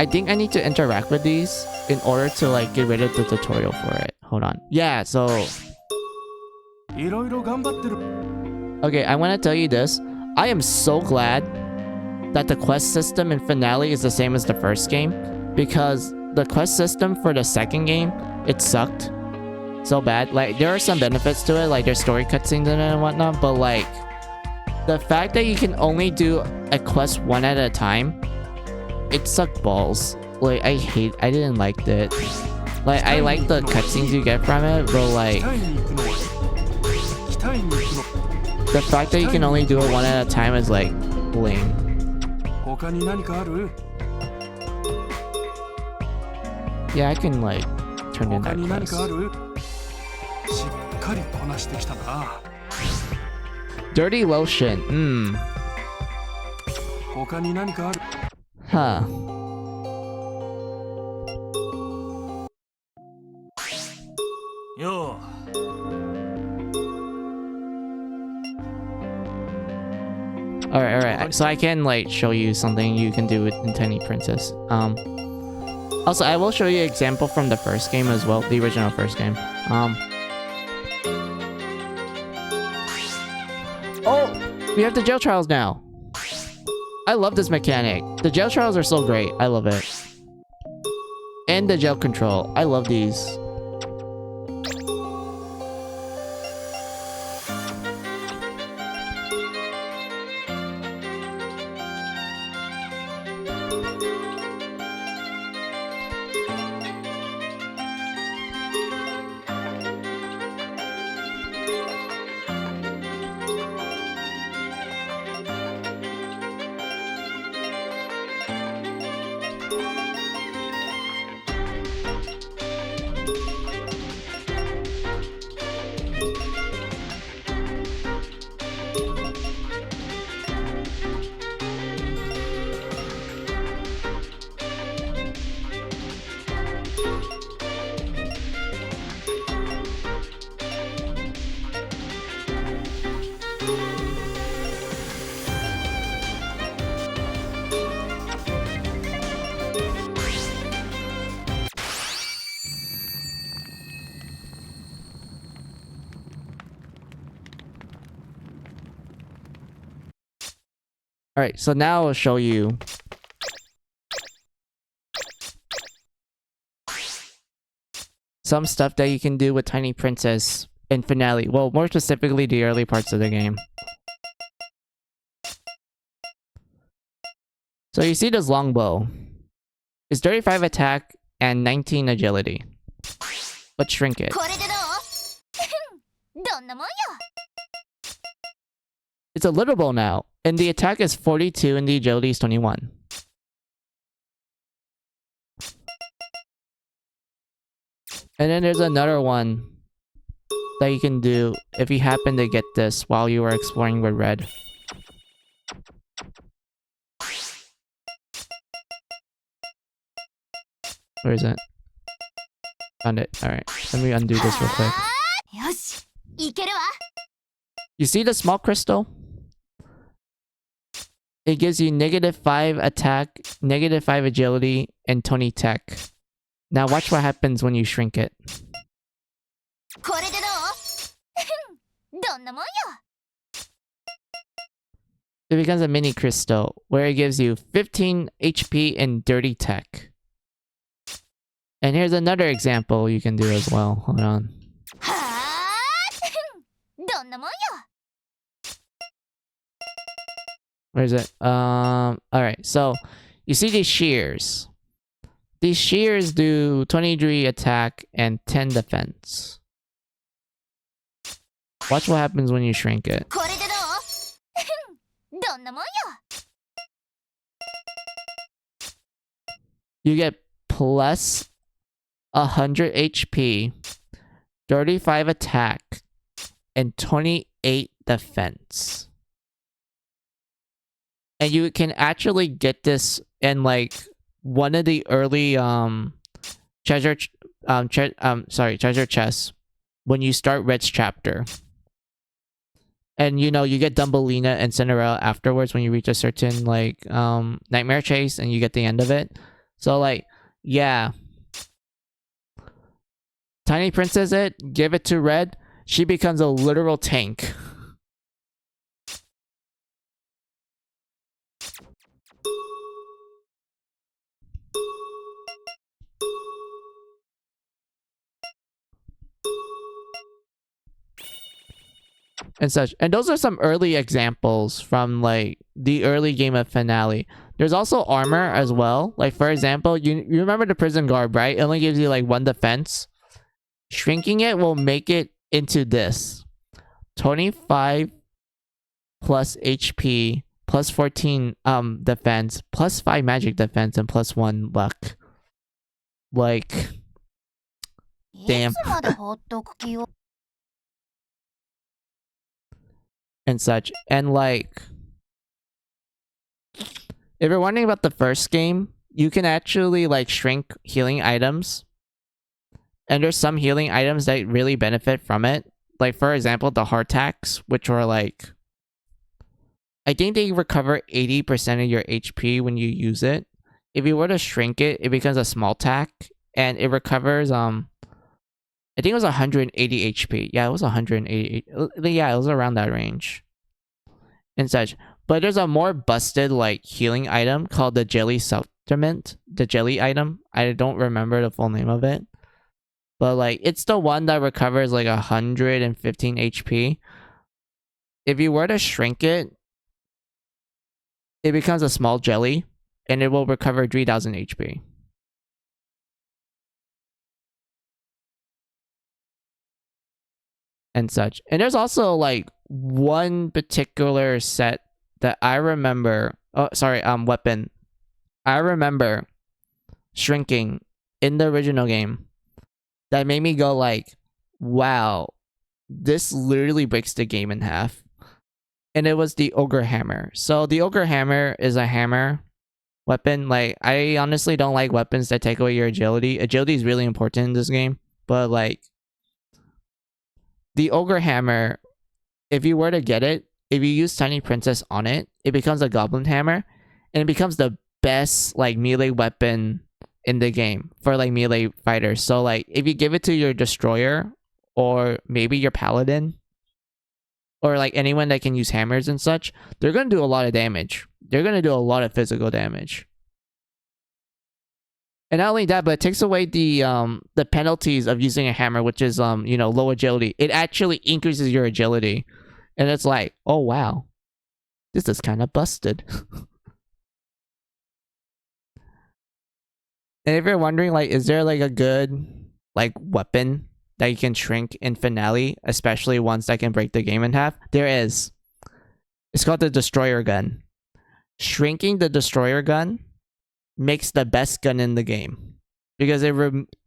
I think I need to interact with these in order to, like, get rid of the tutorial for it. Hold on. Yeah, so... Okay, I want to tell you this. I am so glad that the quest system in Finale is the same as the first game, because the quest system for the second game, it sucked so bad. Like, there are some benefits to it, like there's story cutscenes in it and whatnot, but, like, the fact that you can only do a quest 1 at a time, it sucked balls. Like, I didn't like it. Like, I like the cutscenes you get from it, but, like, the fact that you can only do it 1 at a time is, like, lame. Yeah, I can like turn in 他 that に何 quest. かある？しっかりこなしてきたな。 Dirty lotion. 他に何かある？ Huh. Yo. Alright. So I can like show you something you can do in Tiny Princess. Also, I will show you an example from the first game as well, the original first game. Oh, we have the jail trials now. I love this mechanic. The jail trials are so great. I love it. And the jail control. I love these. Alright, so now I'll show you some stuff that you can do with Tiny Princess in Finale. Well, more specifically, the early parts of the game. So you see this longbow. It's 35 attack and 19 agility. But shrink it. これでどう？どんなもんよ。 It's a little bow now, and the attack is 42 and the agility is 21. And then there's another one that you can do if you happen to get this while you were exploring with Red. Where is it? Found it. Alright, let me undo this real quick. よし、いけるわ。 You see the small crystal? It gives you -5 attack, -5 agility, and 20 tech. Now watch what happens when you shrink it. これでどう？どんなもんよ。 It becomes a mini crystal, where it gives you 15 HP and dirty tech. And here's another example you can do as well. Hold on. はあ、どんなもんよ。 Where is it? Alright, so you see these shears. These shears do 23 attack and 10 defense. Watch what happens when you shrink it. これでどう？どんなもんよ。 You get plus 100 HP, 35 attack, and 28 defense. And you can actually get this in like one of the early treasure chests when you start Red's chapter. And you know, you get Dumbledina and Cinderella afterwards when you reach a certain like nightmare chase and you get the end of it. So like, yeah. Tiny Princess give it to Red, she becomes a literal tank. And such. And those are some early examples from like the early game of Finale. There's also armor as well. Like for example, you remember the prison guard, right? It only gives you like 1 defense. Shrinking it will make it into this. 25 plus HP, plus 14 defense, plus 5 magic defense, and plus 1 luck. like い damn つまで放っとく気を and such. And like, if you're wondering about the first game, you can actually like shrink healing items. And there's some healing items that really benefit from it. Like, for example, the heart attacks, which are like, I think they recover 80% of your HP when you use it. If you were to shrink it, it becomes a small tack, and it recovers, I think it was 180 HP. Yeah, it was 180. Yeah, it was around that range. And such. But there's a more busted, like, healing item called the Jelly Supplement. The Jelly item. I don't remember the full name of it. But, like, it's the one that recovers, like, 115 HP. If you were to shrink it, it becomes a small jelly, and it will recover 3000 HP. And such. And there's also, like, one particular set that I remember... Oh, sorry, weapon. I remember shrinking in the original game that made me go like, wow, this literally breaks the game in half. And it was the Ogre Hammer. So the Ogre Hammer is a hammer weapon. Like, I honestly don't like weapons that take away your agility. Agility is really important in this game. But like, the Ogre Hammer, if you were to get it, if you use Tiny Princess on it, it becomes a Goblin Hammer. And it becomes the best like melee weapon in the game for like melee fighters. So like, if you give it to your Destroyer or maybe your Paladin, or like anyone that can use hammers and such, they're going to do a lot of damage. They're going to do a lot of physical damage. And not only that, but it takes away the penalties of using a hammer, which is low agility. It actually increases your agility. And it's like, oh wow, this is kind of busted. And if you're wondering, like, is there like a good like weapon that you can shrink in Finale, especially ones that can break the game in half? There is. It's called the Destroyer Gun. Shrinking the Destroyer Gun makes the best gun in the game. Because it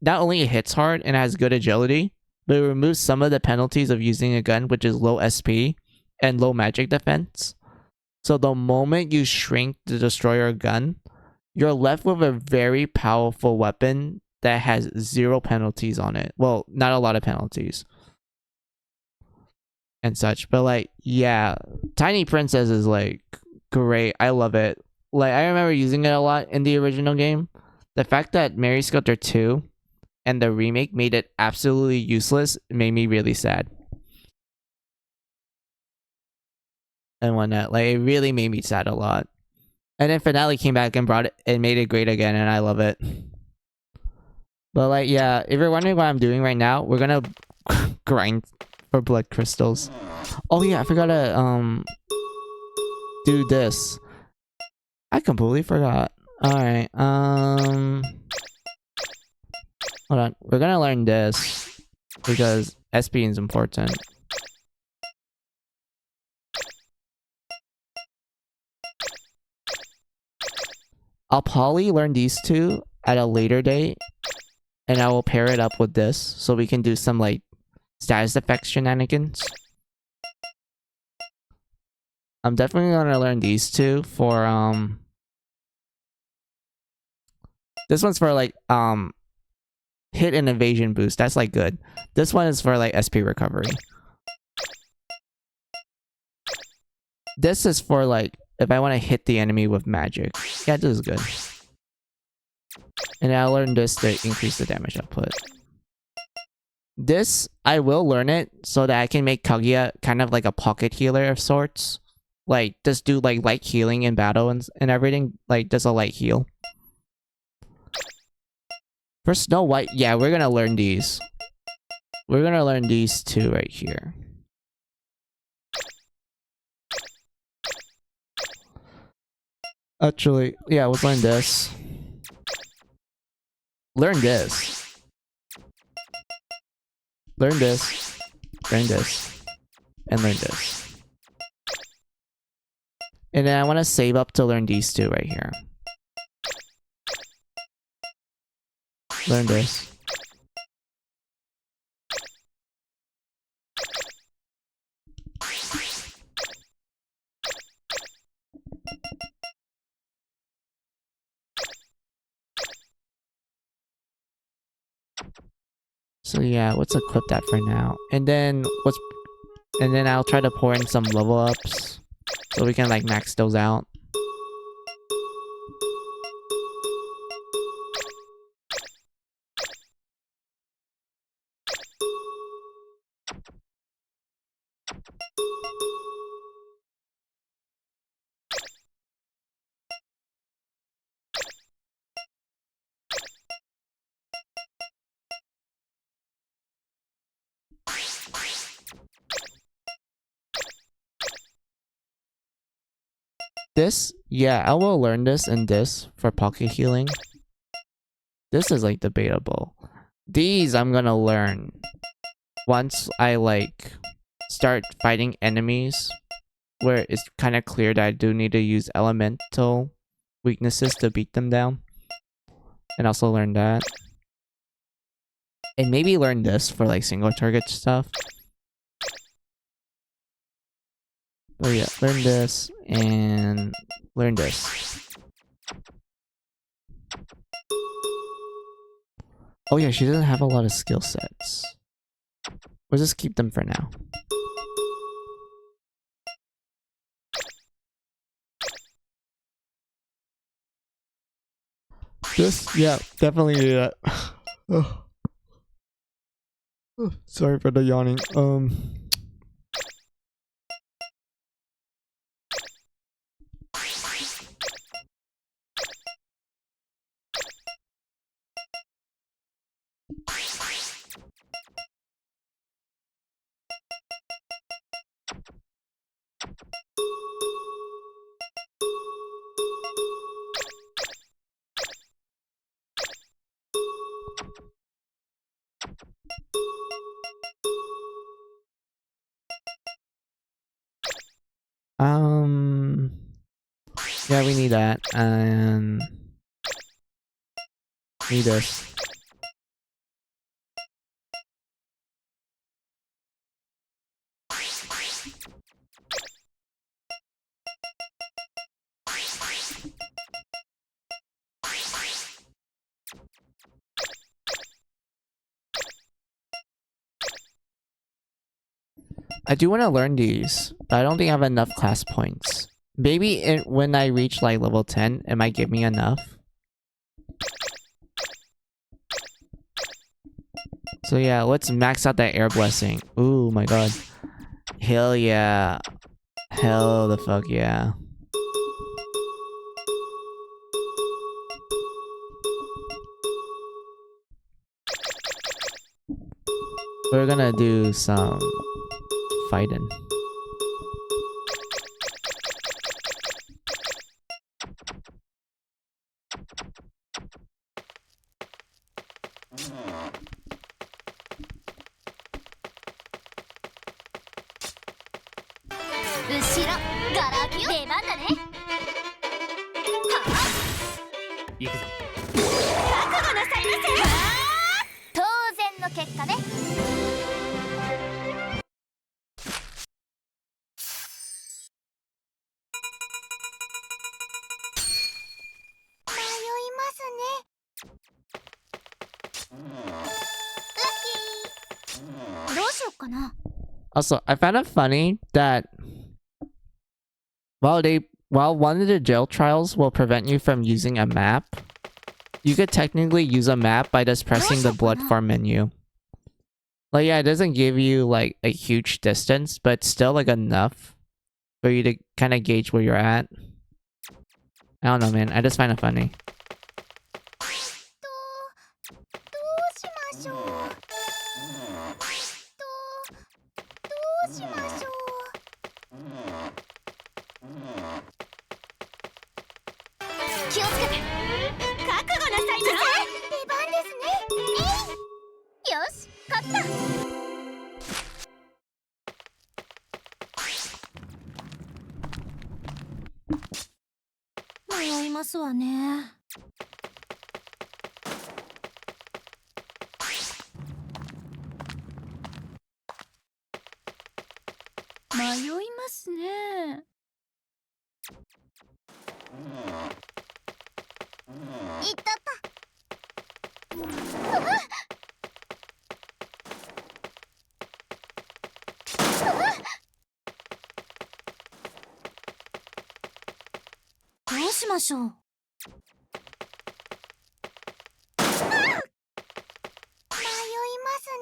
not only it hits hard and has good agility, but it removes some of the penalties of using a gun, which is low SP and low magic defense. So the moment you shrink the Destroyer Gun, you're left with a very powerful weapon that has 0 penalties on it. Well, not a lot of penalties. And such. But like, yeah, Tiny Princess is like great. I love it. Like, I remember using it a lot in the original game. The fact that Mary Skelter 2 and the remake made it absolutely useless made me really sad. And whatnot. Like, it really made me sad a lot. And then Finale came back and brought it and made it great again, and I love it. But like, yeah, if you're wondering what I'm doing right now, we're gonna grind for blood crystals. Oh yeah, I forgot to do this. I completely forgot. Alright, hold on. We're gonna learn this because SP is important. I'll probably learn these two at a later date, and I will pair it up with this so we can do some like status effects shenanigans. I'm definitely gonna learn these two for this one's for like hit and evasion boost. That's like good. This one is for like SP recovery. This is for like if I want to hit the enemy with magic. Yeah, this is good. And I'll learn this to increase the damage output. This, I will learn it so that I can make Kaguya kind of like a pocket healer of sorts. Like, just do like light healing in battle and everything. Like, just a light heal. For Snow White, yeah, we're gonna learn these. We're gonna learn these two right here. Actually, yeah, let's learn this. Learn this. Learn this. Learn this. And learn this. And then I want to save up to learn these two right here. learn this. So yeah, let's equip that for now. And then I'll try to pour in some level ups so we can like max those out. This, yeah, I will learn this and this for pocket healing. This is like debatable. These I'm gonna learn once I like start fighting enemies where it's kind of clear that I do need to use elemental weaknesses to beat them down. And also learn that. And maybe learn this for like single target stuff. Oh yeah, learn this and learn this. Oh yeah, she doesn't have a lot of skill sets. We'll just keep them for now. This, yeah, definitely do that. Oh. Oh, sorry for the yawning. Yeah, we need that, and need this. I do want to learn these, but I don't think I have enough class points. Maybe when I reach like level 10, it might give me enough. So yeah, let's max out that air blessing. Ooh my god. Hell yeah. Hell the fuck yeah. We're gonna do some fighting. Also, I found it funny that while one of the jail trials will prevent you from using a map, you could technically use a map by just pressing the blood farm menu. Like yeah, it doesn't give you like a huge distance, but still like enough for you to kind of gauge where you're at. I don't know, man. I just find it funny. 迷いますね。いったった。どうしましょう。迷いますね。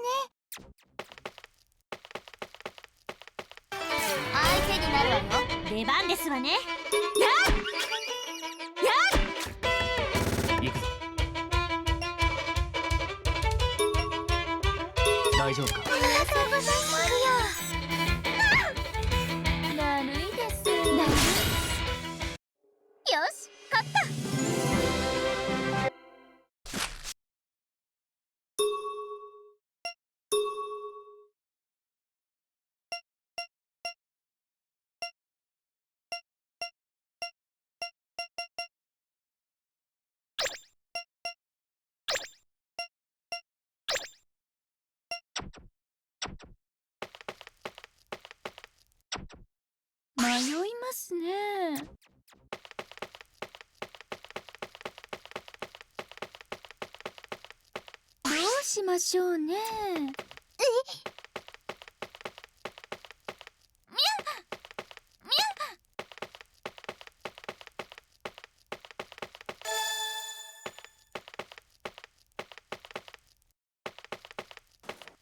相手になるわよ。出番ですわね。行くぞ。大丈夫か。ありがとうございます。だるいです。よし、勝った。迷いますね。どうしましょうね。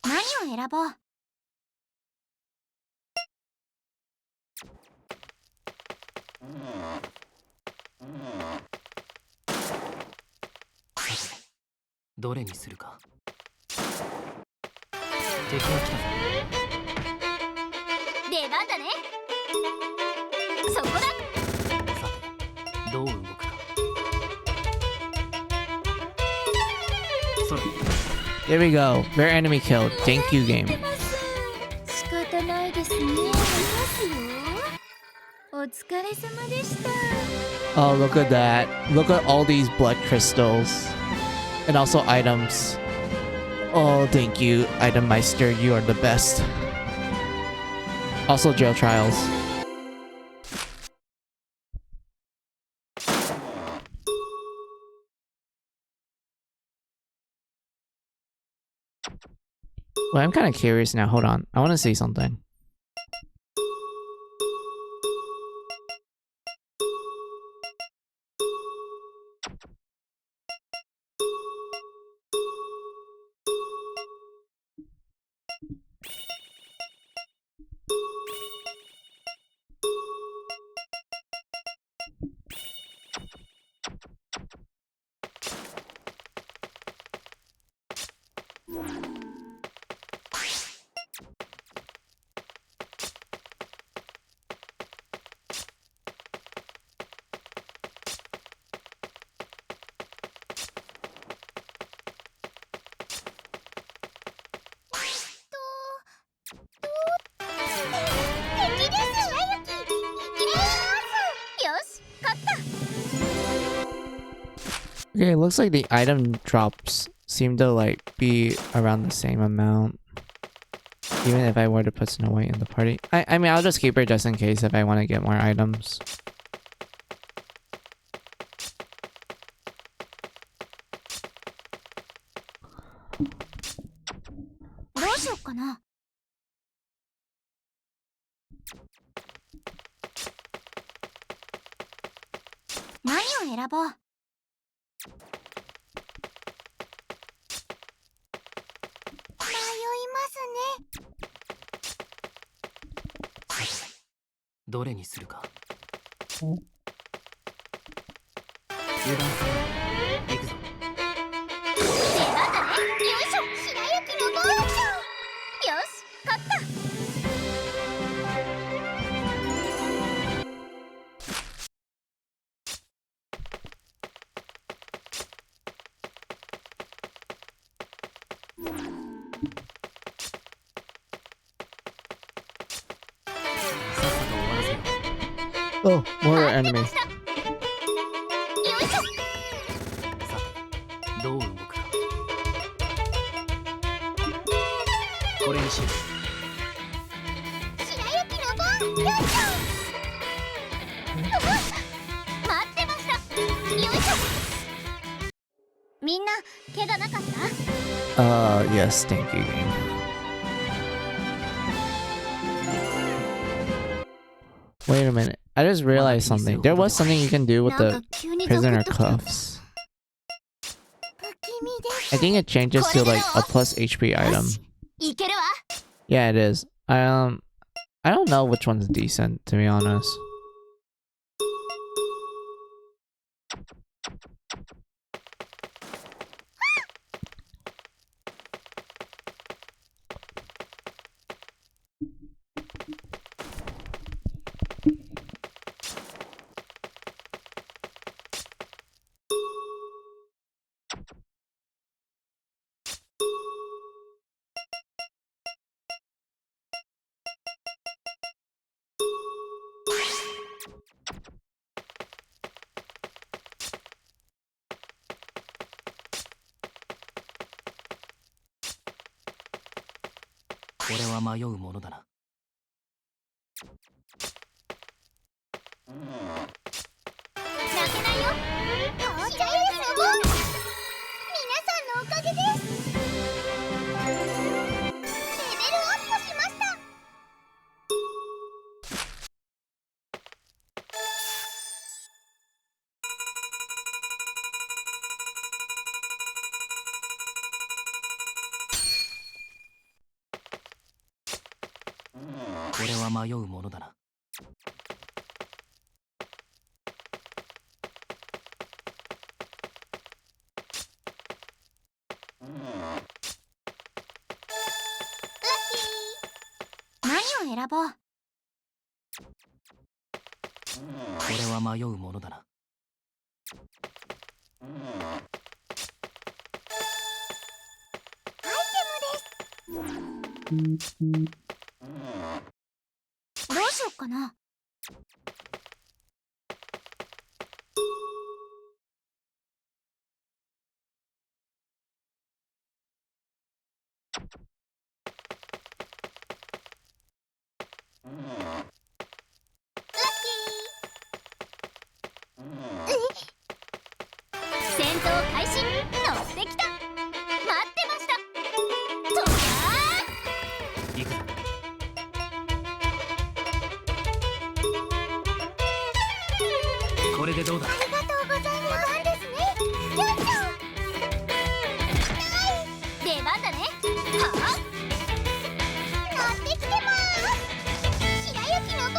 何を選ぼう。どれにするか。敵が来たぞ。出番だね。そこだ。さてどう動くか。それ There we go. Rare enemy killed. Thank you, game. 仕方ないですね。ありますよ。お疲れ様でした。Oh, look at that. Look at all these blood crystals. And also items. Oh, thank you, Item Meister. You are the best. Also, jail trials. Well, I'm kind of curious now. Hold on. I want to see something. Okay, it looks like the item drops seem to like be around the same amount. Even if I were to put Snow White in the party. I mean, I'll just keep her just in case if I want to get more items. What? どれにするか。油断するな。行くぞ。出番だね。よいしょ。白雪のゴールよし、勝った。さっさと終わらせよう。 Oh, more enemy. よいしょ。さてどう動くか。これにしよう。白雪のゴール待ってました。よいしょ。みんな怪我なかった？ Yes, thank you, game. Wait a minute. I just realized something. There was something you can do with なんか the 急にゾク prisoner ッときた。 cuffs. 不気味です。 I think it changes to like a plus HP よ item. し、いけるわ。 Yeah, it is. I don't know which one's decent, to be honest.「俺は迷うものだな」。泣けないよ。到着です。皆さんのおかげです。レベルアップしました。俺は迷うものだな。何を選ぼう。俺は迷うものだな。どうしよっかな。戦闘開始。乗ってきた。待ってました。と行くぞ。これでどうだ。ありがとうございます。出番ですね。よいしょ。出番だね。はあ。乗ってきてまーす。白雪の番。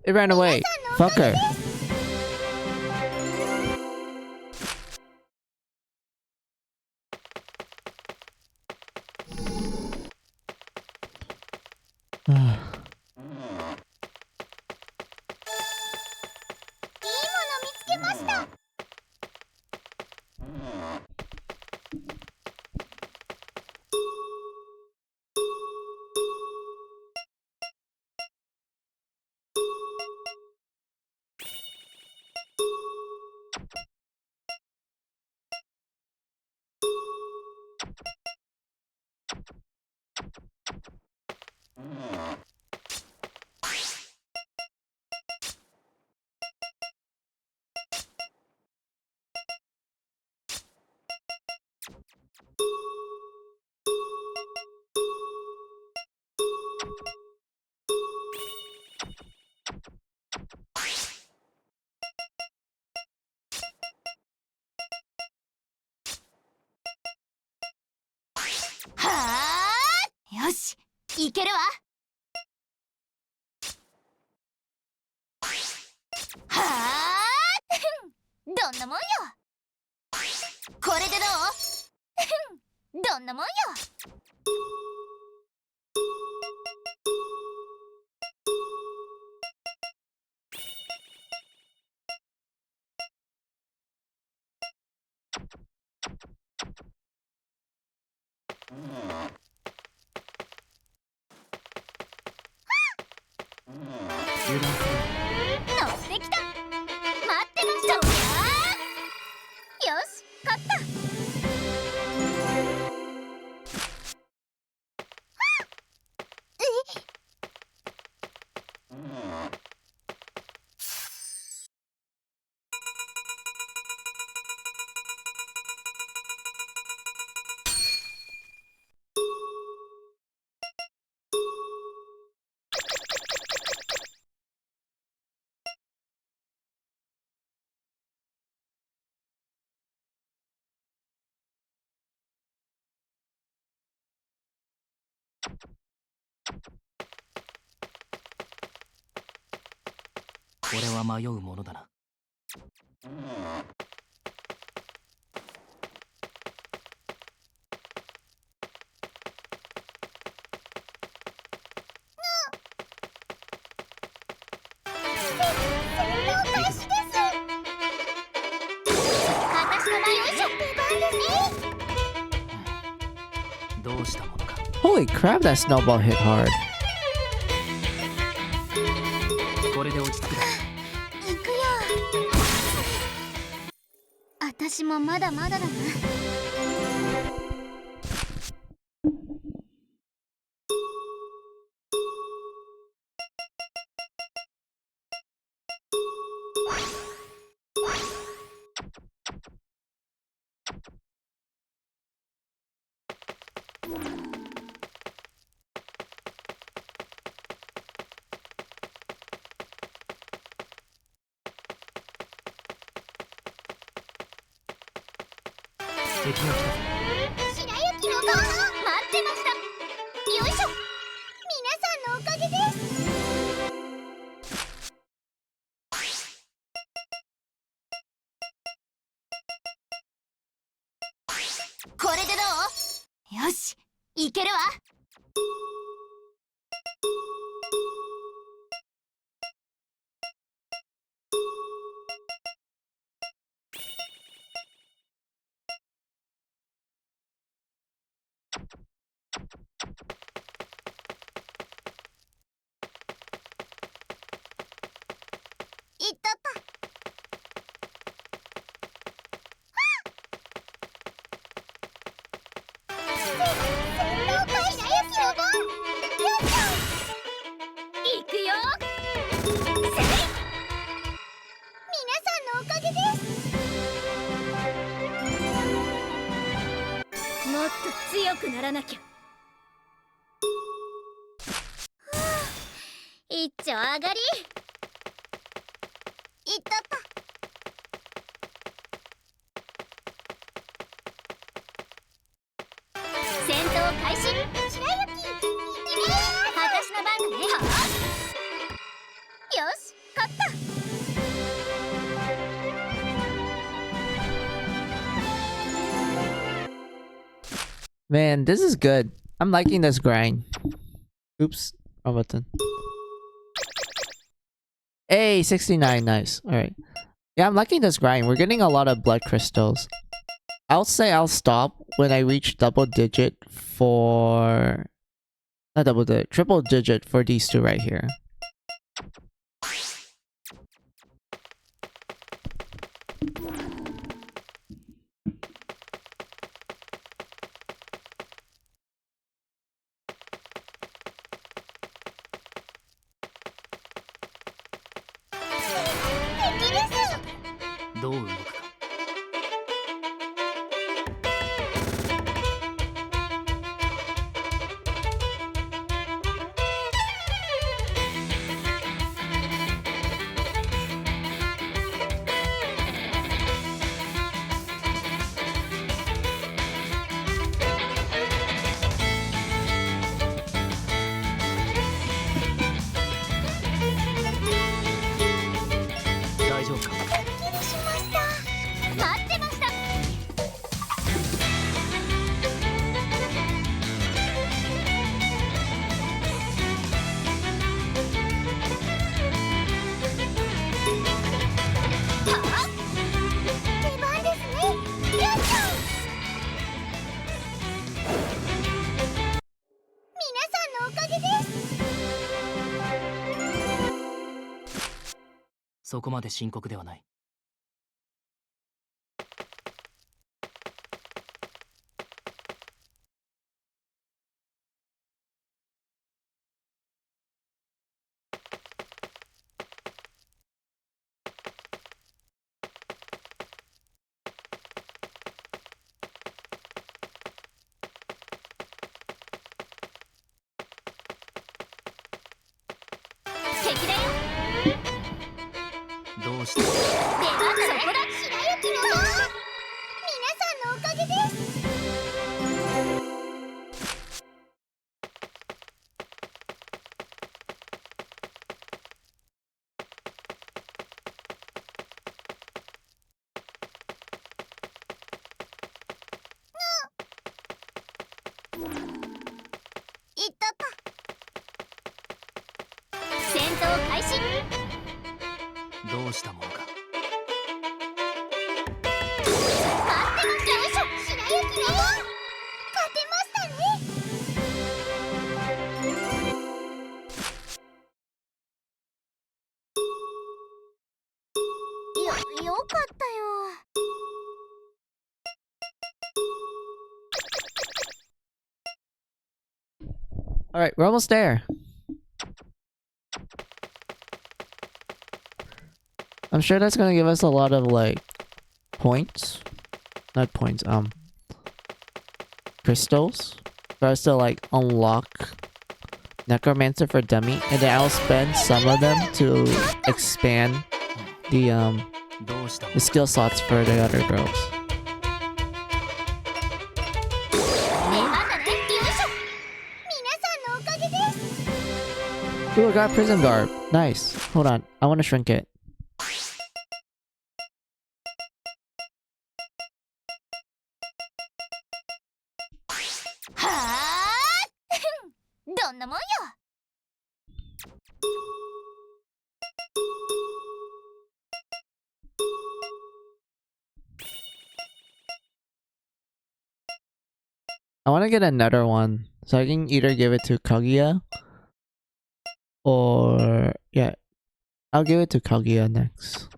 It ran away. Fucker.はあ。よし、いけるわ。はあ。どんなもんよ。これでどう？どんなもんよ。油断するな。俺は迷うものだな。どうしたものか。 Holy crap, that snowball hit hard. これで落ち着くだ。行くよ。私もまだまだだな。敵が来た。白雪の顔、待ってました。よいしょ。皆さんのおかげです。これでどう？よし、いけるわ。いったった。行くよ。皆さんのおかげです。もっと強くならなきゃ。一丁上がり。いったった。戦闘開始。白雪、いきます。私の番だね。よし、勝った。 Man, this is good. I'm liking this grind. Oops, wrong button. Hey, 69, nice. Alright. Yeah, I'm liking this grind. We're getting a lot of blood crystals. I'll say I'll stop when I reach double digit for... Not double digit, triple digit for these two right here. Yes. どう動くか。大丈夫か。しました。待ってました。はあ、出番ですね。やった。皆さんのおかげです。そこまで深刻ではない。敵だよ。どうして。出番だそこだ。白雪の顔。皆さんのおかげです。どうしたものか。待ってましたよしょ白雪姫勝てましたね。よかったよ。Alright, we're almost there. I'm sure that's gonna give us a lot of like points. Not points, crystals for us to like unlock Necromancer for Dummy, and then I'll spend some of them to expand the どうしたも the skill slots for the other girls. 出番だねよいしょ。皆さんのおかげです。 Ooh, I got Prison Garb. Nice. Hold on, I want to shrink it. はあどんなもんよ。I want to get another one, so I can either give it to Kaguya or yeah, I'll give it to Kaguya next.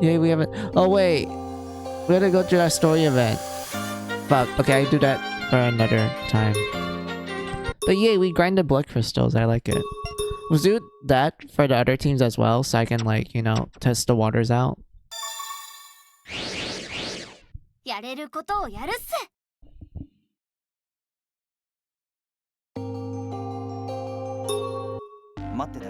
Yay, we haven't. Oh, wait. We gotta go to that story event. Fuck. Okay, I do that for another time. But yay, we grinded blood crystals. I like it. We'll do that for the other teams as well, so I can, like, you know, test the waters out. やれることをやるっす。待ってて。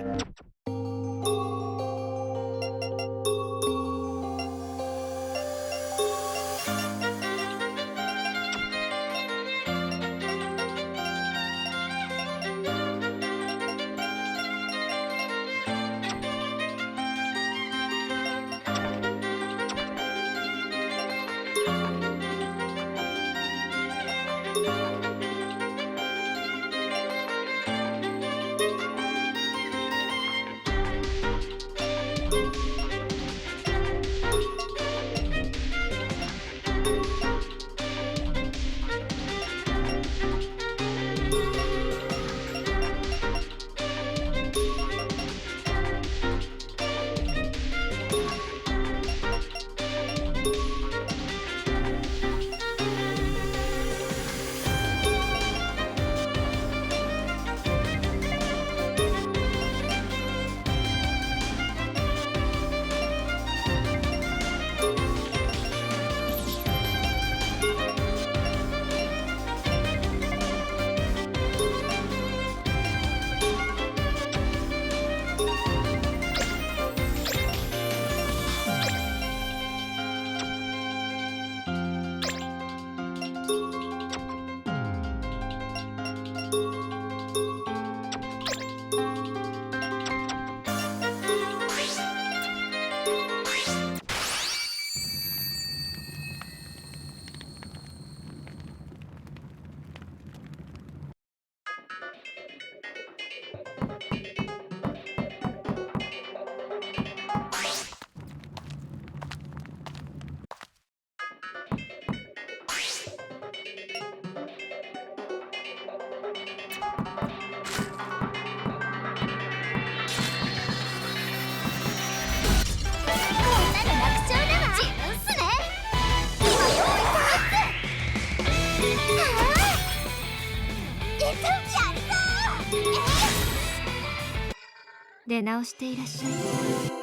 出直していらっしゃい。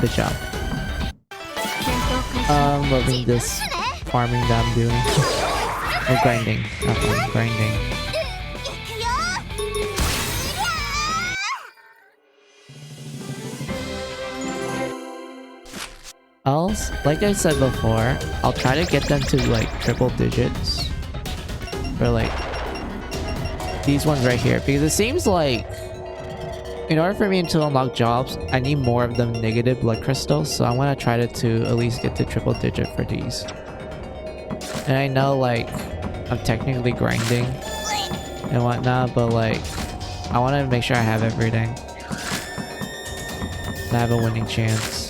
Good job. Loving this farming that I'm doing. Or grinding. Not farming, grinding. Else, like I said before, I'll try to get them to like triple digits. Or like these ones right here. Because it seems like in order for me to unlock jobs, I need more of them negative blood crystals. So I want to try to at least get to triple digit for these. And I know like I'm technically grinding and whatnot, but like I want to make sure I have everything. And I have a winning chance.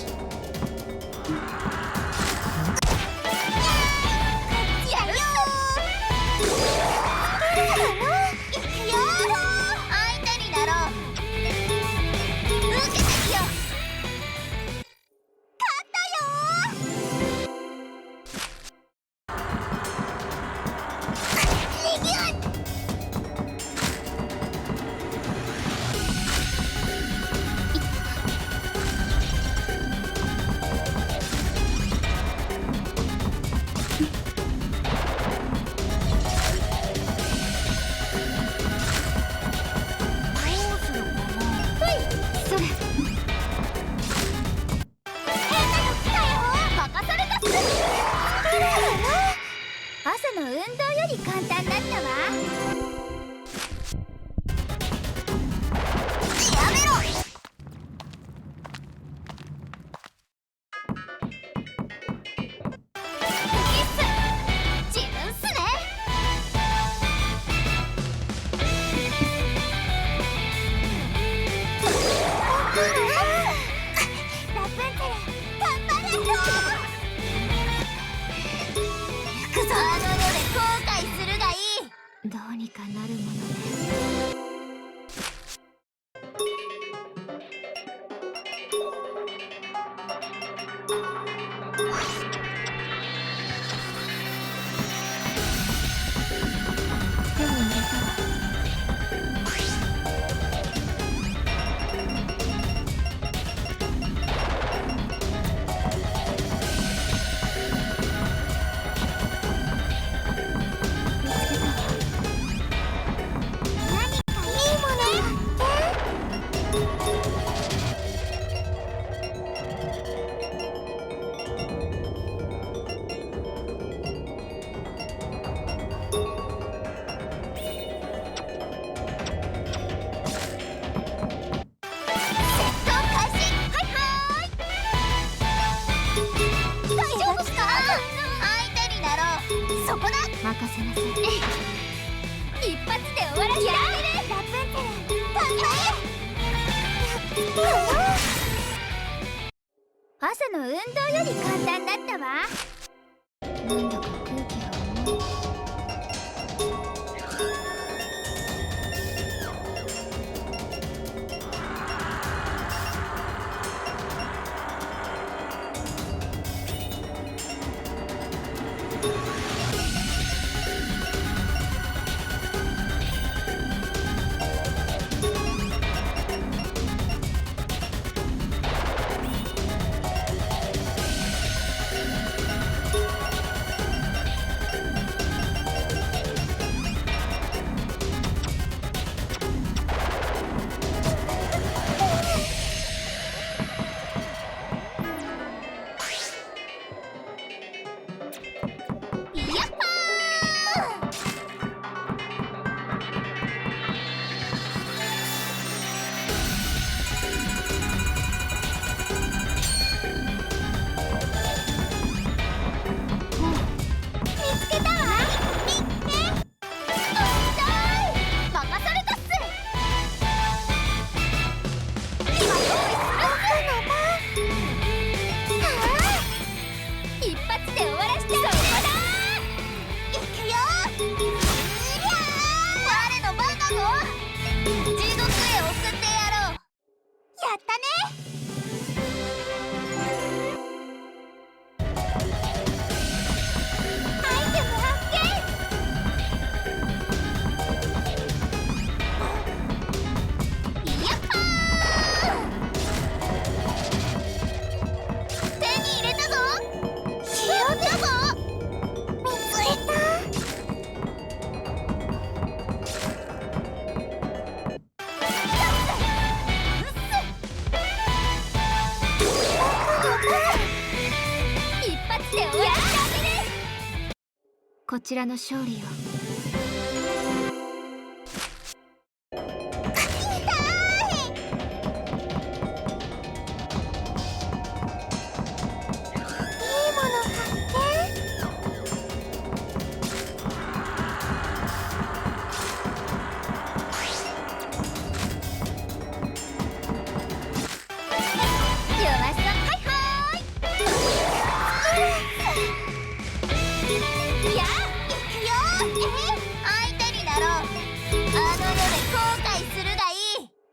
ちらの勝利よ。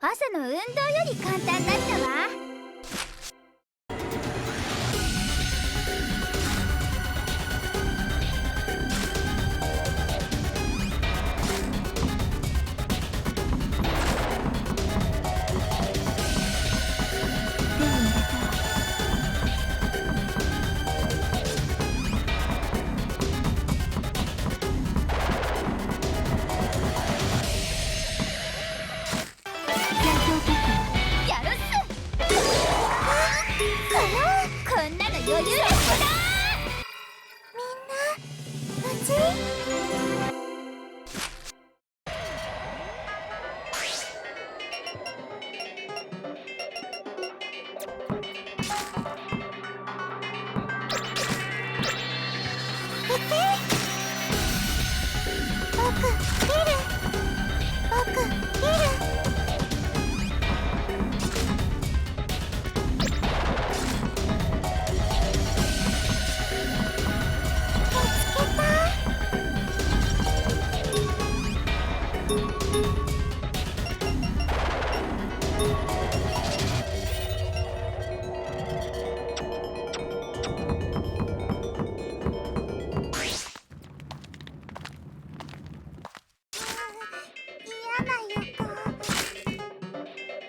朝の運動より簡単だったわ。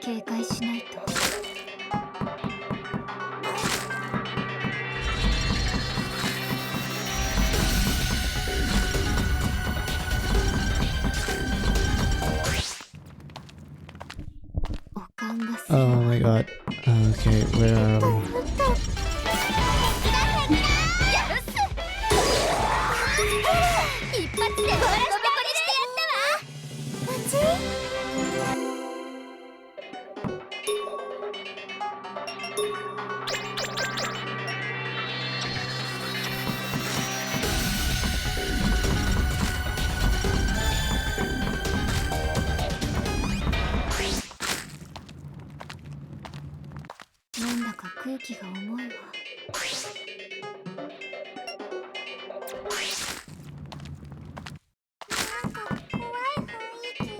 警戒しないと。おかんがする。 Oh my god. Okay, where are we? 一発でボコボコにしてやったわ。なんだか空気が重いわ。なんか怖い雰囲気。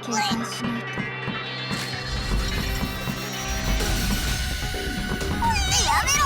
警戒しないと。やめろ。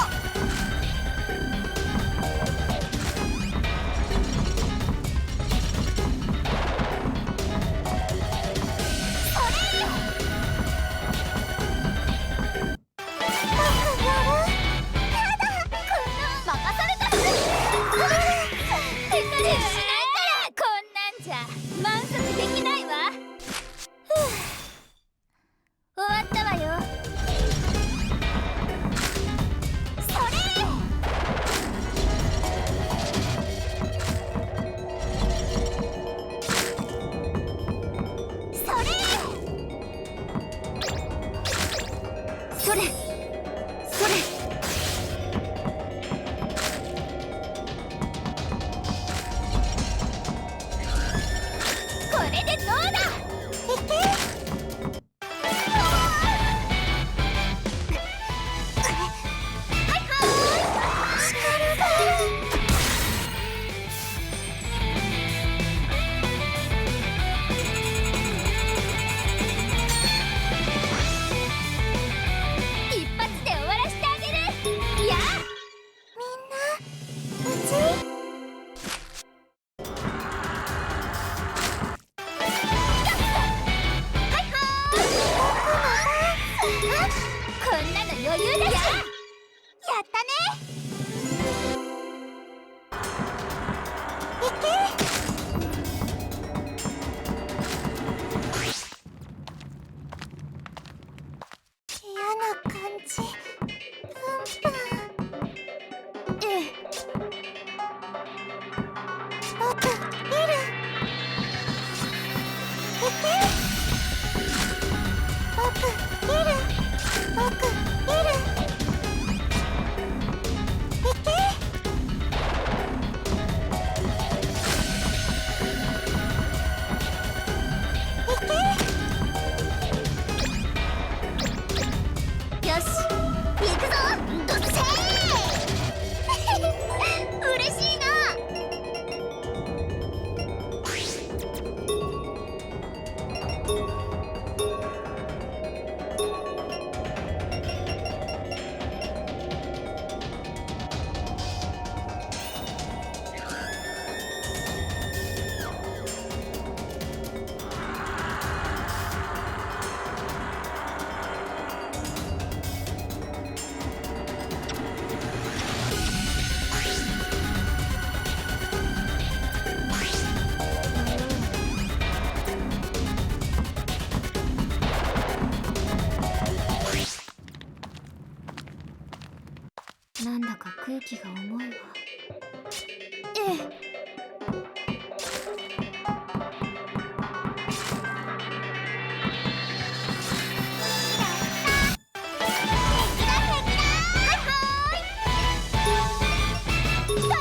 大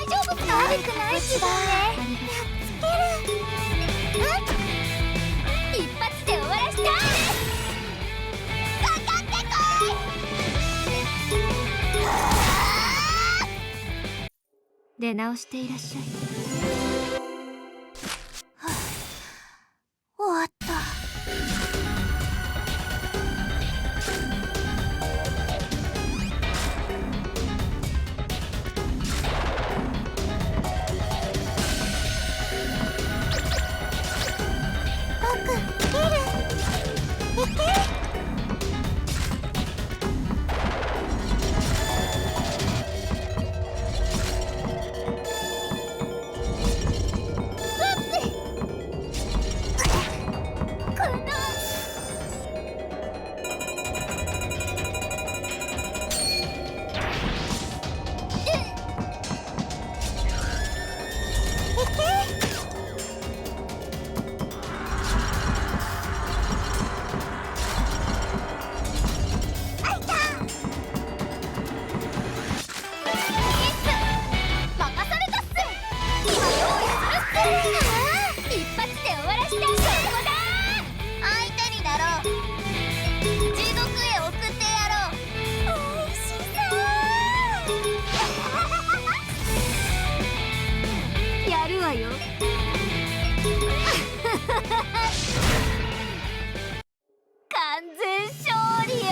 丈夫か？悪くない気分ね。やっつける。一発で終わらしたい。かかってこい。出直していらっしゃい。はあ、終わった。完全勝利よ。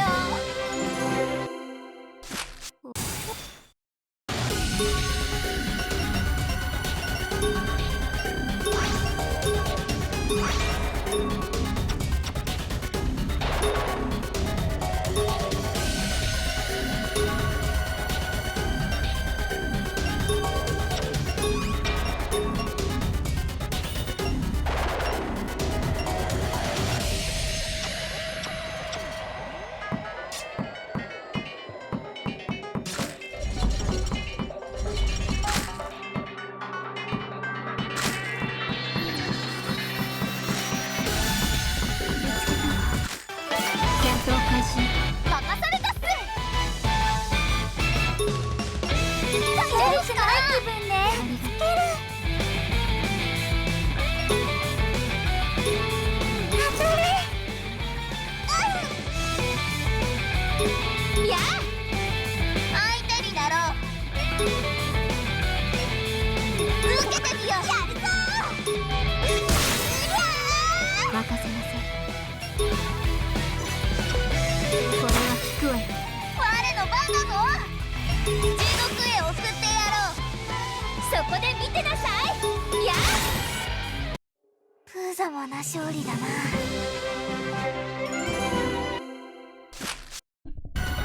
勝利だな。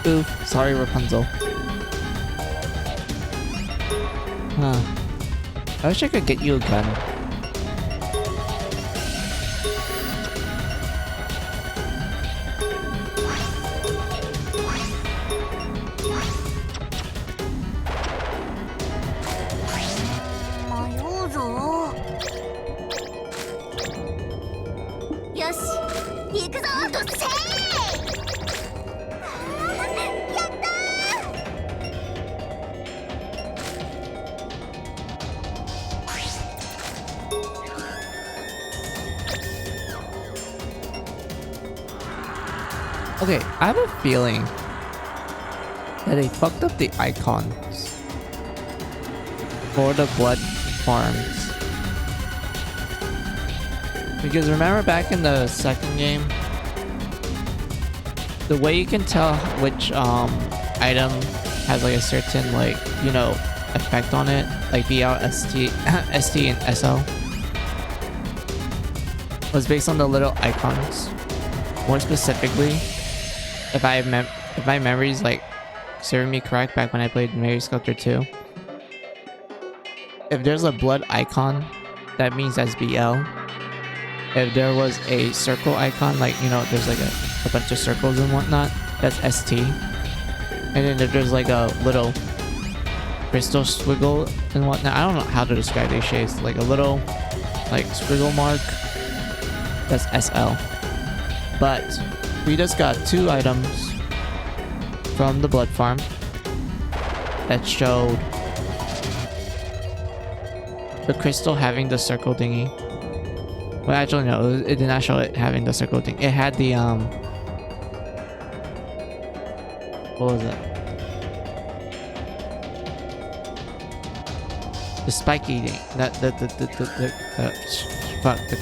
Oof, sorry Rapunzel. Huh. I wish I could get you a gun. Okay, I have a feeling that they fucked up the icons for the blood farms. Because remember back in the second game, the way you can tell which item has like a certain like, you know, effect on it, like BL, ST, ST and SL, was based on the little icons. More specifically, if my memory's like serving me correct back when I played Mary Sculptor 2, if there's a blood icon, that means that's BL. If there was a circle icon, like, you know, there's like a bunch of circles and whatnot, that's ST. And then if there's like a little crystal squiggle and whatnot. I don't know how to describe these shapes. Like a little like squiggle mark. That's SL. But we just got 2 items from the blood farm that showed the crystal having the circle thingy. Well, actually no, it did not show it having the circle thing. It had the what was it? The spiky thing. That the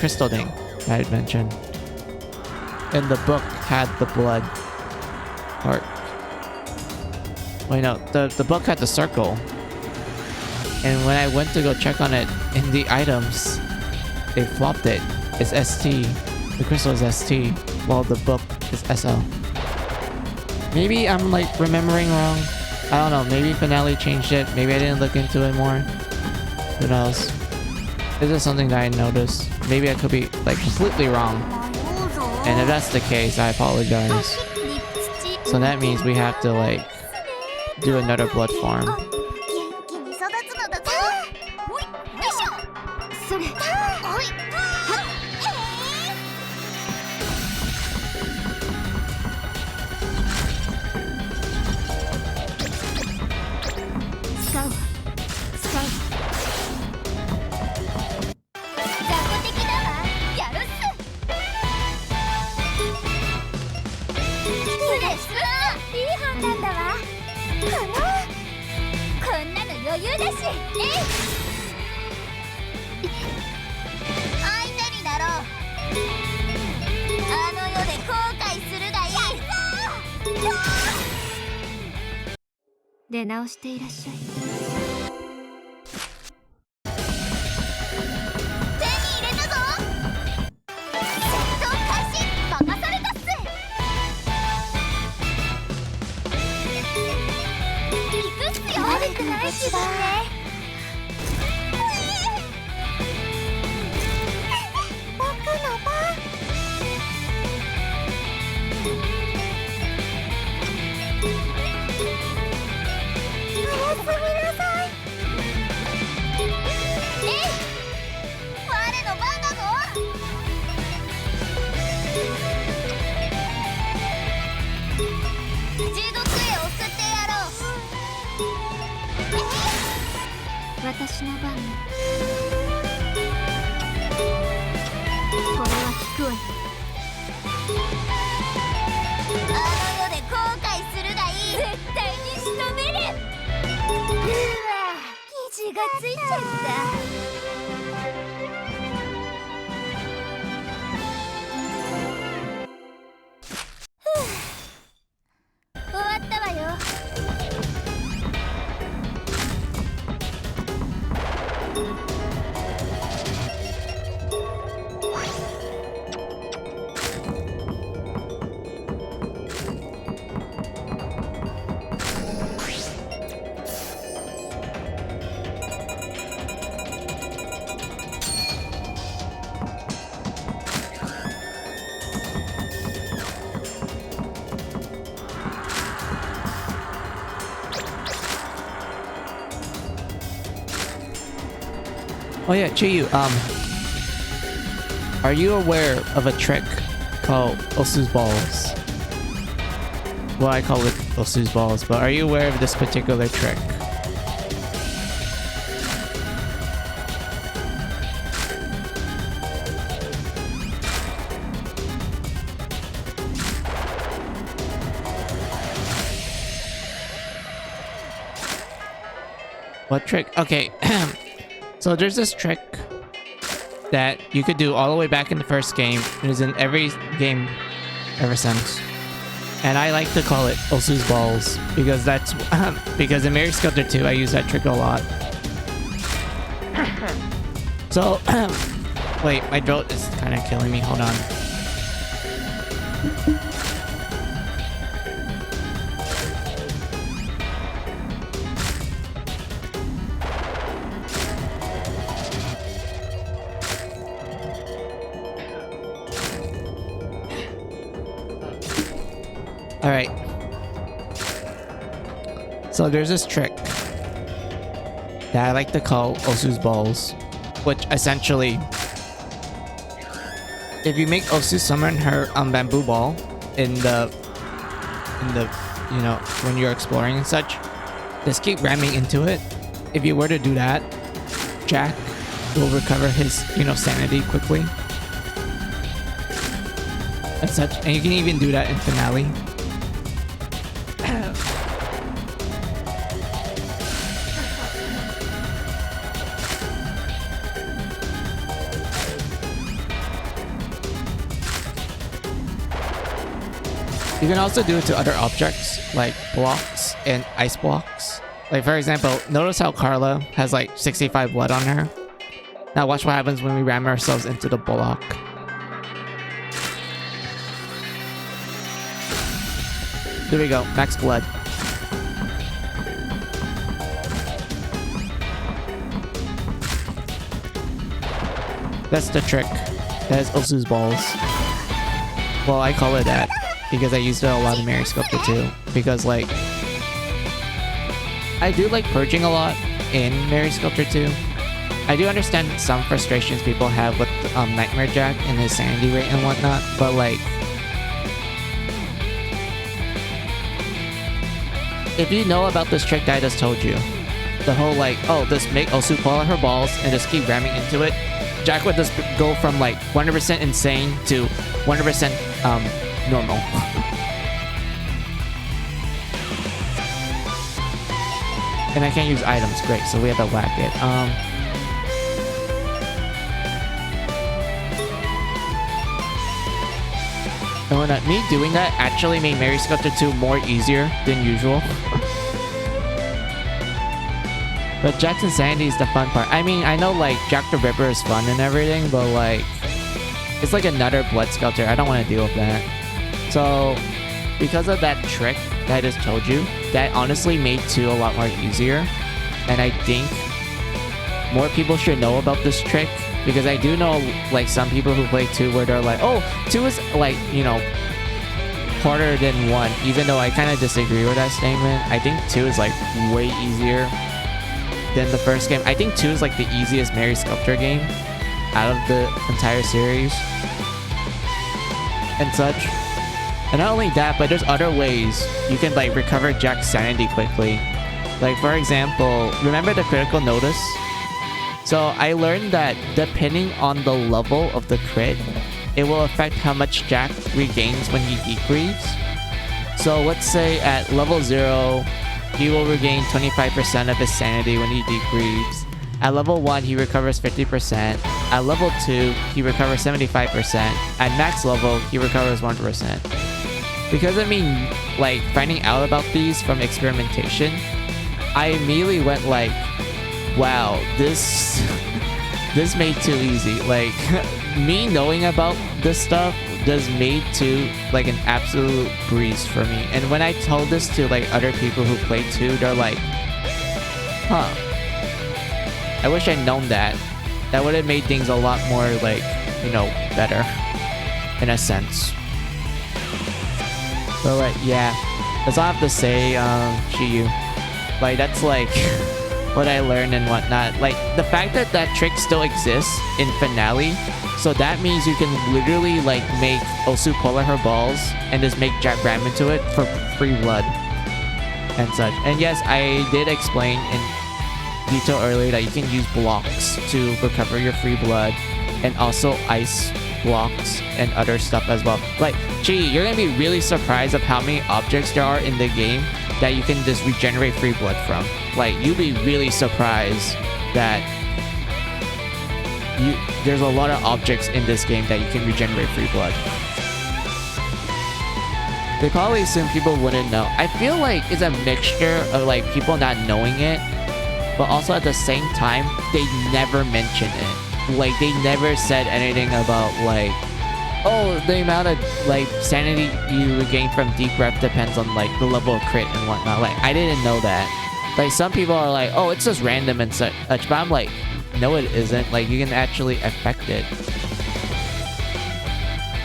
crystal thing that I had mentioned. And the book had the blood part. Wait, no, the book had the circle. And when I went to go check on it in the items, they flopped it. It's ST. The crystal is ST, while the book is SL. Maybe I'm like remembering wrong. I don't know. Maybe Finale changed it. Maybe I didn't look into it more. Who knows? This is something that I noticed. Maybe I could be like completely wrong. And if that's the case, I apologize. So that means we have to like do another blood farm. 元気に育つのだぞ。ほい、よいしょ。それ、ほい、はっ、使うわ、使う。雑魚的だわ、やるっす。失礼する。いい判断だわ。こんなの余裕だし。相手になろう。あの世で後悔するがいい。出直していらっしゃい。手に入れたぞ。戦闘開始。任されたっす。行くっすよ。悪くない気分ね。僕の番。おやすみなさい。我の番だぞ。地獄へ送ってやろう。私の番ね。これは聞くわよ。あの世で後悔するがいい。絶対に仕留める。うわ、生地がついちゃった。終わったわよ。Oh yeah, Chiyu, are you aware of a trick called Osu's Balls? Well, I call it Osu's Balls, but are you aware of this particular trick? What trick? Okay. So there's this trick that you could do all the way back in the first game. It is in every game ever since. And I like to call it Osu's Balls because that's because in Mary Skelter 2 I use that trick a lot. So wait, my throat is kind of killing me. Hold on. Alright. So there's this trick that I like to call Osu's balls, which essentially, if you make Osu summon her bamboo ball in the when you're exploring and such, just keep ramming into it. If you were to do that, Jack will recover his sanity quickly and such, and you can even do that in finale. You can also do it to other objects like blocks and ice blocks. Like for example, notice how Carla has like 65 blood on her. Now watch what happens when we ram ourselves into the block. There we go, max blood. That's the trick. That is Osu's balls. Well, I call it that because I used it a lot in Mary Sculptor 2. Because like, I do like purging a lot in Mary Sculptor 2. I do understand some frustrations people have with Nightmare Jack and his sanity rate and whatnot, but like, if you know about this trick that I just told you, the whole like, oh, just make Osu pull out her balls and just keep ramming into it, Jack would just go from like 100% insane to 100% normal. And I can't use items, great, so we have to whack it. Me doing that actually made Mary Sculptor 2 more easier than usual. But Jack's insanity is the fun part. I mean, I know like Jack the Ripper is fun and everything, but like, it's like another blood sculptor. I don't want to deal with that. So, because of that trick that I just told you, that honestly made 2 a lot more easier. And I think more people should know about this trick, because I do know like some people who play 2 where they're like, oh, 2 is like, harder than 1, even though I kind of disagree with that statement. I think 2 is like way easier than the first game. I think 2 is like the easiest Mary Sculptor game out of the entire series and such. And not only that, but there's other ways you can like recover Jack's sanity quickly. Like for example, remember the critical notice? So I learned that depending on the level of the crit, it will affect how much Jack regains when he degrieves. So let's say at level 0, he will regain 25% of his sanity when he degrieves. At level 1, he recovers 50%. At level 2, he recovers 75%. At max level, he recovers 1%. Because of me like finding out about these from experimentation, I immediately went like, wow, this made 2 easy. Like, me knowing about this stuff just made 2 like an absolute breeze for me. And when I told this to like other people who play 2, they're like, huh, I wish I'd known that. That would have made things a lot more like, better in a sense. But like, yeah, that's all I have to say, Shiyu. Like, that's like what I learned and whatnot. Like, the fact that that trick still exists in finale, so that means you can literally like make Osu pull out her balls and just make Jack ram into it for free blood and such. And yes, I did explain in detail earlier that you can use blocks to recover your free blood, and also ice blocks and other stuff as well. Like, gee, you're gonna be really surprised of how many objects there are in the game that you can just regenerate free blood from. Like, you'll be really surprised that there's a lot of objects in this game that you can regenerate free blood. They probably assume people wouldn't know. I feel like it's a mixture of like people not knowing it, but also at the same time, they never mention it. Like, they never said anything about like, oh, the amount of like sanity you regain from deep breath depends on like the level of crit and whatnot. Like, I didn't know that. Like, some people are like, oh, it's just random and such, but I'm like, no, it isn't. Like, you can actually affect it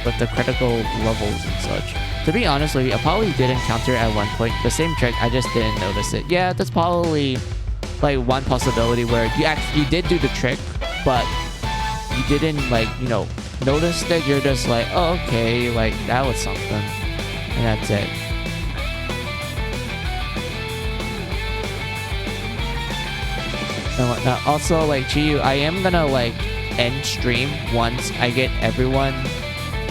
with the critical levels and such. To be honest with you, I probably did encounter at one point the same trick, I just didn't notice it. Yeah, that's probably like one possibility where you did do the trick, but you didn't like, you know, notice that. You're just like, oh, okay, like that was something, and that's it. And whatnot. Also, like Chiyu, I am gonna like end stream once I get everyone,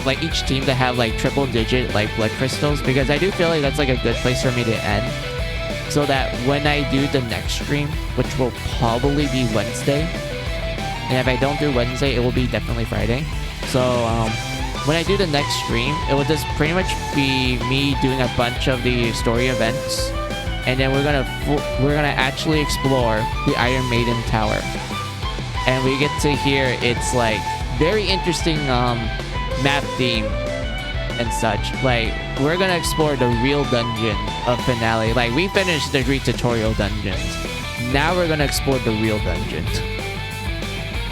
like each team to have like triple digit like blood crystals, because I do feel like that's like a good place for me to end, so that when I do the next stream, which will probably be Wednesday, and if I don't do Wednesday, it will be definitely Friday. So when I do the next stream, it will just pretty much be me doing a bunch of the story events, and then we're gonna actually explore the Iron Maiden Tower, and we get to hear its like very interesting map theme and such. Like, we're gonna explore the real dungeon of Finale. Like, we finished the 3 tutorial dungeons. Now we're gonna explore the real dungeon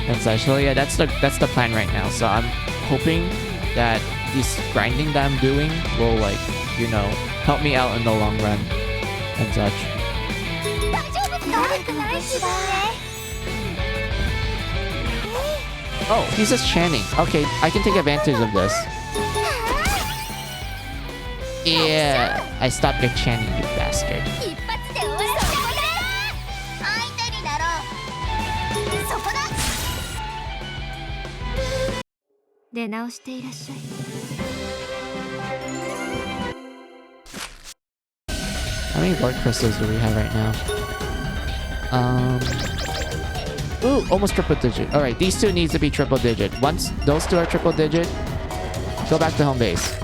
and such. So yeah, that's the plan right now. So I'm hoping that this grinding that I'm doing will, like, you know, help me out in the long run and such. Oh, he's just chanting. Okay, I can take advantage of this. Yeah, I stopped your chanting, you bastard. 出直していらっしゃい。 How many Lord Crystals do we have right now? Ooh, almost triple digit. Alright, these two needs to be triple digit. Once those two are triple digit, go back to home base.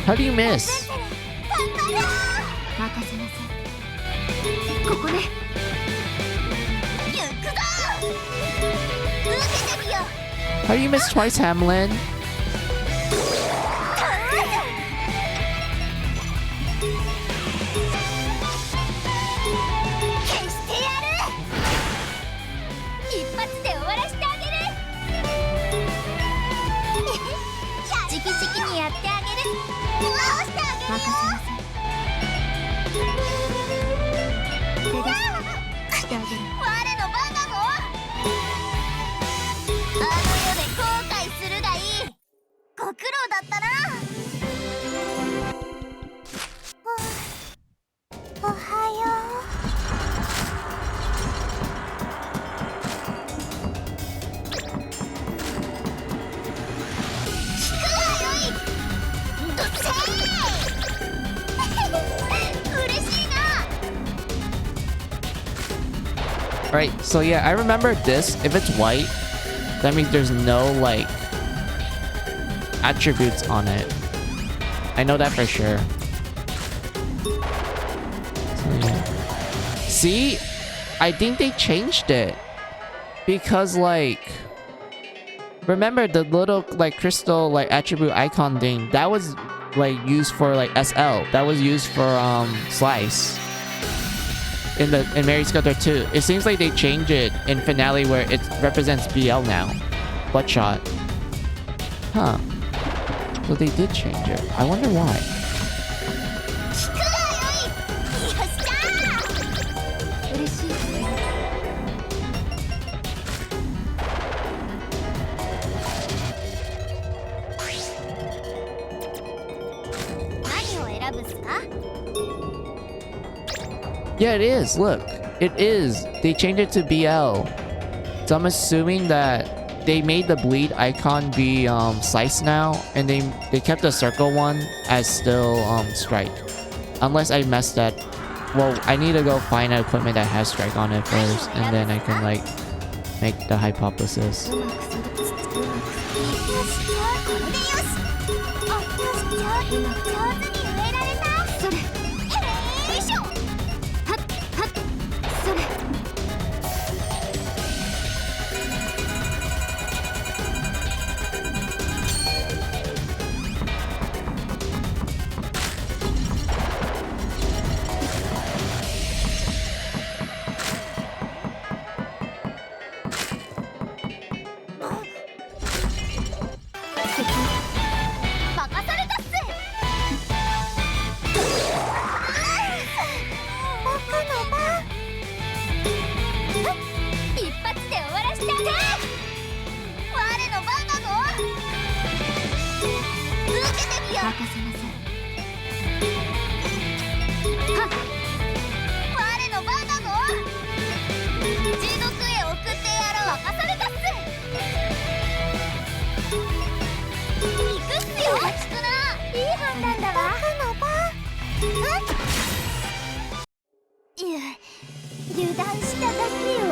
How do you miss? How do you miss twice, Hamlin? Alright, so yeah, I remember this. If it's white, that means there's no, like, attributes on it. I know that for sure. So, yeah. See? I think they changed it. Because, like... Remember the little, like, crystal, like, attribute icon thing? That was, like, used for, like, SL. That was used for, Slice. In Mary Scudder 2. It seems like they changed it in Finale where it represents BL now. Bloodshot. Huh. So they did change it. I wonder why. Yeah, it is. Look. It is. They changed it to BL. So I'm assuming that they made the bleed icon be slice now, and they kept the circle one as still strike. Unless I messed that. Well, I need to go find an equipment that has strike on it first, and then I can like make the hypothesis. うまく上手に植えられた。それ、へえ、よいしょ。はっはっ、それ。任されたっす。僕の番。一発で終わらしちゃって。我の番なの。受けてみよう。任せなさい。はっ、我の番なの。地獄へ送ってやろう。任されたっす。行くっすよ。聞くな。いい判断だわ。僕の番。いや、油断しただけよ。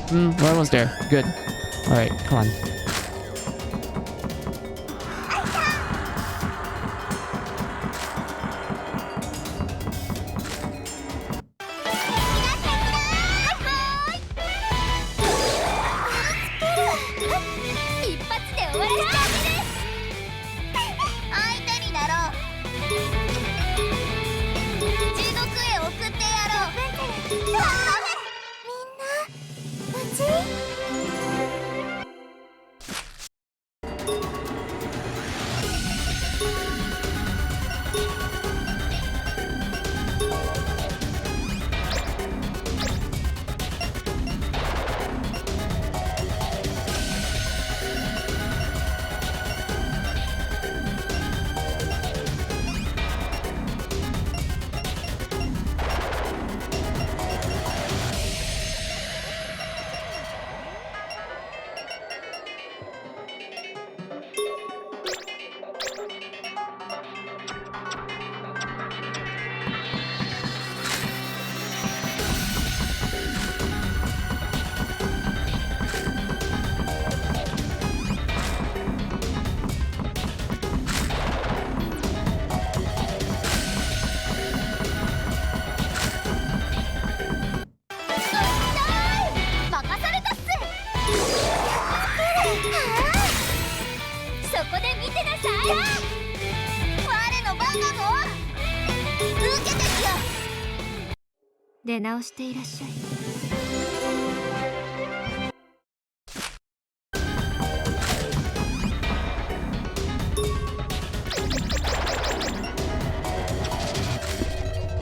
We're almost there. Good. Alright, come on.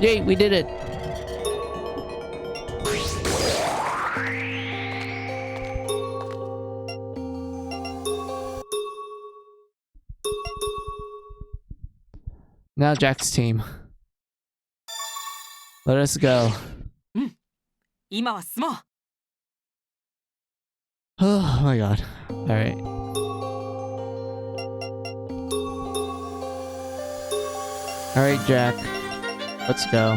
Yay, we did it. Now Jack's team. Let us go. 今は進もう。 Oh my god. Alright. Alright, Jack. Let's go.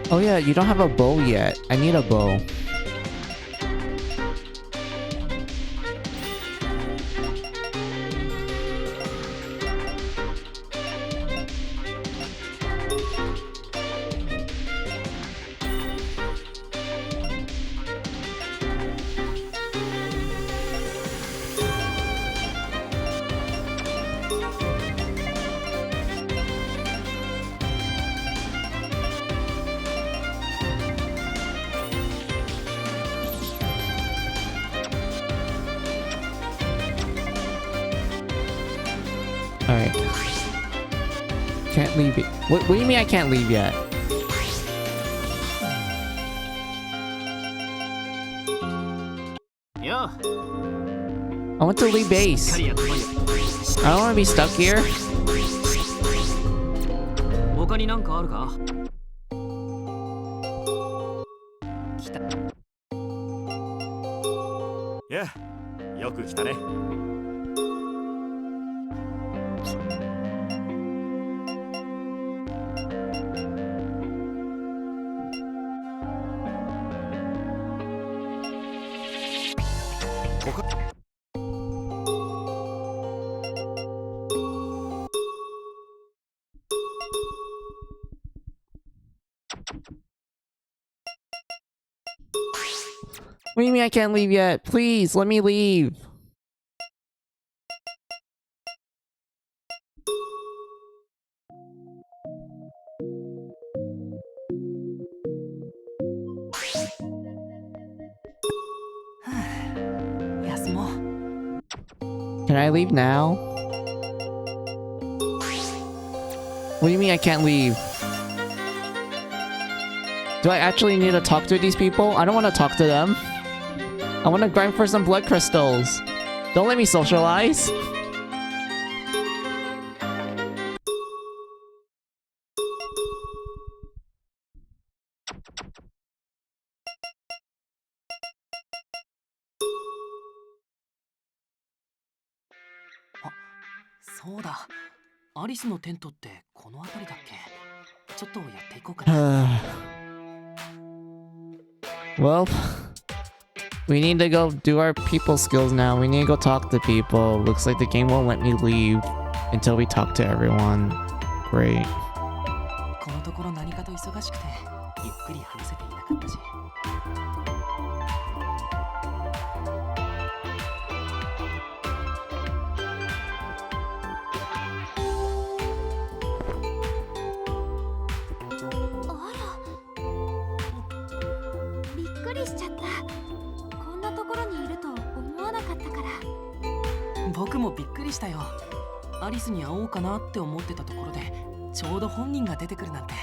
Oh yeah, you don't have a bow yet. I need a bow. Alright. Can't leave it. What do you mean I can't leave yet? Yo. I want to leave base. I don't want to be stuck here. 他になんかあるか？いや、よく来たね。What do you mean I can't leave yet? Please, let me leave. Can I leave now? What do you mean I can't leave? Do I actually need to talk to these people? I don't want to talk to them. I want to grind for some blood crystals. Don't let me socialize. Ah, そうだ。アリスのテントってこの辺りだっけ？ちょっとやっていこうかな。Well, we need to go do our people skills now. We need to go talk to people. Looks like the game won't let me leave until we talk to everyone. Great. このところ何かと忙しくてゆっくり話せていなかったし。僕もびっくりしたよ。アリスに会おうかなって思ってたところでちょうど本人が出てくるなんて。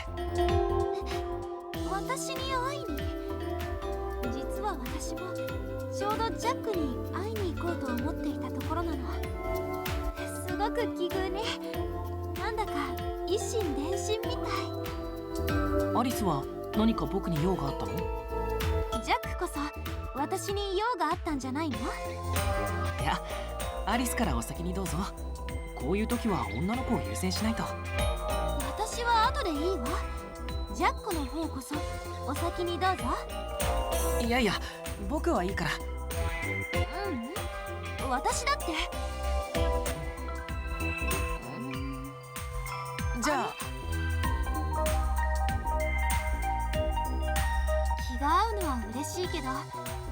私に会いに？実は私もちょうどジャックに会いに行こうと思っていたところなの。すごく奇遇ね。なんだか一心伝心みたい。アリスは何か僕に用があったの？ジャックこそ私に用があったんじゃないの？いや、アリスからお先にどうぞ。こういう時は女の子を優先しないと。私は後でいいわ。ジャックの方こそお先にどうぞ。いやいや、僕はいいから。私だって。じゃあ気が合うのは嬉しいけど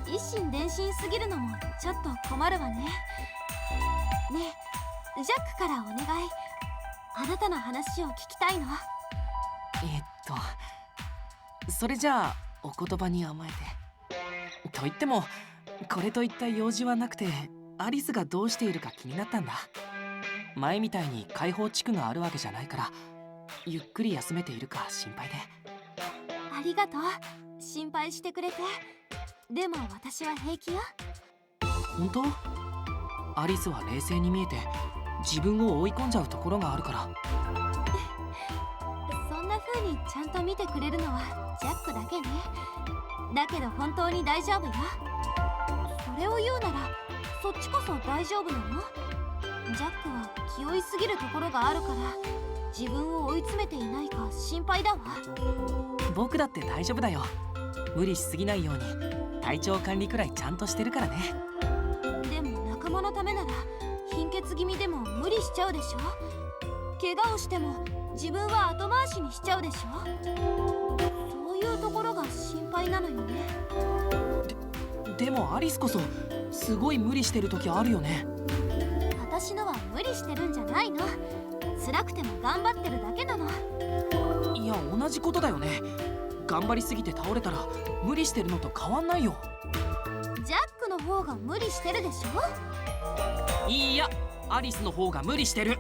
一心伝心すぎるのもちょっと困るわね。ねえ、ジャックからお願い。あなたの話を聞きたいの。それじゃあお言葉に甘えて。と言ってもこれといった用事はなくてアリスがどうしているか気になったんだ。前みたいに開放地区があるわけじゃないからゆっくり休めているか心配で。ありがとう、心配してくれて。でも私は平気よ。本当？アリスは冷静に見えて自分を追い込んじゃうところがあるから。そんな風にちゃんと見てくれるのはジャックだけね。だけど本当に大丈夫よ。それを言うならそっちこそ大丈夫なの？ジャックは気負いすぎるところがあるから自分を追い詰めていないか心配だわ。僕だって大丈夫だよ。無理しすぎないように体調管理くらいちゃんとしてるからね。でも仲間のためなら貧血気味でも無理しちゃうでしょ。怪我をしても自分は後回しにしちゃうでしょ。そういうところが心配なのよね。でもアリスこそすごい無理してる時あるよね。私のは無理してるんじゃないの。辛くても頑張ってるだけなの。いや、同じことだよね。頑張りすぎて倒れたら無理してるのと変わんないよ。ジャックの方が無理してるでしょ。いいや、アリスの方が無理してる。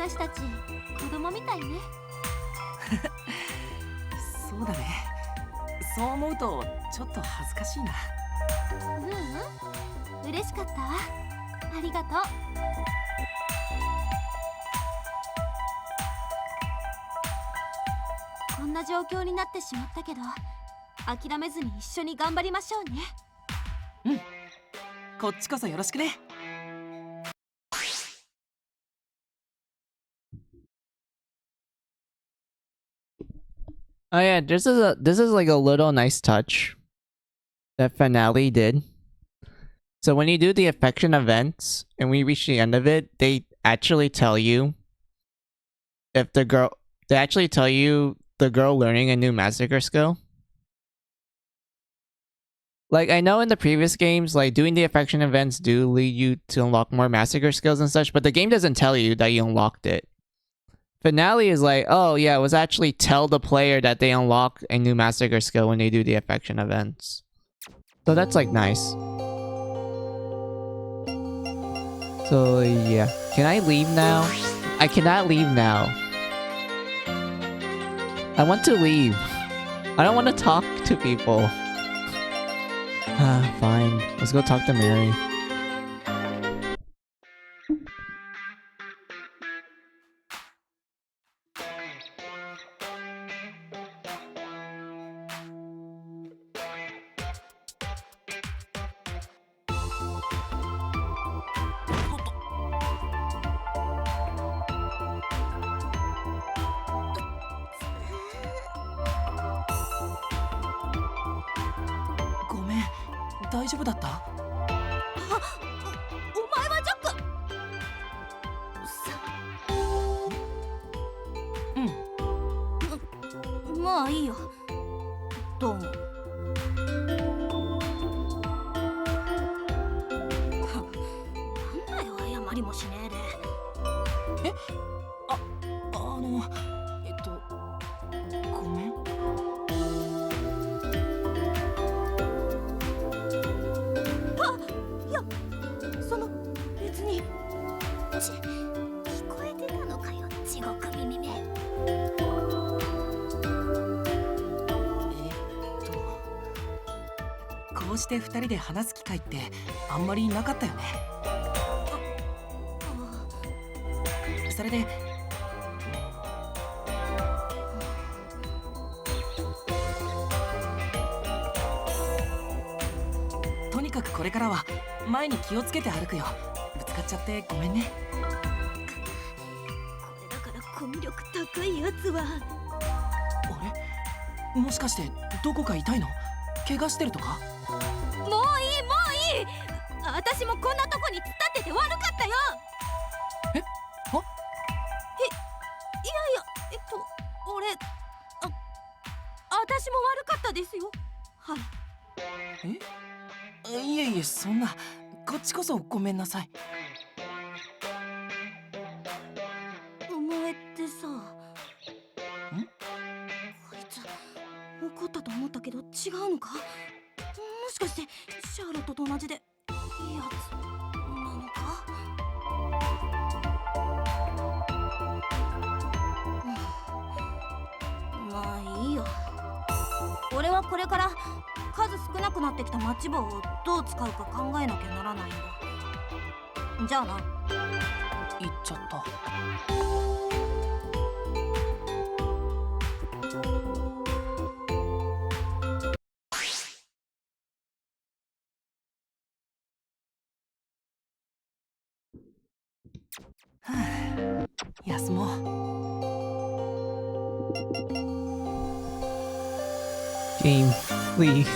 私たち子供みたいね。そうだね。そう思うとちょっと恥ずかしいな。嬉しかったわ。ありがとう。こんな状況になってしまったけど、諦めずに一緒に頑張りましょうね。うん、こっちこそよろしくね。Oh yeah, this is like a little nice touch that Finale did. So when you do the affection events and we reach the end of it, they actually tell you if the girl they actually tell you the girl learning a new massacre skill. Like, I know in the previous games, like, doing the affection events do lead you to unlock more massacre skills and such, but the game doesn't tell you that you unlocked it. Finale is like, oh yeah, it was actually tell the player that they unlock a new massacre skill when they do the affection events. So that's like nice. So yeah. Can I leave now? I cannot leave now. I want to leave. I don't want to talk to people. Fine. Let's go talk to Mary. Daijoubu 大丈夫だった？お前はジャック。まあいいよ。どうも。なんだよ、謝りもしねえで。え？ごめん。別に。聞こえてたのかよ、地獄耳め。こうして2人で話す機会ってあんまりなかったよね。それでとにかくこれからは前に気をつけて歩くよ。ぶつかっちゃってごめんね。これだからコミュ力高いやつは。あれ？もしかしてどこか痛いの？怪我してるとか？もういい私もこんなとこに突っ立ってて悪かったよ。え？あ？いや俺私も悪かったですよ。はい。いえいえ、そんな。こっちこそごめんなさい。お前ってさ、こいつ怒ったと思ったけど違うのか？もしかしてシャーロットと同じでいいやつなのか？まあいいよ。俺はこれから数少なくなってきたマッチ棒をどう使うか考えなきゃならないんだ。じゃあな。言っちゃった。休もう。Game, please.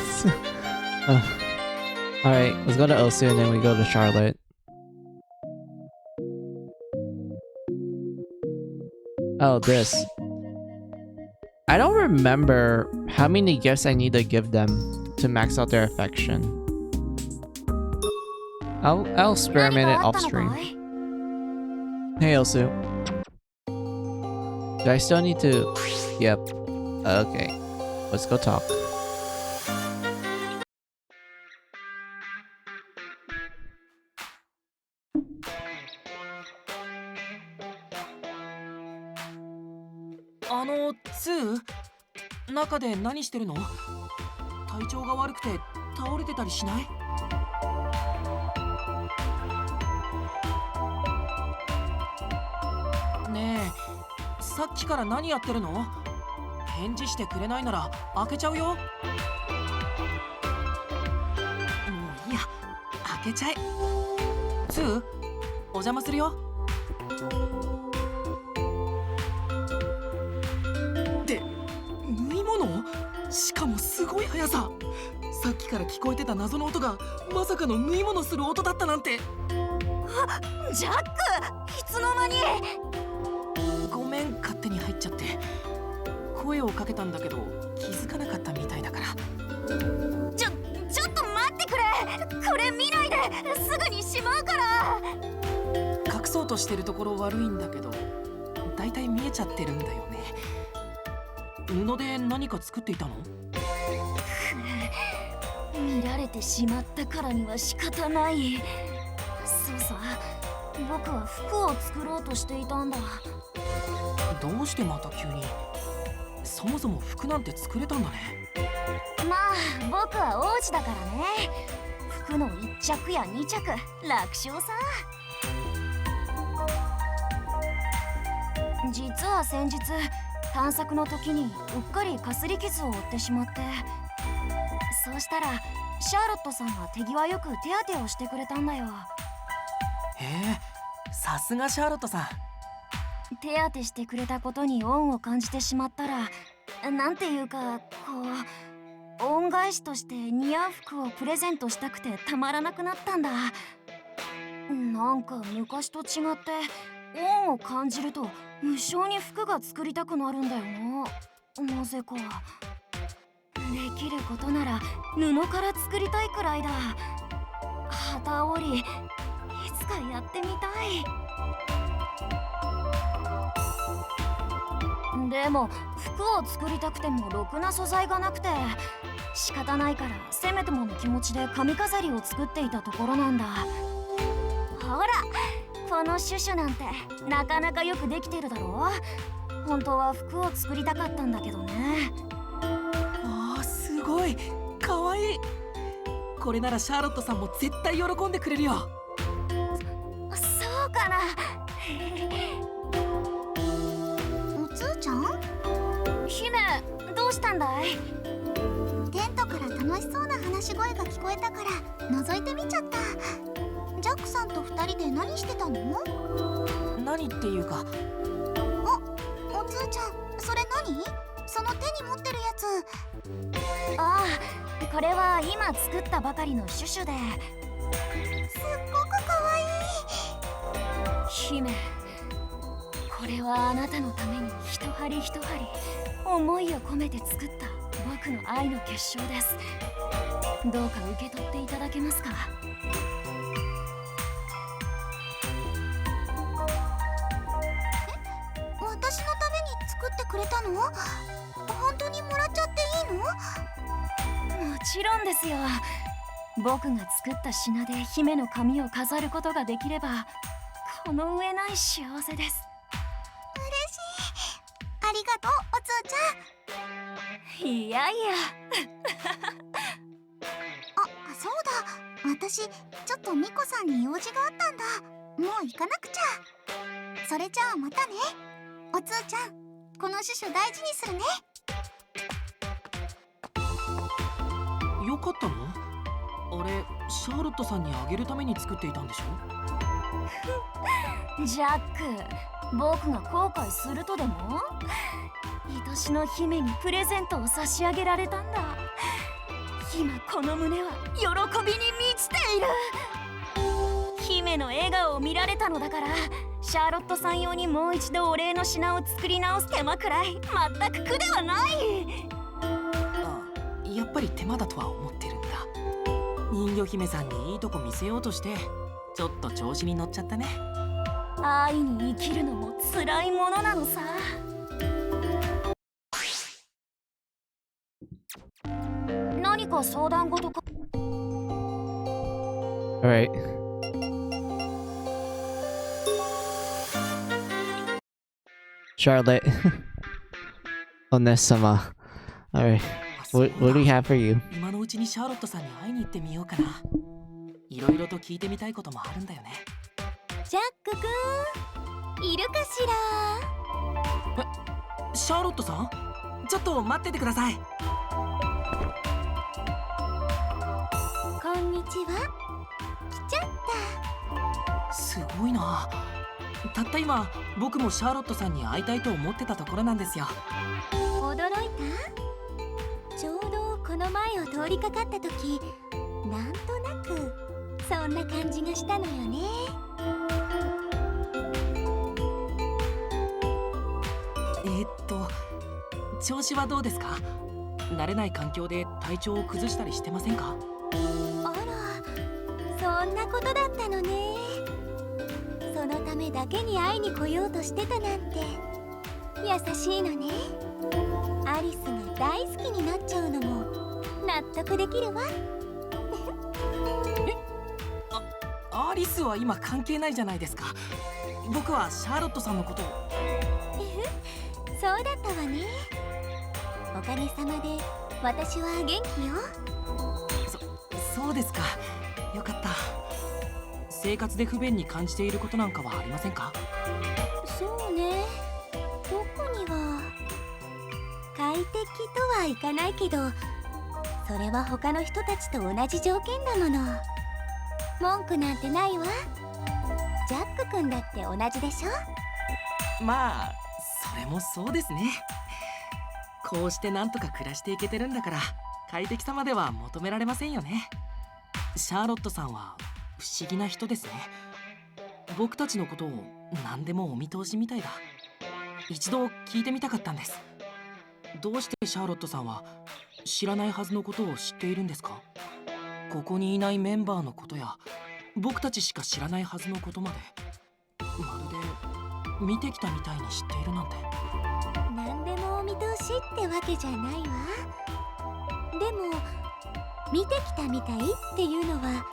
Alright, let's go to Osu and then we go to Charlotte. Oh, this. I don't remember how many gifts I need to give them to max out their affection. I'll experiment it off stream. Hey, Osu. Do I still need to... Yep. Okay. Let's go talk. ツー中で何してるの？体調が悪くて倒れてたりしない？ねえ、さっきから何やってるの？返事してくれないなら開けちゃうよ。もういいや、開けちゃえ。ツー、お邪魔するよ。で、縫い物？しかもすごい速さ。さっきから聞こえてた謎の音がまさかの縫い物する音だったなんて。ジャック、いつの間に。ごめん、勝手に入っちゃって。声をかけたんだけど気づかなかったみたいだから。ちょっと待ってくれ。これ見ないで、すぐにしまうから。隠そうとしてるところ悪いんだけど、だいたい見えちゃってるんだよね。布で何か作っていたの？見られてしまったからには仕方ない。そうさ、僕は服を作ろうとしていたんだ。どうしてまた急に？そもそも服なんて作れたんだね。まあ僕は王子だからね。服の1着や2着楽勝さ。実は先日探索の時にうっかりかすり傷を負ってしまって、そうしたらシャーロットさんが手際よく手当てをしてくれたんだよ。へえ、さすがシャーロットさん。手当てしてくれたことに恩を感じてしまったら、なんていうか恩返しとして似合う服をプレゼントしたくてたまらなくなったんだ。なんか昔と違って恩を感じると無性に服が作りたくなるんだよな。なぜか。できることなら布から作りたいくらいだ。旗織りいつかやってみたい。でも服を作りたくてもろくな素材がなくて仕方ないから、せめてもの気持ちで髪飾りを作っていたところなんだ。ほら、このシュシュなんてなかなかよくできてるだろ。本当は服を作りたかったんだけどね。あー、すごいかわいい。これならシャーロットさんも絶対喜んでくれるよ。そうかな。おつーちゃん？姫、どうしたんだい？テントから楽しそうな話し声が聞こえたから覗いてみちゃった。ジャックさんと2人で何してたの？何っていうか。おつーちゃん、それ何？その手に持ってるやつ。ああ、これは今作ったばかりのシュシュで。すっごくかわいい。姫、これはあなたのために一針一針思いを込めて作った僕の愛の結晶です。どうか受け取っていただけますか？私のために作ってくれたの？本当にもらっちゃっていいの？もちろんですよ。僕が作った品で姫の髪を飾ることができればこの上ない幸せです。嬉しい。ありがとう、おつーちゃん。いやいやあ、そうだ。私、ちょっとミコさんに用事があったんだ。もう行かなくちゃ。それじゃあまたね。おつーちゃん、このシュシュ大事にするね。よかったの？あれ、シャーロットさんにあげるために作っていたんでしょ？ジャック、僕が後悔するとでも？愛しの姫にプレゼントを差し上げられたんだ。今この胸は喜びに満ちている。姫の笑顔を見られたのだから、シャーロットさん用にもう一度お礼の品を作り直す手間くらい全く苦ではない。あ、やっぱり手間だとは思ってるんだ。人魚姫さんにいいとこ見せようとしてちょっと調子に乗っちゃったね。愛に生きるのも辛いものなのさ。何か相談事か？ Alright. Charlotte. Onesama. Alright, what do we have for you? 今のうちにシャーロットさんに会いに行ってみようかな。いろいろと聞いてみたいこともあるんだよね。ジャックくんいるかしら。シャーロットさん、ちょっと待っててください。こんにちは。来ちゃった。すごいな。たった今僕もシャーロットさんに会いたいと思ってたところなんですよ。驚いた？ちょうどこの前を通りかかった時、なんとなくそんな感じがしたのよね。調子はどうですか？慣れない環境で体調を崩したりしてませんか？あら、そんなことだったのね。そのためだけに会いに来ようとしてたなんて優しいのね。アリスが大好きになっちゃうのも納得できるわ。アリスは今関係ないじゃないですか。僕はシャーロットさんのことを。そうだったわね。おかげさまで私は元気よ。そうですか。よかった。生活で不便に感じていることなんかはありませんか？そうね、特には快適とはいかないけど、それは他の人たちと同じ条件なもの。文句なんてないわ。ジャック君だって同じでしょ。まあそれもそうですね。こうしてなんとか暮らしていけてるんだから、快適さまでは求められませんよね。シャーロットさんは不思議な人ですね。僕たちのことを何でもお見通しみたいだ。一度聞いてみたかったんです。どうしてシャーロットさんは知らないはずのことを知っているんですか？ここにいないメンバーのことや僕たちしか知らないはずのことまで、まるで見てきたみたいに知っているなんて。何でもお見通しってわけじゃないわ。でも見てきたみたいっていうのは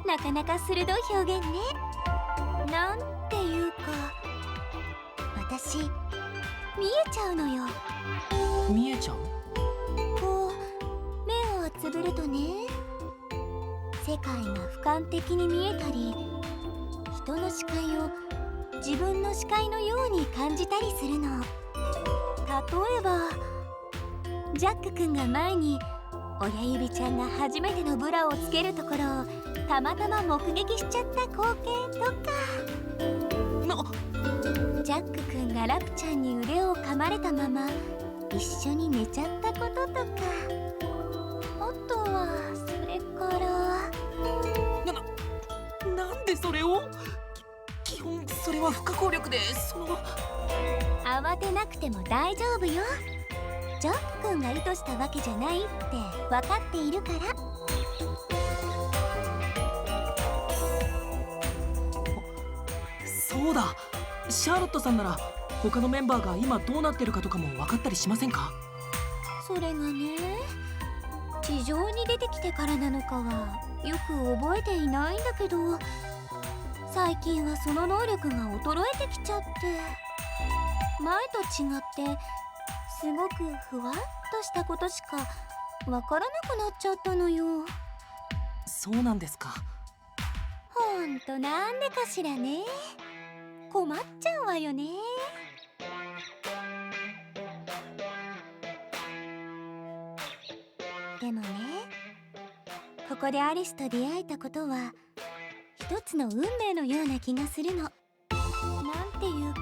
なかなか鋭い表現ね。なんていうか、私見えちゃうのよ。見えちゃう？こう目をつぶるとね、世界が俯瞰的に見えたり、人の視界を自分の視界のように感じたりするの。例えばジャック君が前に親指ちゃんが初めてのブラをつけるところをたまたま目撃しちゃった光景とか、ジャック君がラプちゃんに腕を噛まれたまま一緒に寝ちゃったこととか、あとはそれからなんでそれを？基本それは不可抗力で、慌てなくても大丈夫よ。ジャック君が意図したわけじゃないって分かっているから。そうだ、シャーロットさんなら他のメンバーが今どうなってるかとかも分かったりしませんか？それがね、地上に出てきてからなのかはよく覚えていないんだけど、最近はその能力が衰えてきちゃって、前と違ってすごくふわっとしたことしかわからなくなっちゃったのよ。そうなんですか。ほんとなんでかしらね。困っちゃうわよね。でもね、ここでアリスと出会えたことは一つの運命のような気がするの。なんていうか、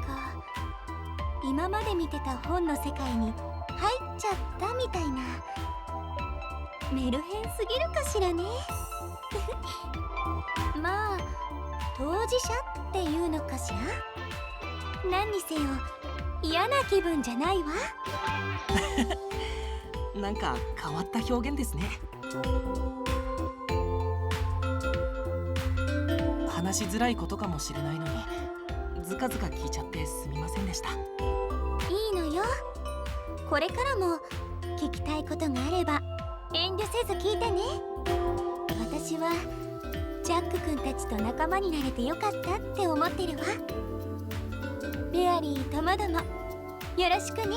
今まで見てた本の世界に入っちゃったみたいな。メルヘンすぎるかしらね。まあ当事者っていうのかしら。何にせよ嫌な気分じゃないわ。なんか変わった表現ですね。話しづらいことかもしれないのに、ずかずか聞いちゃってすみませんでした。いいのよ。これからも聞きたいことがあれば遠慮せず聞いてね。私はジャック君たちと仲間になれてよかったって思ってるわ。メアリーともどもよろしくね。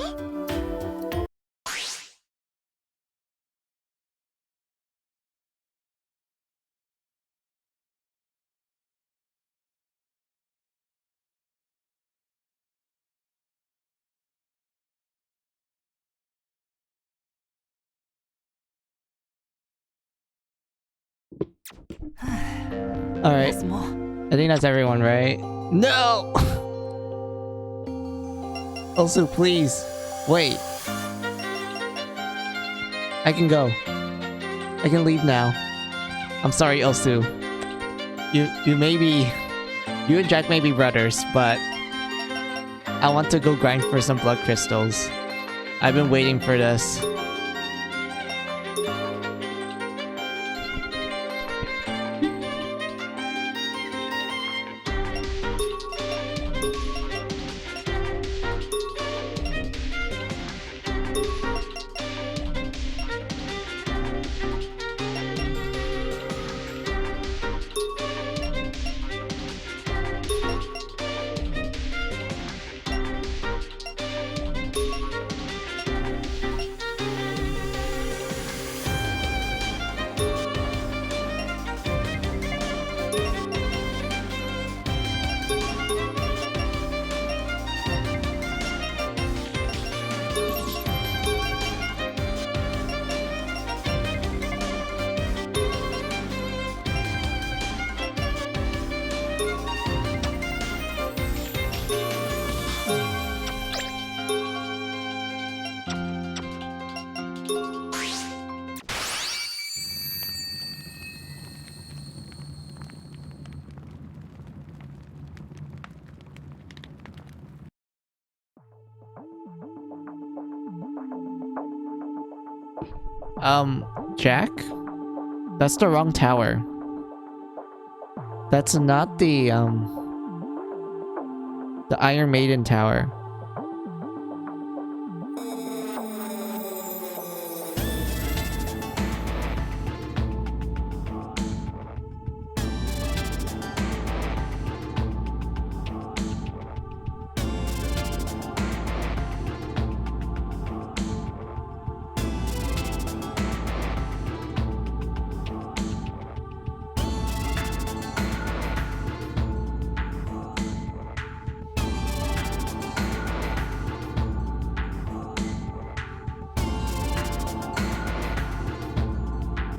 All right. ボスも I think that's everyone, right? No! Also, please. Wait. I can go. I can leave now. I'm sorry, Ilsu. You may be... You and Jack may be brothers, but... I want to go grind for some blood crystals. I've been waiting for this. Jack? That's the wrong tower. That's not the Iron Maiden tower.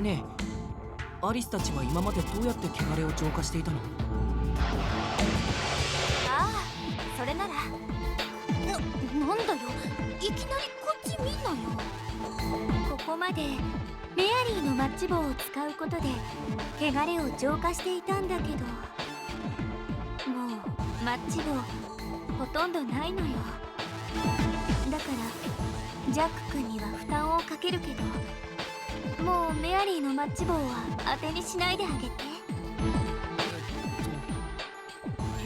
ねえ、アリスたちは今までどうやって汚れを浄化していたの？ああ、それなら。なんだよ、いきなりこっち見んなよ。ここまでメアリーのマッチ棒を使うことで汚れを浄化していたんだけど、もうマッチ棒ほとんどないのよ。だからジャック君には負担をかけるけど、もうメアリーのマッチ棒は当てにしないであげて。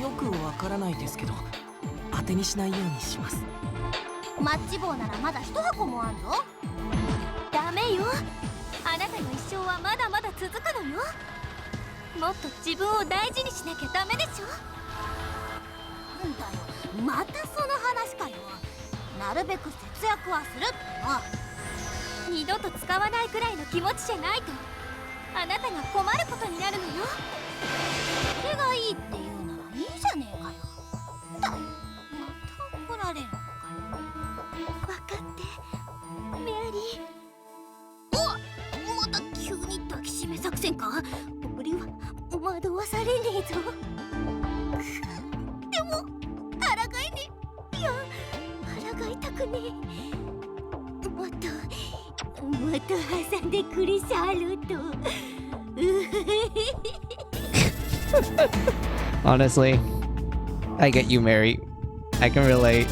よくわからないですけど、当てにしないようにします。マッチ棒ならまだ一箱もあんぞ。ダメよ、あなたの一生はまだまだ続くのよ。もっと自分を大事にしなきゃダメでしょ。なんだよ、またその話かよ。なるべく節約はするってな。二度と使わないくらいの気持ちじゃないとあなたが困ることになるのよ。それがいいって言うならいいじゃねえかよ。だよ、また怒られるのかよ。分かってメアリー。お、また急に抱きしめ作戦か。俺は惑わされねえぞ。でも抗えねえ。いや、抗いたくねえ。もっと挟んでくれ、シャーロット。Honestly, I get you, Mary. I can relate.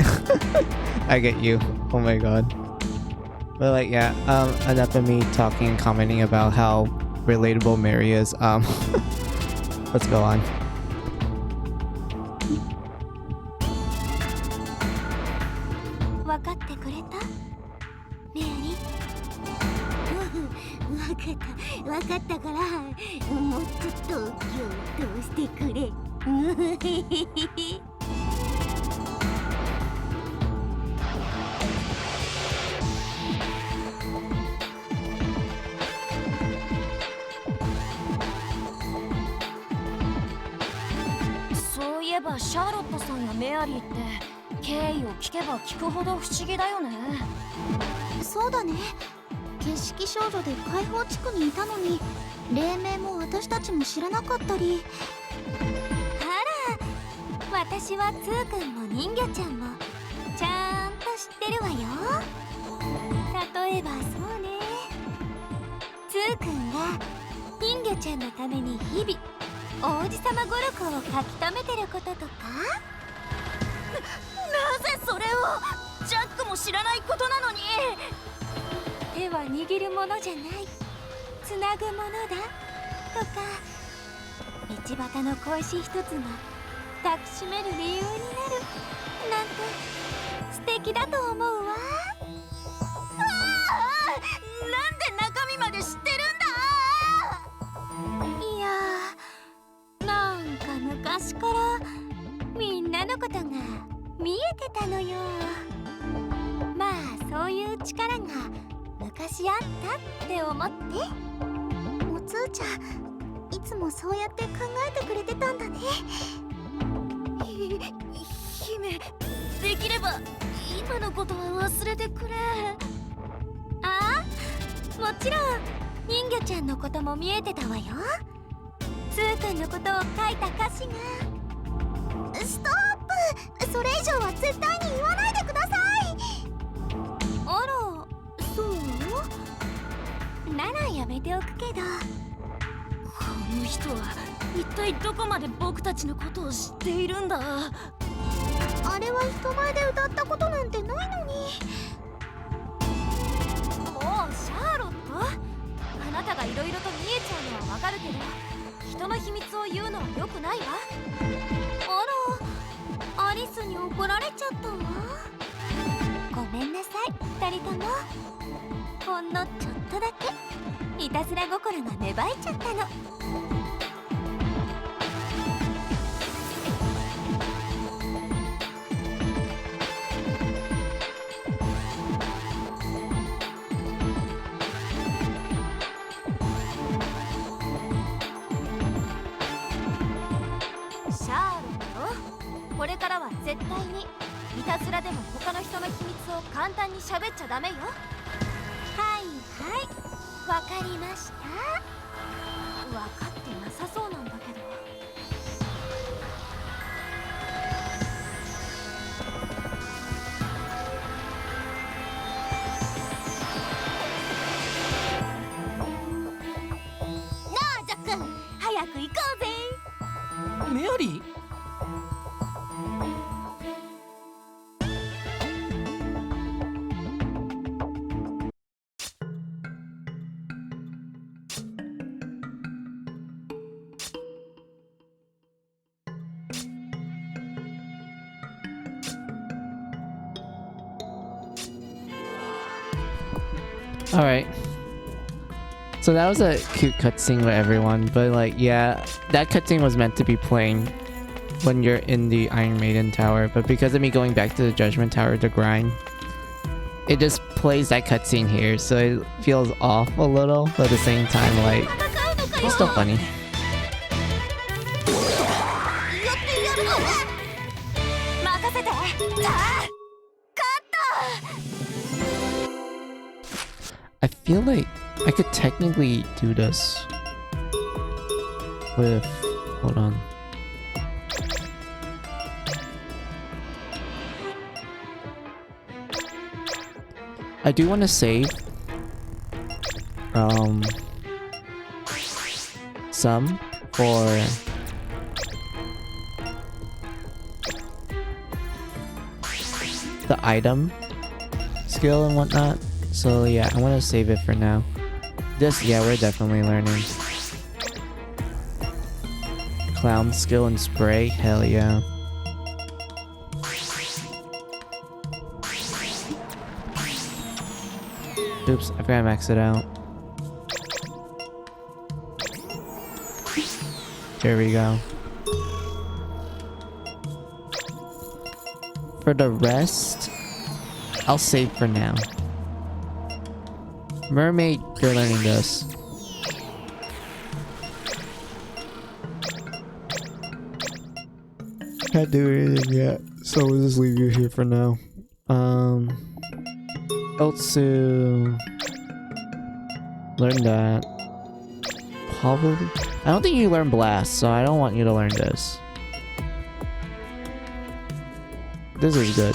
I get you. Oh my god. But like, yeah, enough of me talking and commenting about how relatable Mary is. Let's go on. 分かってくれた？メアリー。分かったから、もうちょっと共闘してくれ。そういえばシャーロットさんやメアリーって経緯を聞けば聞くほど不思議だよね。そうだね。決式少女で解放地区にいたのに黎明も私たちも知らなかったり。あら、私はつーくんも人魚ちゃんもちゃんと知ってるわよ。例えばそうね、つーくんが人魚ちゃんのために日々王子様語録を書き留めてることとか。なぜそれをジャックも知らないことなのに。手は握るものじゃない、つなぐものだとか、道端の小石一つが抱きしめる理由になるなんて素敵だと思うわ。なんで中身まで知ってるんだ。いやー、なんか昔からみんなのことが見えてたのよ。まあそういう力が昔あったって思って。おつーちゃん、いつもそうやって考えてくれてたんだね。姫、できれば今のことは忘れてくれ。ああ、もちろん人魚ちゃんのことも見えてたわよ。つーくんのことを書いた歌詞が。ストップ、それ以上は絶対に言わないでください。あら、そうならやめておくけど。この人は一体どこまで僕たちのことを知っているんだ。あれは人前で歌ったことなんてないのに。もうシャーロット、あなたがいろいろと見えちゃうのはわかるけど、人の秘密を言うのは良くないわ。あら、アリスに怒られちゃったわ。ごめんなさい、二人とも。ほんのちょっとだけいたずら心が芽生えちゃったの。シャーロット、これからは絶対にいたずらでも他の人の秘密を簡単に喋っちゃダメよ。はいはい、わかりました。分かってなさそうなんだけど。なあジャック、早く行こうぜ。メアリー、Alright. So that was a cute cutscene with everyone, but like, yeah, that cutscene was meant to be playing when you're in the Iron Maiden Tower, but because of me going back to the Judgment Tower to grind, it just plays that cutscene here, so it feels off a little, but at the same time, like, it's still funny. I feel like I could technically do this with... Hold on. I do want to save some for the item skill and whatnot. So yeah, I want to save it for now. This, yeah, we're definitely learning. Clown skill and spray, hell yeah. Oops, I forgot to max it out. There we go. For the rest, I'll save for now. Mermaid, you're learning this. Can't do anything yet, so we'll just leave you here for now. Eltsu... Learn that. Probably. I don't think you learn blast, so I don't want you to learn this. This is good.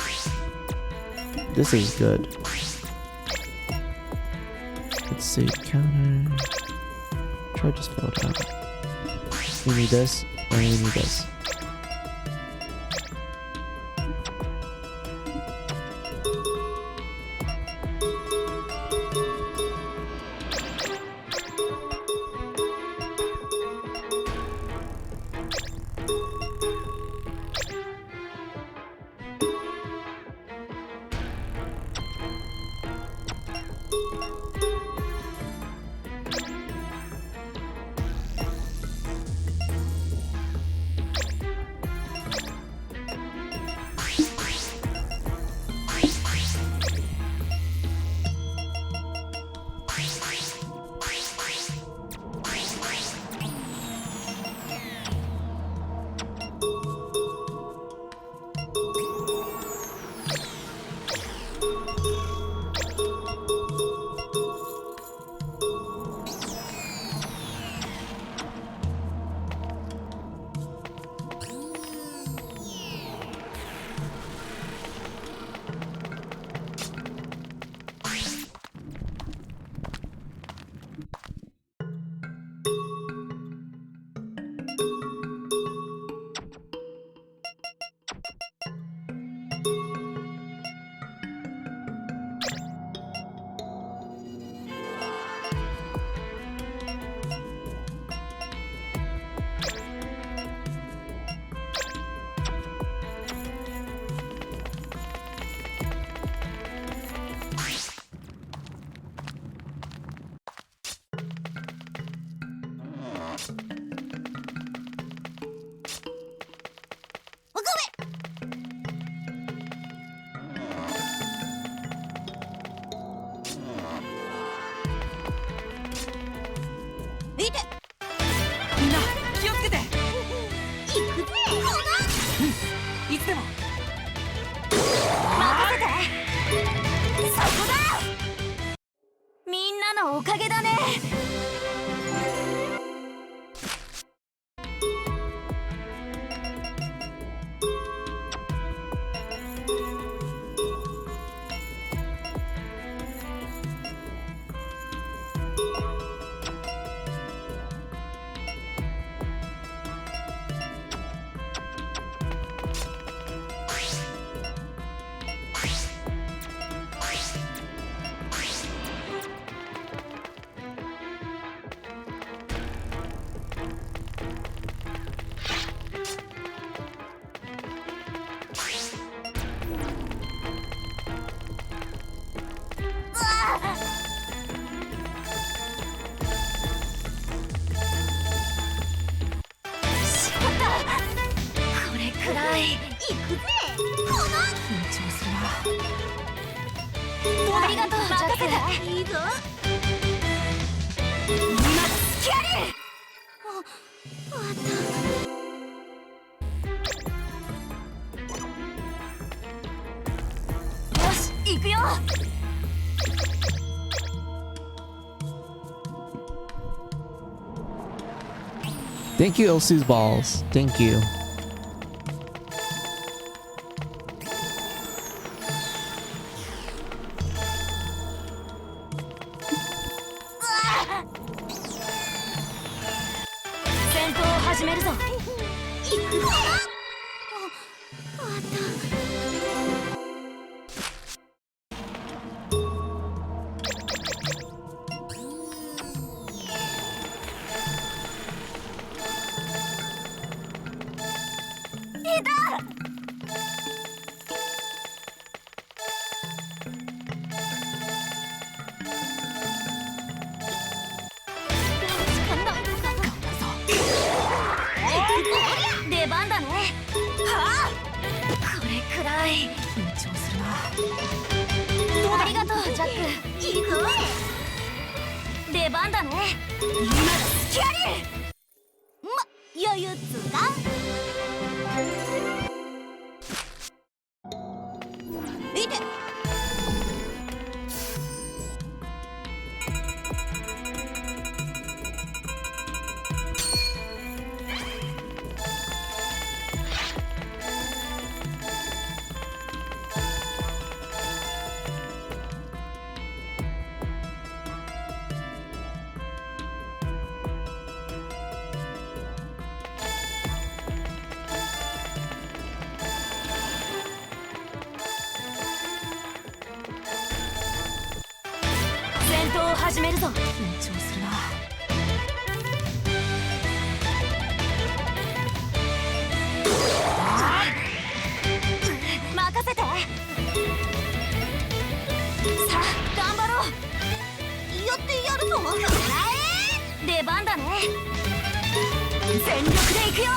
This is good. Let's see. Counter. Try just failed out. We need this, and we need this.おかげだね。ありがとう、ジャック。いいぞ。今のスキャリー。終わった。よし、行くよ。Thank you, Ilsu's balls. Thank you.出番だね。はあ、これくらい緊張するな。ありがとう、ジャック。行くわ。出番だね。今のスキャリー。余裕っつうか。いて。始めるぞ。緊張するな。任せて。さあ頑張ろう。やってやるぞ。出番だね。全力でいくよ。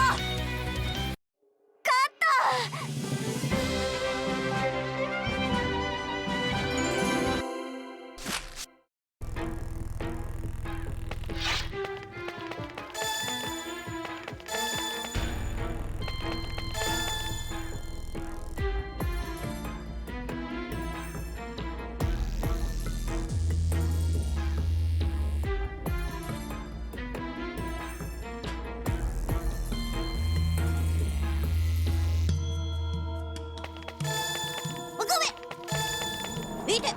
見て。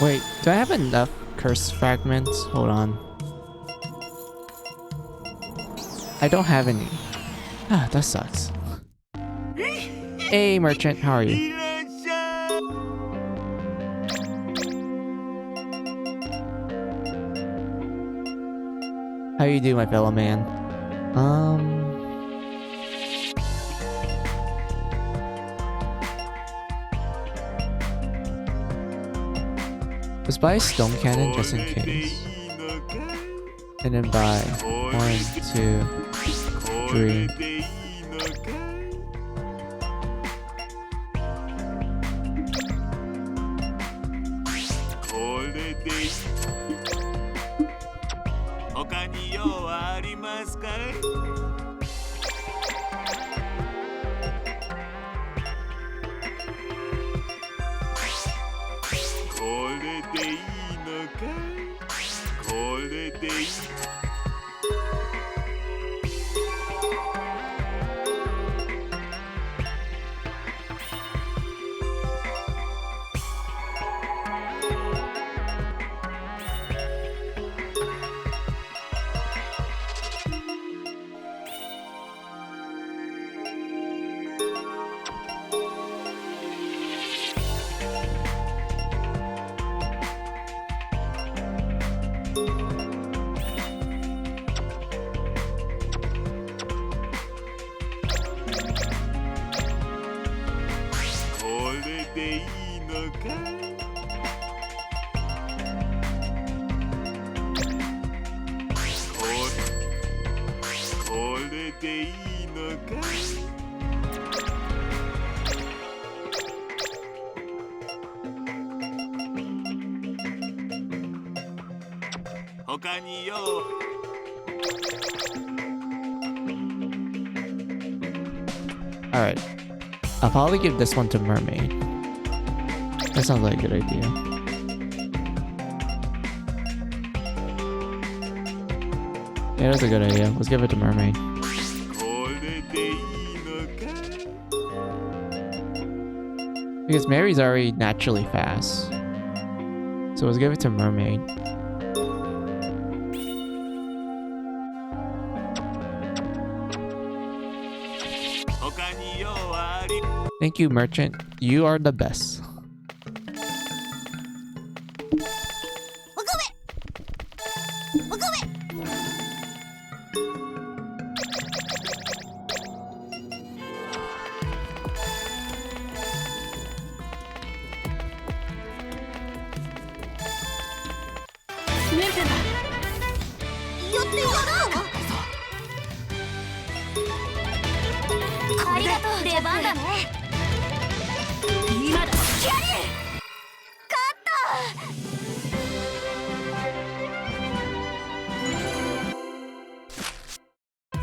Wait, do I have enough curse fragments? Hold on. I don't have any. Ah, that sucks. Hey, merchant, how are you? How you do, my fellow man? Let's buy a stone cannon just in case. And then buy 1, 2, 3. Alright. I'll probably give this one to Mermaid. That sounds like a good idea. Yeah, that's a good idea. Let's give it to Mermaid. Because Mary's already naturally fast. So let's give it to Mermaid. Thank you, merchant. You are the best.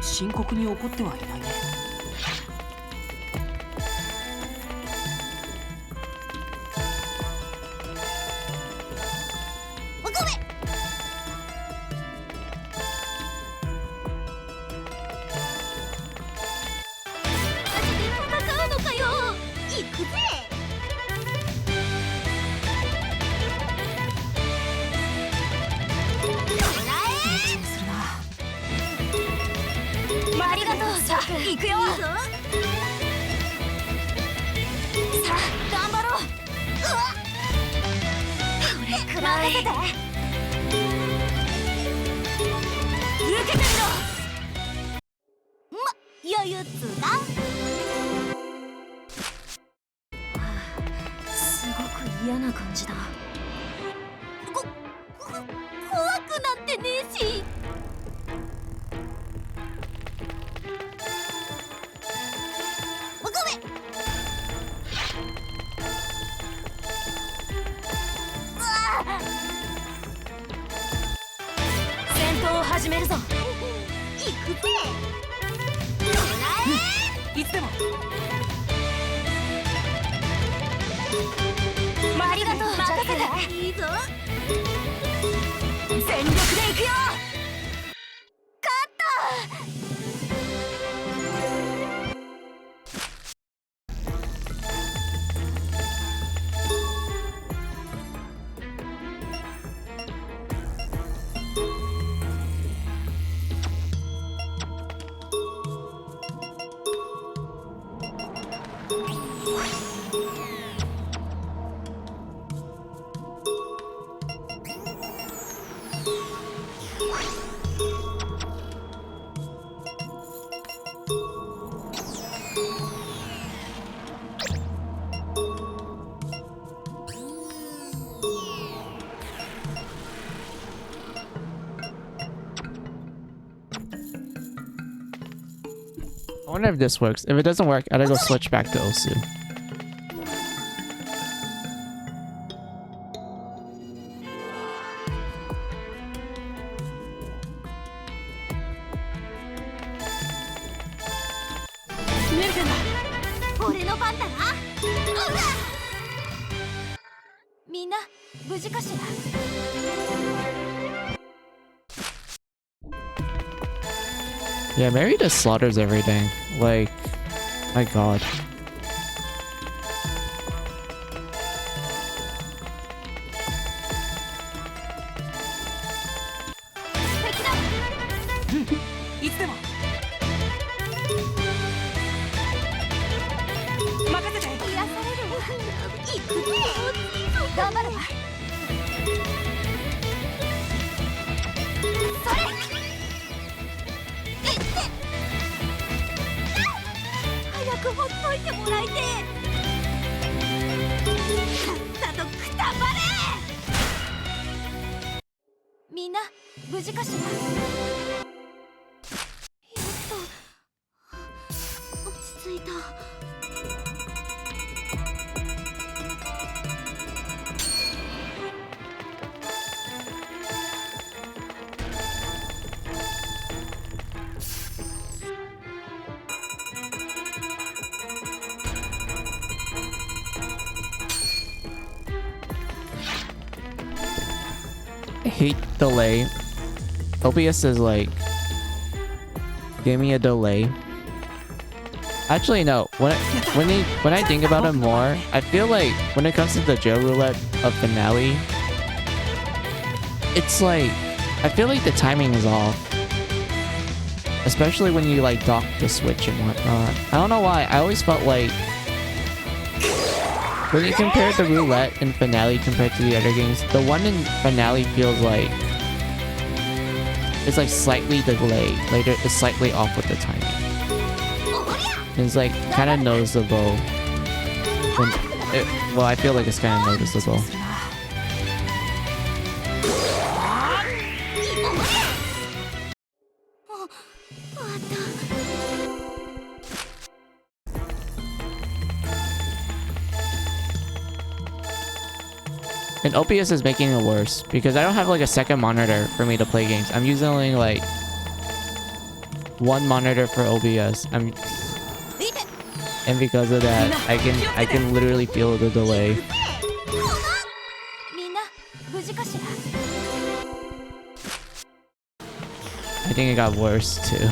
深刻に怒ってはいないね。戦うのかよ。行くぜ。ありがとう。さあ行くよ。くらい。任せて。受けてみろ。余裕っつうか。すごく嫌な感じだ。怖くなんてねえし。ごめん。戦闘を始めるぞ。行くぜ。いつでも。ありがとう。任せて。いいぞ。全力で行くよ。勝った。I wonder if this works. If it doesn't work, I gotta go switch back to Osu. Yeah, Mary just slaughters everything. Like, my god. I hate delay. OBS is like, give me a delay. Actually, no. When I think about it more, I feel like when it comes to the Joe Roulette of finale, it's like I feel like the timing is off, especially when you like dock the switch and whatnot. I don't know why. I always felt like when you compare the roulette in finale compared to the other games, the one in finale feels like it's like slightly delayed, like it's slightly off with the timing. It's like kind of noticeable. Well, I feel like it's kind of noticeable. And OBS is making it worse because I don't have like a second monitor for me to play games. I'm using only like one monitor for OBS. And because of that, I can literally feel the delay. I think it got worse too.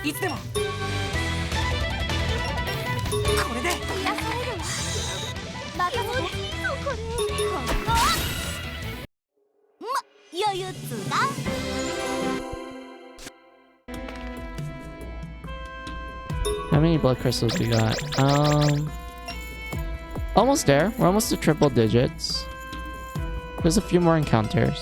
いつでもこれで癒されるわ。任せて。これ余裕っつうか。How many blood crystals we got? Almost there. We're almost to triple digits. There's a few more encounters.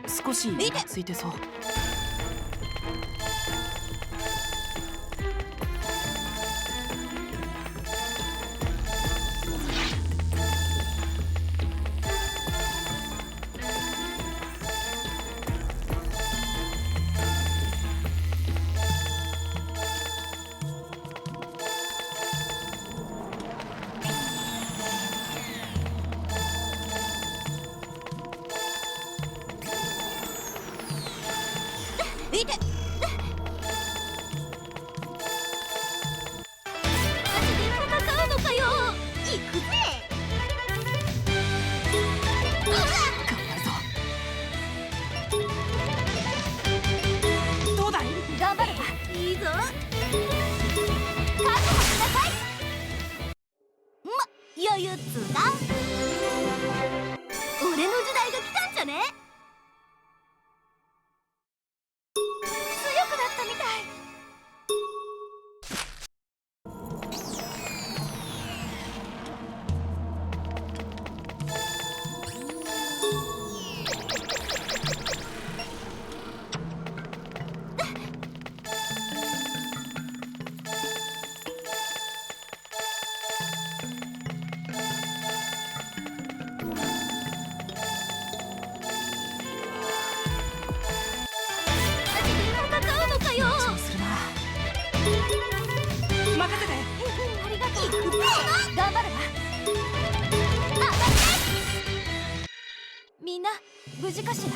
少しついてそう。余裕っつうか。俺の時代が来たんじゃね。強くなったみたい。みんな無事かしら。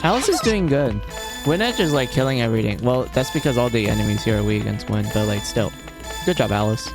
Alice is doing good. Win Edge is like killing everything. Well, that's because all the enemies here are weak against Win, but like still. Good job, Alice.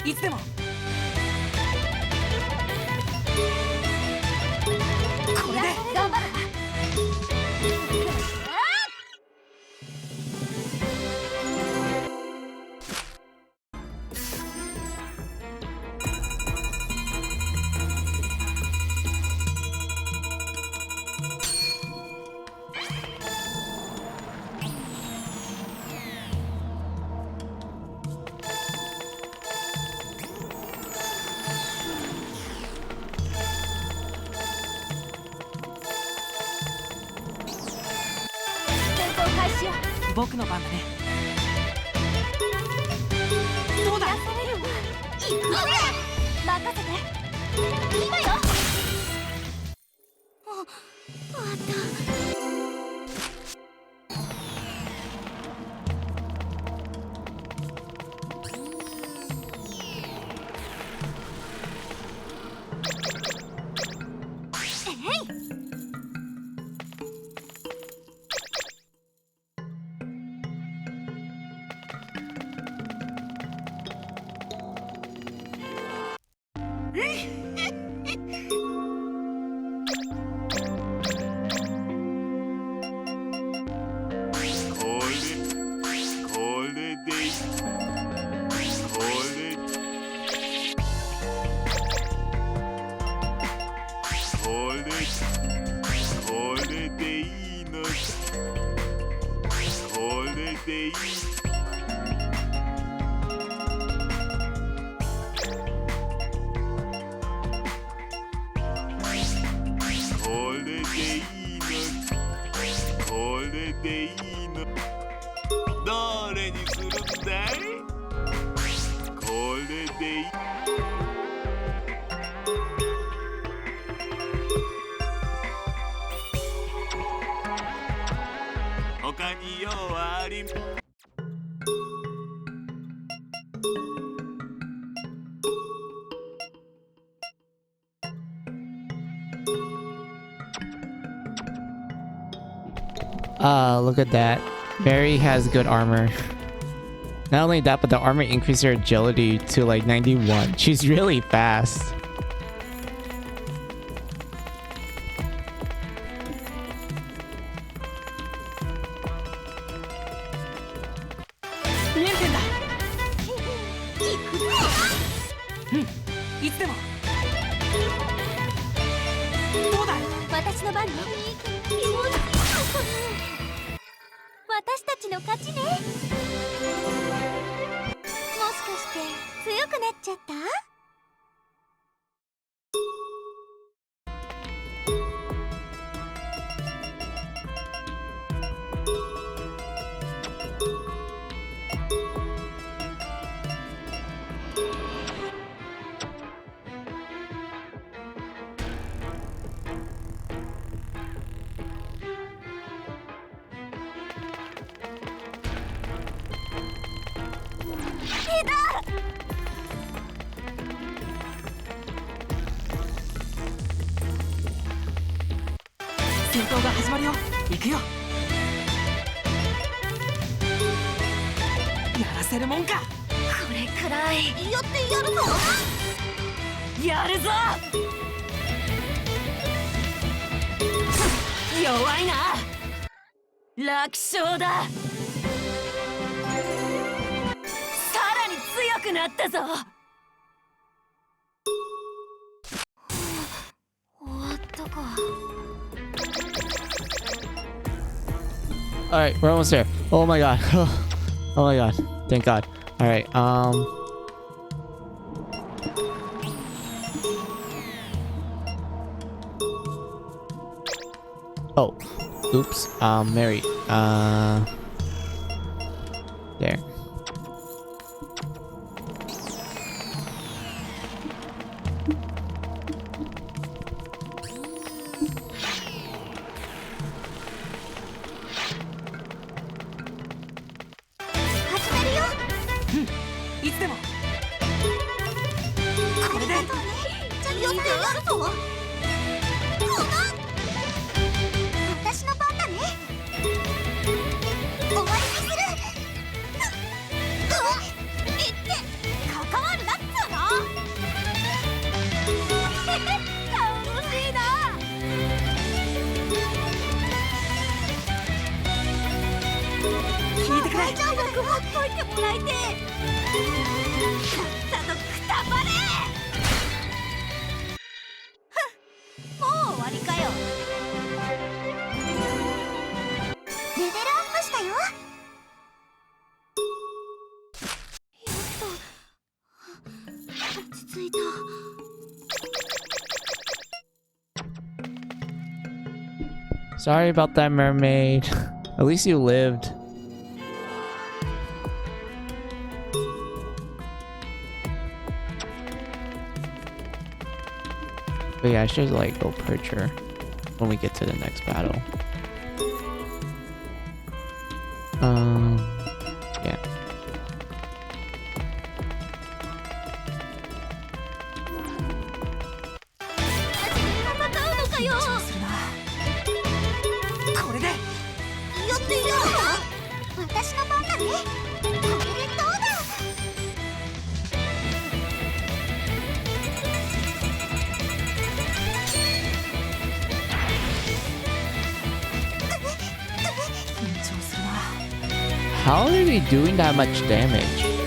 いつでもこれで頑張る。僕の番だね。どうだ。任せて。今よ。終わった。これでいいのこれでいいこれでいいのこれでいいのどれにするんだいこれでいい他に用はありLook at that. Barry has good armor. Not only that, but the armor increased her agility to like 91. She's really fast. Alright, we're almost there. Oh my god. Oh my god. Thank god. Alright, Oh. Oops. Mary. There. Sorry about that, mermaid. At least you lived. But yeah, I should like go perch her when we get to the next battle. Yeah. How are they doing that much damage?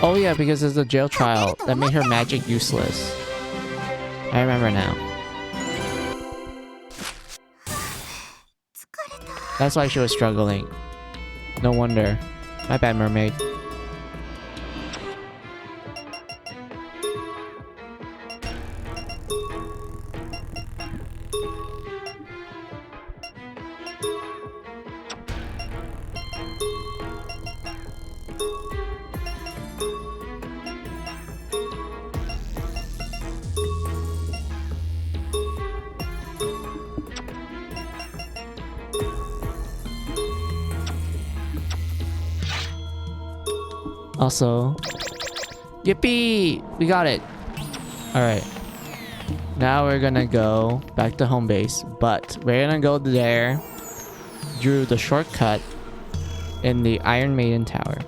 Oh yeah, because it's a jail trial that made her magic useless. I remember now. That's why she was struggling. No wonder. My bad, mermaid. Also, yippee! We got it! Alright. Now we're gonna go back to home base, but we're gonna go there through the shortcut in the Iron Maiden Tower.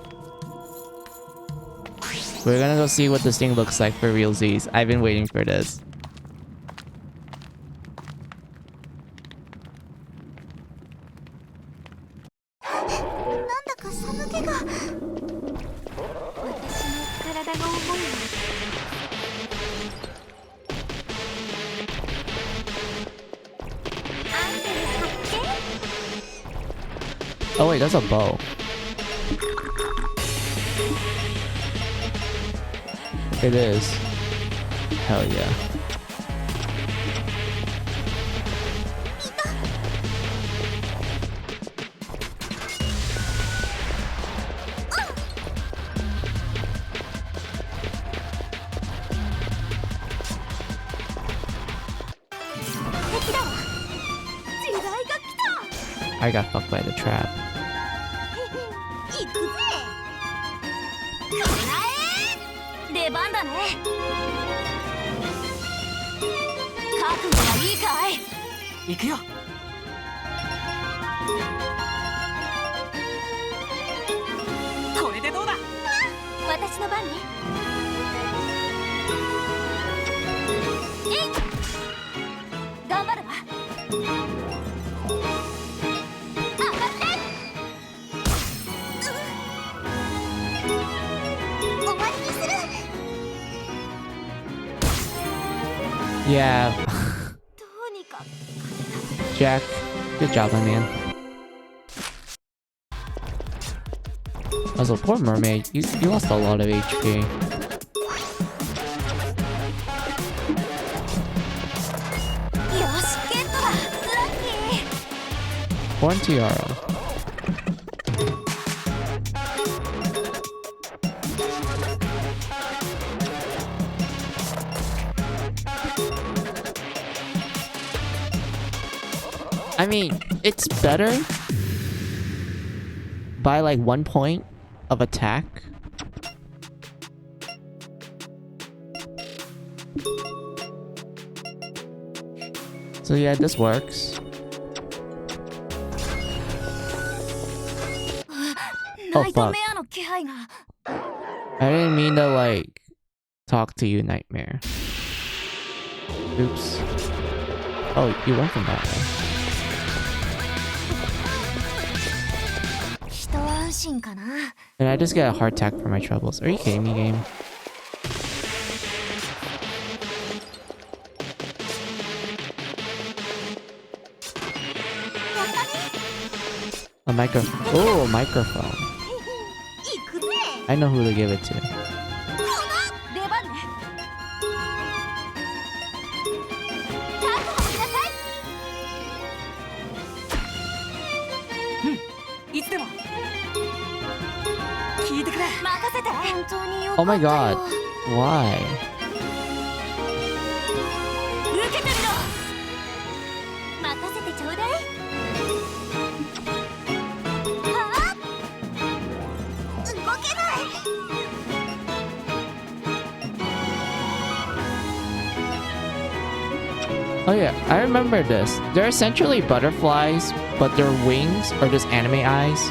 We're gonna go see what this thing looks like for realsies. I've been waiting for this. Oh wait, that's a bow. It is. Hell yeah. I got fucked by the trap. 出番だね。覚悟はいいかい？行くよ。これでどうだ？私の番ね。えい！頑張るわ。Yeah. Jack, good job, my man. Also, poor mermaid, you lost a lot of HP. Horn Tiara. I mean, it's better by like 1 point of attack. So yeah, this works. Oh fuck. I didn't mean to like talk to you, Nightmare. Oops. Oh, you went from that way. Did I just get a heart attack for my troubles? Are you kidding me, game? A microphone. Oh, microphone. I know who to give it to. Oh my god. Why? Oh yeah, I remember this. They're essentially butterflies, but their wings are just anime eyes.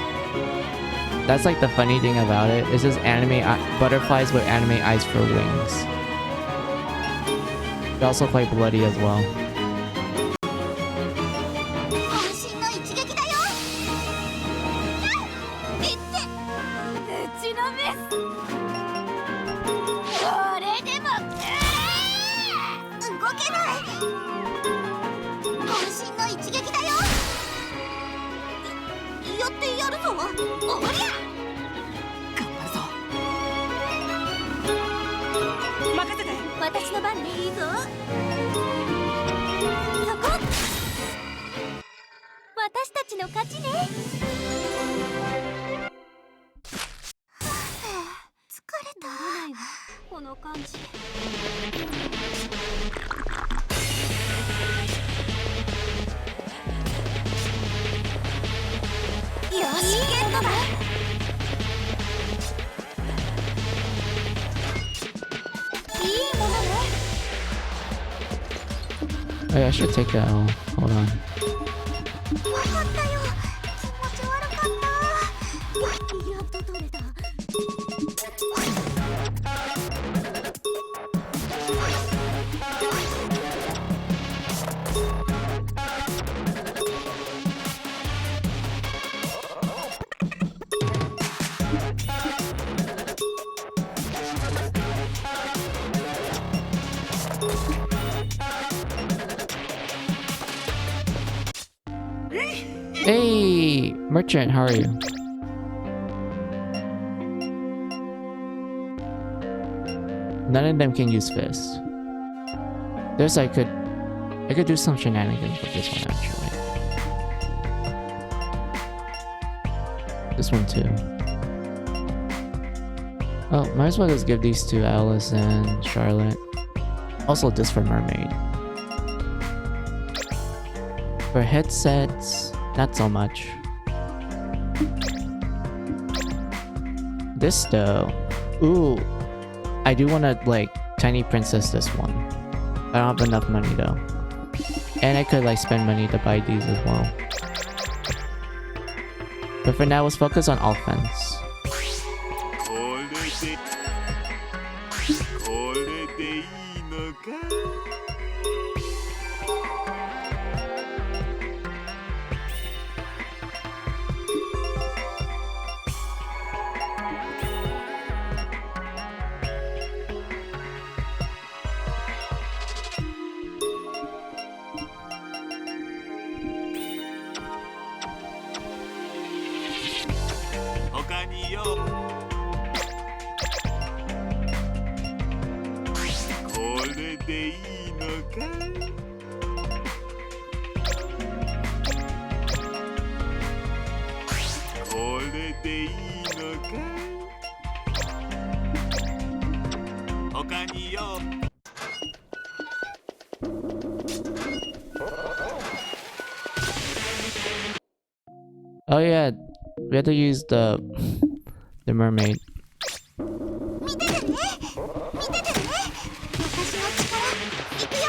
That's like the funny thing about it. It's just butterflies with anime eyes for wings. They're also quite bloody as well. るぞ。おりゃ。頑張るぞ。任せて。私の番ね。いいぞ。そこ。私たちの勝ちね。疲れた。この感じ。よし、ゲットだ。いいものね。Oh, yeah, I should take that L. Hold on. わかったよ。気持ち悪かった。やっと取れた。Hey, merchant, how are you? None of them can use fist. There's I could do some shenanigans with this one actually. This one too. Oh, might as well just give these to Alice and Charlotte. Also this for Mermaid. For headsets, not so much. This though, ooh, I do want to like Tiny Princess this one. I don't have enough money though, and I could like spend money to buy these as well. But for now, let's focus on offense. これでいいのか。他によ。これでいいのか。これでいいのか。他によ。Oh yeah, we have to use the mermaid. 見ててね。見ててね。私の力。いくよ。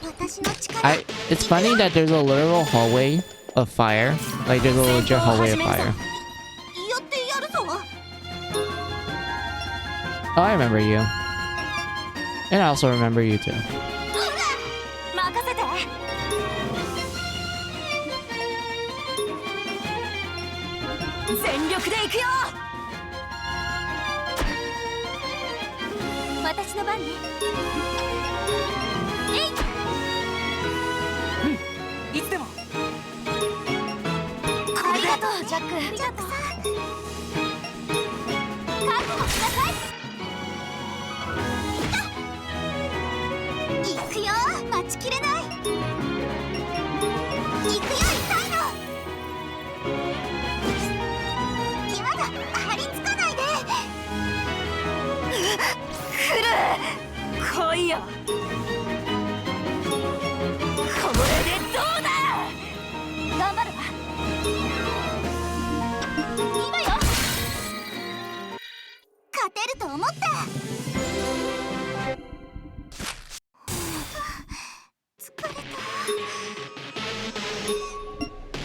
私の力。 It's funny that there's a literal hallway of fire. Like there's a legit hallway of fire. やってやるぞ。 Oh, I remember you. And I also remember you too. 任せて。全力でいくよ。私の番ね。いつでも。ありがとう、ジャック。ありがとう。覚悟しなさい。行くよ。待ちきれない。行くよ、痛いの。やだ、張り付かないで。来いよ。これでどうだ。頑張るわ。今よ。勝てると思った。疲れた。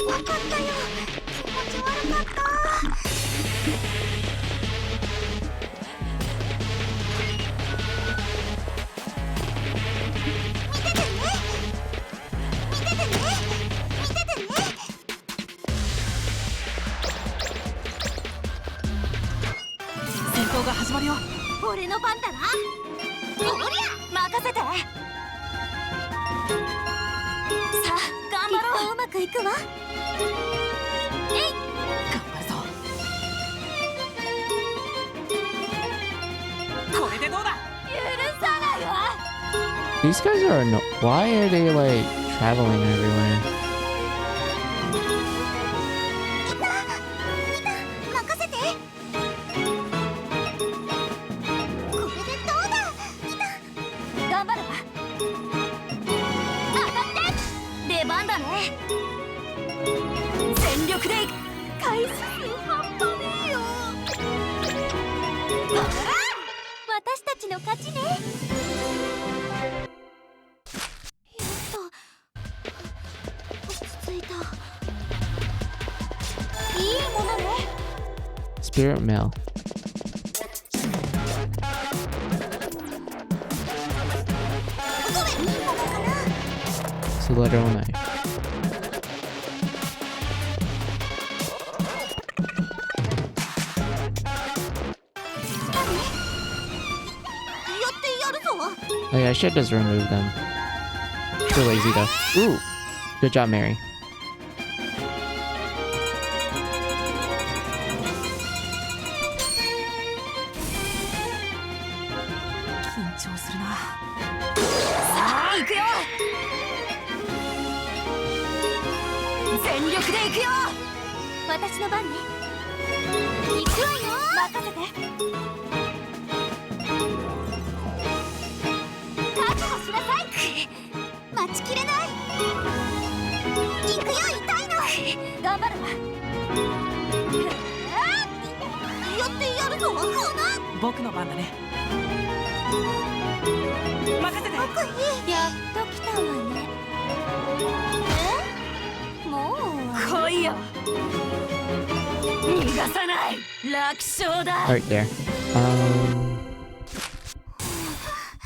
わかったよ。気持ち悪かった。見ててね。見ててね。見ててね。戦闘が始まるよ。俺の番だな。おりゃ。任せて。さあ頑張ろう。きっとうまくいくわ。頑張るぞ。These guys are why are they like traveling everywhere? 任せて。これでどうだ。頑張るわ。当たって出番だね。全力で回数半端ねえよ。私たちの勝ちね。やった。落ち着いた。いいものね。Spirit mail. これいいものかな。 It's a letter on knife. やってやるぞ。 Oh yeah, I should just remove them. Too lazy though. Ooh, good job, Mary. 緊張するな。さあ行くよ。全力で行くよ。私の番ね。行くわよ。任せて。覚悟しなさい。待ちきれない。行くよ、痛いの。頑張るわ。やってやるぞ。この僕の番だね。任せて。かっこいい。やっと来たわね。もう来いよ。逃がさない。楽勝だ。 Right there.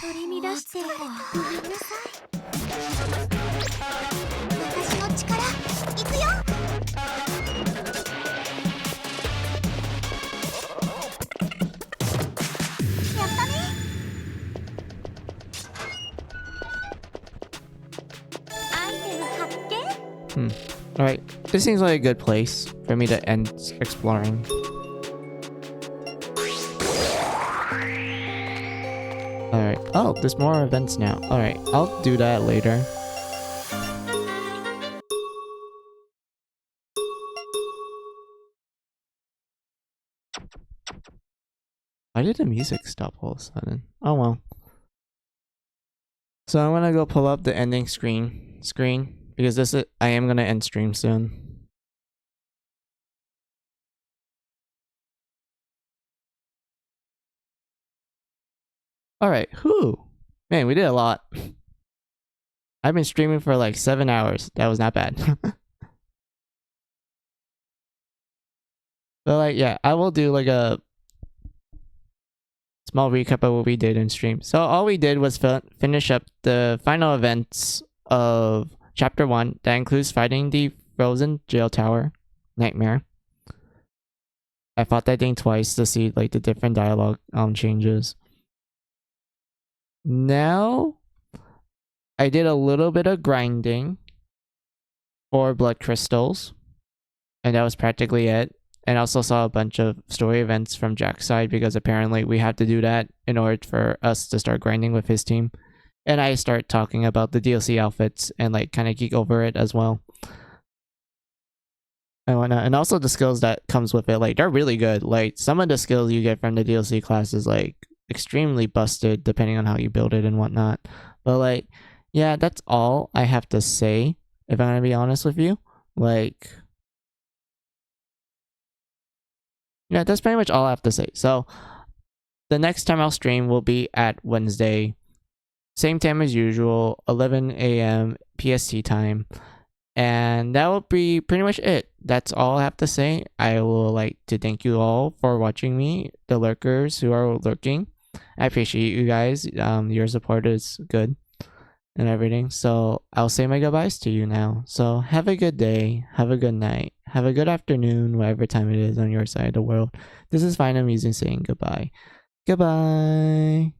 取り乱してごめんなさい。私の力いくよ。やったね。アイテム発見。Alright, this seems like a good place for me to end exploring. Alright. Oh, there's more events now. Alright, I'll do that later. Why did the music stop all of a sudden? Oh well. So I'm gonna go pull up the ending screen because I am gonna end stream soon. Alright, whew. Man, we did a lot. I've been streaming for like 7 hours. That was not bad. But like, yeah, I will do like a small recap of what we did in stream. So all we did was finish up the final events of Chapter 1. That includes fighting the frozen jail tower nightmare. I fought that thing twice to see like the different dialogue changes. Now, I did a little bit of grinding for blood crystals, and that was practically it. And also saw a bunch of story events from Jack's side because apparently we have to do that in order for us to start grinding with his team. And I start talking about the DLC outfits and like kind of geek over it as well. And whatnot. And also the skills that comes with it, like they're really good. Like some of the skills you get from the DLC class is like extremely busted depending on how you build it and whatnot. But like, yeah, that's all I have to say, if I'm gonna be honest with you. Like, yeah, that's pretty much all I have to say. So the next time I'll stream will be at Wednesday, same time as usual, 11 a.m. PST time. And that will be pretty much it. That's all I have to say. I will like to thank you all for watching me, the lurkers who are lurking. I appreciate you guys. Your support is good and everything. So I'll say my goodbyes to you now. So have a good day. Have a good night. Have a good afternoon, whatever time it is on your side of the world. This is Fine Amusing saying goodbye. Goodbye.